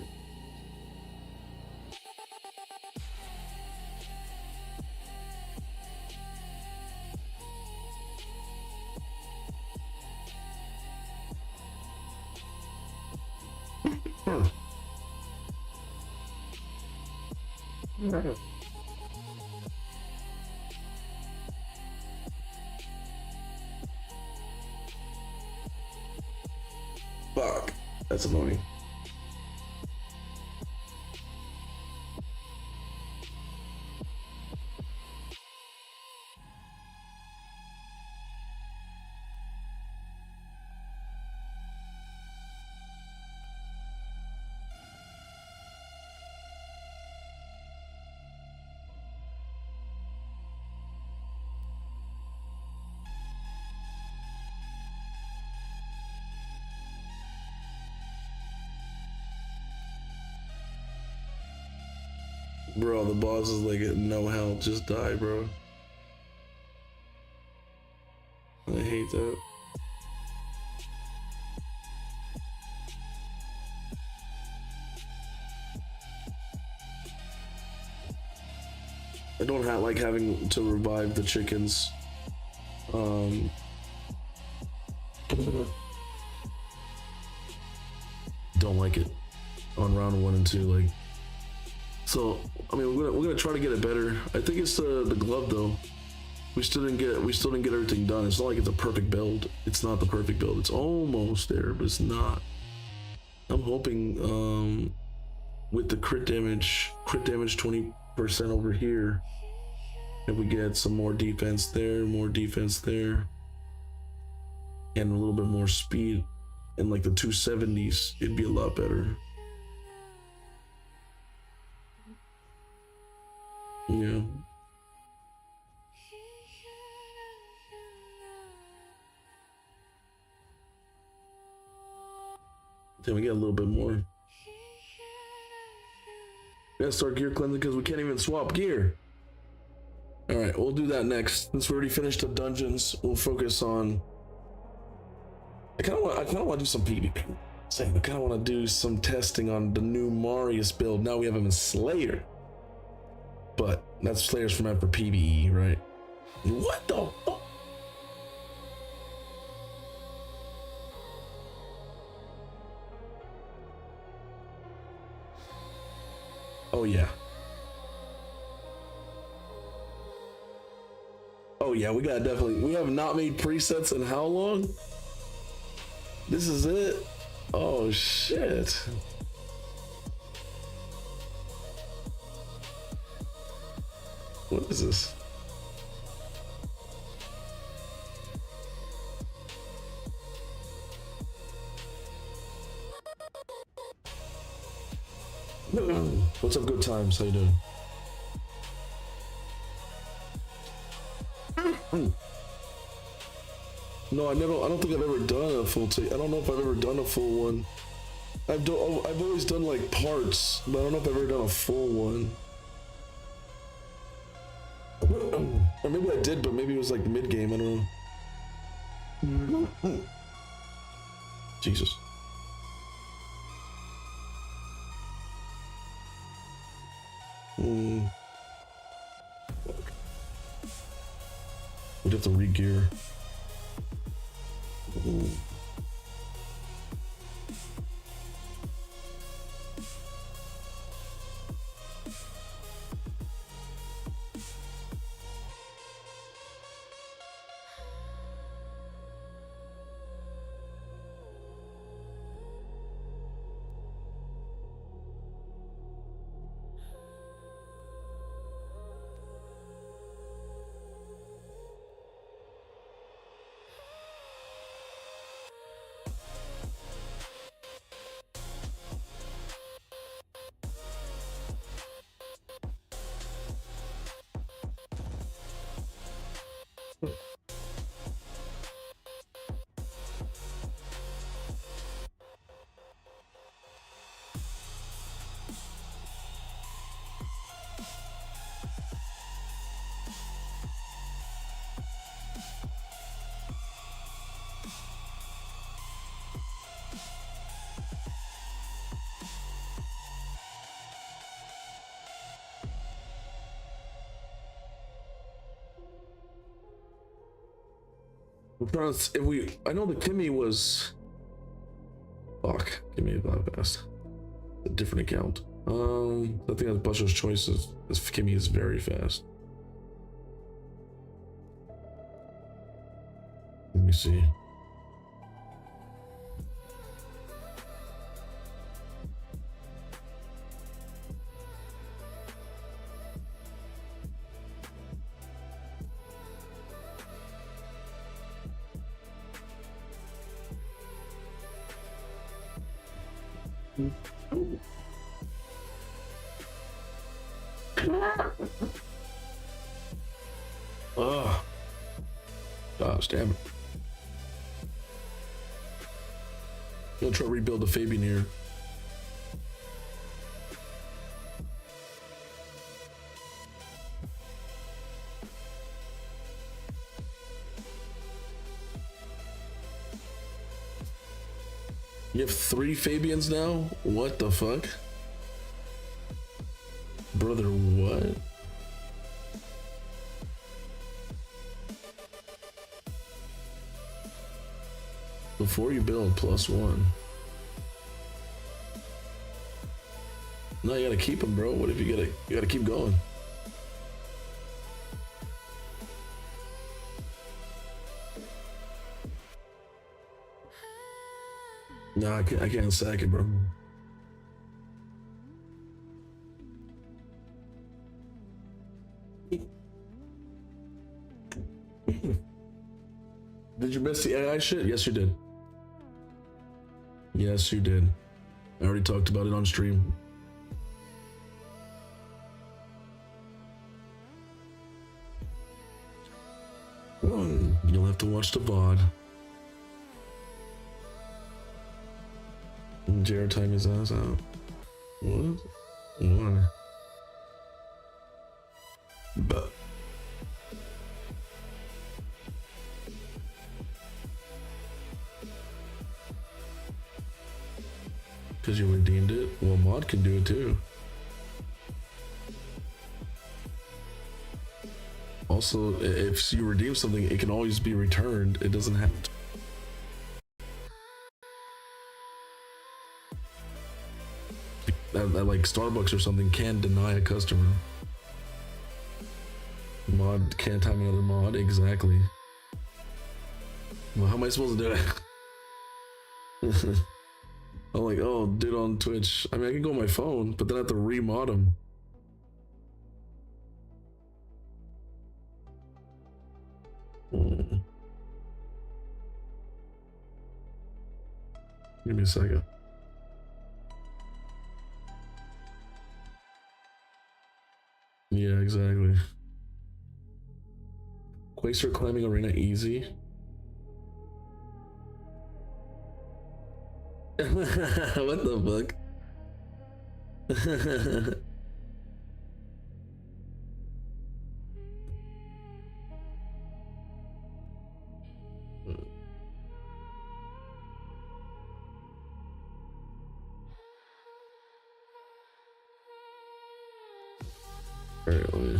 Fuck, that's annoying. Bro, the boss is like at no health, just die, bro. I hate that. I don't like having to revive the chickens. Don't like it on round 1 and 2, like. So I mean, we're gonna try to get it better. I think it's the glove though. We still didn't get everything done. It's not like it's a perfect build. It's not the perfect build. It's almost there, but it's not. I'm hoping with the crit damage 20% over here, if we get some more defense there, and a little bit more speed, and like the 270s, it'd be a lot better. Yeah. Then we get a little bit more. We gotta start gear cleansing because we can't even swap gear. Alright, we'll do that next. Since we already finished the dungeons, we'll focus on... I kinda wanna do some PvP. I kinda wanna do some testing on the new Marius build. Now we have him in Slayer. But that's Slayer's from after PvE, right? What the fuck? Oh yeah. Oh yeah, we have not made presets in how long? This is it? Oh shit. What is this? What's up, good times? How you doing? No, I don't think I've ever done a full take. I don't know if I've ever done a full one. I've always done like parts, but I don't know if I've ever done a full one. Or maybe I did, but maybe it was like mid game. I don't know. Jesus. We'd have to re-gear. I'm trying to, if we, I know the Kimmy was, fuck, give me that fast. A different account. I think that's Buster's choices. This Kimmy is very fast. Let me see. Oh, gosh, damn it. I'm gonna try to rebuild the Fabian here. You have 3 Fabians now? What the fuck? Brother, what? Before you build +1. No, you gotta keep them, bro. What if you gotta keep going? No, I can't sack it, bro. Did you miss the AI shit? Yes, you did. Yes, you did. I already talked about it on stream. You'll have to watch the VOD. Jared time his ass out. What? Why? But because you redeemed it? Well, mod can do it too. Also, if you redeem something, it can always be returned. It doesn't have to. That like Starbucks or something can deny a customer. Mod can't time another mod. Exactly. Well, how am I supposed to do it? I'm like, oh, dude on Twitch. I mean, I can go on my phone, but then I have to remod them. Give me a second. Yeah, exactly. Quaster climbing arena easy. What the fuck? Apparently.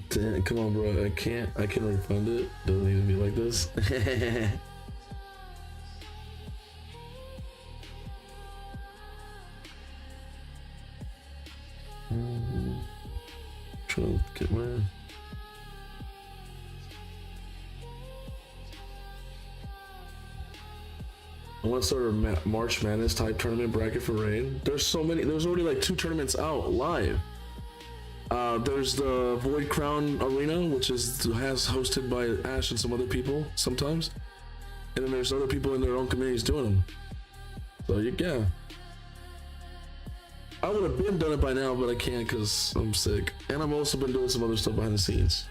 Damn, come on, bro. I can refund it. Doesn't need to be like this. Trying to get my. I want to start a March Madness type tournament bracket for Rain. There's so many. There's already like 2 tournaments out live. There's the Void Crown Arena, which has hosted by Ash and some other people sometimes, and then there's other people in their own communities doing them. So yeah, I would have been done it by now, but I can't because I'm sick, and I've also been doing some other stuff behind the scenes.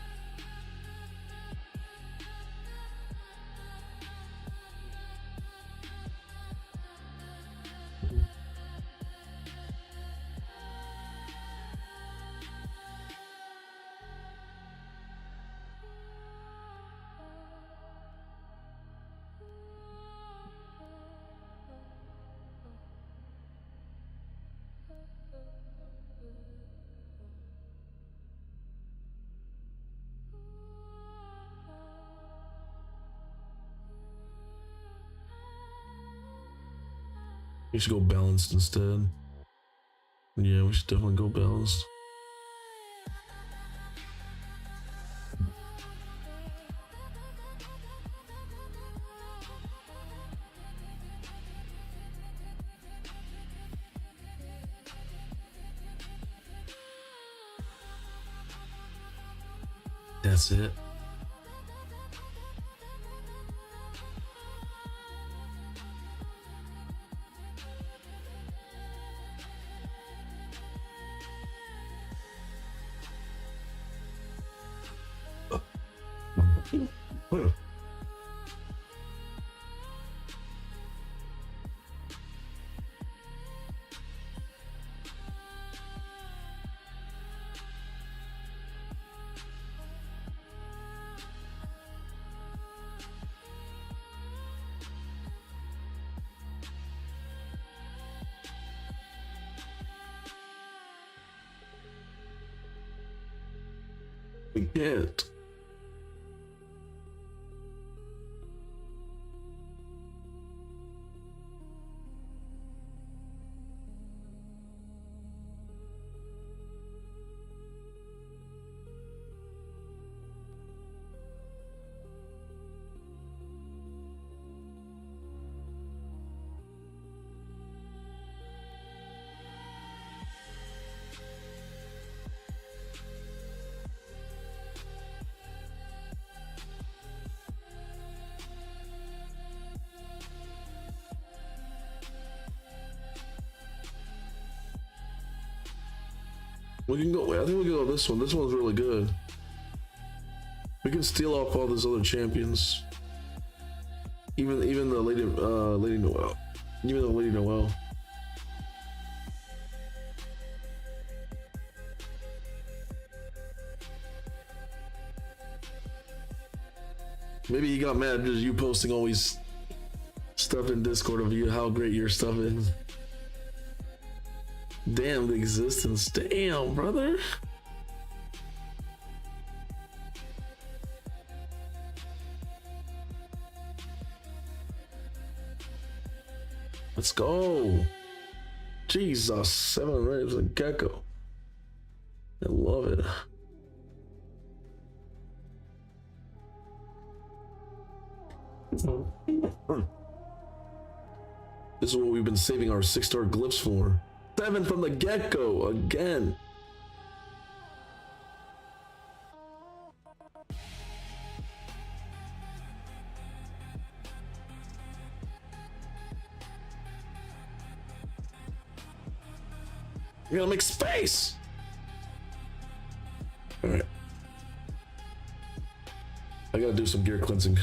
We should go balanced instead. Yeah, we should definitely go balanced. That's it. We can't. We can go. I think we can go this one. This one's really good. We can steal off all these other champions. Even the Lady Noelle. Even the Lady Noelle. Maybe he got mad because you posting always stuff in Discord of you how great your stuff is. Damn the existence. Damn, brother. Let's go. Jesus, 7 raves and gecko. I love it. This is what we've been saving our 6-star glyphs for. 7 from the get-go again. We gotta make space. All right. I gotta do some gear cleansing.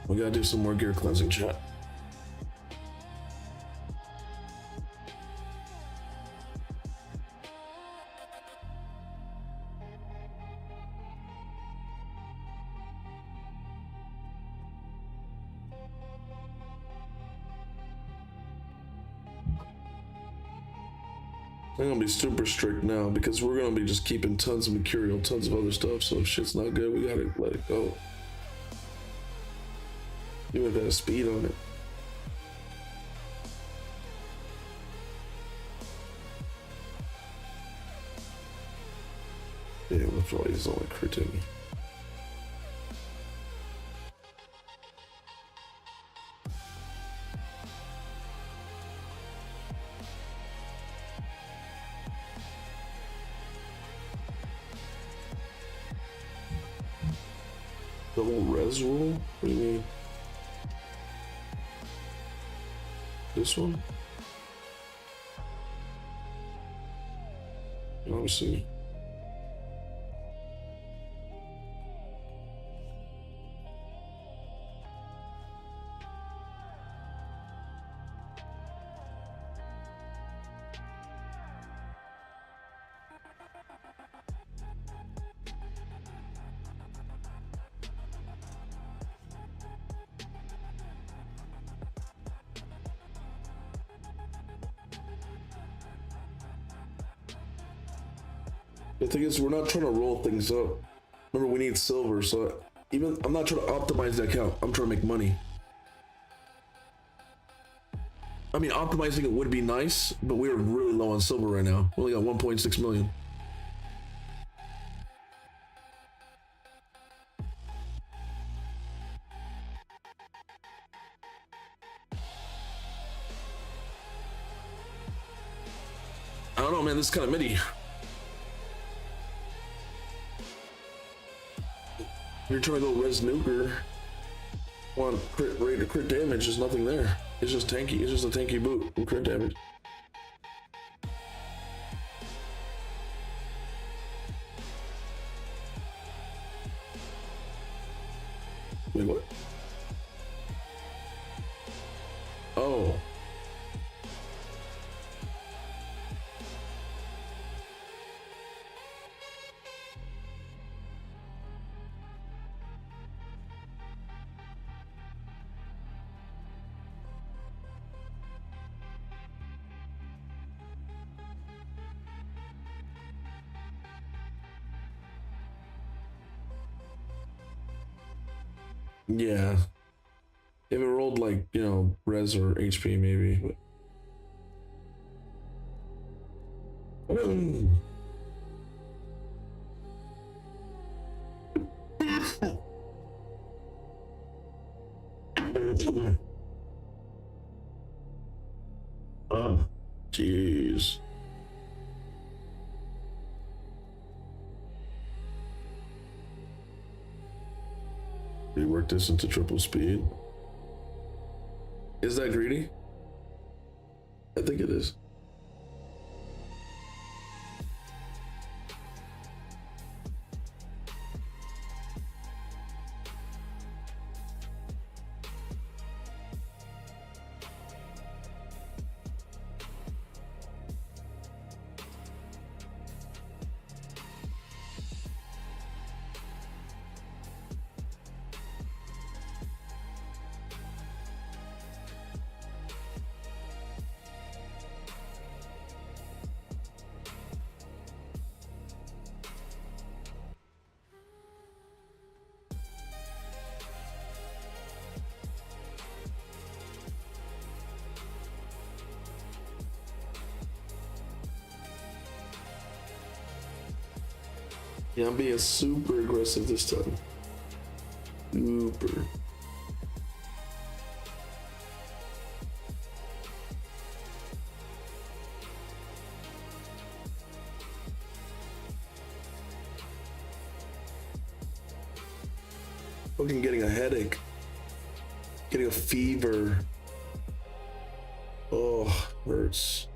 We gotta do some more gear cleansing, chat. I'm gonna be super strict now because we're gonna be just keeping tons of material, tons of other stuff. So if shit's not good, we gotta let it go. You have that speed on it. Yeah, that's why he's only critting. Double res roll? What do you mean? This one? Obviously. The thing is, we're not trying to roll things up. Remember, we need silver, so even I'm not trying to optimize the account. I'm trying to make money. I mean, optimizing it would be nice, but we're really low on silver right now. We only got 1.6 million. I don't know, man. This is kind of midi. You're trying to go res nuker. Want crit rate or crit damage? There's nothing there. It's just tanky. It's just a tanky boot and crit damage. Wait, what? Oh. Yeah. If it rolled like, you know, res or HP maybe. But... Oh, jeez. Rework this into triple speed. Is that greedy? I think it is. Yeah, I'm being super aggressive this time. Super. Fucking getting a headache. Getting a fever. Oh, hurts.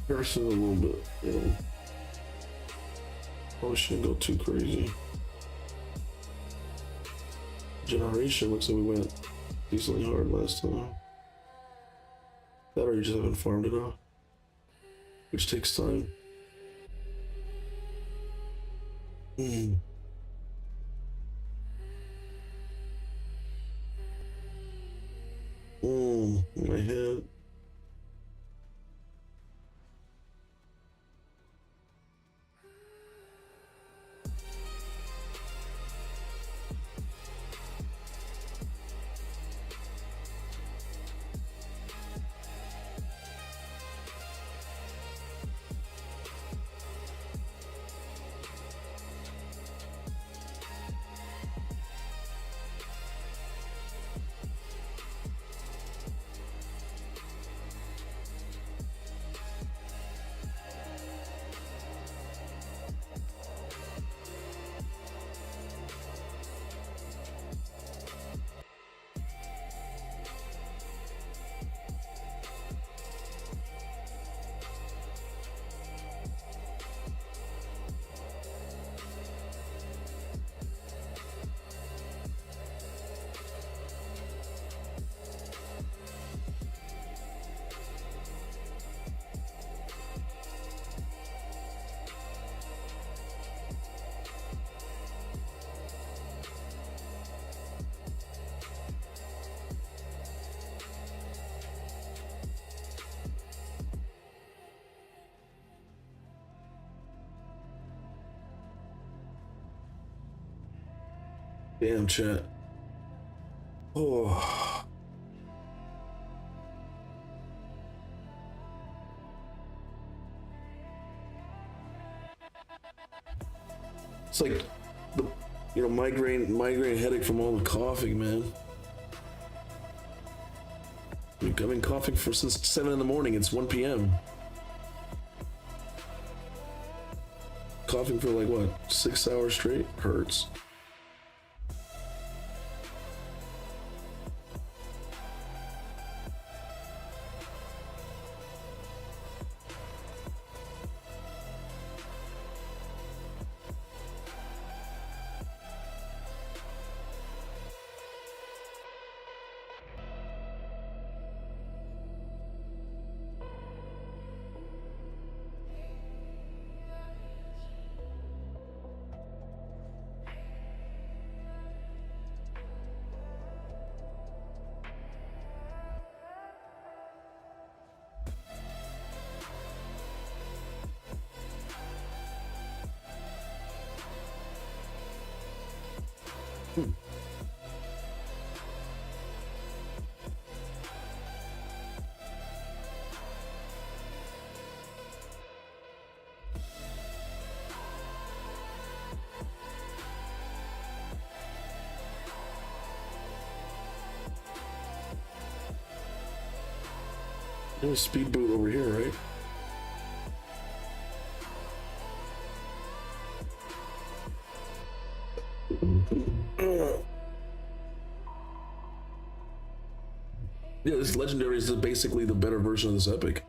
Person a little bit, you know. Probably shouldn't go too crazy. Generation looks like we went decently hard last time. That or you just haven't farmed it out, which takes time. My head. Damn, chat. Oh. It's like the, migraine headache from all the coughing, man. I've been coughing since 7 in the morning. It's 1 p.m. Coughing for like what, 6 hours straight? Hurts. There's a speed boot over here, right? Yeah, this legendary is basically the better version of this epic.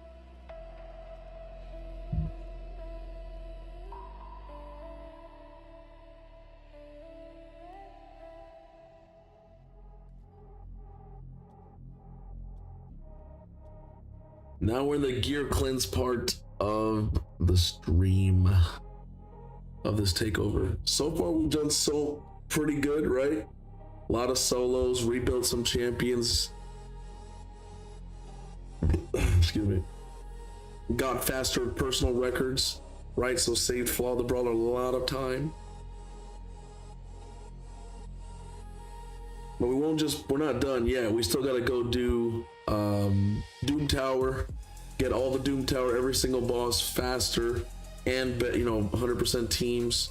Now we're in the gear cleanse part of the stream of this takeover. So far we've done pretty good, right? A lot of solos, rebuilt some champions. Excuse me. Got faster personal records, right? So saved Flaw the Brawler a lot of time. But we're not done yet. We still gotta go do Doom Tower, get all the Doom Tower, every single boss faster, and 100% teams.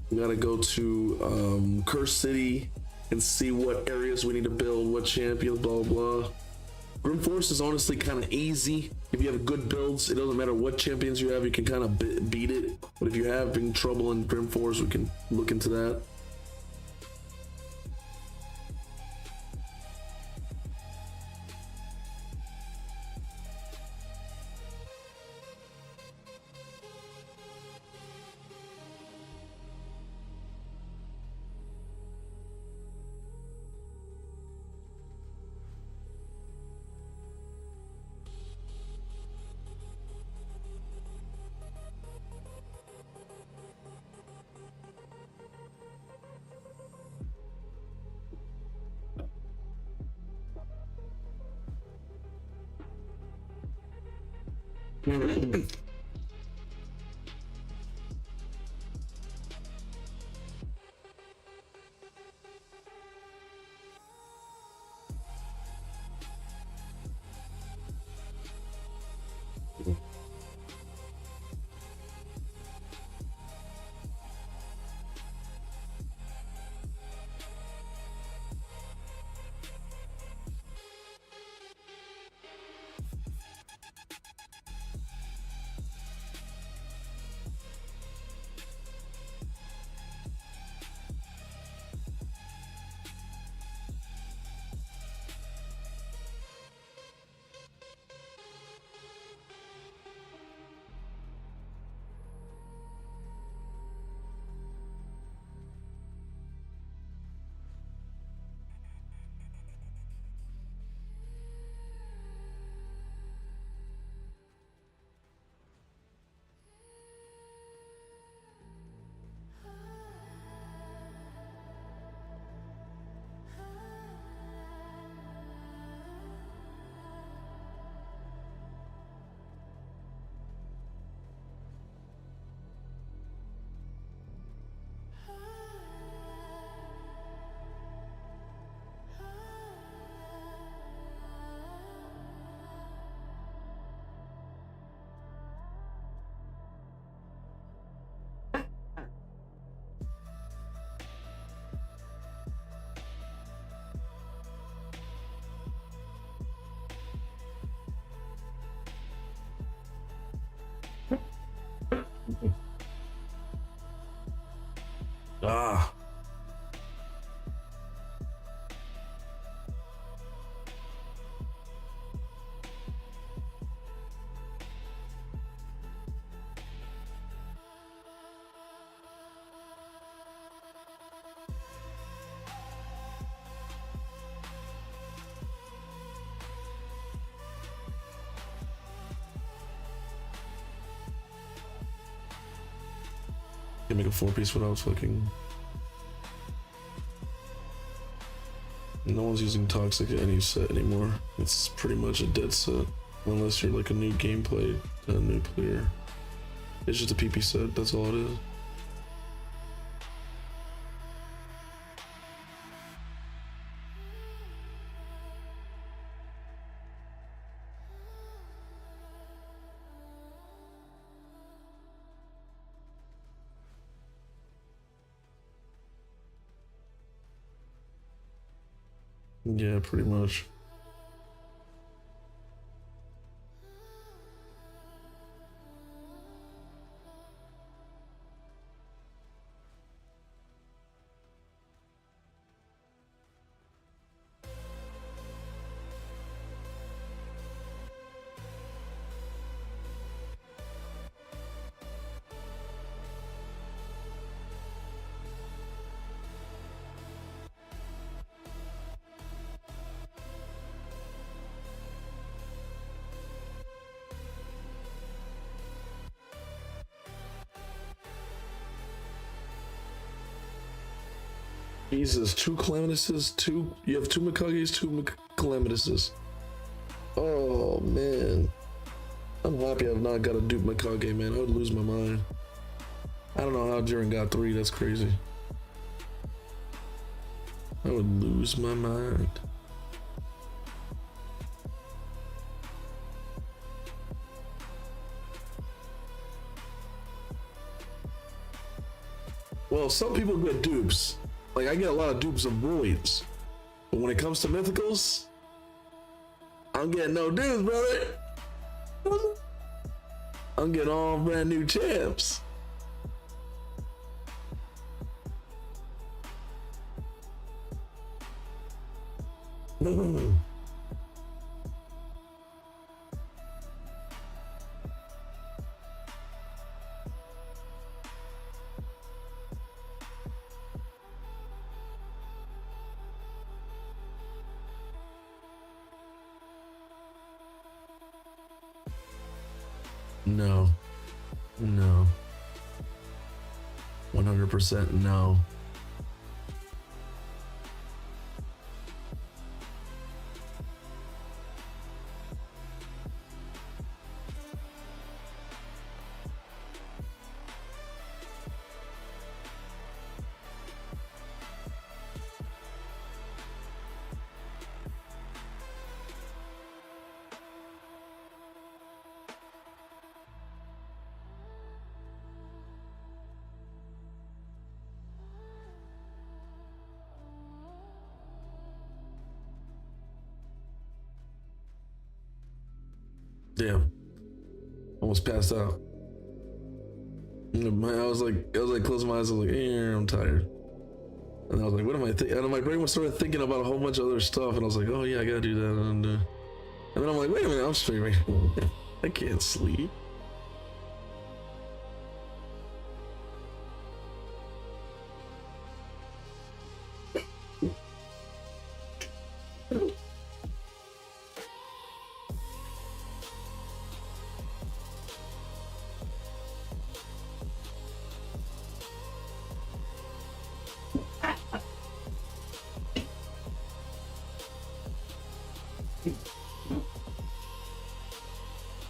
We gotta go to Curse City and see what areas we need to build, what champions, blah blah blah. Grim Force is honestly kind of easy. If you have good builds, it doesn't matter what champions you have, you can kind of beat it. But if you're having trouble in Grim Force, we can look into that. Ah. Can make a 4-piece without fucking. No one's using toxic at any set anymore. It's pretty much a dead set, unless you're like a new gameplay, a new player. It's just a PP set. That's all it is. Yeah, pretty much. Jesus, 2 Calamituses, you have 2 Mikages, 2 Calamituses. Oh man. I'm happy I've not got a dupe Mikage, man. I would lose my mind. I don't know how Jiren got 3, that's crazy. I would lose my mind. Well, some people get dupes. Like, I get a lot of dupes of voids. But when it comes to mythicals, I'm getting no dupes, brother. I'm getting all brand new champs. No. No. 100% no. Damn. Almost passed out. I was like closing my eyes, I was like, I'm tired. And I was like, what am I thinking? And my brain was started thinking about a whole bunch of other stuff, and I was like, oh yeah, I gotta do that. And then I'm like, wait a minute, I'm streaming. I can't sleep.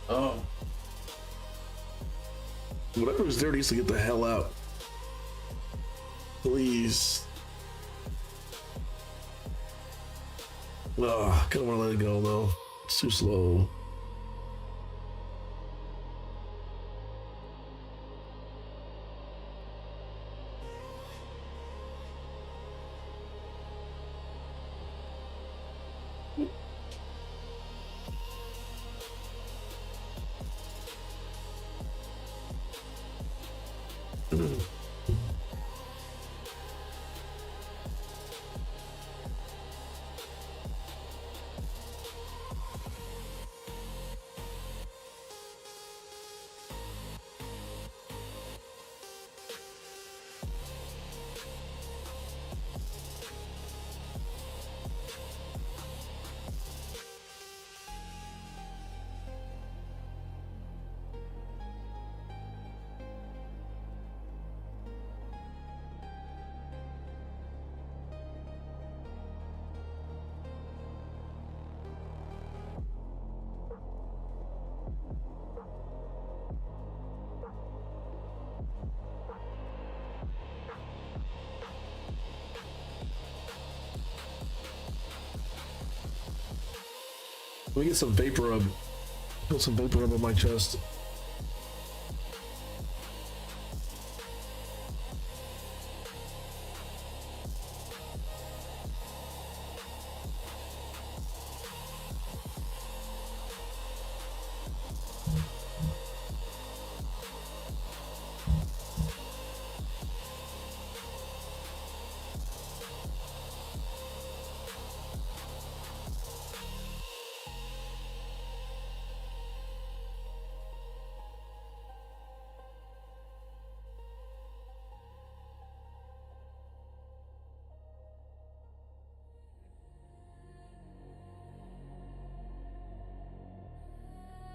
Oh. Whatever's there needs to get the hell out. Please. Ugh, I kinda wanna let it go though. It's too slow. Let me get some vapor rub. Put some vapor rub on my chest.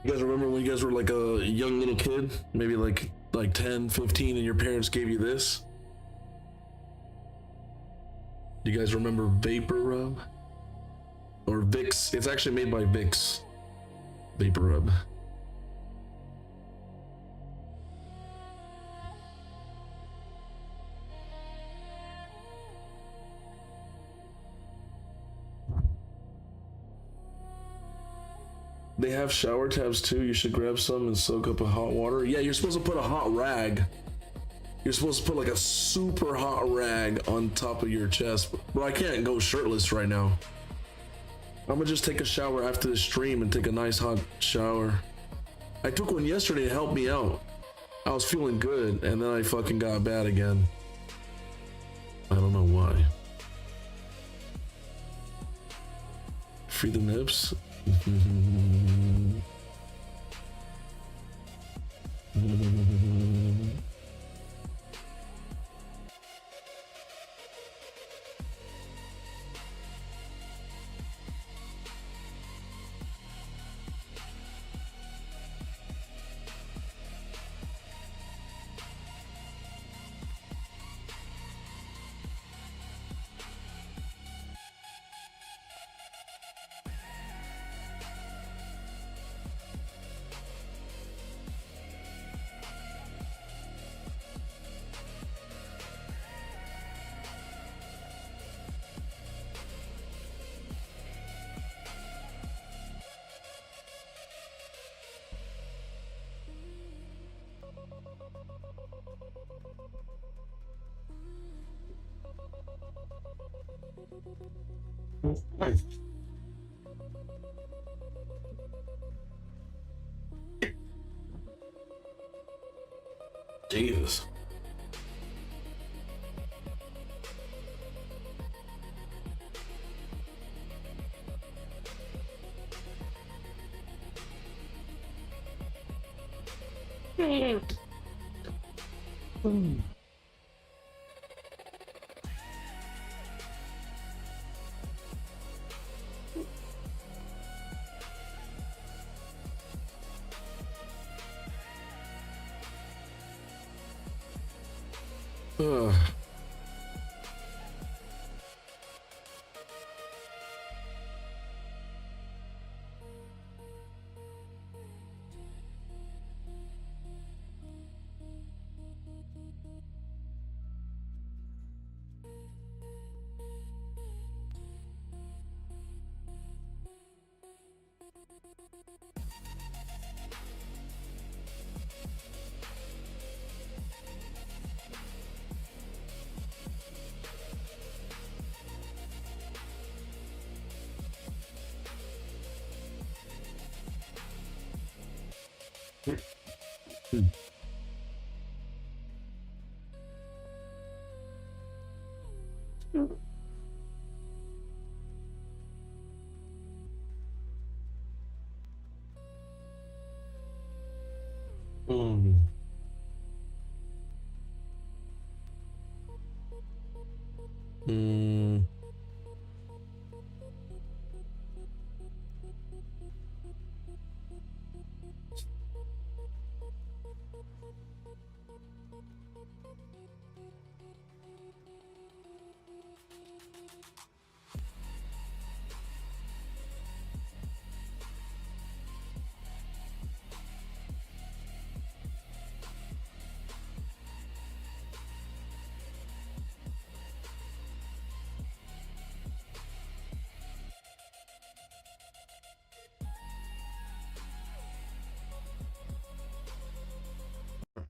You guys remember when you guys were like a young little kid, maybe like 10, 15, and your parents gave you this? Do you guys remember Vapor Rub? Or Vicks? It's actually made by Vicks. Vapor Rub. They have shower tabs too. You should grab some and soak up in hot water. Yeah, you're supposed to put a hot rag. You're supposed to put like a super hot rag on top of your chest. But I can't go shirtless right now. I'm gonna just take a shower after the stream and take a nice hot shower. I took one yesterday to help me out. I was feeling good and then I fucking got bad again. I don't know why. Free the nips. Jesus. Ugh.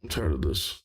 I'm tired of this.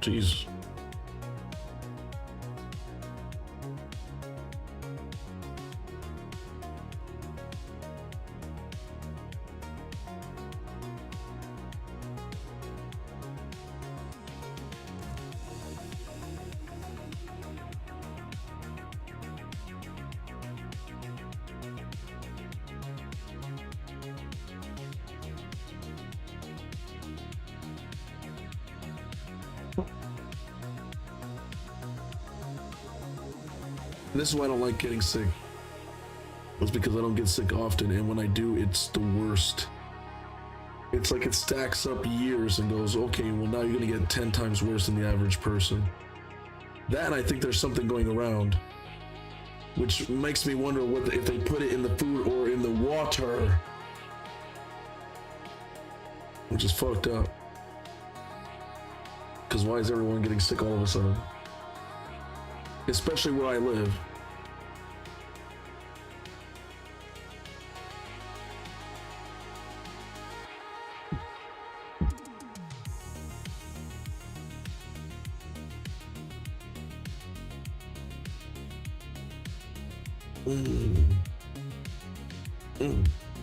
Jeez. This is why I don't like getting sick. It's because I don't get sick often, and when I do, it's the worst. It's like it stacks up years and goes, okay, well now you're gonna get 10 times worse than the average person. That, and I think there's something going around, which makes me wonder what if they put it in the food or in the water, which is fucked up. Because why is everyone getting sick all of a sudden? Especially where I live.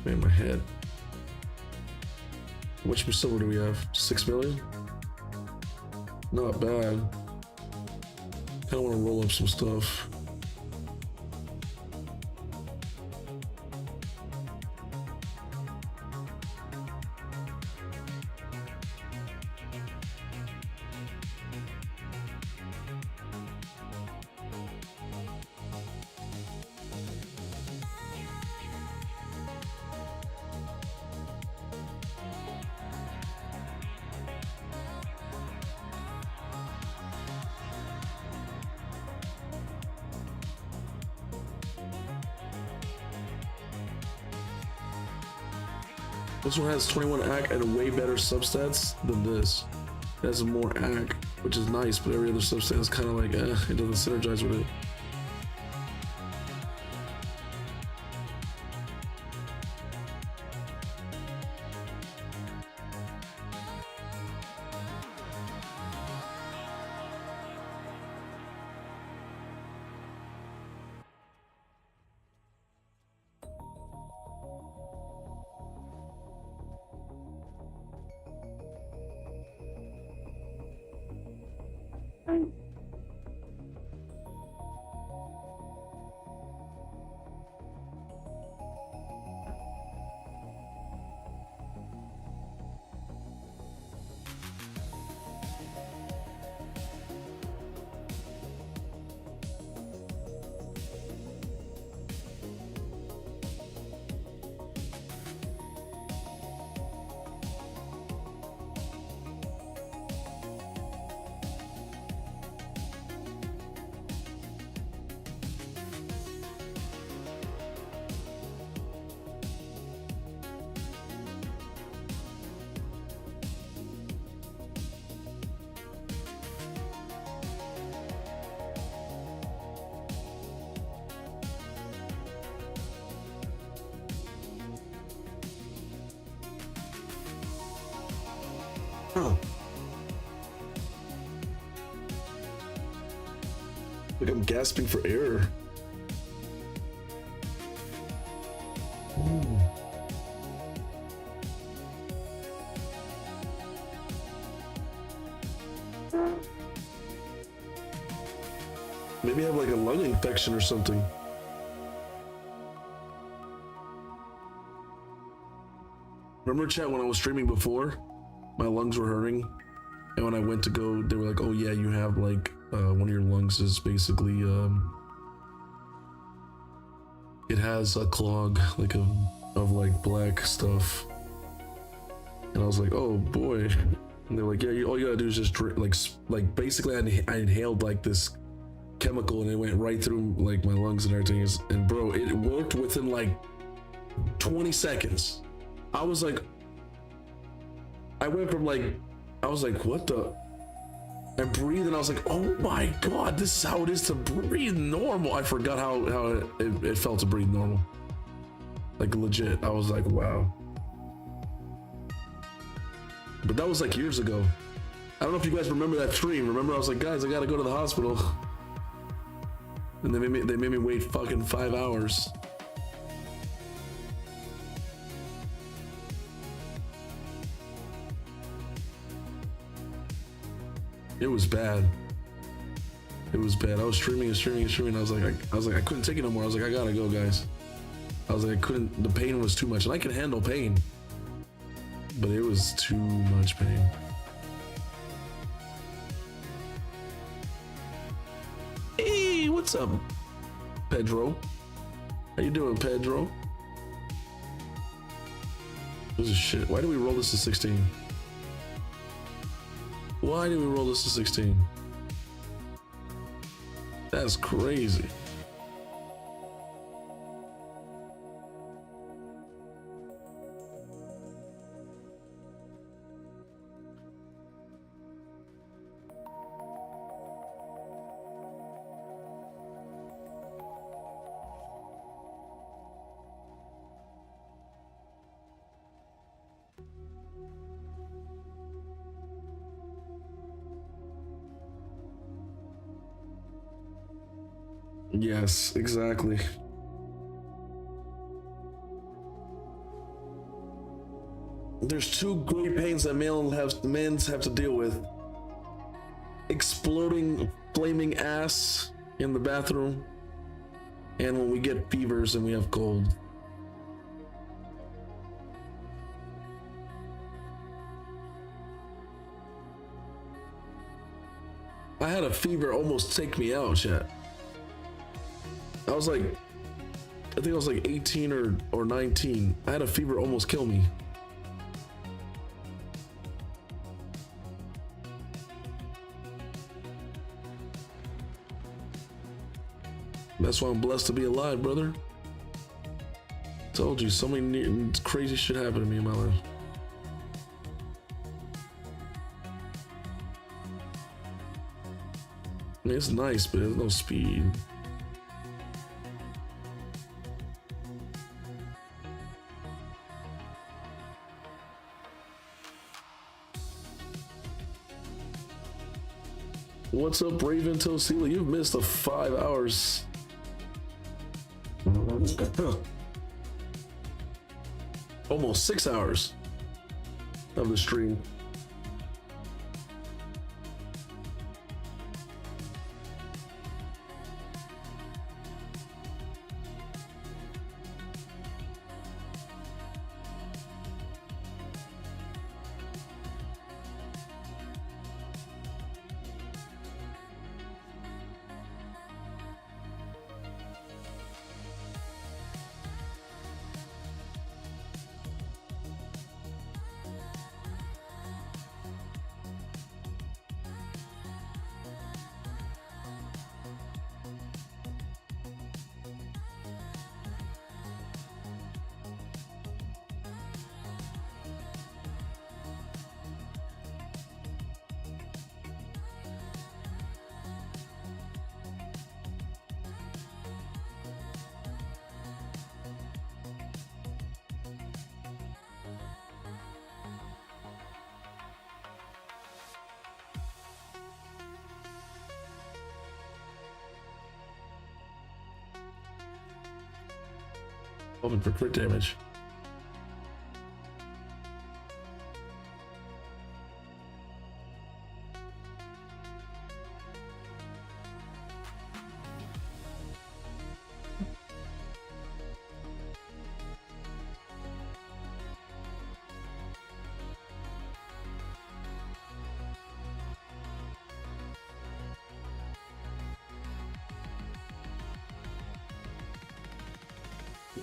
Man, my head. How much silver do we have? 6 million? Not bad. I want to roll up some stuff. This one has 21 AC and way better substats than this. It has more AC, which is nice, but every other substat is kind of like, it doesn't synergize with it. Oh. Like I'm gasping for air. Ooh. Maybe I have like a lung infection or something. Remember, chat, when I was streaming before, my lungs were hurting, and when I went to go, they were like, "Oh yeah, you have like one of your lungs is basically it has a clog like of like black stuff." And I was like, "Oh boy," and they're like, "Yeah, all you gotta do is just drink, like basically I inhaled like this chemical and it went right through like my lungs and everything." And bro, it worked within like 20 seconds. I was like, I went from like, I was like, what the? I breathed and I was like, oh my god, this is how it is to breathe normal. I forgot how it felt to breathe normal. Like legit, I was like, wow. But that was like years ago. I don't know if you guys remember that stream. Remember, I was like, guys, I gotta go to the hospital. And they made me wait fucking 5 hours. It was bad. It was bad. I was streaming and streaming and streaming. I was like, I couldn't take it no more. I was like, I gotta go, guys. I was like, I couldn't. The pain was too much, and I can handle pain, but it was too much pain. Hey, what's up, Pedro? How you doing, Pedro? This is shit. Why do we roll this to 16? Why did we roll this to 16? That's crazy. Yes, exactly. There's two great pains that men have to deal with. Exploding flaming ass in the bathroom, and when we get fevers and we have cold. I had a fever almost take me out, chat. I was like, I think I was like 18 or 19. I had a fever almost kill me. That's why I'm blessed to be alive, brother. Told you, so many crazy shit happened to me in my life. I mean, it's nice, but there's no speed. What's up, Raven Tosila? You've missed the 5 hours. Almost 6 hours of the stream. Hoping for crit damage.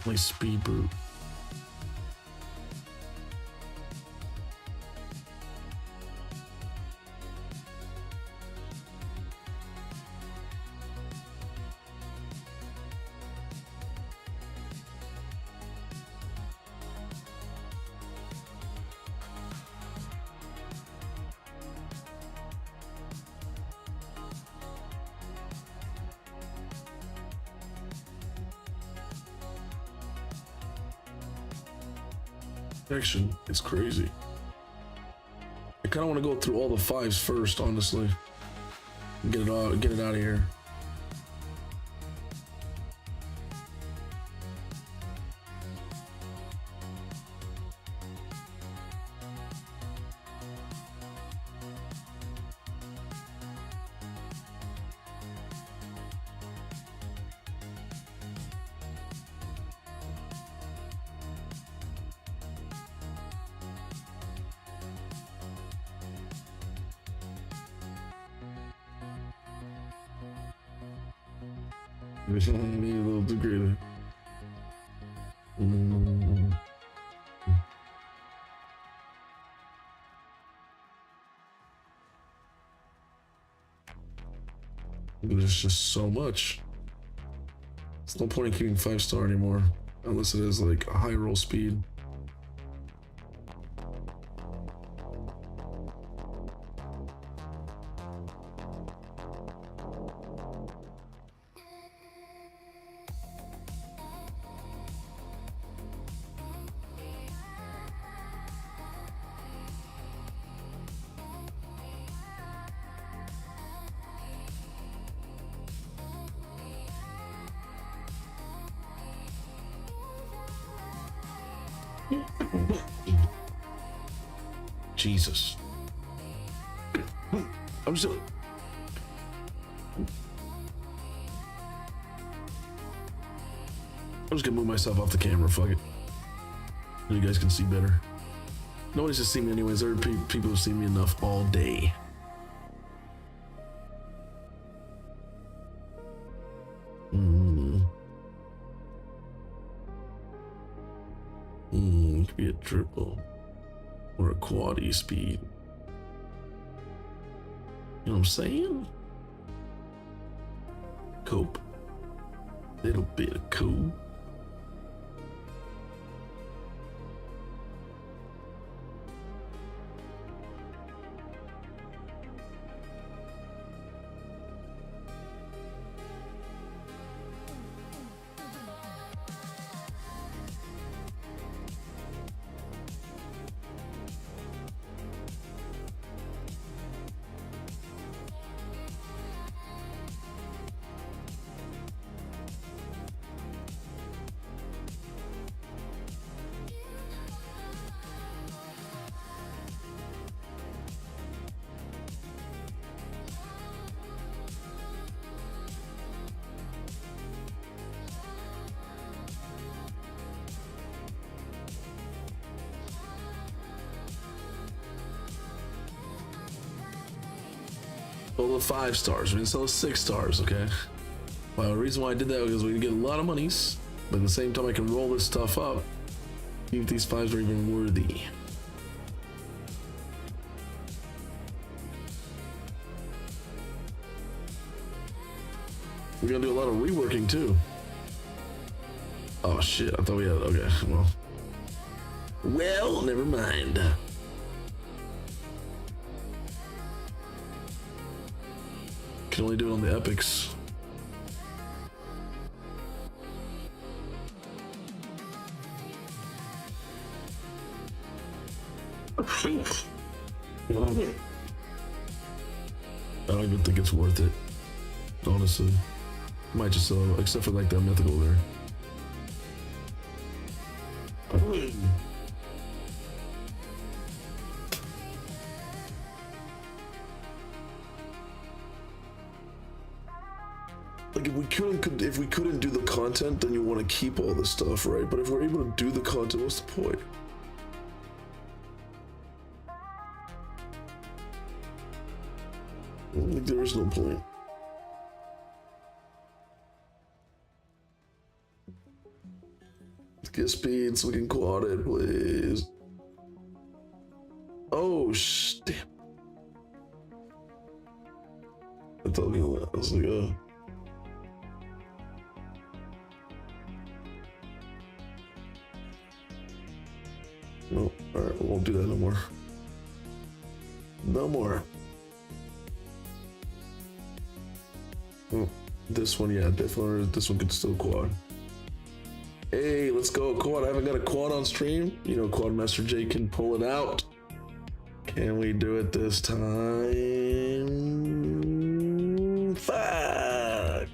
My speed brute. Action is crazy. I kind of want to go through all the 5s first, honestly. Get it out of here. I need a little bit greater. There's just so much. There's no point in keeping 5-star anymore, unless it is like a high roll speed. Jesus. I'm just gonna move myself off the camera, fuck it. So you guys can see better. Nobody's just seen me anyways. There are people who've seen me enough all day. It could be a triple. Or a quaddy speed. You know what I'm saying? Cope. Little bit of cool. Total of 5 stars. We didn't sell 6 stars, okay? Well, the reason why I did that was we get a lot of monies, but at the same time I can roll this stuff up, see if these 5s are even worthy. We're gonna do a lot of reworking too. Oh shit, I thought we had, okay, well, never mind. Can only do it on the epics. I don't even think it's worth it, honestly. Might just except for like that mythical there. Like if we couldn't do the content, then you want to keep all this stuff, right? But if we're able to do the content, what's the point? Like, there is no point. Get speed so we can quad it, please. Oh, damn. I thought me that. I was like, no, alright, we won't do that no more. No more. Oh, this one, yeah, definitely. This one could still quad. Hey, let's go quad. I haven't got a quad on stream. You know, Quad Master J can pull it out. Can we do it this time? Fuck.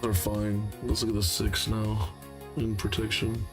They're fine. Let's look at the 6 now in protection.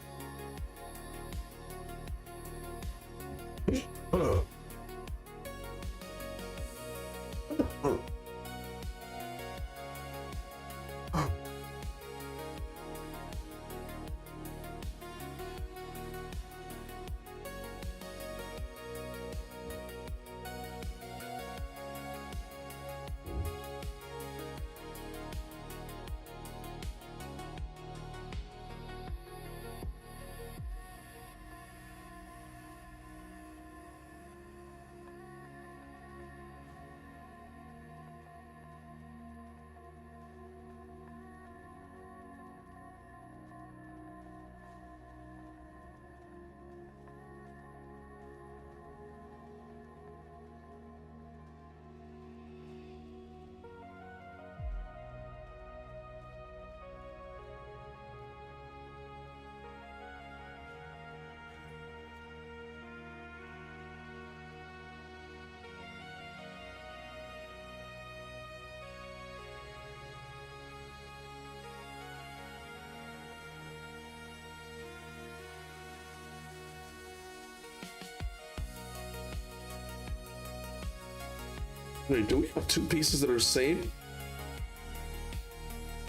Wait, do we have 2 pieces that are same?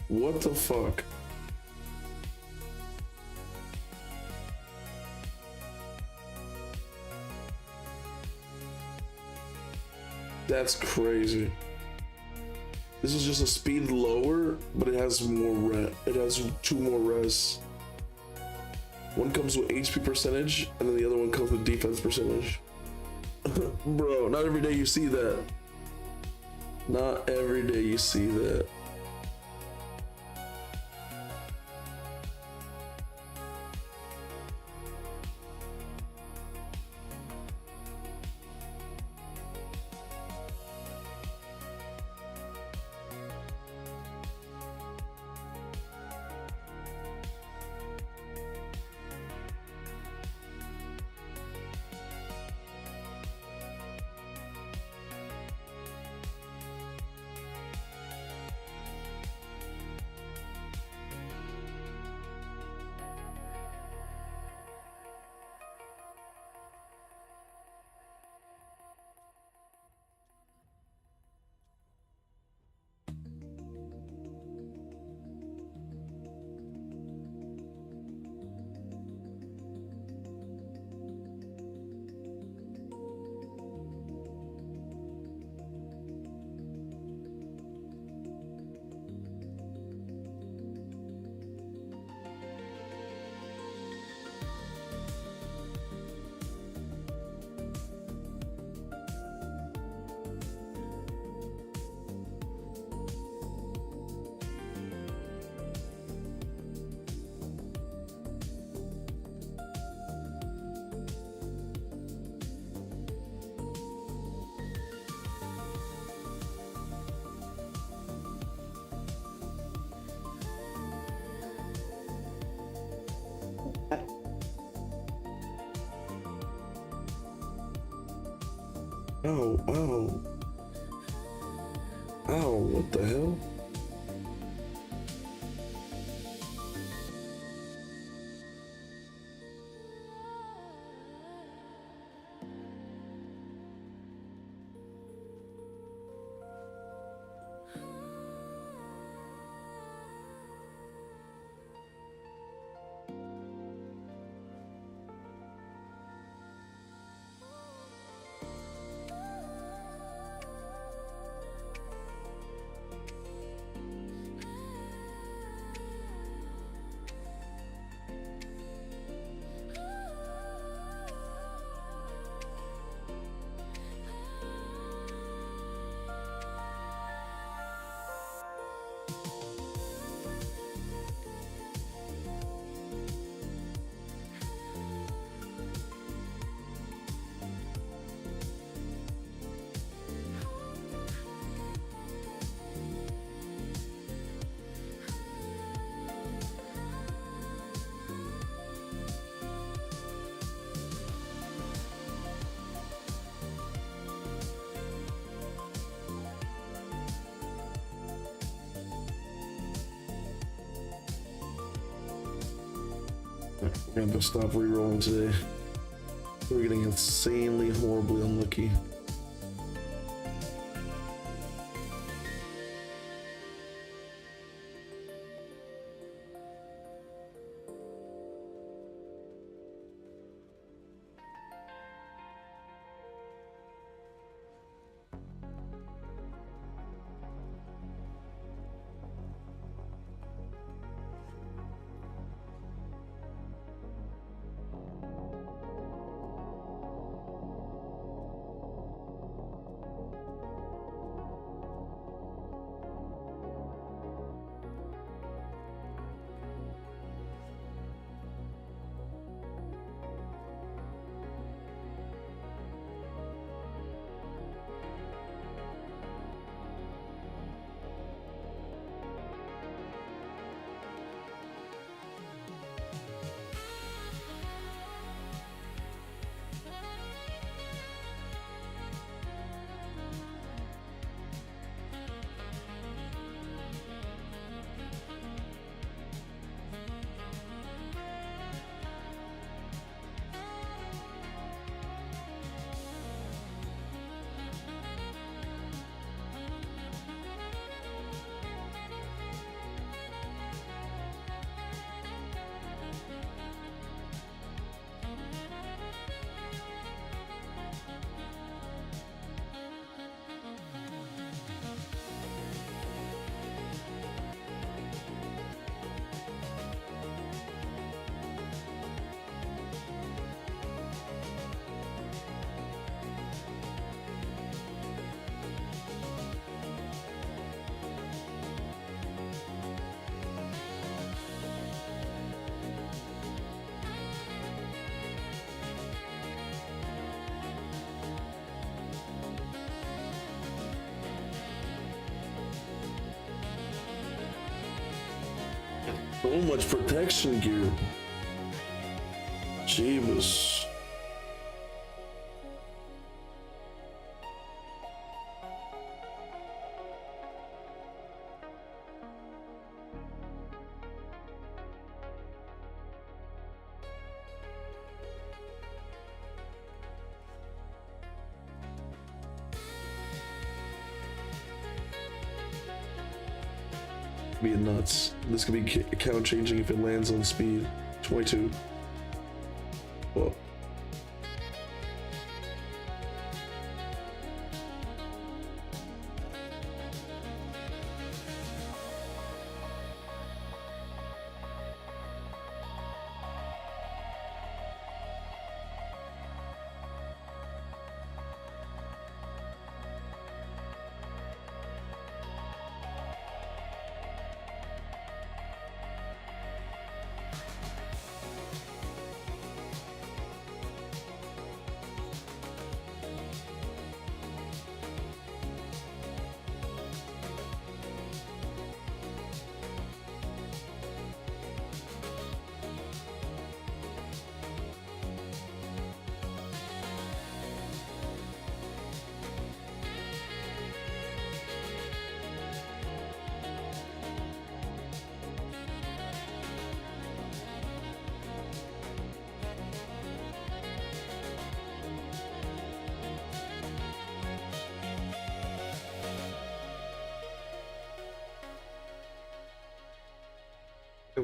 What the fuck? That's crazy. This is just a speed lower, but it has more it has 2 more res. One comes with HP percentage, and then the other one comes with defense percentage. Bro, not every day you see that. Not every day you see that. Oh, oh. Oh, what the hell? I have to stop rerolling today. We're getting insanely, horribly unlucky. So much protection gear. Jeebus. Be nuts. This could be account changing if it lands on speed. 22. Whoa.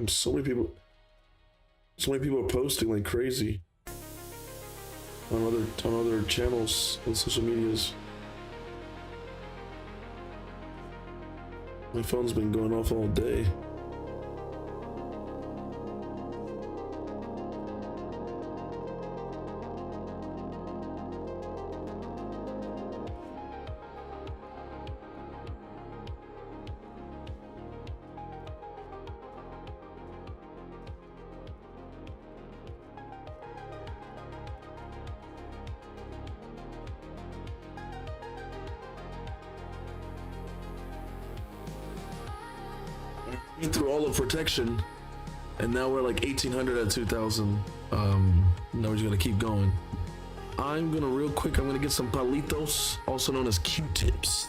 Damn, so many people are posting like crazy on other channels and social medias. My phone's been going off all day. Through all of protection, and now we're like 1800 at 2000. Now we're just gonna keep going. I'm gonna get some palitos, also known as Q-tips.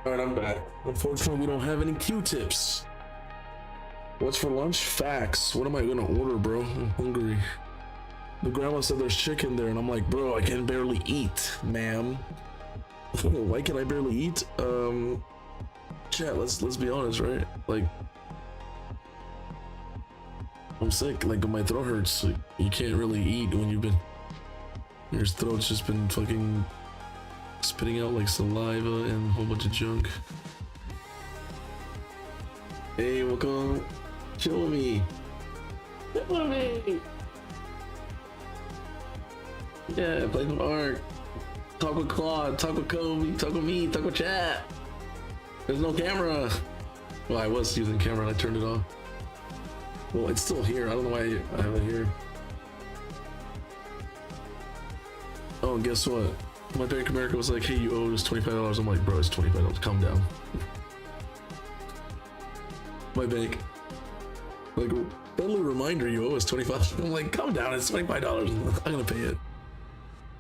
Alright, I'm back. Unfortunately, we don't have any Q-tips. What's for lunch? Facts. What am I gonna order, bro? I'm hungry. The grandma said there's chicken there, and I'm like, bro, I can barely eat, ma'am. Why can I barely eat? Chat, let's be honest, right? Like, I'm sick. Like, my throat hurts. Like, you can't really eat when your throat's just been fucking spitting out like saliva and a whole bunch of junk. Hey, welcome. Chill with me. Chill with me. Yeah, play some art. Talk with Claude. Talk with Kobe. Talk with me. Talk with chat. There's no camera. Well, I was using camera and I turned it off. Well, it's still here. I don't know why I have it here. Oh, and guess what? My Bank of America was like, hey, you owe us $25. I'm like, bro, it's $25. Calm down. My bank. Like, friendly reminder, you owe us $25. I'm like, calm down, it's $25. I'm gonna pay it.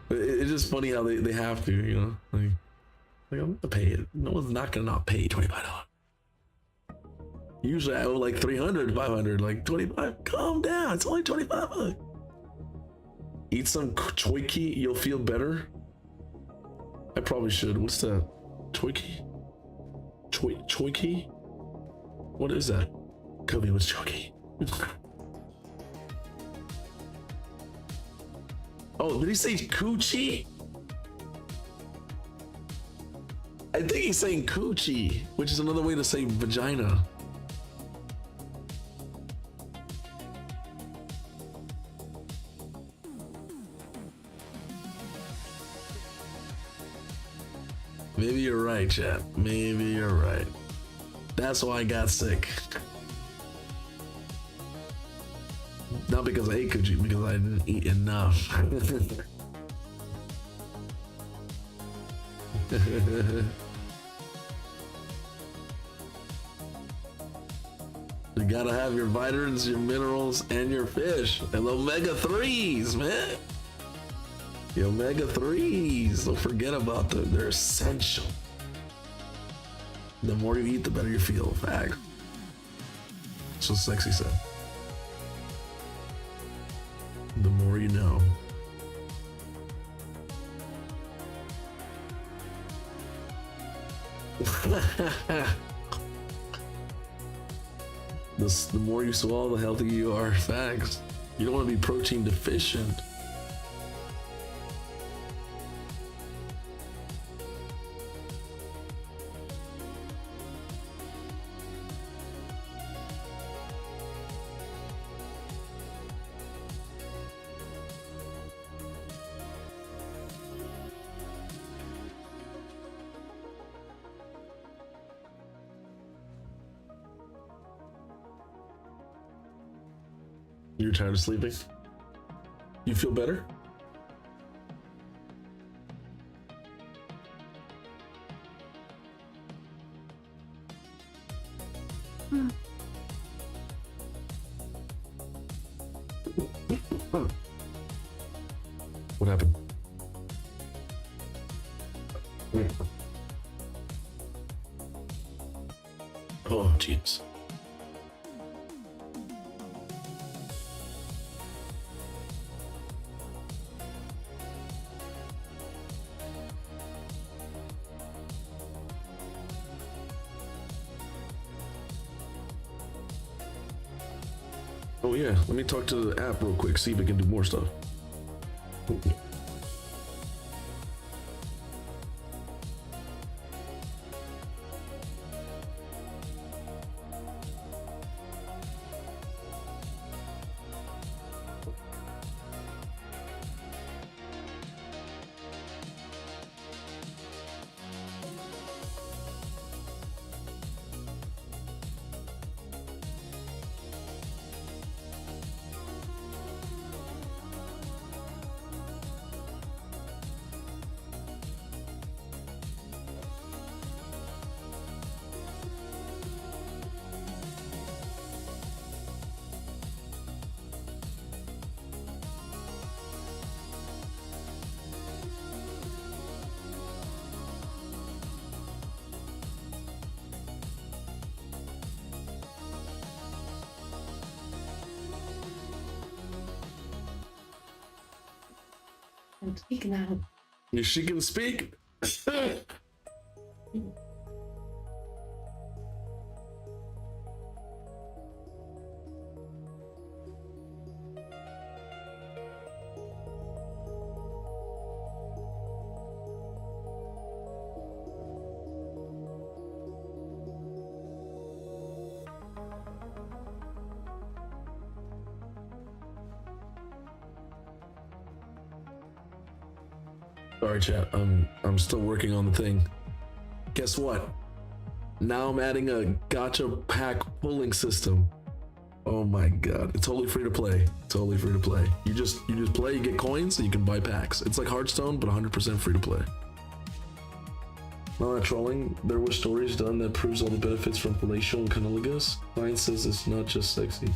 It's just funny how they have to, you know? Like I'm gonna pay it. No one's not gonna not pay $25. Usually I owe like 300, 500, like 25. Calm down, it's only 25 bucks. Eat some choiki, you'll feel better. I probably should. What's that? Choiki? Choiki? What is that? Kobe, what's choiki? Oh, did he say coochie? I think he's saying coochie, which is another way to say vagina. Maybe you're right, chat. Maybe you're right. That's why I got sick. Not because I ate coochie, because I didn't eat enough. You gotta have your vitamins, your minerals, and your fish. And omega-3s, man. The omega-3s, don't forget about them. They're essential. The more you eat, the better you feel. Fact. That's what Sexy said. The more you know. The more you swallow, the healthier you are. Facts. You don't want to be protein deficient. You're tired of sleeping? You feel better? What happened? Oh, jeez. Oh yeah, let me talk to the app real quick, see if it can do more stuff. I'm speaking now. She can speak. Sorry, chat. I'm still working on the thing. Guess what? Now I'm adding a gacha pack pulling system. Oh my god! It's totally free to play. Totally free to play. You just play. You get coins, and you can buy packs. It's like Hearthstone, but 100% free to play. Not trolling. There were stories done that proves all the benefits from fellatio and cunnilingus. Science says it's not just sexy.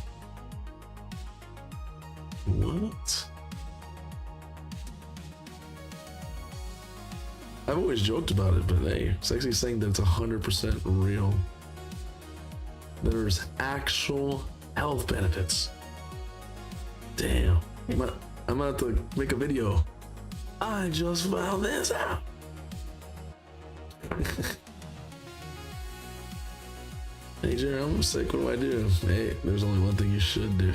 What? I've always joked about it, but hey, Sexy's saying that it's 100% real. There's actual health benefits. Damn. I'm gonna have to make a video. I just found this out. Hey Jerry, I'm sick. What do I do? Hey, there's only one thing you should do.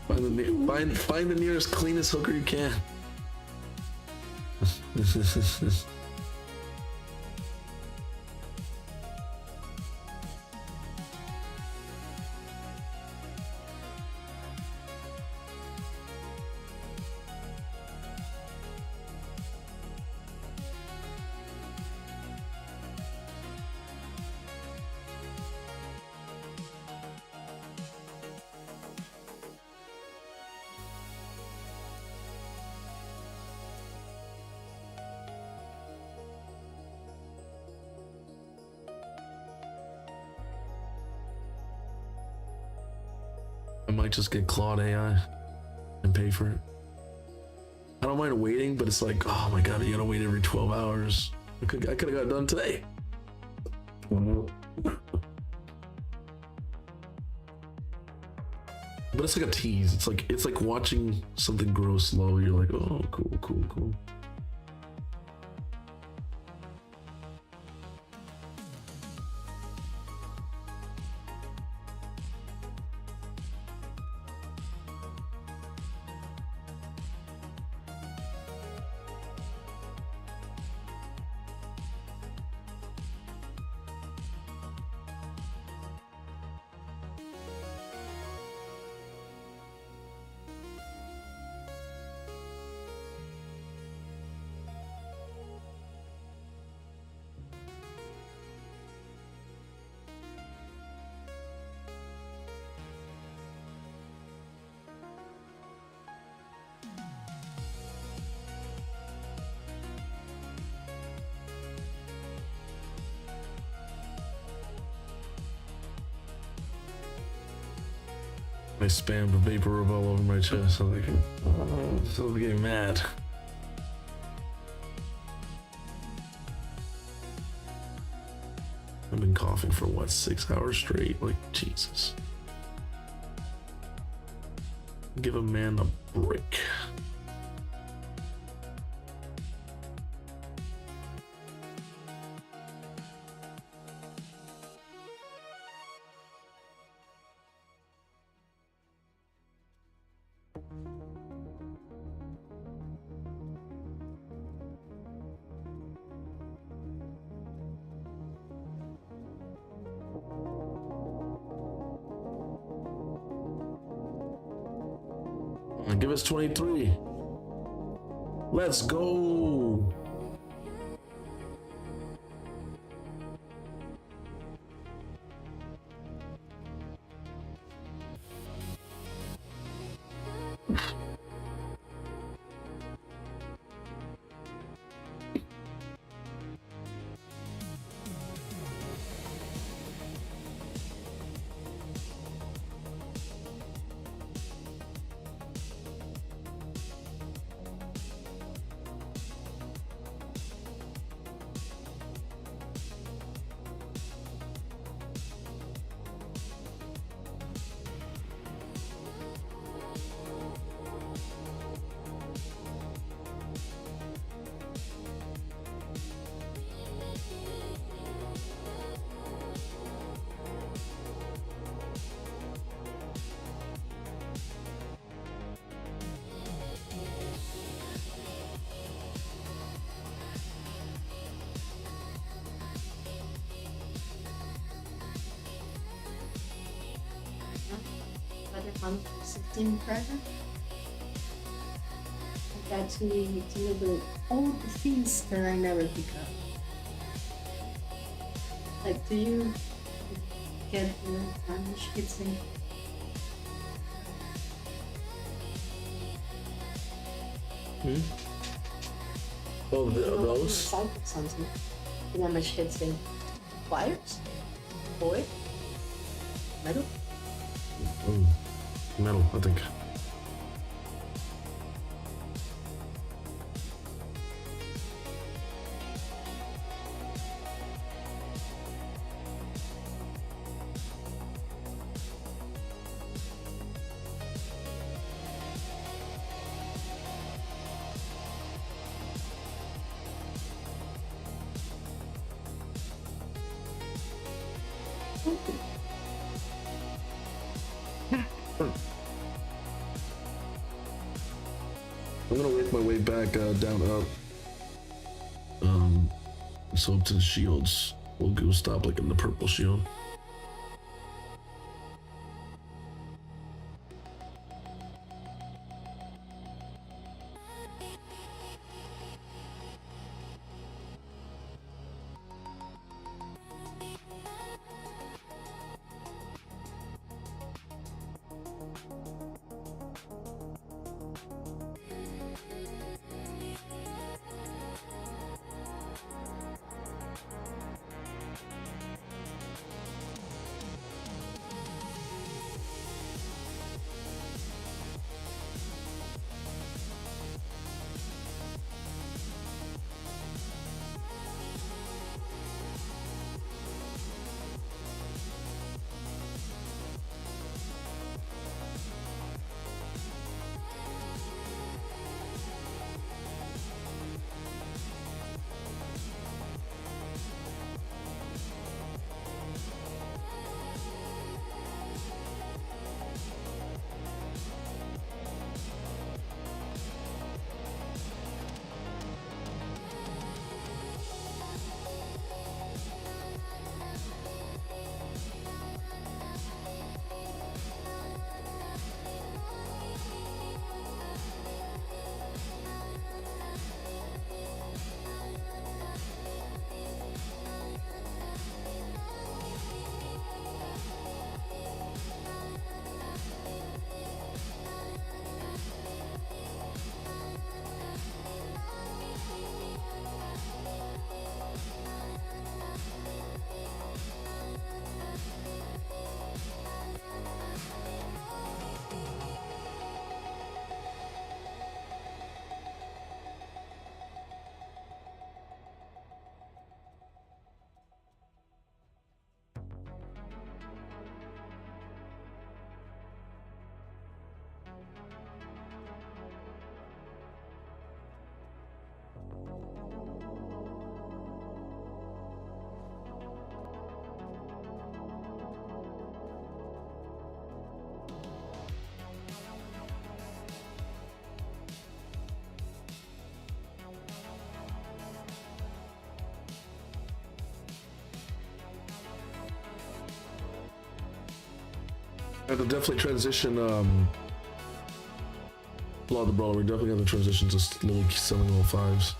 Find the nearest, cleanest hooker you can. I might just get Claude AI and pay for it. I don't mind waiting, but it's like, oh my god, you gotta wait every 12 hours. I could have got it done today. But it's like a tease. It's like watching something grow slow. You're like, oh, cool. I spammed a vapor rub all over my chest. I'm like, oh, so I'm getting mad. I've been coughing for what, 6 hours straight? Like, Jesus. Give a man a break. Give us 23. Let's go. Another 16 present. I got to deliver all the things that I never pick up. Like, do you get the damage hits in? Oh, those? Cycle something. The damage hits in wires, wood, metal. Metal, I think. I'm gonna work my way back down up. So up to the shields. We'll go stop like in the purple shield. I have to definitely transition. Law the Brawler. We definitely have to transition to slowly selling all fives.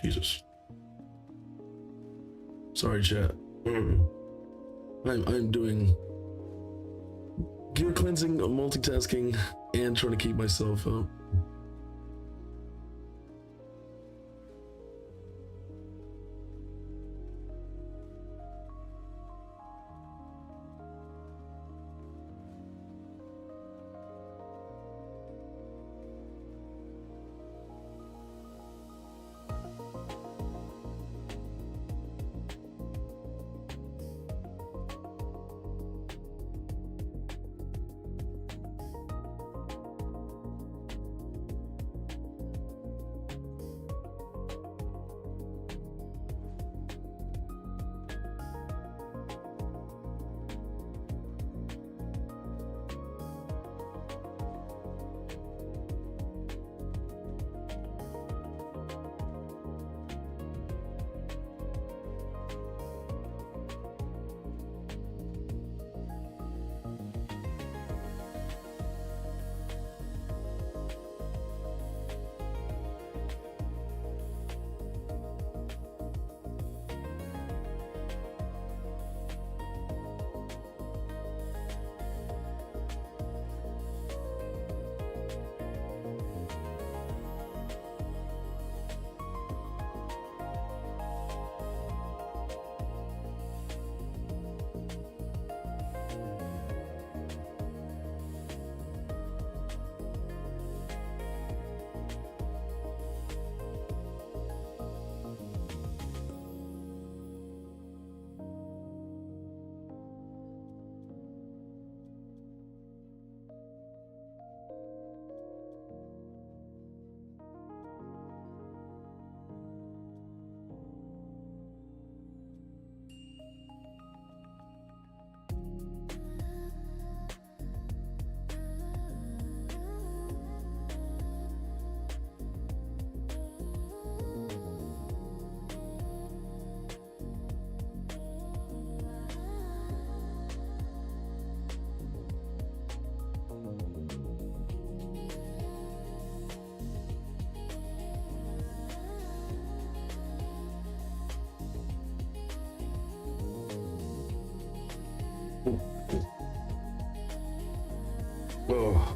Jesus. Sorry, chat. I'm doing gear cleansing, multitasking, and trying to keep myself up. Oh.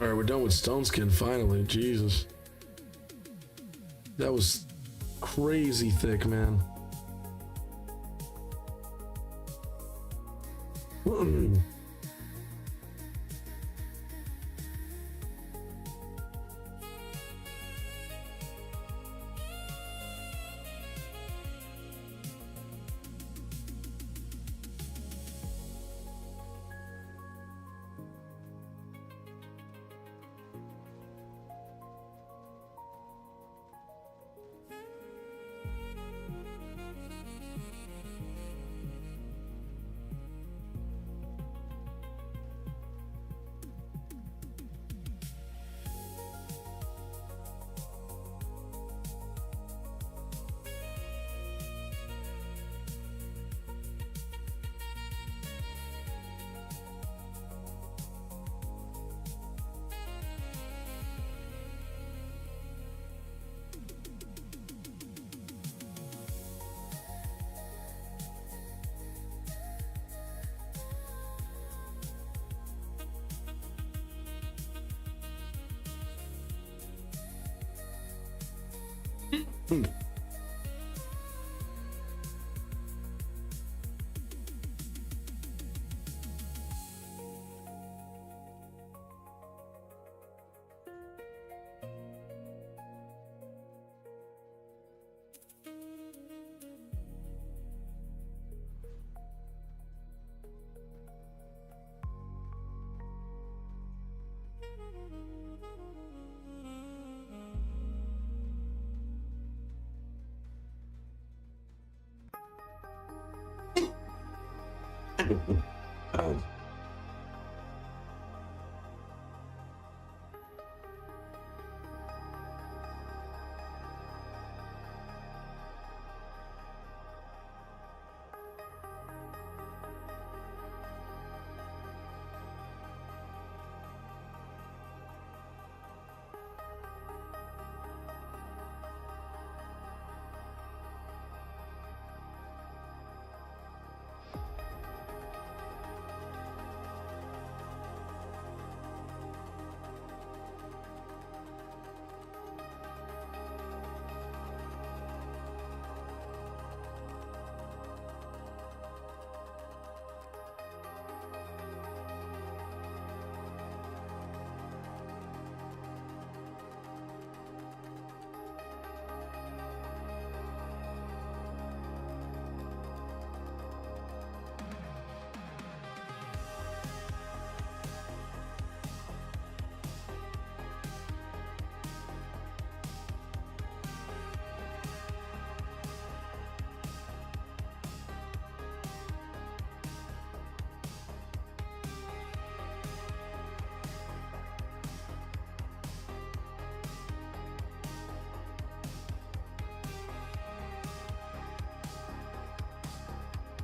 All right, we're done with Stone Skin finally. Jesus, that was crazy thick, man.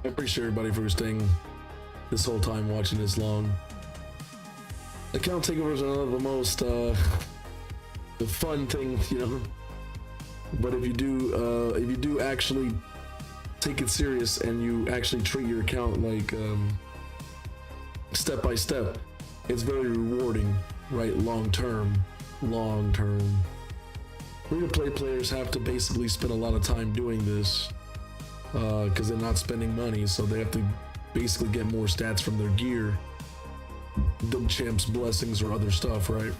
I appreciate everybody for staying this whole time watching this long. Account takeovers are one of the most the fun thing, you know. But if you do actually take it serious and you actually treat your account like step by step, it's very rewarding, right? Long term. Free-to-play players have to basically spend a lot of time doing this. Because they're not spending money, so they have to basically get more stats from their gear, the champ's blessings or other stuff, right?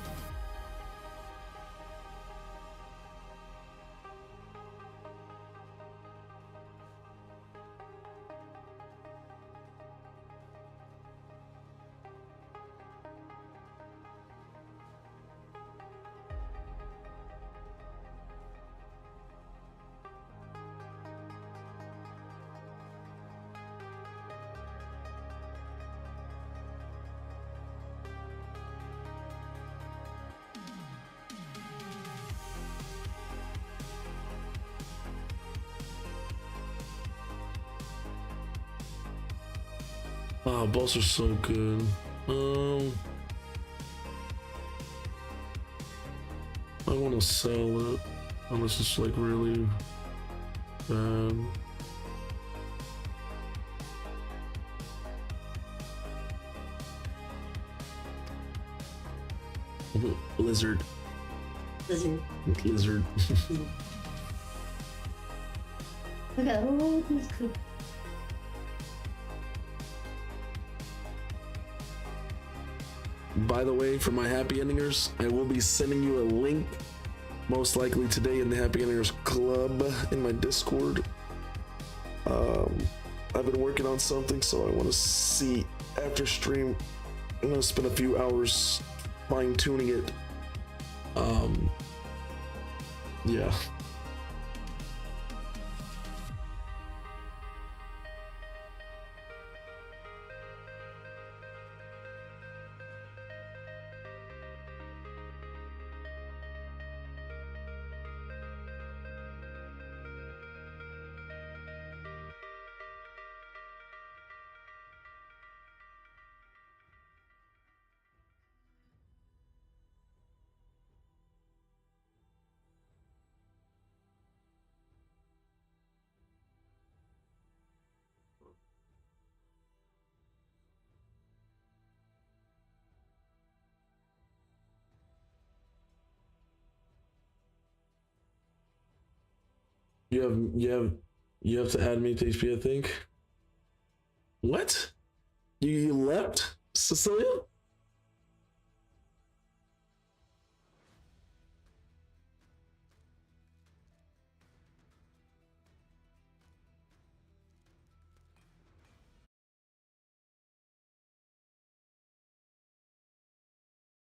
Oh, boss are so good. I want to sell it unless it's like really bad. Lizard. Lizard. Lizard. Look at all these cookies. By the way, for my happy endingers, I will be sending you a link, most likely today in the Happy Endingers Club in my Discord. I've been working on something, so I want to see after stream. I'm gonna spend a few hours fine tuning it. Yeah. You have to add me to HP, I think. What? You left, Cecilia?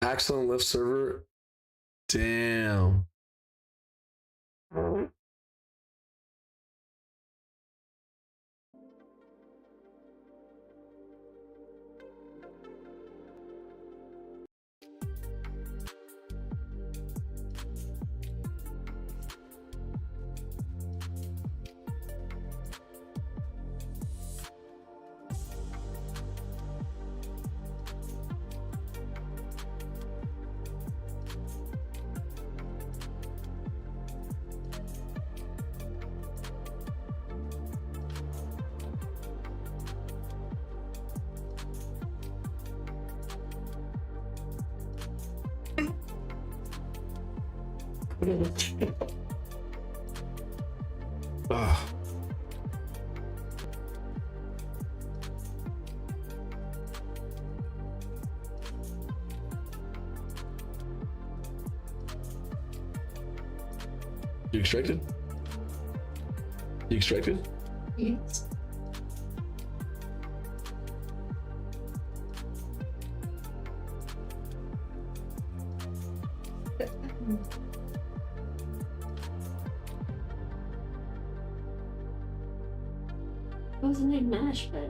Accident left server. Damn. Ah. You extracted? You extracted? Yes. Wasn't it mash, but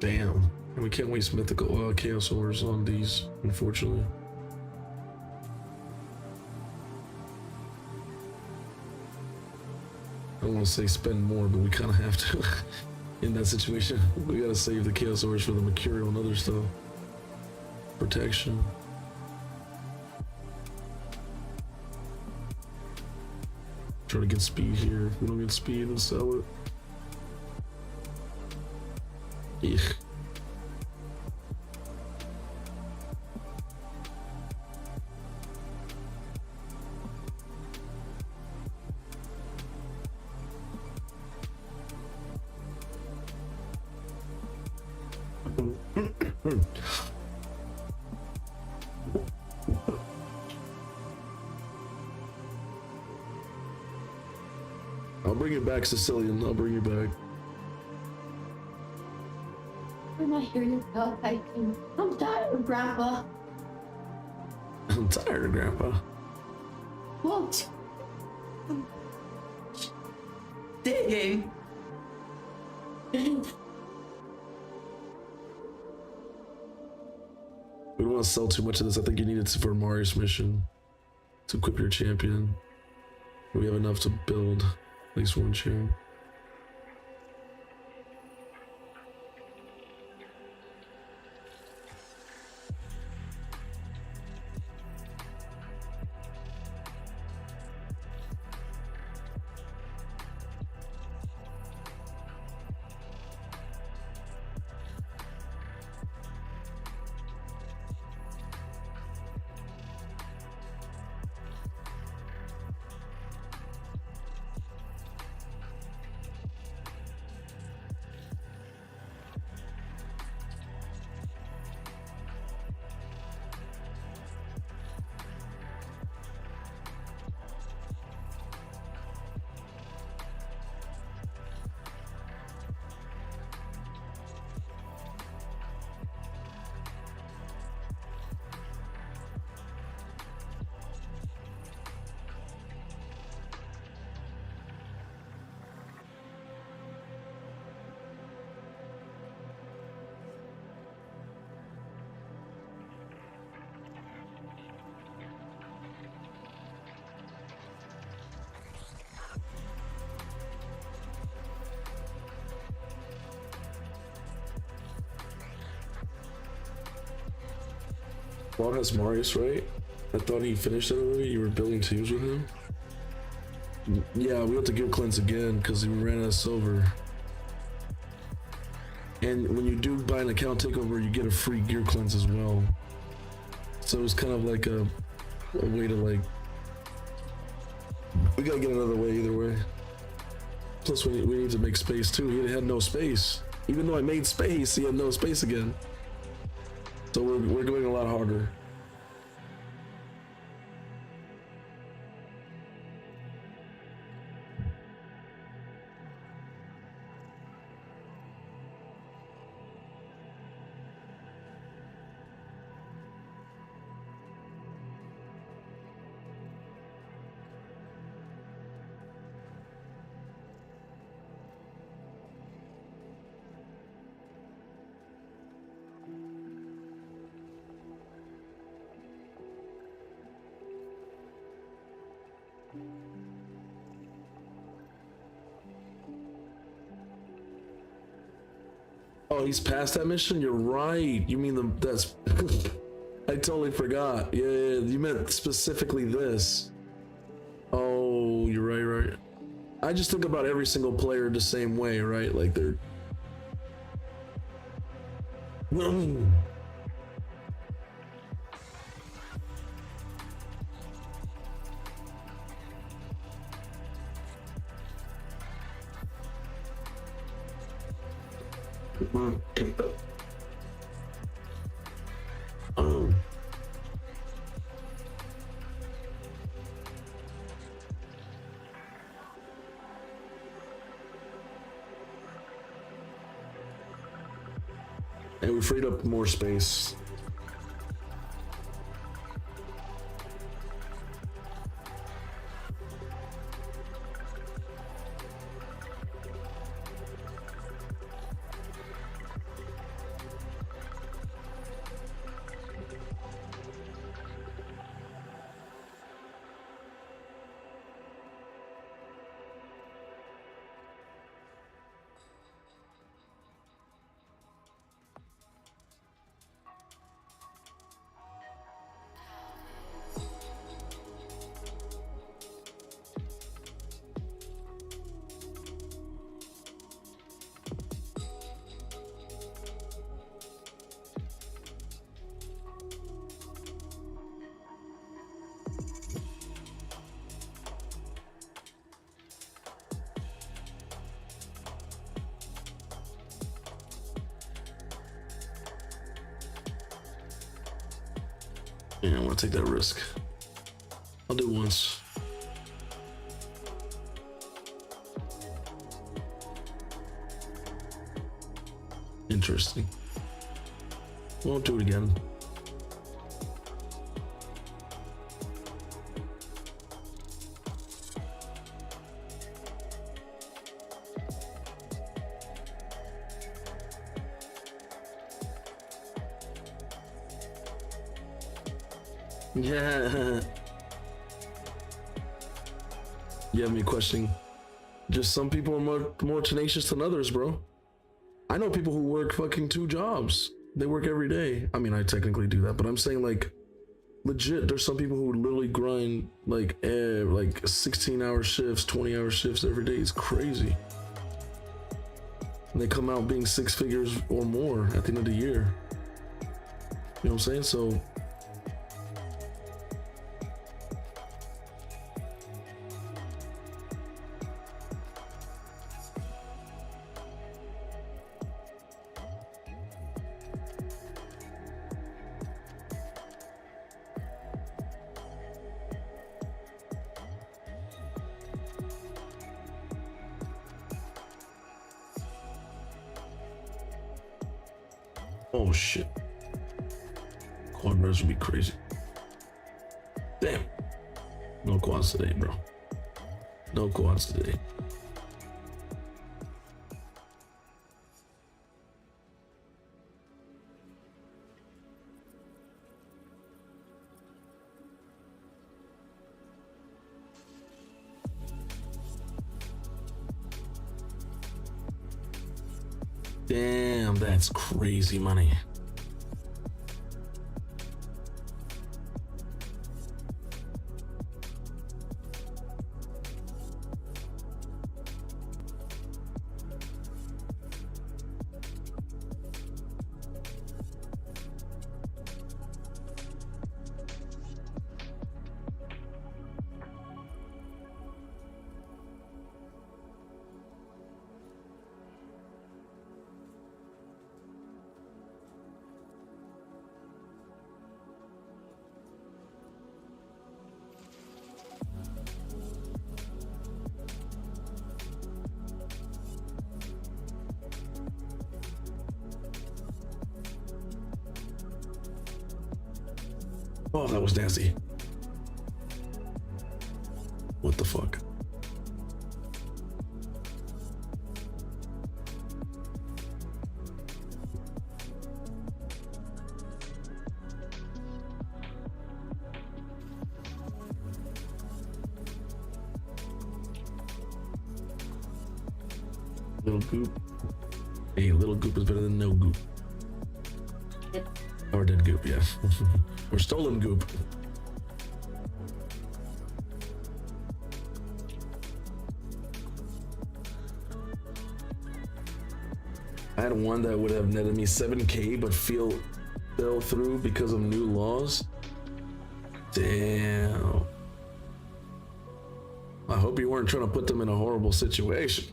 Damn. We can't waste mythical chaos ores on these, unfortunately. I don't want to say spend more, but we kind of have to. In that situation, we gotta save the chaos ores for the mercurial and other stuff. Protection. Try to get speed here. If we don't get speed, we'll sell it. Eek. I'll bring it back, Sicilian. I'll bring you back. When I hear you go hiking, I'm tired, Grandpa. I'm tired, Grandpa. What? Digging. We don't want to sell too much of this. I think you need it for Marius mission to equip your champion. We have enough to build at least one champ. Juan has Marius, right? I thought he finished it already. You were building teams with him? Yeah, we have to gear cleanse again because we ran out of silver. And when you do buy an account takeover, you get a free gear cleanse as well. So it's kind of like a way to like... We gotta get another way either way. Plus we need to make space too. He had no space. Even though I made space, he had no space again. So we're going a lot harder. Oh, he's past that mission? You're right. You mean that's... I totally forgot. Yeah, you meant specifically this. Oh, you're right. I just think about every single player the same way, right? Like they're... And we freed up more space. Yeah, I want to take that risk. I'll do once. Interesting. Won't do it again. Yeah. You have me questioning. Just some people are more tenacious than others, bro. I know people who work fucking 2 jobs. They work every day. I mean, I technically do that, but I'm saying like legit, there's some people who literally grind like 16-hour shifts, 20-hour shifts every day. It's crazy. And they come out being 6 figures or more at the end of the year. You know what I'm saying? So oh shit. Quad res would be crazy. Damn. No quads today, bro. No quads today. Damn, that's crazy money. Oh, that was nasty. What the fuck? Little goop. Hey, little goop is better than no goop. Yep. Or dead goop, yeah. Or stolen goop. I had one that would have netted me 7K but fell through because of new laws. Damn. I hope you weren't trying to put them in a horrible situation.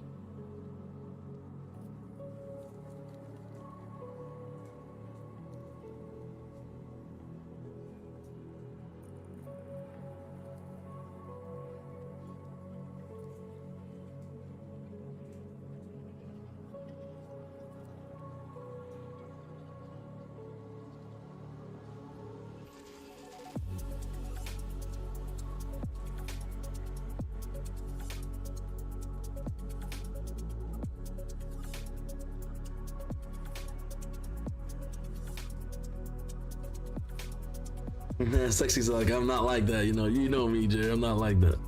Sexy's like, I'm not like that, you know me, Jay. I'm not like that.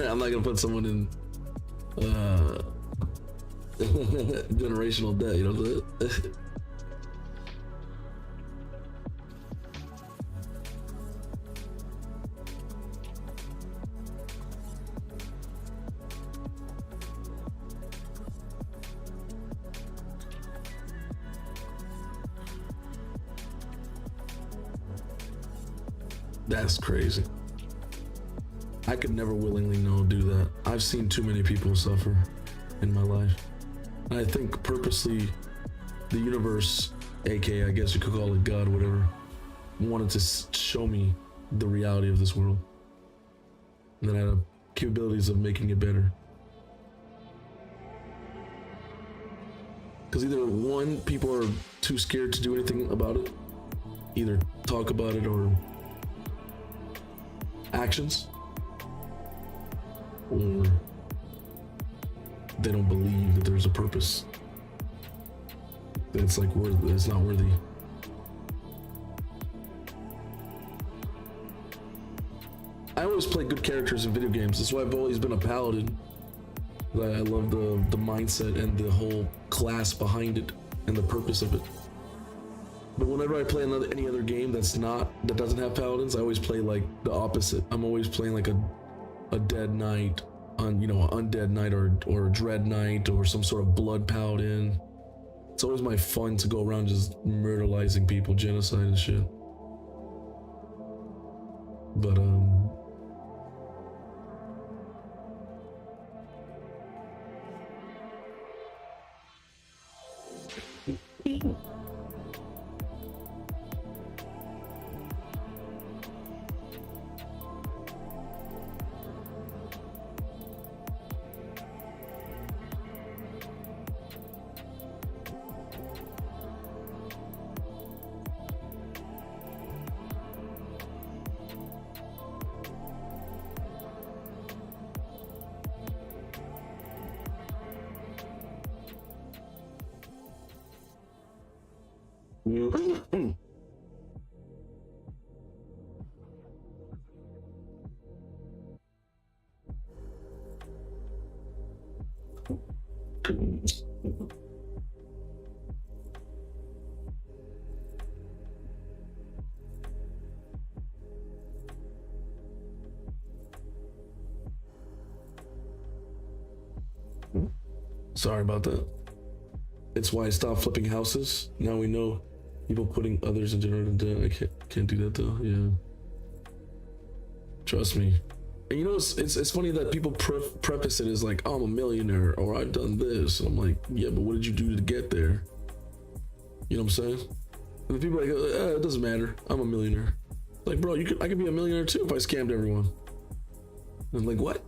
I'm not gonna put someone in generational debt, you know what I'm saying? That's crazy. I could never willingly do that. I've seen too many people suffer in my life. And I think purposely the universe, aka I guess you could call it God, whatever, wanted to show me the reality of this world. And then I had capabilities of making it better. Because either one, people are too scared to do anything about it, either talk about it or actions, or they don't believe that there's a purpose. That it's like it's not worthy. I always play good characters in video games. That's why I've always been a paladin. I love the mindset and the whole class behind it and the purpose of it. But whenever I play any other game that doesn't have paladins, I always play like the opposite. I'm always playing like a dead knight, undead knight or a dread knight or some sort of blood paladin. It's always my fun to go around just murderizing people, genocide and shit. But sorry about that. It's why I stopped flipping houses. Now we know people putting others in general debt. I can't do that though. Yeah. Trust me. And you know, it's funny that people preface it as like, oh, I'm a millionaire or I've done this. And I'm like, yeah, but what did you do to get there? You know what I'm saying? And the people are like, it doesn't matter. I'm a millionaire. Like, bro, I could be a millionaire too if I scammed everyone. And I'm like, what?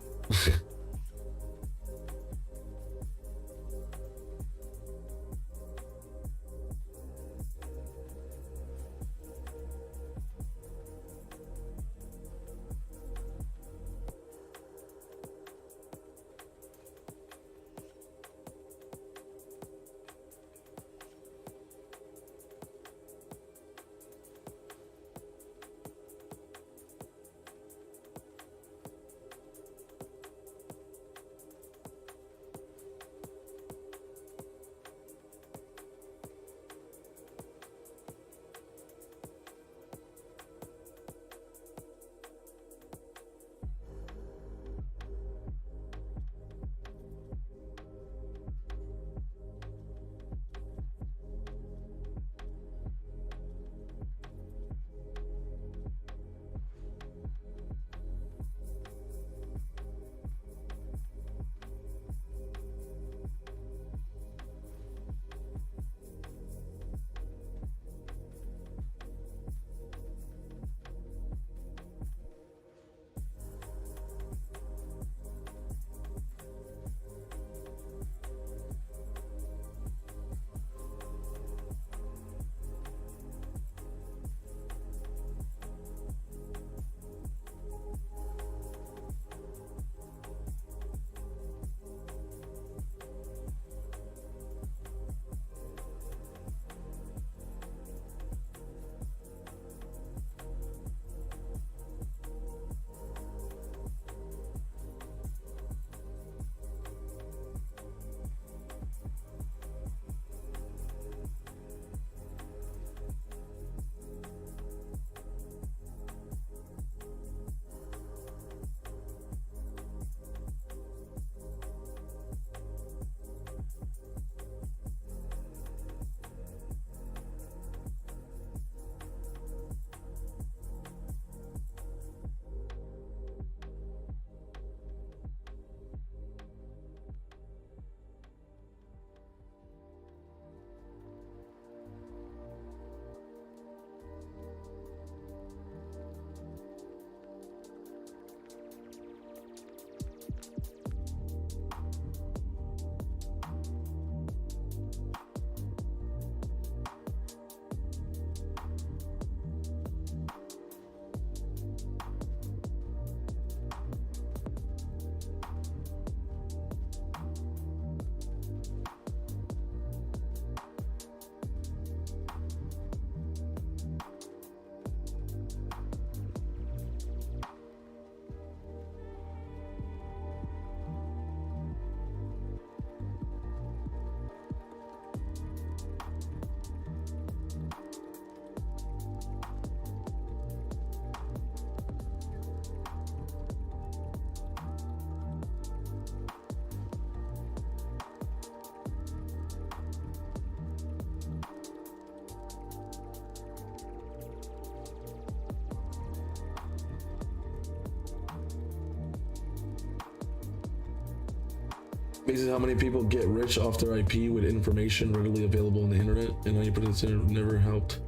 Amazing how many people get rich off their IP with information readily available on the internet, and 90% never helped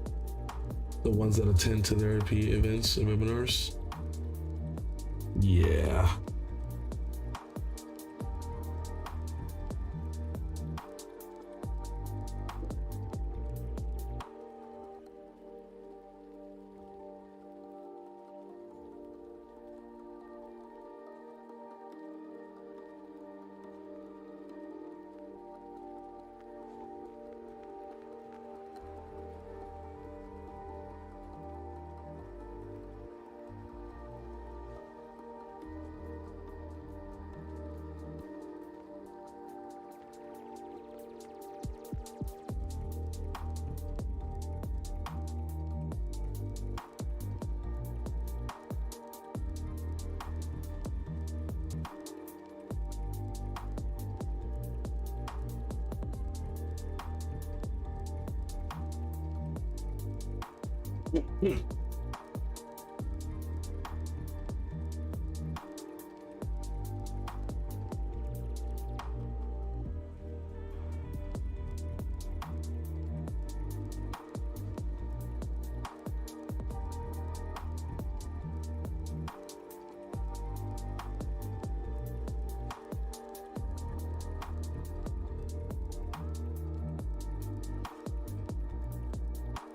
the ones that attend to their IP events and webinars. Yeah.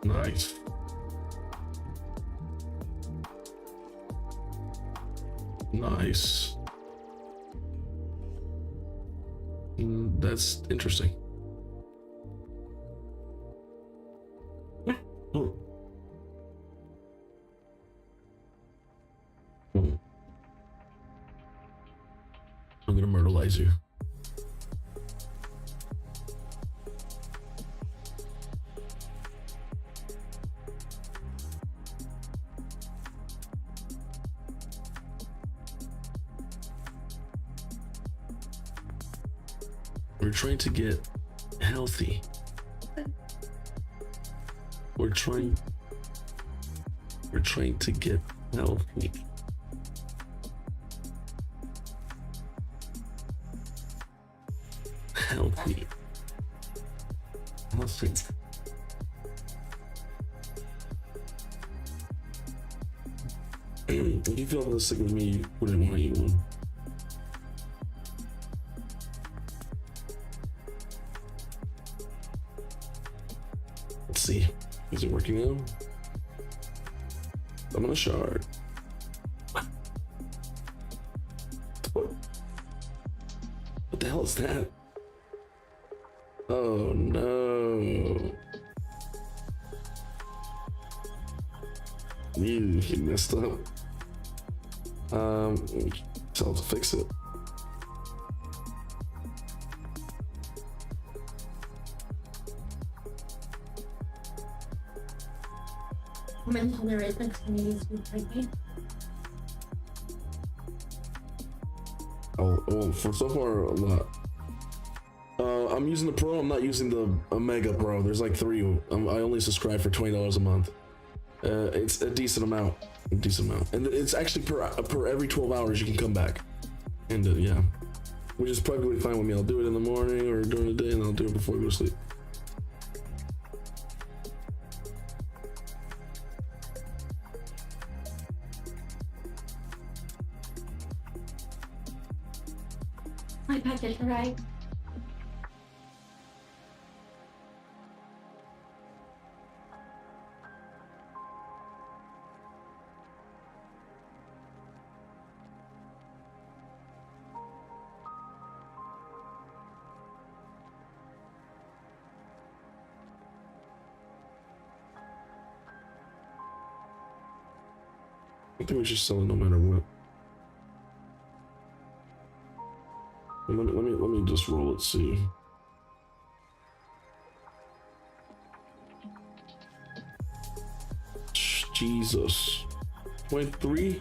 Nice. Nice. That's interesting. Oh. I'm gonna myrtleize you. We're trying to get healthy. We're trying to get healthy. Healthy. Healthy. If you feel this sick with me, you wouldn't want to eat one. Let's see. Is it working out? I'm gonna shard. What the hell is that? Oh no. He messed up. Tell him to fix it. Comment on the right next to me is right. Oh, for so far a lot. I'm using the Pro. I'm not using the Omega Pro. There's like three. I only subscribe for $20 a month. It's a decent amount. And it's actually per every 12 hours you can come back. And yeah, which is perfectly fine with me. I'll do it in the morning or during the day, and I'll do it before I go to sleep. My package arrived. I think we should sell it no matter what. Let me just roll it, see. Jesus. 0.3?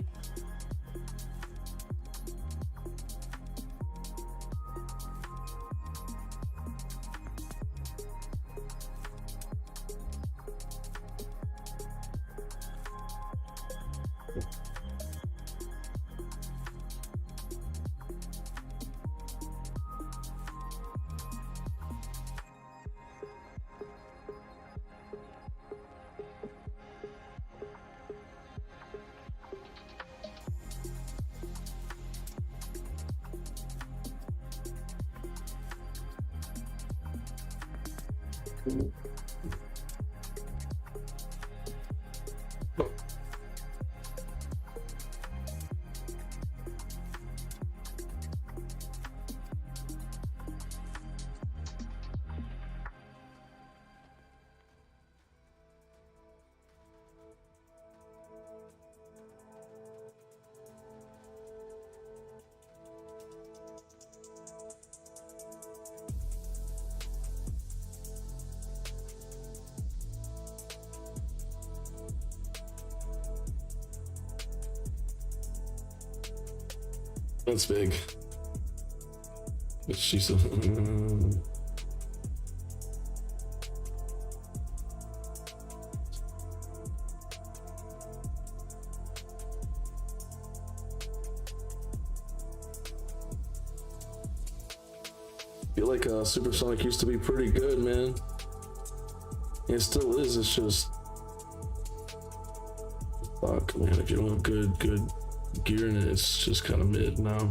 That's big. She's so. I feel like Supersonic used to be pretty good, man. It still is. It's just fuck, man. If you don't have good gear in it, it's just kind of mid now.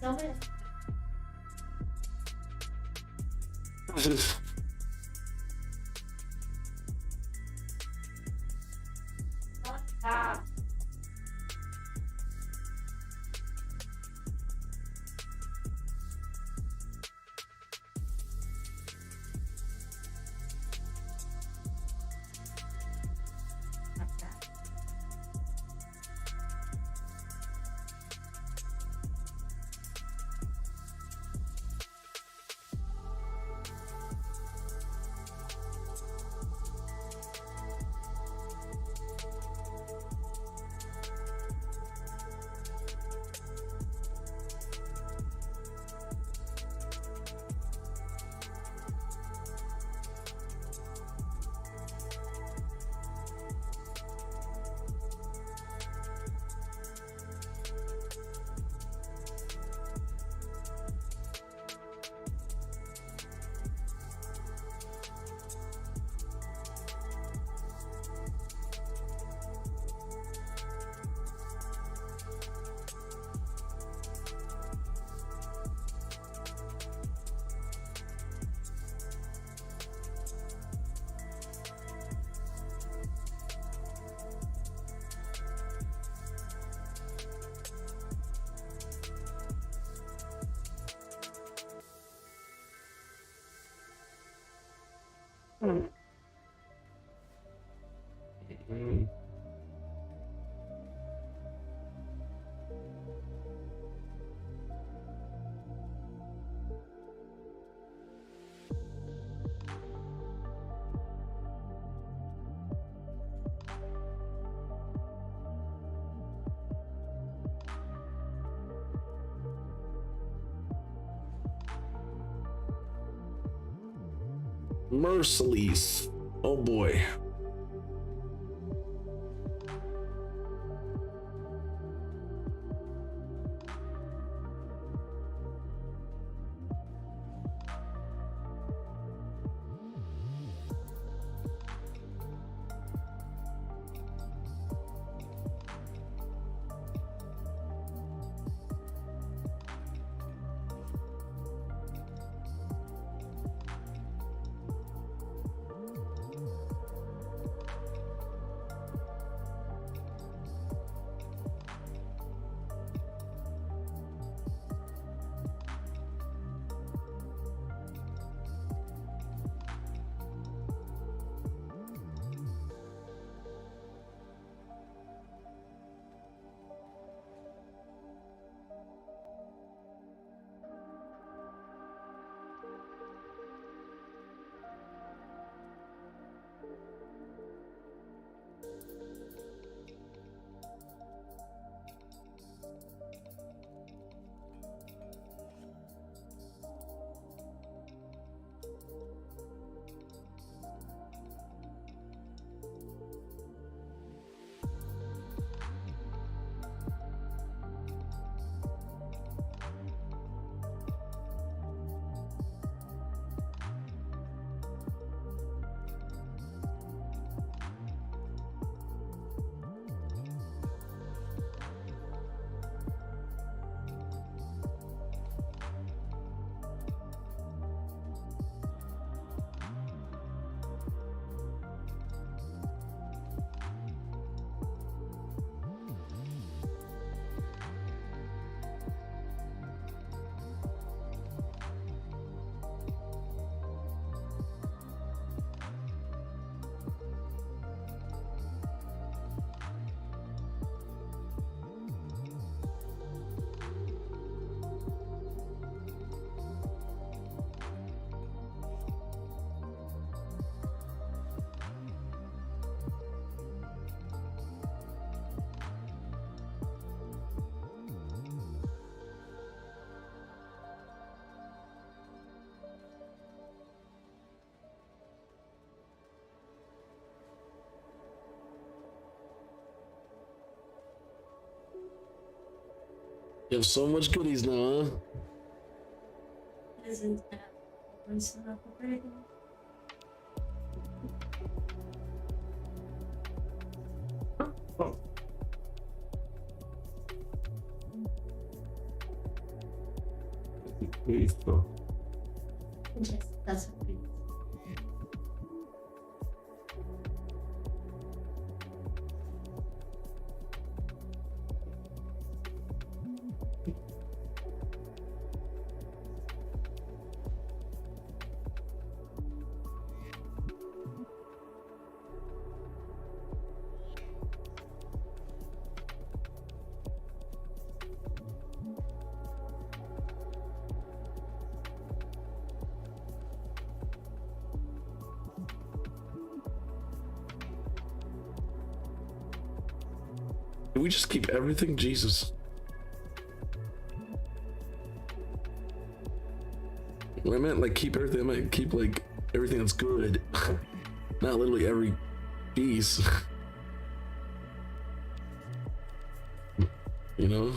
So much. Ah. Merciless. Oh boy. You have so much goodies now, huh? Doesn't have one set up already. Yes, that's what it is. Can we just keep everything? Jesus. When I meant like keep everything, I meant keep like everything that's good. Not literally every piece. You know?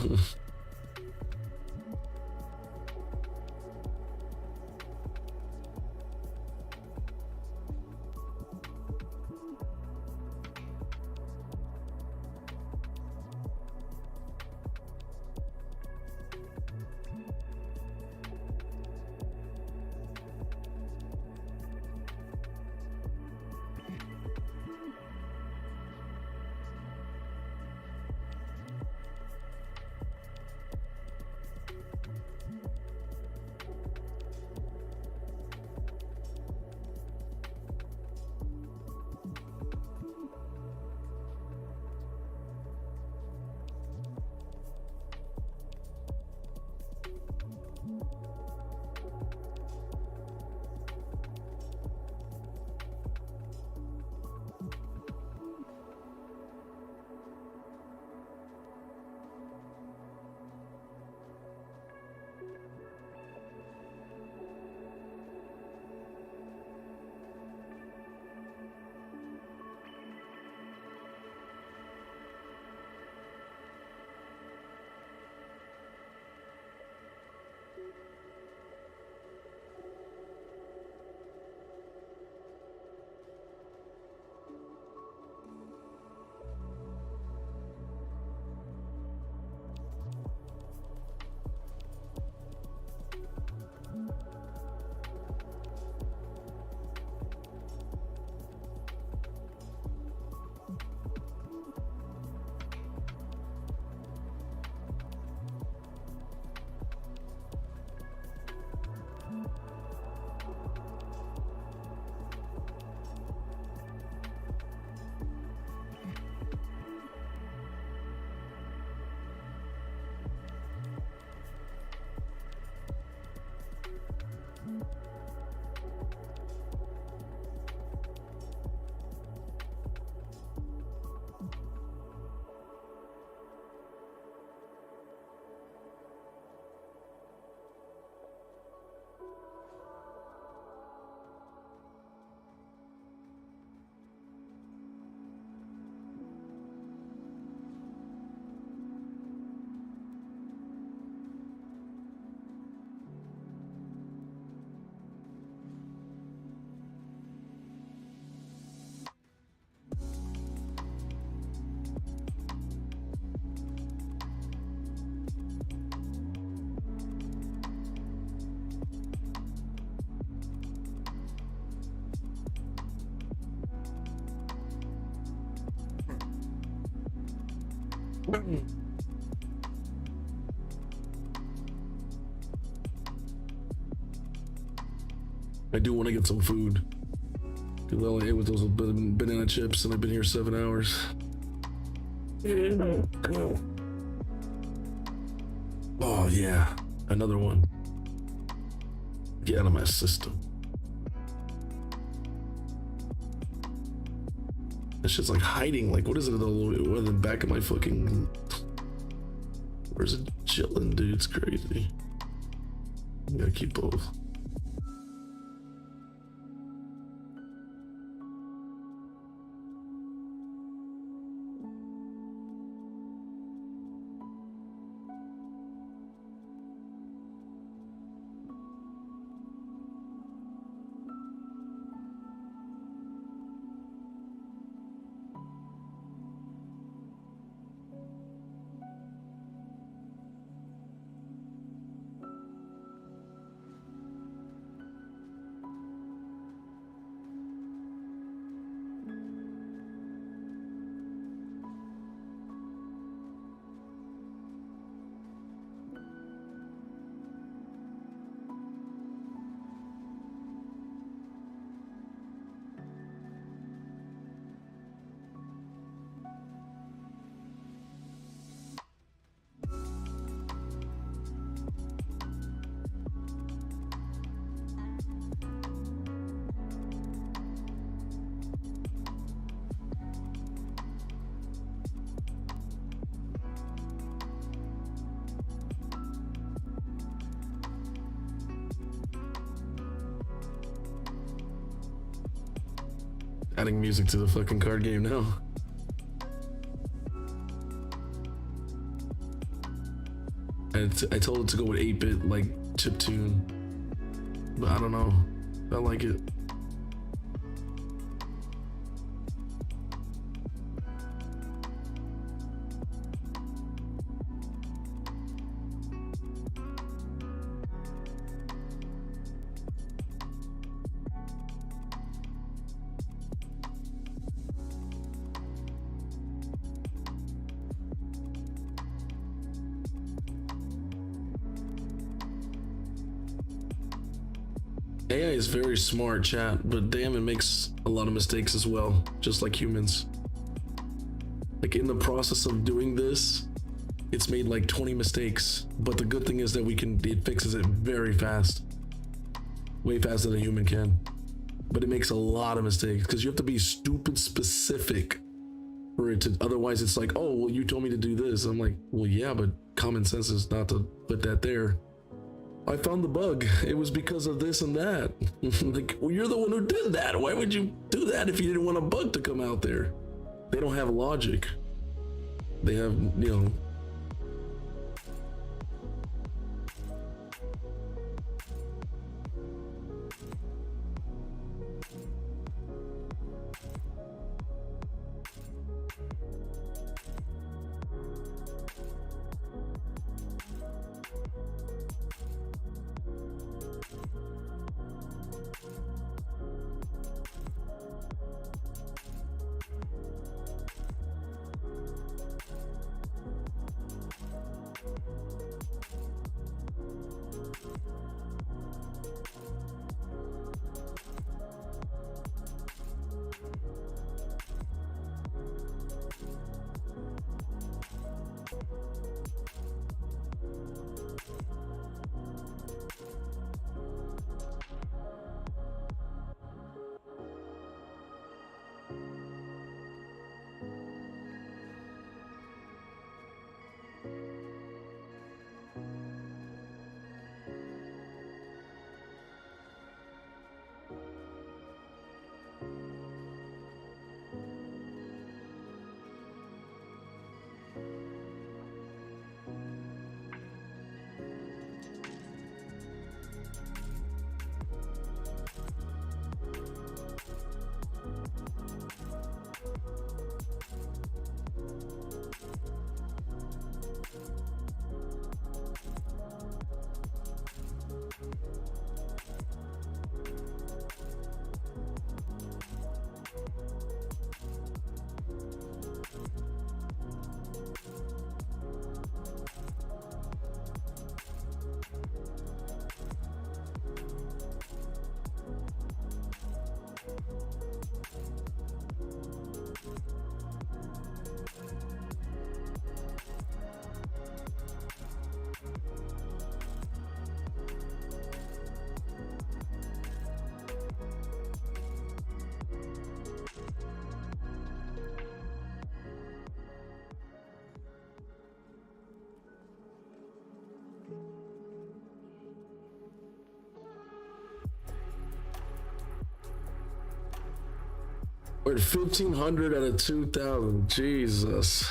I do want to get some food. Because all I ate was those banana chips and I've been here 7 hours. Oh yeah, another one. Get out of my system. That shit's like hiding. Like, what is it? What in the back of my fucking... Where's it chilling, dude? It's crazy. I gotta keep both. Adding music to the fucking card game now. And I told it to go with 8-bit, like chiptune, but I don't know. I like it. AI is very smart, chat, but damn, it makes a lot of mistakes as well, just like humans. Like in the process of doing this, it's made like 20 mistakes, but the good thing is that it fixes it very fast. Way faster than a human can. But it makes a lot of mistakes because you have to be stupid specific for it to, otherwise it's like, oh, well, you told me to do this. I'm like, well, yeah, but common sense is not to put that there. I found the bug. It was because of this and that. Like, well, you're the one who did that. Why would you do that if you didn't want a bug to come out there? They don't have logic. They have, you know. We're at 1,500 out of 2,000. Jesus.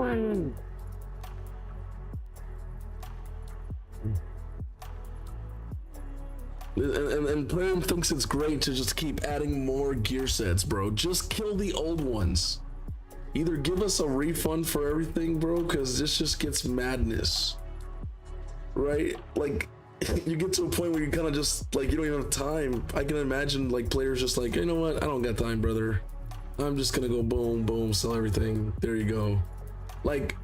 And Playroom thinks it's great to just keep adding more gear sets, bro. Just kill the old ones. Either give us a refund for everything, bro, because this just gets madness. Right? Like, you get to a point where you kind of just, like, you don't even have time. I can imagine, like, players just like, you know what? I don't got time, brother. I'm just gonna go boom, boom, sell everything. There you go. Like,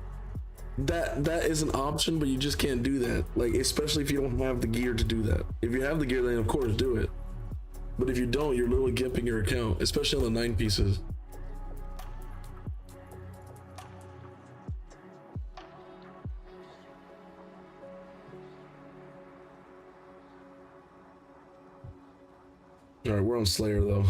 that is an option, but you just can't do that. Like, especially if you don't have the gear to do that. If you have the gear, then of course do it. But if you don't, you're literally gimping your account, especially on the 9 pieces. All right, we're on Slayer though.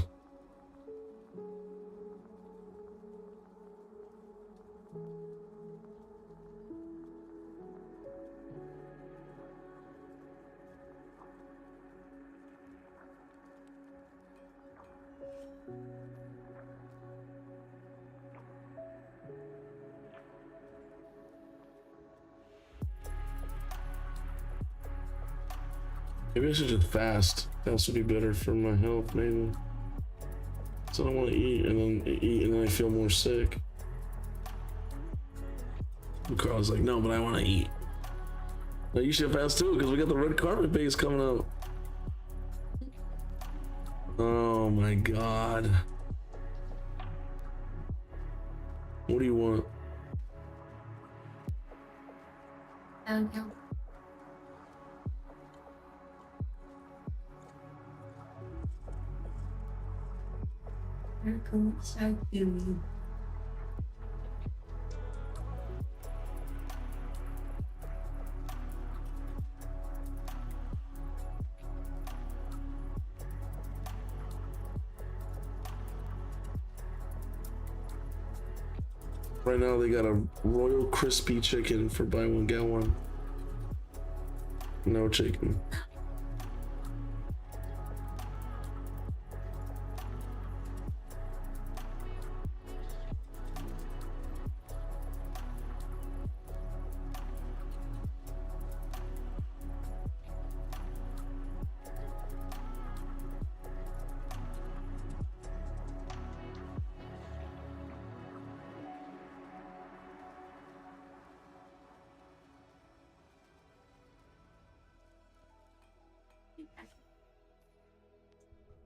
Maybe I should just fast. Fast would be better for my health, maybe. So I don't want to eat and then I feel more sick. And Carl's like, no, but I want to eat. No, you should fast too, because we got the red carpet base coming up. Oh my god. What do you want? Downhill. So gooey. Right now they got a Royal Crispy Chicken for buy one get one. No chicken.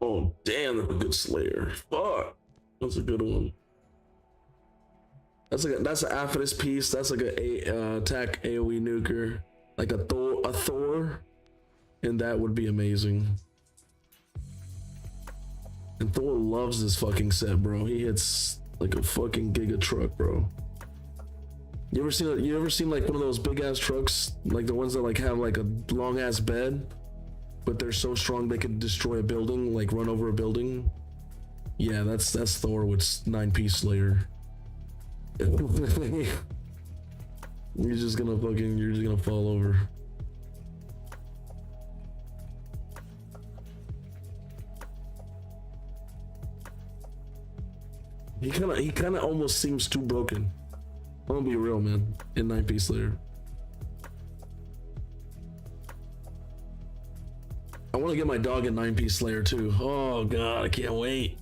Oh damn, that's a good Slayer. Fuck, that's a good one. That's an Aphrodis piece. That's like a attack AOE nuker, like a Thor, and that would be amazing. And Thor loves this fucking set, bro. He hits like a fucking giga truck, bro. You ever seen like one of those big ass trucks, like the ones that like have like a long ass bed, but they're so strong they could destroy a building, like run over a building? Yeah, that's Thor with 9-piece Slayer. You're just gonna fall over. He kind of almost seems too broken. I'm gonna be real, man. In 9-piece Slayer, I want to get my dog in 9-piece Slayer too. Oh god, I can't wait,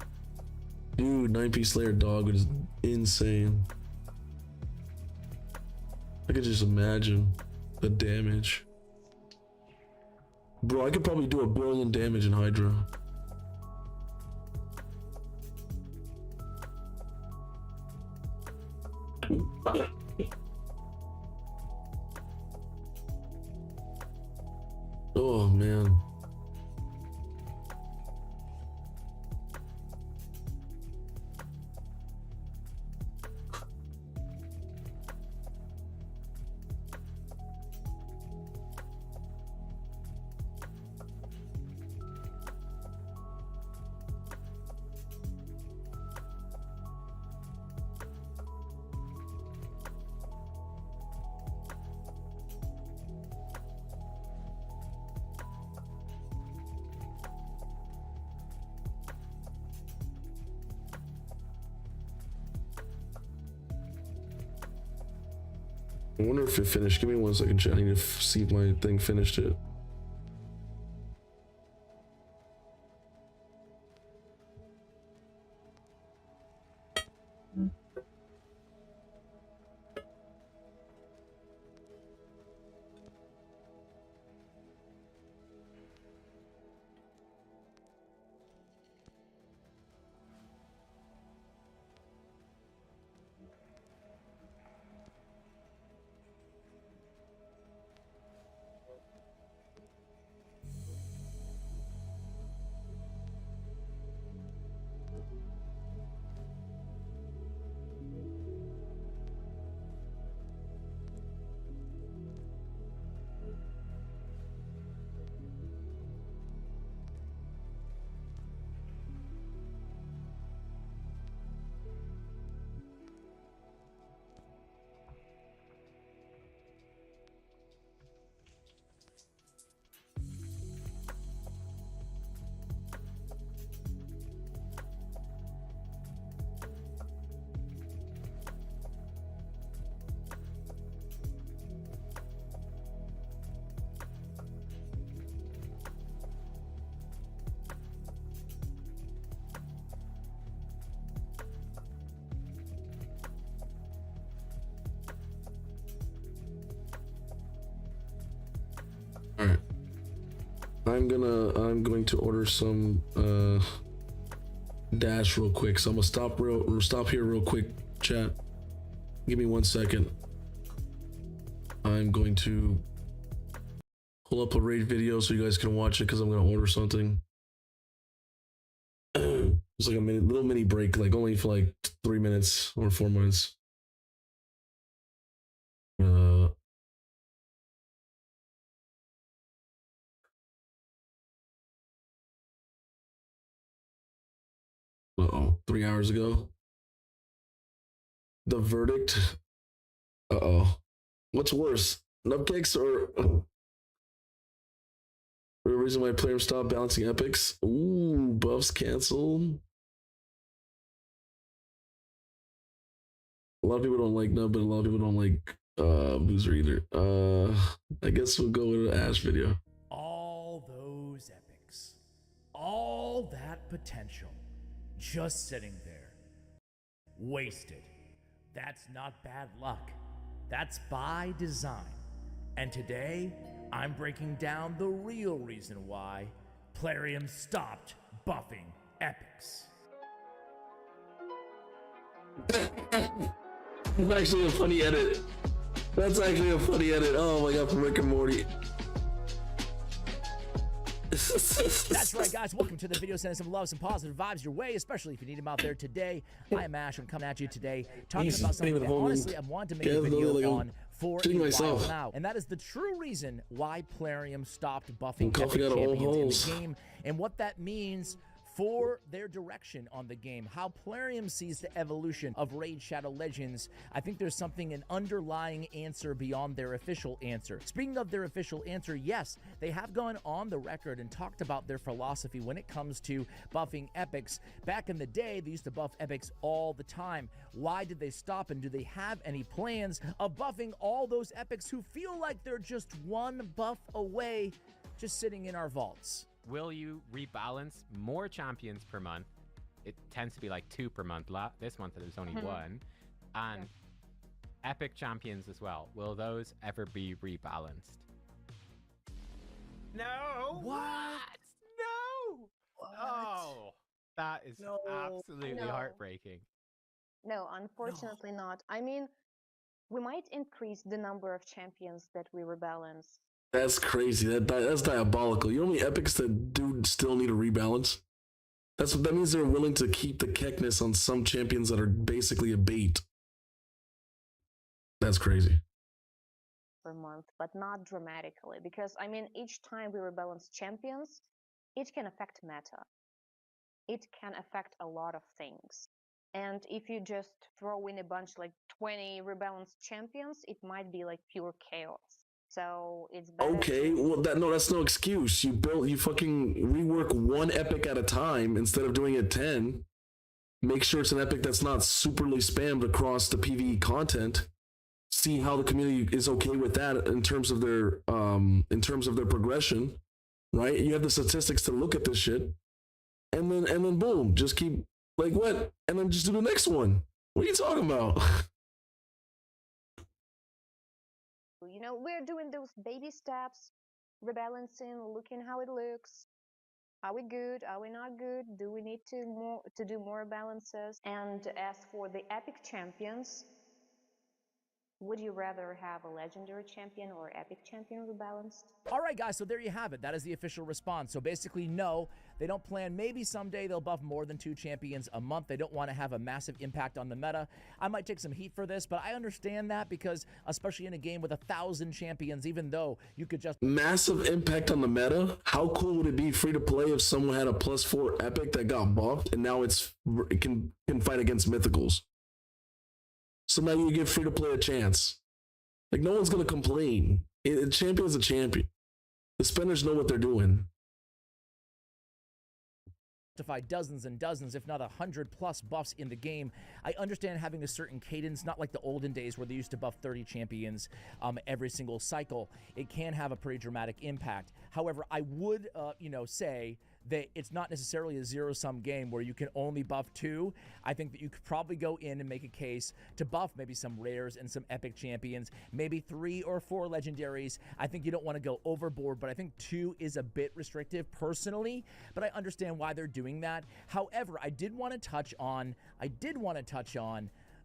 dude. 9-piece Slayer dog is insane. I could just imagine the damage, bro. I could probably do 1 billion damage in Hydra. Oh man. I wonder if it finished. Give me 1 second, chat. I need to see if my thing finished it. I'm going to order some dash real quick. So I'm gonna stop here real quick, chat. Give me 1 second. I'm going to pull up a raid video so you guys can watch it because I'm gonna order something. It's like a little mini break, like only for like 3 minutes or 4 minutes. Uh-oh, 3 hours ago. The verdict. Uh-oh. What's worse? Nupcakes or the reason why players stop balancing epics? Ooh, buffs canceled. A lot of people don't like Nub, but a lot of people don't like Boozer either. I guess we'll go with an Ash video. All those epics. All that potential. Just sitting there. Wasted. That's not bad luck. That's by design. And today, I'm breaking down the real reason why Plarium stopped buffing epics. That's actually a funny edit. That's actually a funny edit. Oh my god, from Rick and Morty. That's right, guys. Welcome to the video. Sending some love, some positive vibes your way, especially if you need them out there today. I am Ash. I'm coming at you today talking about something that honestly I've wanted to make a video on for a while now. And that is the true reason why Plarium stopped buffing epic champions in the game and what that means for their direction on the game, how Plarium sees the evolution of Raid Shadow Legends. I think there's something, an underlying answer beyond their official answer. Speaking of their official answer, yes, they have gone on the record and talked about their philosophy when it comes to buffing epics. Back in the day, they used to buff epics all the time. Why did they stop, and do they have any plans of buffing all those epics who feel like they're just one buff away, just sitting in our vaults? Will you rebalance more champions per month? It tends to be like 2 per month. This month it was only 1. And epic champions as well. Will those ever be rebalanced? No! What? No! What? Oh, that is absolutely heartbreaking. No, unfortunately not. I mean, we might increase the number of champions that we rebalance. That's crazy. That's diabolical. You know how many epics that do still need a rebalance? That means they're willing to keep the keckness on some champions that are basically a bait. That's crazy. Per month, but not dramatically, because I mean, each time we rebalance champions, it can affect meta. It can affect a lot of things. And if you just throw in a bunch like 20 rebalanced champions, it might be like pure chaos. So it's better. Okay, well that's no excuse. You fucking rework one epic at a time instead of doing it 10. Make sure it's an epic that's not superly spammed across the PvE content. See how the community is okay with that in terms of their progression, right? You have the statistics to look at this shit, and then boom, just keep like what, and then just do the next one. What are you talking about? You know, we're doing those baby steps, rebalancing, looking how it looks. Are we good? Are we not good? Do we need to do more balances? And as for the epic champions, would you rather have a legendary champion or epic champion rebalanced? All right, guys, so there you have it. That is the official response. So basically, no, they don't plan. Maybe someday they'll buff more than 2 champions a month. They don't want to have a massive impact on the meta. I might take some heat for this, but I understand that because, especially in a game with 1,000 champions, even though you could just... Massive impact on the meta? How cool would it be free to play if someone had a +4 epic that got buffed and now it can fight against mythicals? So now you give free to play a chance. Like, no one's gonna complain. A champion's a champion. The spenders know what they're doing. Dozens and dozens, if not 100+ buffs in the game. I understand having a certain cadence, not like the olden days where they used to buff 30 champions every single cycle. It can have a pretty dramatic impact. However, I would, say that it's not necessarily a zero-sum game where you can only buff 2. I think that you could probably go in and make a case to buff maybe some rares and some epic champions, maybe 3 or 4 legendaries. I think you don't want to go overboard, but I think 2 is a bit restrictive personally, but I understand why they're doing that. However, I did want to touch on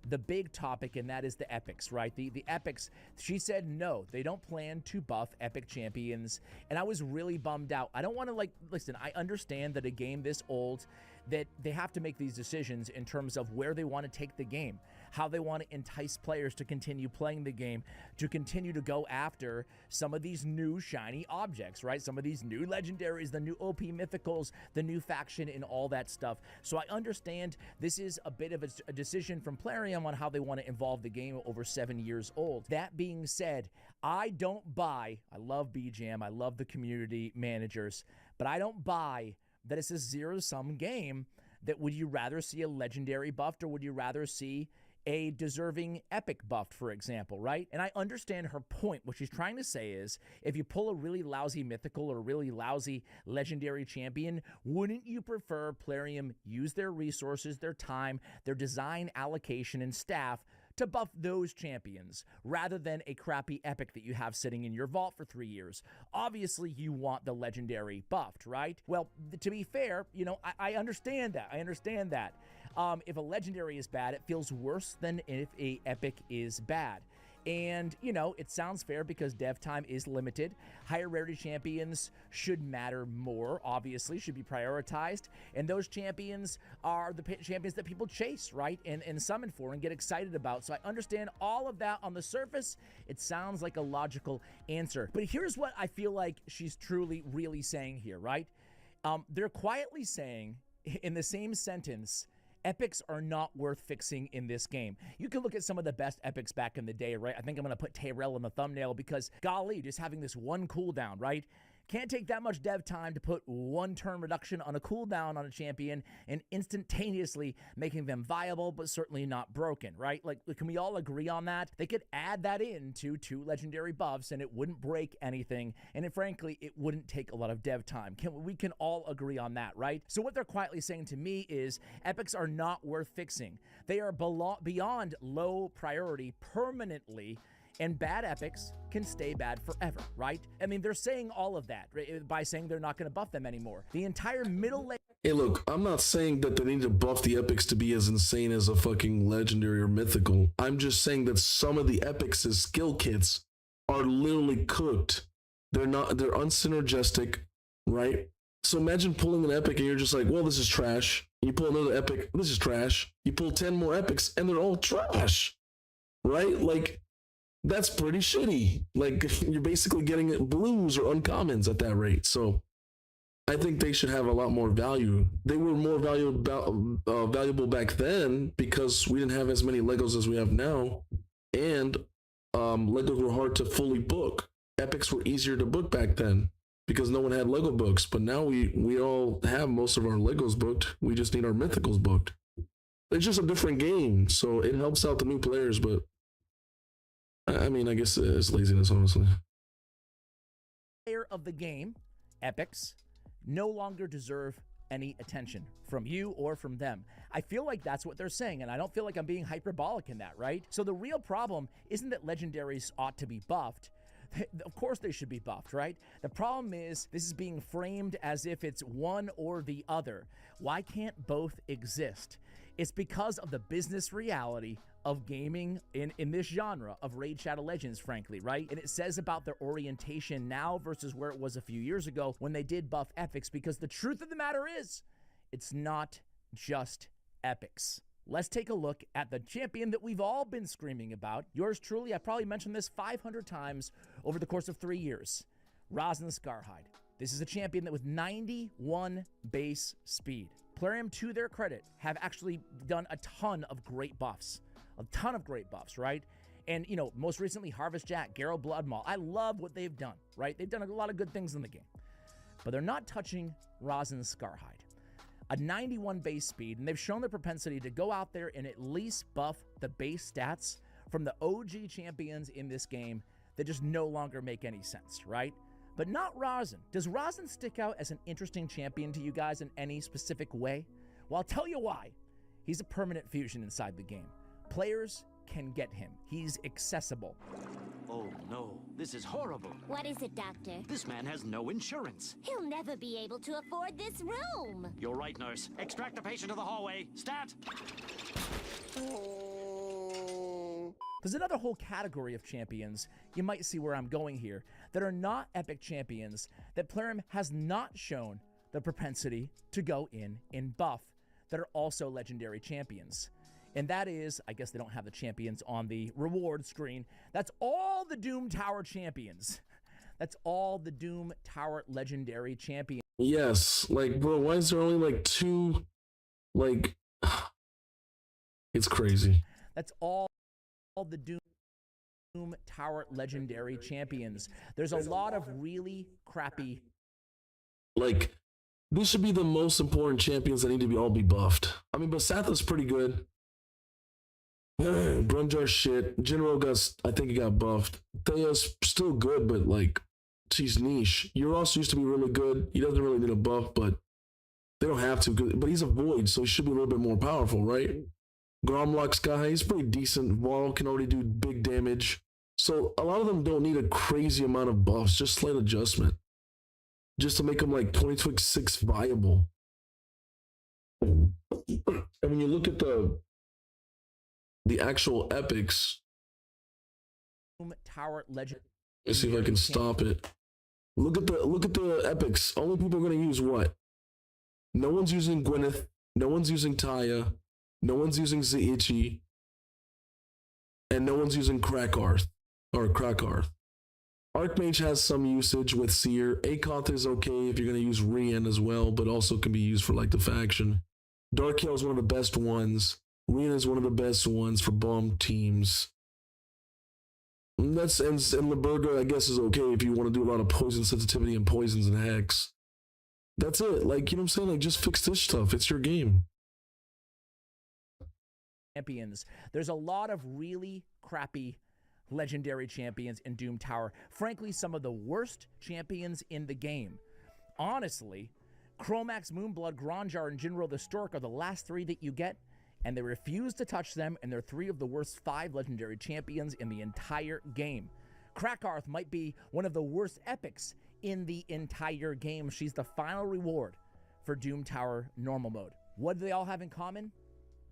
the big topic, and that is the epics, right? The epics, she said no, they don't plan to buff epic champions, and I was really bummed out. I don't want to, like, listen, I understand that a game this old, that they have to make these decisions in terms of where they want to take the game, how they want to entice players to continue playing the game, to continue to go after some of these new shiny objects, right? Some of these new legendaries, the new OP mythicals, the new faction, and all that stuff. So I understand this is a bit of a decision from Plarium on how they want to evolve the game over 7 years old. That being said, I don't buy, I love BJam, I love the community managers, but I don't buy that it's a zero-sum game. That would you rather see a legendary buffed, or would you rather see a deserving epic buffed, for example, right? And I understand her point. What she's trying to say is, if you pull a really lousy mythical or a really lousy legendary champion, wouldn't you prefer Plarium use their resources, their time, their design allocation and staff to buff those champions rather than a crappy epic that you have sitting in your vault for 3 years? Obviously, you want the legendary buffed, right? Well, to be fair, you know, I understand that. I understand that. If a legendary is bad, it feels worse than if a epic is bad. And, you know, it sounds fair because dev time is limited. Higher rarity champions should matter more, obviously, should be prioritized. And those champions are the champions that people chase, right? And summon for and get excited about. So I understand all of that on the surface. It sounds like a logical answer. But here's what I feel like she's truly, really saying here, right? They're quietly saying in the same sentence, epics are not worth fixing in this game. You can look at some of the best epics back in the day, right? I think I'm going to put Tyrell in the thumbnail because, golly, just having this one cooldown, right? Can't take that much dev time to put 1 turn reduction on a cooldown on a champion and instantaneously making them viable, but certainly not broken, right? Like, can we all agree on that? They could add that into 2 legendary buffs and it wouldn't break anything. And frankly, it wouldn't take a lot of dev time. We can all agree on that, right? So what they're quietly saying to me is epics are not worth fixing. They are beyond low priority permanently, and bad epics can stay bad forever, right? I mean, they're saying all of that right, by saying they're not going to buff them anymore. The entire middle layer. Hey, look, I'm not saying that they need to buff the epics to be as insane as a fucking legendary or mythical. I'm just saying that some of the epics as skill kits are literally cooked. They're unsynergistic, right? So imagine pulling an epic and you're just like, well, this is trash. You pull another epic, this is trash. You pull 10 more epics and they're all trash, right? Like, that's pretty shitty. Like, you're basically getting blues or uncommons at that rate. So I think they should have a lot more value. They were more valuable back then because we didn't have as many Legos as we have now. And Legos were hard to fully book. Epics were easier to book back then because no one had Lego books. But now we all have most of our Legos booked. We just need our mythicals booked. It's just a different game. So it helps out the new players, but I mean, I guess it's laziness, honestly. Player of the game, epics, no longer deserve any attention from you or from them. I feel like that's what they're saying, and I don't feel like I'm being hyperbolic in that, right? So the real problem isn't that legendaries ought to be buffed. Of course they should be buffed, right? The problem is this is being framed as if it's one or the other. Why can't both exist? It's because of the business reality of gaming in this genre of Raid Shadow Legends, frankly, right? And it says about their orientation now versus where it was a few years ago when they did buff epics, because the truth of the matter is, it's not just epics. Let's take a look at the champion that we've all been screaming about. Yours truly, I probably mentioned this 500 times over the course of 3 years. Rosin Scarhide. This is a champion that with 91 base speed. Plarium, to their credit, have actually done a ton of great buffs. A ton of great buffs, right? And, you know, most recently, Harvest Jack, Garrow Bloodmaw. I love what they've done, right? They've done a lot of good things in the game. But they're not touching Rosin Scarhide. A 91 base speed, and they've shown the propensity to go out there and at least buff the base stats from the OG champions in this game that just no longer make any sense, right? but not Rosin. Does Rosin stick out as an interesting champion to you guys in any specific way? Well, I'll tell you why. He's a permanent fusion inside the game. Players can get him. He's accessible. Oh no, this is horrible. What is it, Doctor? This man has no insurance. He'll never be able to afford this room. You're right, nurse. Extract the patient to the hallway. Stat! There's another whole category of champions, you might see where I'm going here, that are not epic champions that Plarium has not shown the propensity to go in buff, that are also legendary champions. And that is, I guess they don't have the champions on the reward screen. That's all the Doom Tower champions. That's all the Doom Tower legendary champions. Yes, like, bro, why is there only like 2? Like, it's crazy. That's all the Doom Tower legendary champions. There's a lot of really crappy. Like, these should be the most important champions that need to be all be buffed. I mean, Basatha's pretty good. Brunjar shit. General got, I think he got buffed. Thea's still good, but like, she's niche. Euros used to be really good. He doesn't really need a buff, but they don't have to. But he's a void, so he should be a little bit more powerful, right? Gromlock's guy, he's pretty decent. Wall can already do big damage. So a lot of them don't need a crazy amount of buffs, just slight adjustment. Just to make them like 2026 viable. And when you look at the actual epics, Tower legend. let's see if I can stop it. Look at the epics. Only people are gonna use what? No one's using Gwyneth, no one's using Taya, no one's using Zaichi, and no one's using Krakarth. Archmage has some usage with Seer. Akoth is okay if you're going to use Rian as well, but also can be used for like the faction. Darkhail is one of the best ones. Rian is one of the best ones for bomb teams. And Liberga, I guess, is okay if you want to do a lot of poison sensitivity and poisons and hex. That's it. Like, you know what I'm saying? Like, just fix this stuff. It's your game. Champions. There's a lot of really crappy legendary champions in Doom Tower. Frankly, some of the worst champions in the game. Honestly, Chromax, Moonblood, Gronjar, and Jinro the Stork are the last 3 that you get, and they refuse to touch them, and they're 3 of the worst 5 legendary champions in the entire game. Krakarth might be one of the worst epics in the entire game. She's the final reward for Doom Tower normal mode. What do they all have in common?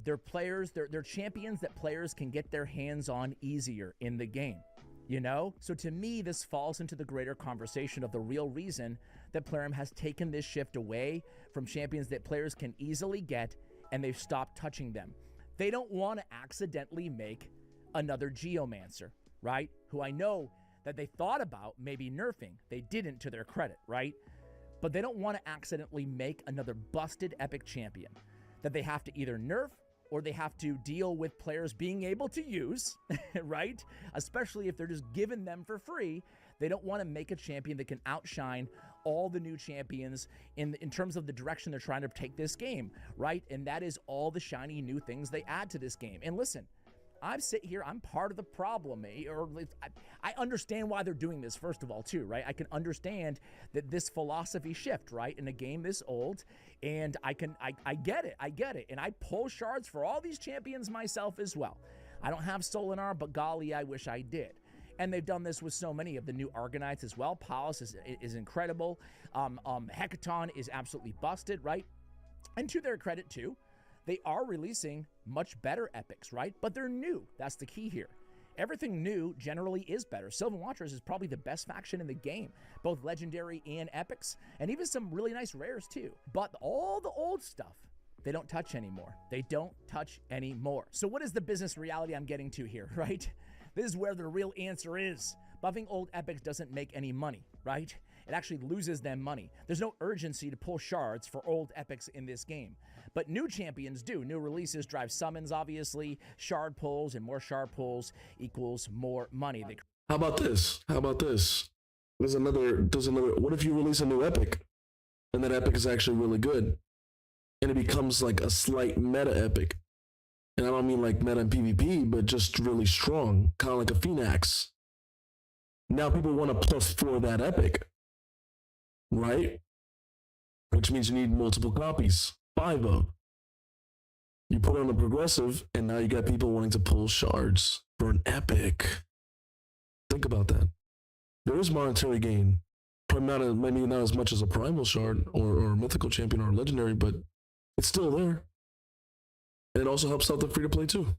They're players, they're champions that players can get their hands on easier in the game, you know? So to me, this falls into the greater conversation of the real reason that Plarium has taken this shift away from champions that players can easily get, and they've stopped touching them. They don't want to accidentally make another Geomancer, right? Who I know that they thought about maybe nerfing. They didn't, to their credit, right? But they don't want to accidentally make another busted epic champion that they have to either nerf or they have to deal with players being able to use, right? Especially if they're just giving them for free. They don't want to make a champion that can outshine all the new champions in terms of the direction they're trying to take this game, right? And that is all the shiny new things they add to this game. And listen, I'm part of the problem, or I understand why they're doing this, first of all, too, right? I can understand that this philosophy shift, right, in a game this old, and I get it, and I pull shards for all these champions myself as well. I don't have Solinar, but golly, I wish I did. And they've done this with so many of the new Argonites as well. Pallas is incredible. Hecaton is absolutely busted, right? And to their credit, too, they are releasing much better epics, right? But they're new. That's the key here. Everything new generally is better. Sylvan Watchers is probably the best faction in the game, both legendary and epics, and even some really nice rares too. But all the old stuff, they don't touch anymore. They don't touch anymore. So what is the business reality I'm getting to here, right? This is where the real answer is. Buffing old epics doesn't make any money, right? It actually loses them money. There's no urgency to pull shards for old epics in this game. But new champions do. New releases drive summons, obviously. Shard pulls, and more shard pulls equals more money. How about this? There's another, what if you release a new epic, and that epic is actually really good, and it becomes like a slight meta epic? And I don't mean like meta in PvP, but just really strong, kind of like a Phoenix. Now people want to plus for that epic. right? Which means you need multiple copies, 5 of. You put on a progressive, and now you got people wanting to pull shards for an epic. Think about that. There is monetary gain. Probably maybe not as much as a primal shard or a mythical champion or a legendary, but it's still there. And it also helps out the free-to-play too.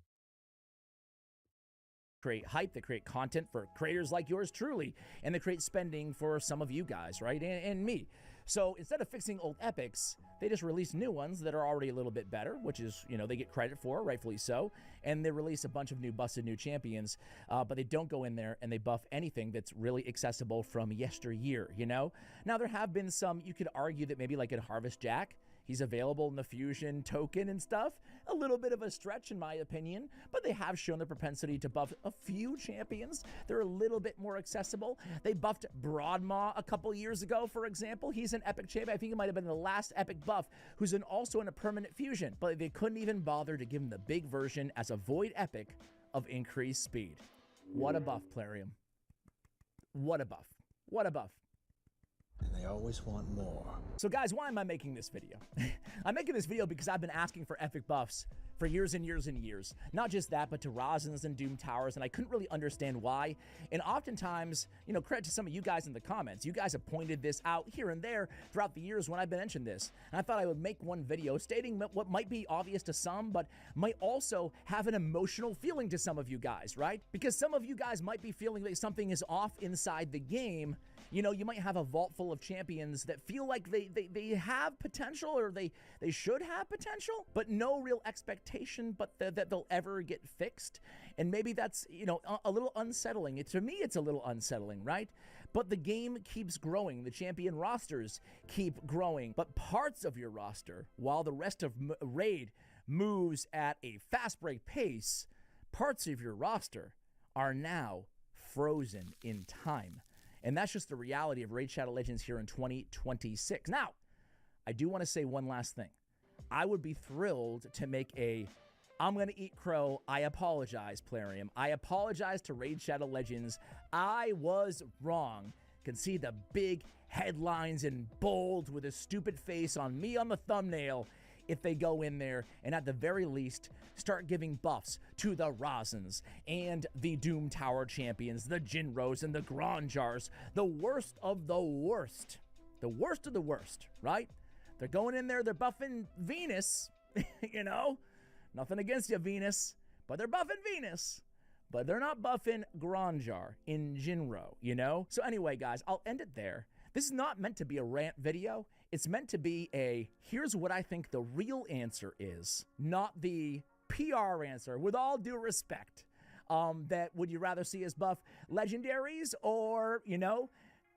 Create hype, they create content for creators like yours truly, and they create spending for some of you guys, right? And me. So instead of fixing old epics, they just release new ones that are already a little bit better, which is, you know, they get credit for, rightfully so. And they release a bunch of new busted new champions, but they don't go in there and they buff anything that's really accessible from yesteryear, you know? Now, there have been some, you could argue that maybe like in Harvest Jack, he's available in the Fusion token and stuff. A little bit of a stretch in my opinion, but they have shown the propensity to buff a few champions. They're a little bit more accessible. They buffed Broadmaw a couple years ago, for example. He's an epic champion. I think it might have been the last epic buff, who's also in a permanent fusion, but they couldn't even bother to give him the big version as a void epic of increased speed. What a buff, Plarium. What a buff. What a buff. And they always want more. So guys, why am I making this video? I'm making this video because I've been asking for epic buffs for years and years and years. Not just that, but to Rosins and Doom Towers, and I couldn't really understand why. And oftentimes, you know, credit to some of you guys in the comments. You guys have pointed this out here and there throughout the years when I've mentioned this. And I thought I would make one video stating what might be obvious to some, but might also have an emotional feeling to some of you guys, right? Because some of you guys might be feeling that something is off inside the game. You know, you might have a vault full of champions that feel like they have potential, or they should have potential, but no real expectation but that they'll ever get fixed. And maybe that's, you know, a little unsettling. To me, it's a little unsettling, right? But the game keeps growing. The champion rosters keep growing. But parts of your roster, while the rest of Raid moves at a fast break pace, parts of your roster are now frozen in time. And that's just the reality of Raid Shadow Legends here in 2026. Now, I do want to say one last thing. I would be thrilled to make I'm going to eat crow. I apologize, Plarium. I apologize to Raid Shadow Legends. I was wrong. Can see the big headlines in bold with a stupid face on me on the thumbnail if they go in there and at the very least start giving buffs to the Rosins and the Doom Tower champions, the Jinros and the Granjars, the worst of the worst. The worst of the worst, right? They're going in there, they're buffing Venus, you know? Nothing against you, Venus, but they're buffing Venus. But they're not buffing Granjar in Jinro, you know? So anyway, guys, I'll end it there. This is not meant to be a rant video. It's meant to be here's what I think the real answer is, not the PR answer, with all due respect. That would you rather see us buff legendaries or, you know,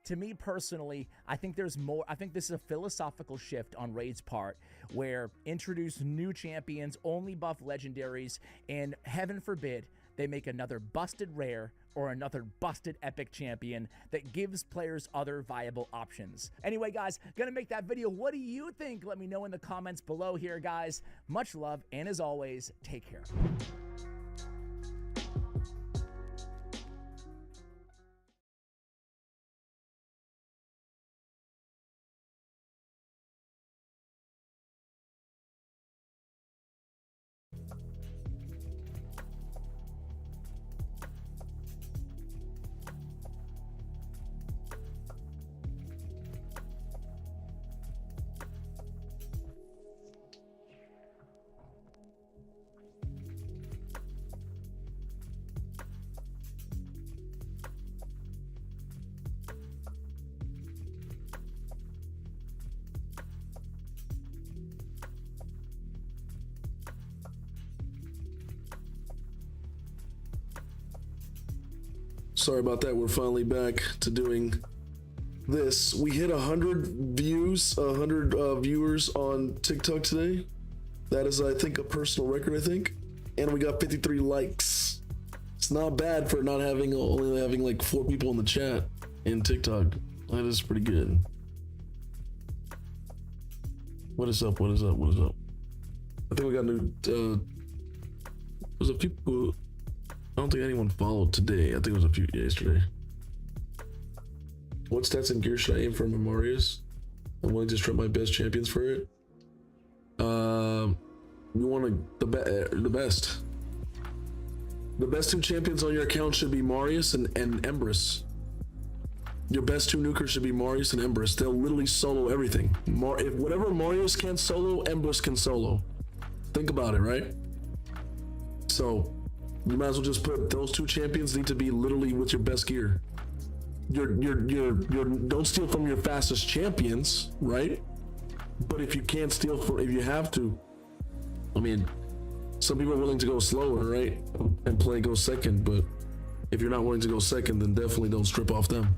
to me personally, I think there's more. I think this is a philosophical shift on Raid's part where introduce new champions, only buff legendaries, and heaven forbid they make another busted rare or another busted epic champion that gives players other viable options. Anyway, guys, gonna make that video. What do you think? Let me know in the comments below here, guys. Much love, and as always, take care. Sorry about that. We're finally back to doing this. We hit 100 views, 100 viewers on TikTok today. That is, I think, a personal record, I think. And we got 53 likes. It's not bad for not having, only having like 4 people in the chat in TikTok. That is pretty good. What is up? What is up? What is up? I think we got new, there's a few people. I don't think anyone followed today. I think it was a few yesterday. What stats and gear should I aim for Memorias? I'm willing to strip my best champions for it. You want the best. The best 2 champions on your account should be Marius and Empress. Your best 2 nukers should be Marius and Empress. They'll literally solo everything. If whatever Marius can't solo, Empress can solo. Think about it, right? So you might as well just put those 2 champions need to be literally with your best gear. Your don't steal from your fastest champions, right? But if you can't steal from, if you have to, I mean, some people are willing to go slower, right? And go second, but if you're not willing to go second, then definitely don't strip off them.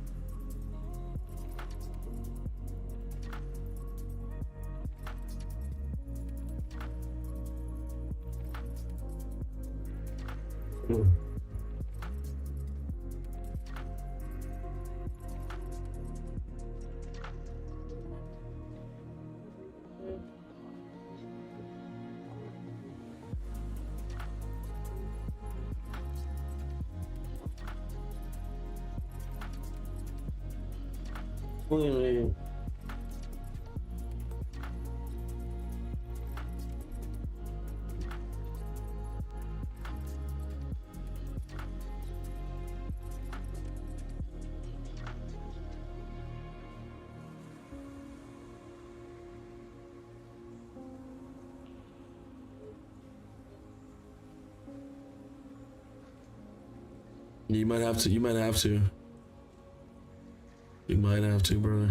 You might have to. You might have to. You might have to, brother.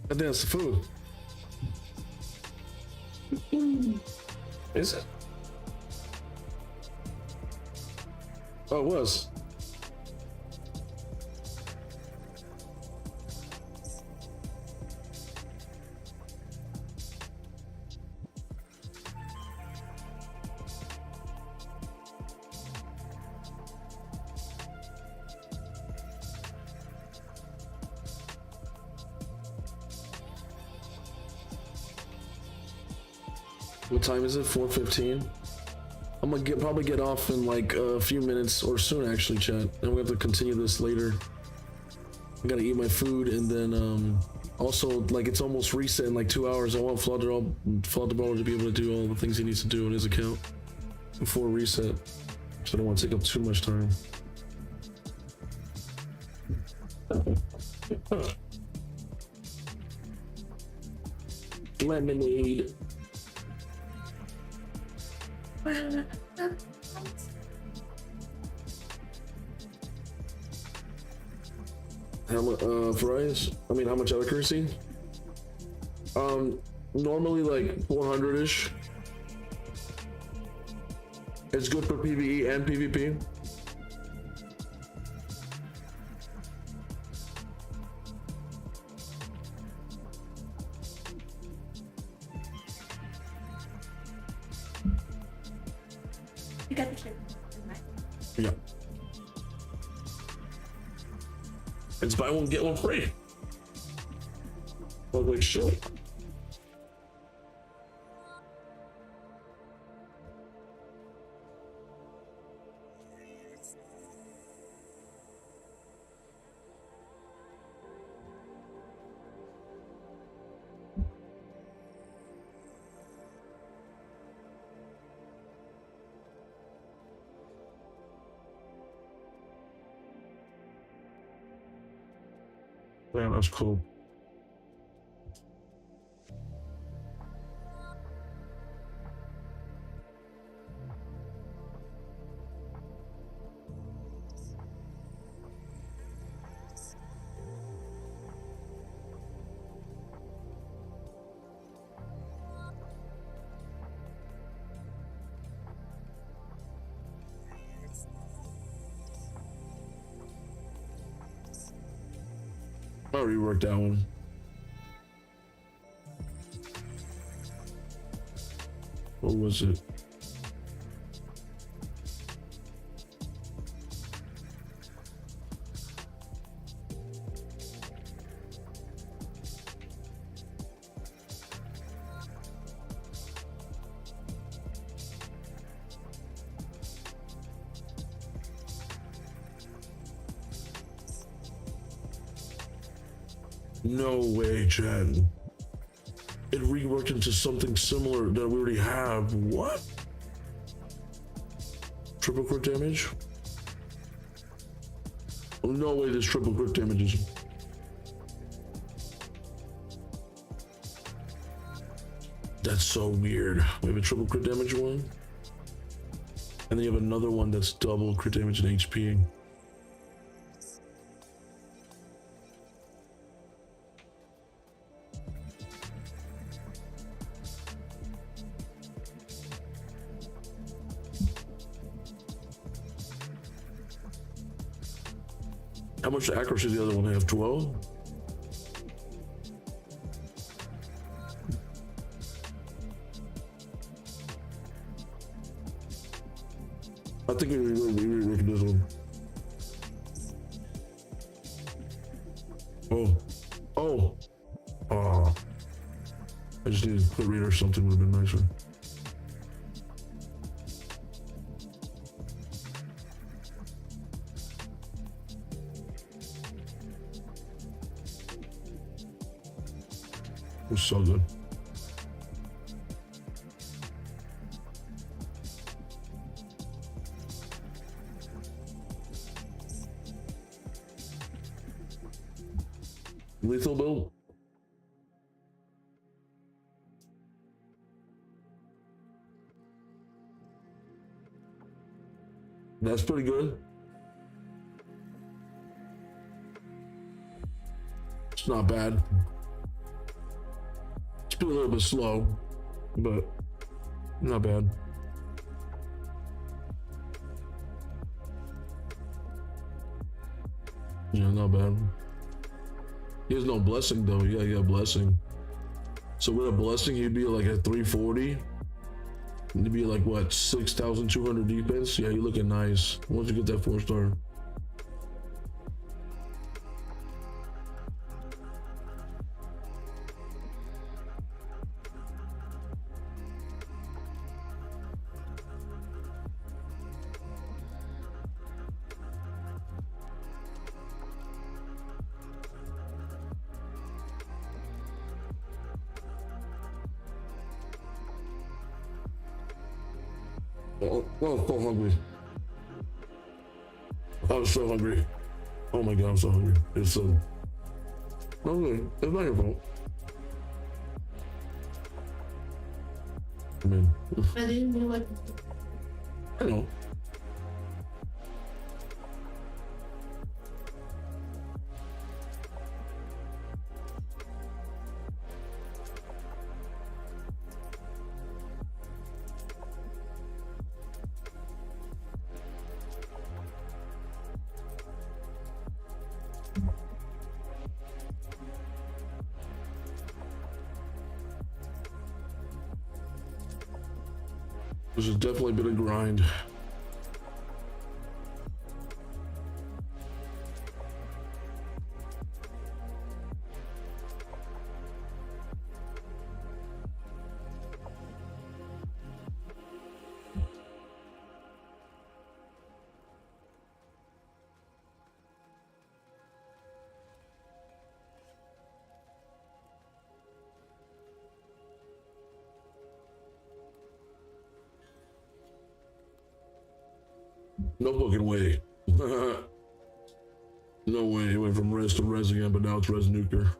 I think that's the food. Is it? Oh, it was. What time is it? 4:15. I'm gonna probably get off in like a few minutes or soon, actually, chat. And we have to continue this later. I gotta eat my food, and then also like it's almost reset in like 2 hours. I want FLAWDABRAWLER to be able to do all the things he needs to do on his account before reset, so I don't want to take up too much time. Lemonade. How much fries? I mean, how much accuracy? Normally like 400-ish. It's good for PvE and PvP. You got the shit. Yeah. It's buy one, get one free. Well, like shit. Damn, that's cool. I already worked that one. What was it? No way, Chad. It reworked into something similar that we already have. What? Triple crit damage? Oh, no way there's triple crit damages. That's so weird. We have a triple crit damage one. And then you have another one that's double crit damage and HP. How much accuracy does the other one have? 12? I think we reworked this one. Oh. I just need to put read or something would have been nicer. It was so good. Lethal build. That's pretty good. It's not bad. It's been a little bit slow, but not bad. Yeah, not bad. He has no blessing though. Yeah, he got blessing. So with a blessing, he'd be like at 340. He'd be like what, 6,200 defense? Yeah, you're looking nice. Once you get that 4-star. Oh, I'm so hungry. I was so hungry. Oh my god, I'm so hungry. It's so... Okay, it's not your fault. I mean... I didn't know what... I know. This has definitely been a grind. No fucking way. No way. It went from res to res again, but now it's res nuker.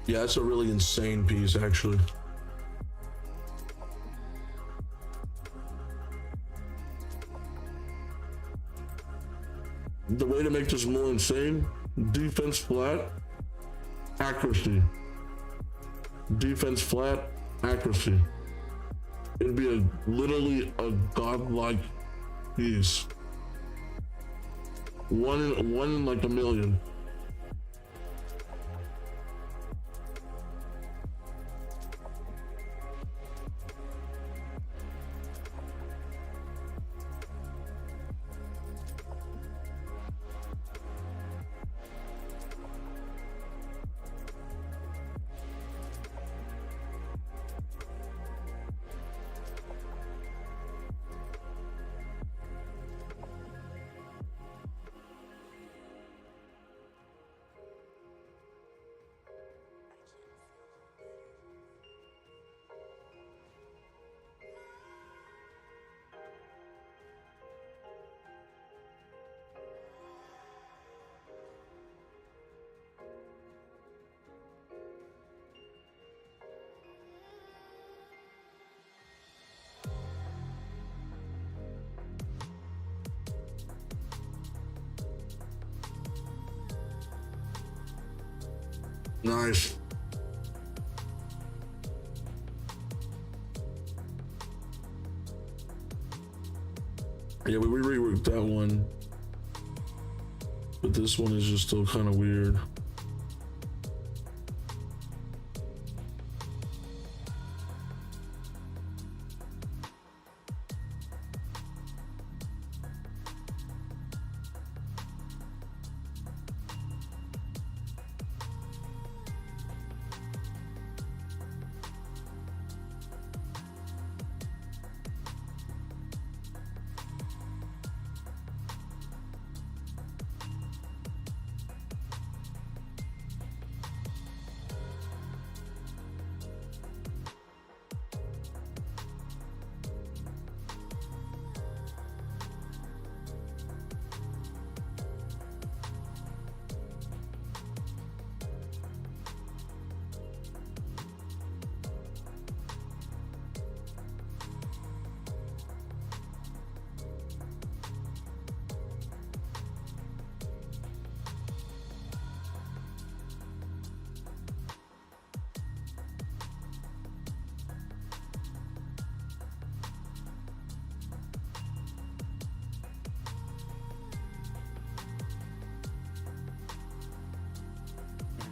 Yeah, it's a really insane piece, actually. The way to make this more insane, defense flat, accuracy. Defense flat, accuracy. It'd be literally a godlike piece. One in like a million. Nice. Yeah, we reworked that one, but this one is just still kind of weird.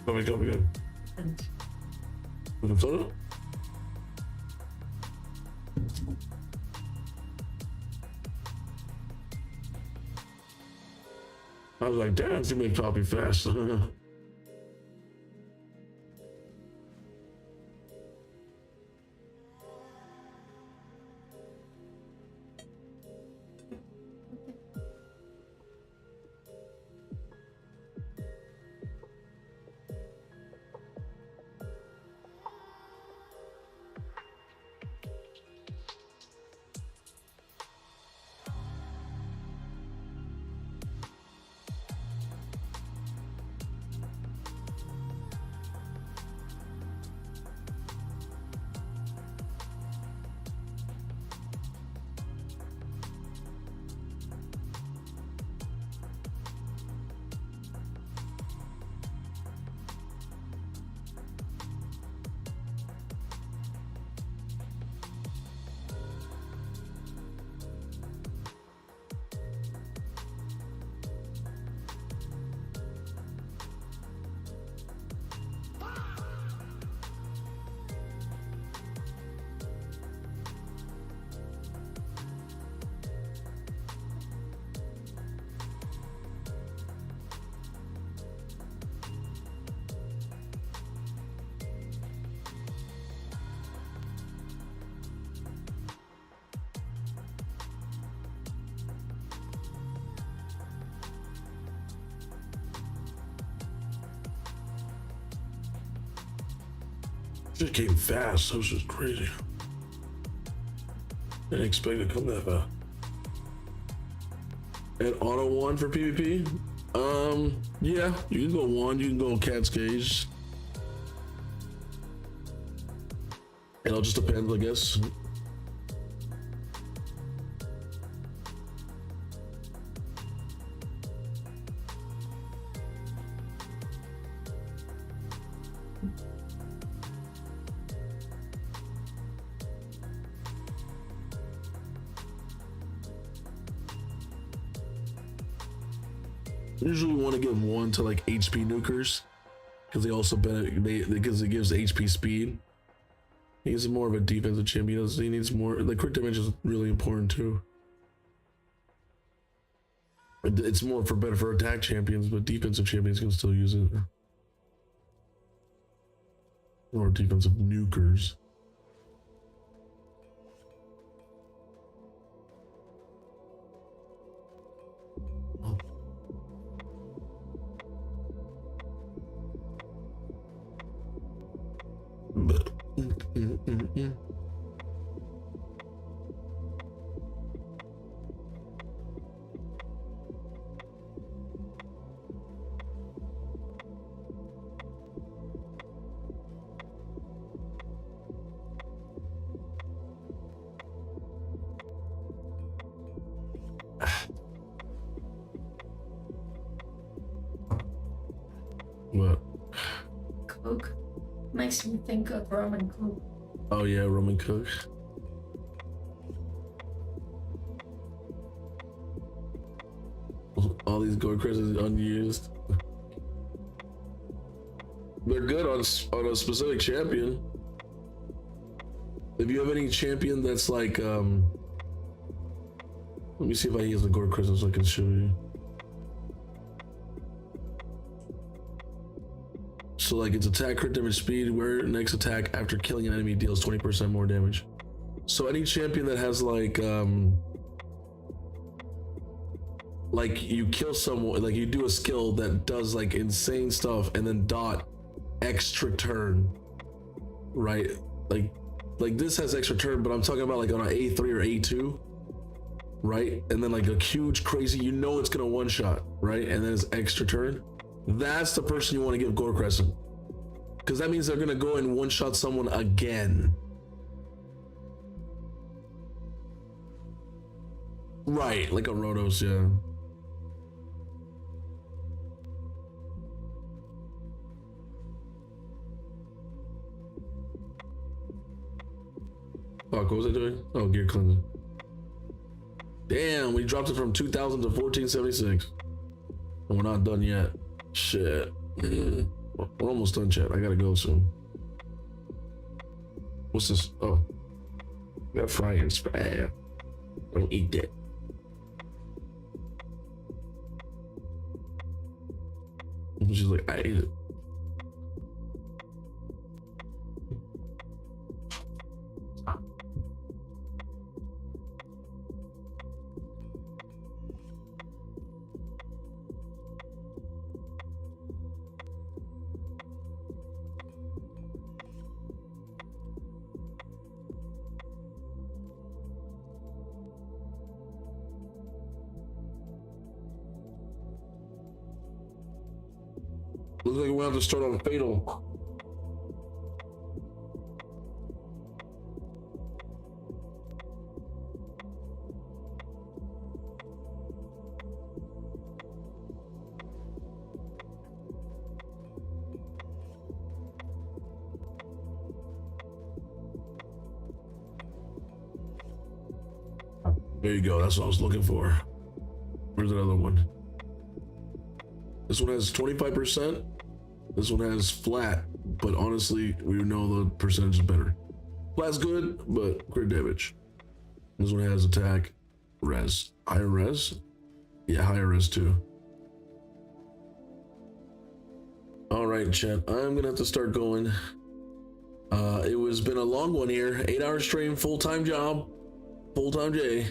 Come again. With the photo? I was like, damn, she make Poppy fast. Just came fast. That was just crazy. Didn't expect it to come that fast. And auto 1 for PvP? Yeah, you can go 1, you can go Cat's Cage. It'll just depend, I guess. Usually we want to give 1 to like HP nukers because they also benefit because it gives HP speed. He's more of a defensive champion. He needs more. The crit damage is really important too. It's more for better for attack champions, but defensive champions can still use it. Or defensive nukers. What? Coke makes me think of Roman Coke. Oh yeah, Roman Cook. All these gold crystals unused. They're good on a specific champion. If you have any champion that's like, let me see if I use the gold crystals so I can show you. So like its attack, crit damage, speed, where next attack after killing an enemy deals 20% more damage. So any champion that has like you kill someone, like you do a skill that does like insane stuff and then dot extra turn, right? Like this has extra turn, but I'm talking about like on an A3 or A2, right? And then like a huge crazy, you know it's gonna one shot, right? And then it's extra turn. That's the person you want to give Gore Crescent, because that means they're gonna go and one shot someone again. Right, like a Rotos, yeah. Fuck, what was I doing? Oh, gear cleansing. Damn, we dropped it from 2000 to 1476. And we're not done yet. Shit. We're almost done, chat. I gotta go soon. What's this? Oh. We got frying spam. Don't eat that. She's like, I ate it. Looks like we have to start on Fatal. There you go. That's what I was looking for. Where's the other one? This one has 25%. This one has flat, but honestly, we know the percentage is better. Flat's good, but crit damage. This one has attack, res. Higher res? Yeah, higher res too. All right, chat. I'm gonna have to start going. It was been a long one here. 8-hour stream, full-time job, full-time J.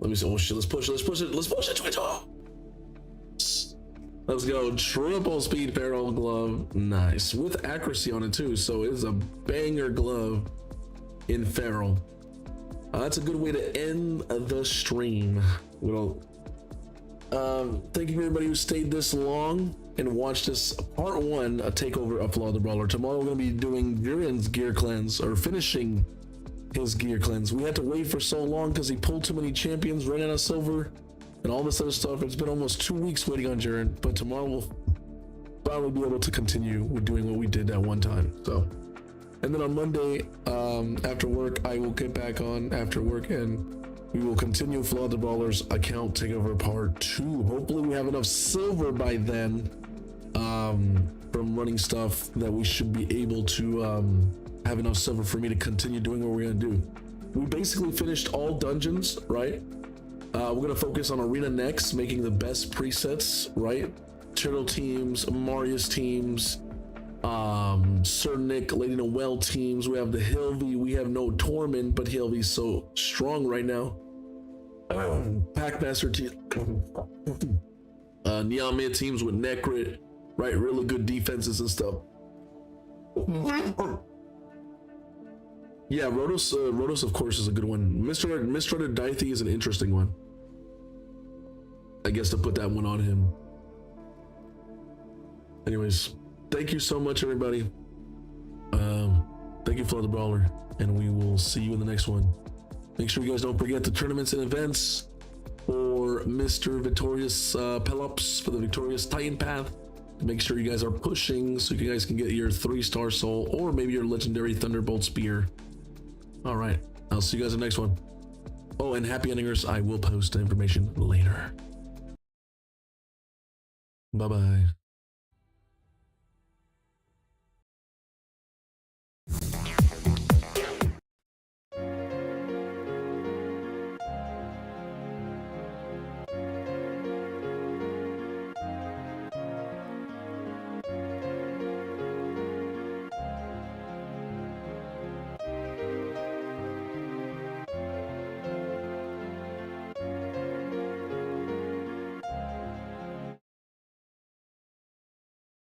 Let me see. Oh shit! Let's push it. Twitter. Let's go. Triple speed barrel glove. Nice. With accuracy on it too. So it's a banger glove in feral. That's a good way to end the stream. Well, thank you for everybody who stayed this long and watched this part 1, a takeover of Flaw the Brawler. Tomorrow we're going to be doing Viren's gear cleanse, or finishing his gear cleanse. We had to wait for so long because he pulled too many champions, ran out of silver, and all this other stuff. It's been almost 2 weeks waiting on Jiren, but tomorrow we'll probably be able to continue with doing what we did that one time. So, and then on Monday, after work, I will get back on after work and we will continue Flaw the Brawler's account takeover part 2. Hopefully we have enough silver by then from running stuff that we should be able to have enough silver for me to continue doing what we're gonna do. We basically finished all dungeons, right? We're gonna focus on Arena next, making the best presets, right? Turtle teams, Marius teams, Sir Nick, Lady Noelle teams. We have the Hilvy. We have no Tormund, but Hilvy's so strong right now. Packmaster team, Neon Mid teams with Necrit, right? Really good defenses and stuff. Yeah, Rotos of course is a good one. Mr. Dithey is an interesting one. I guess to put that one on him. Anyways, thank you so much, everybody. Thank you, Flaw the Brawler, and we will see you in the next one. Make sure you guys don't forget the tournaments and events for Mr. Victorious Pelops for the Victorious Titan Path. Make sure you guys are pushing so you guys can get your 3-star soul or maybe your legendary Thunderbolt Spear. All right, I'll see you guys in the next one. Oh, and happy endingers. I will post the information later. Bye-bye.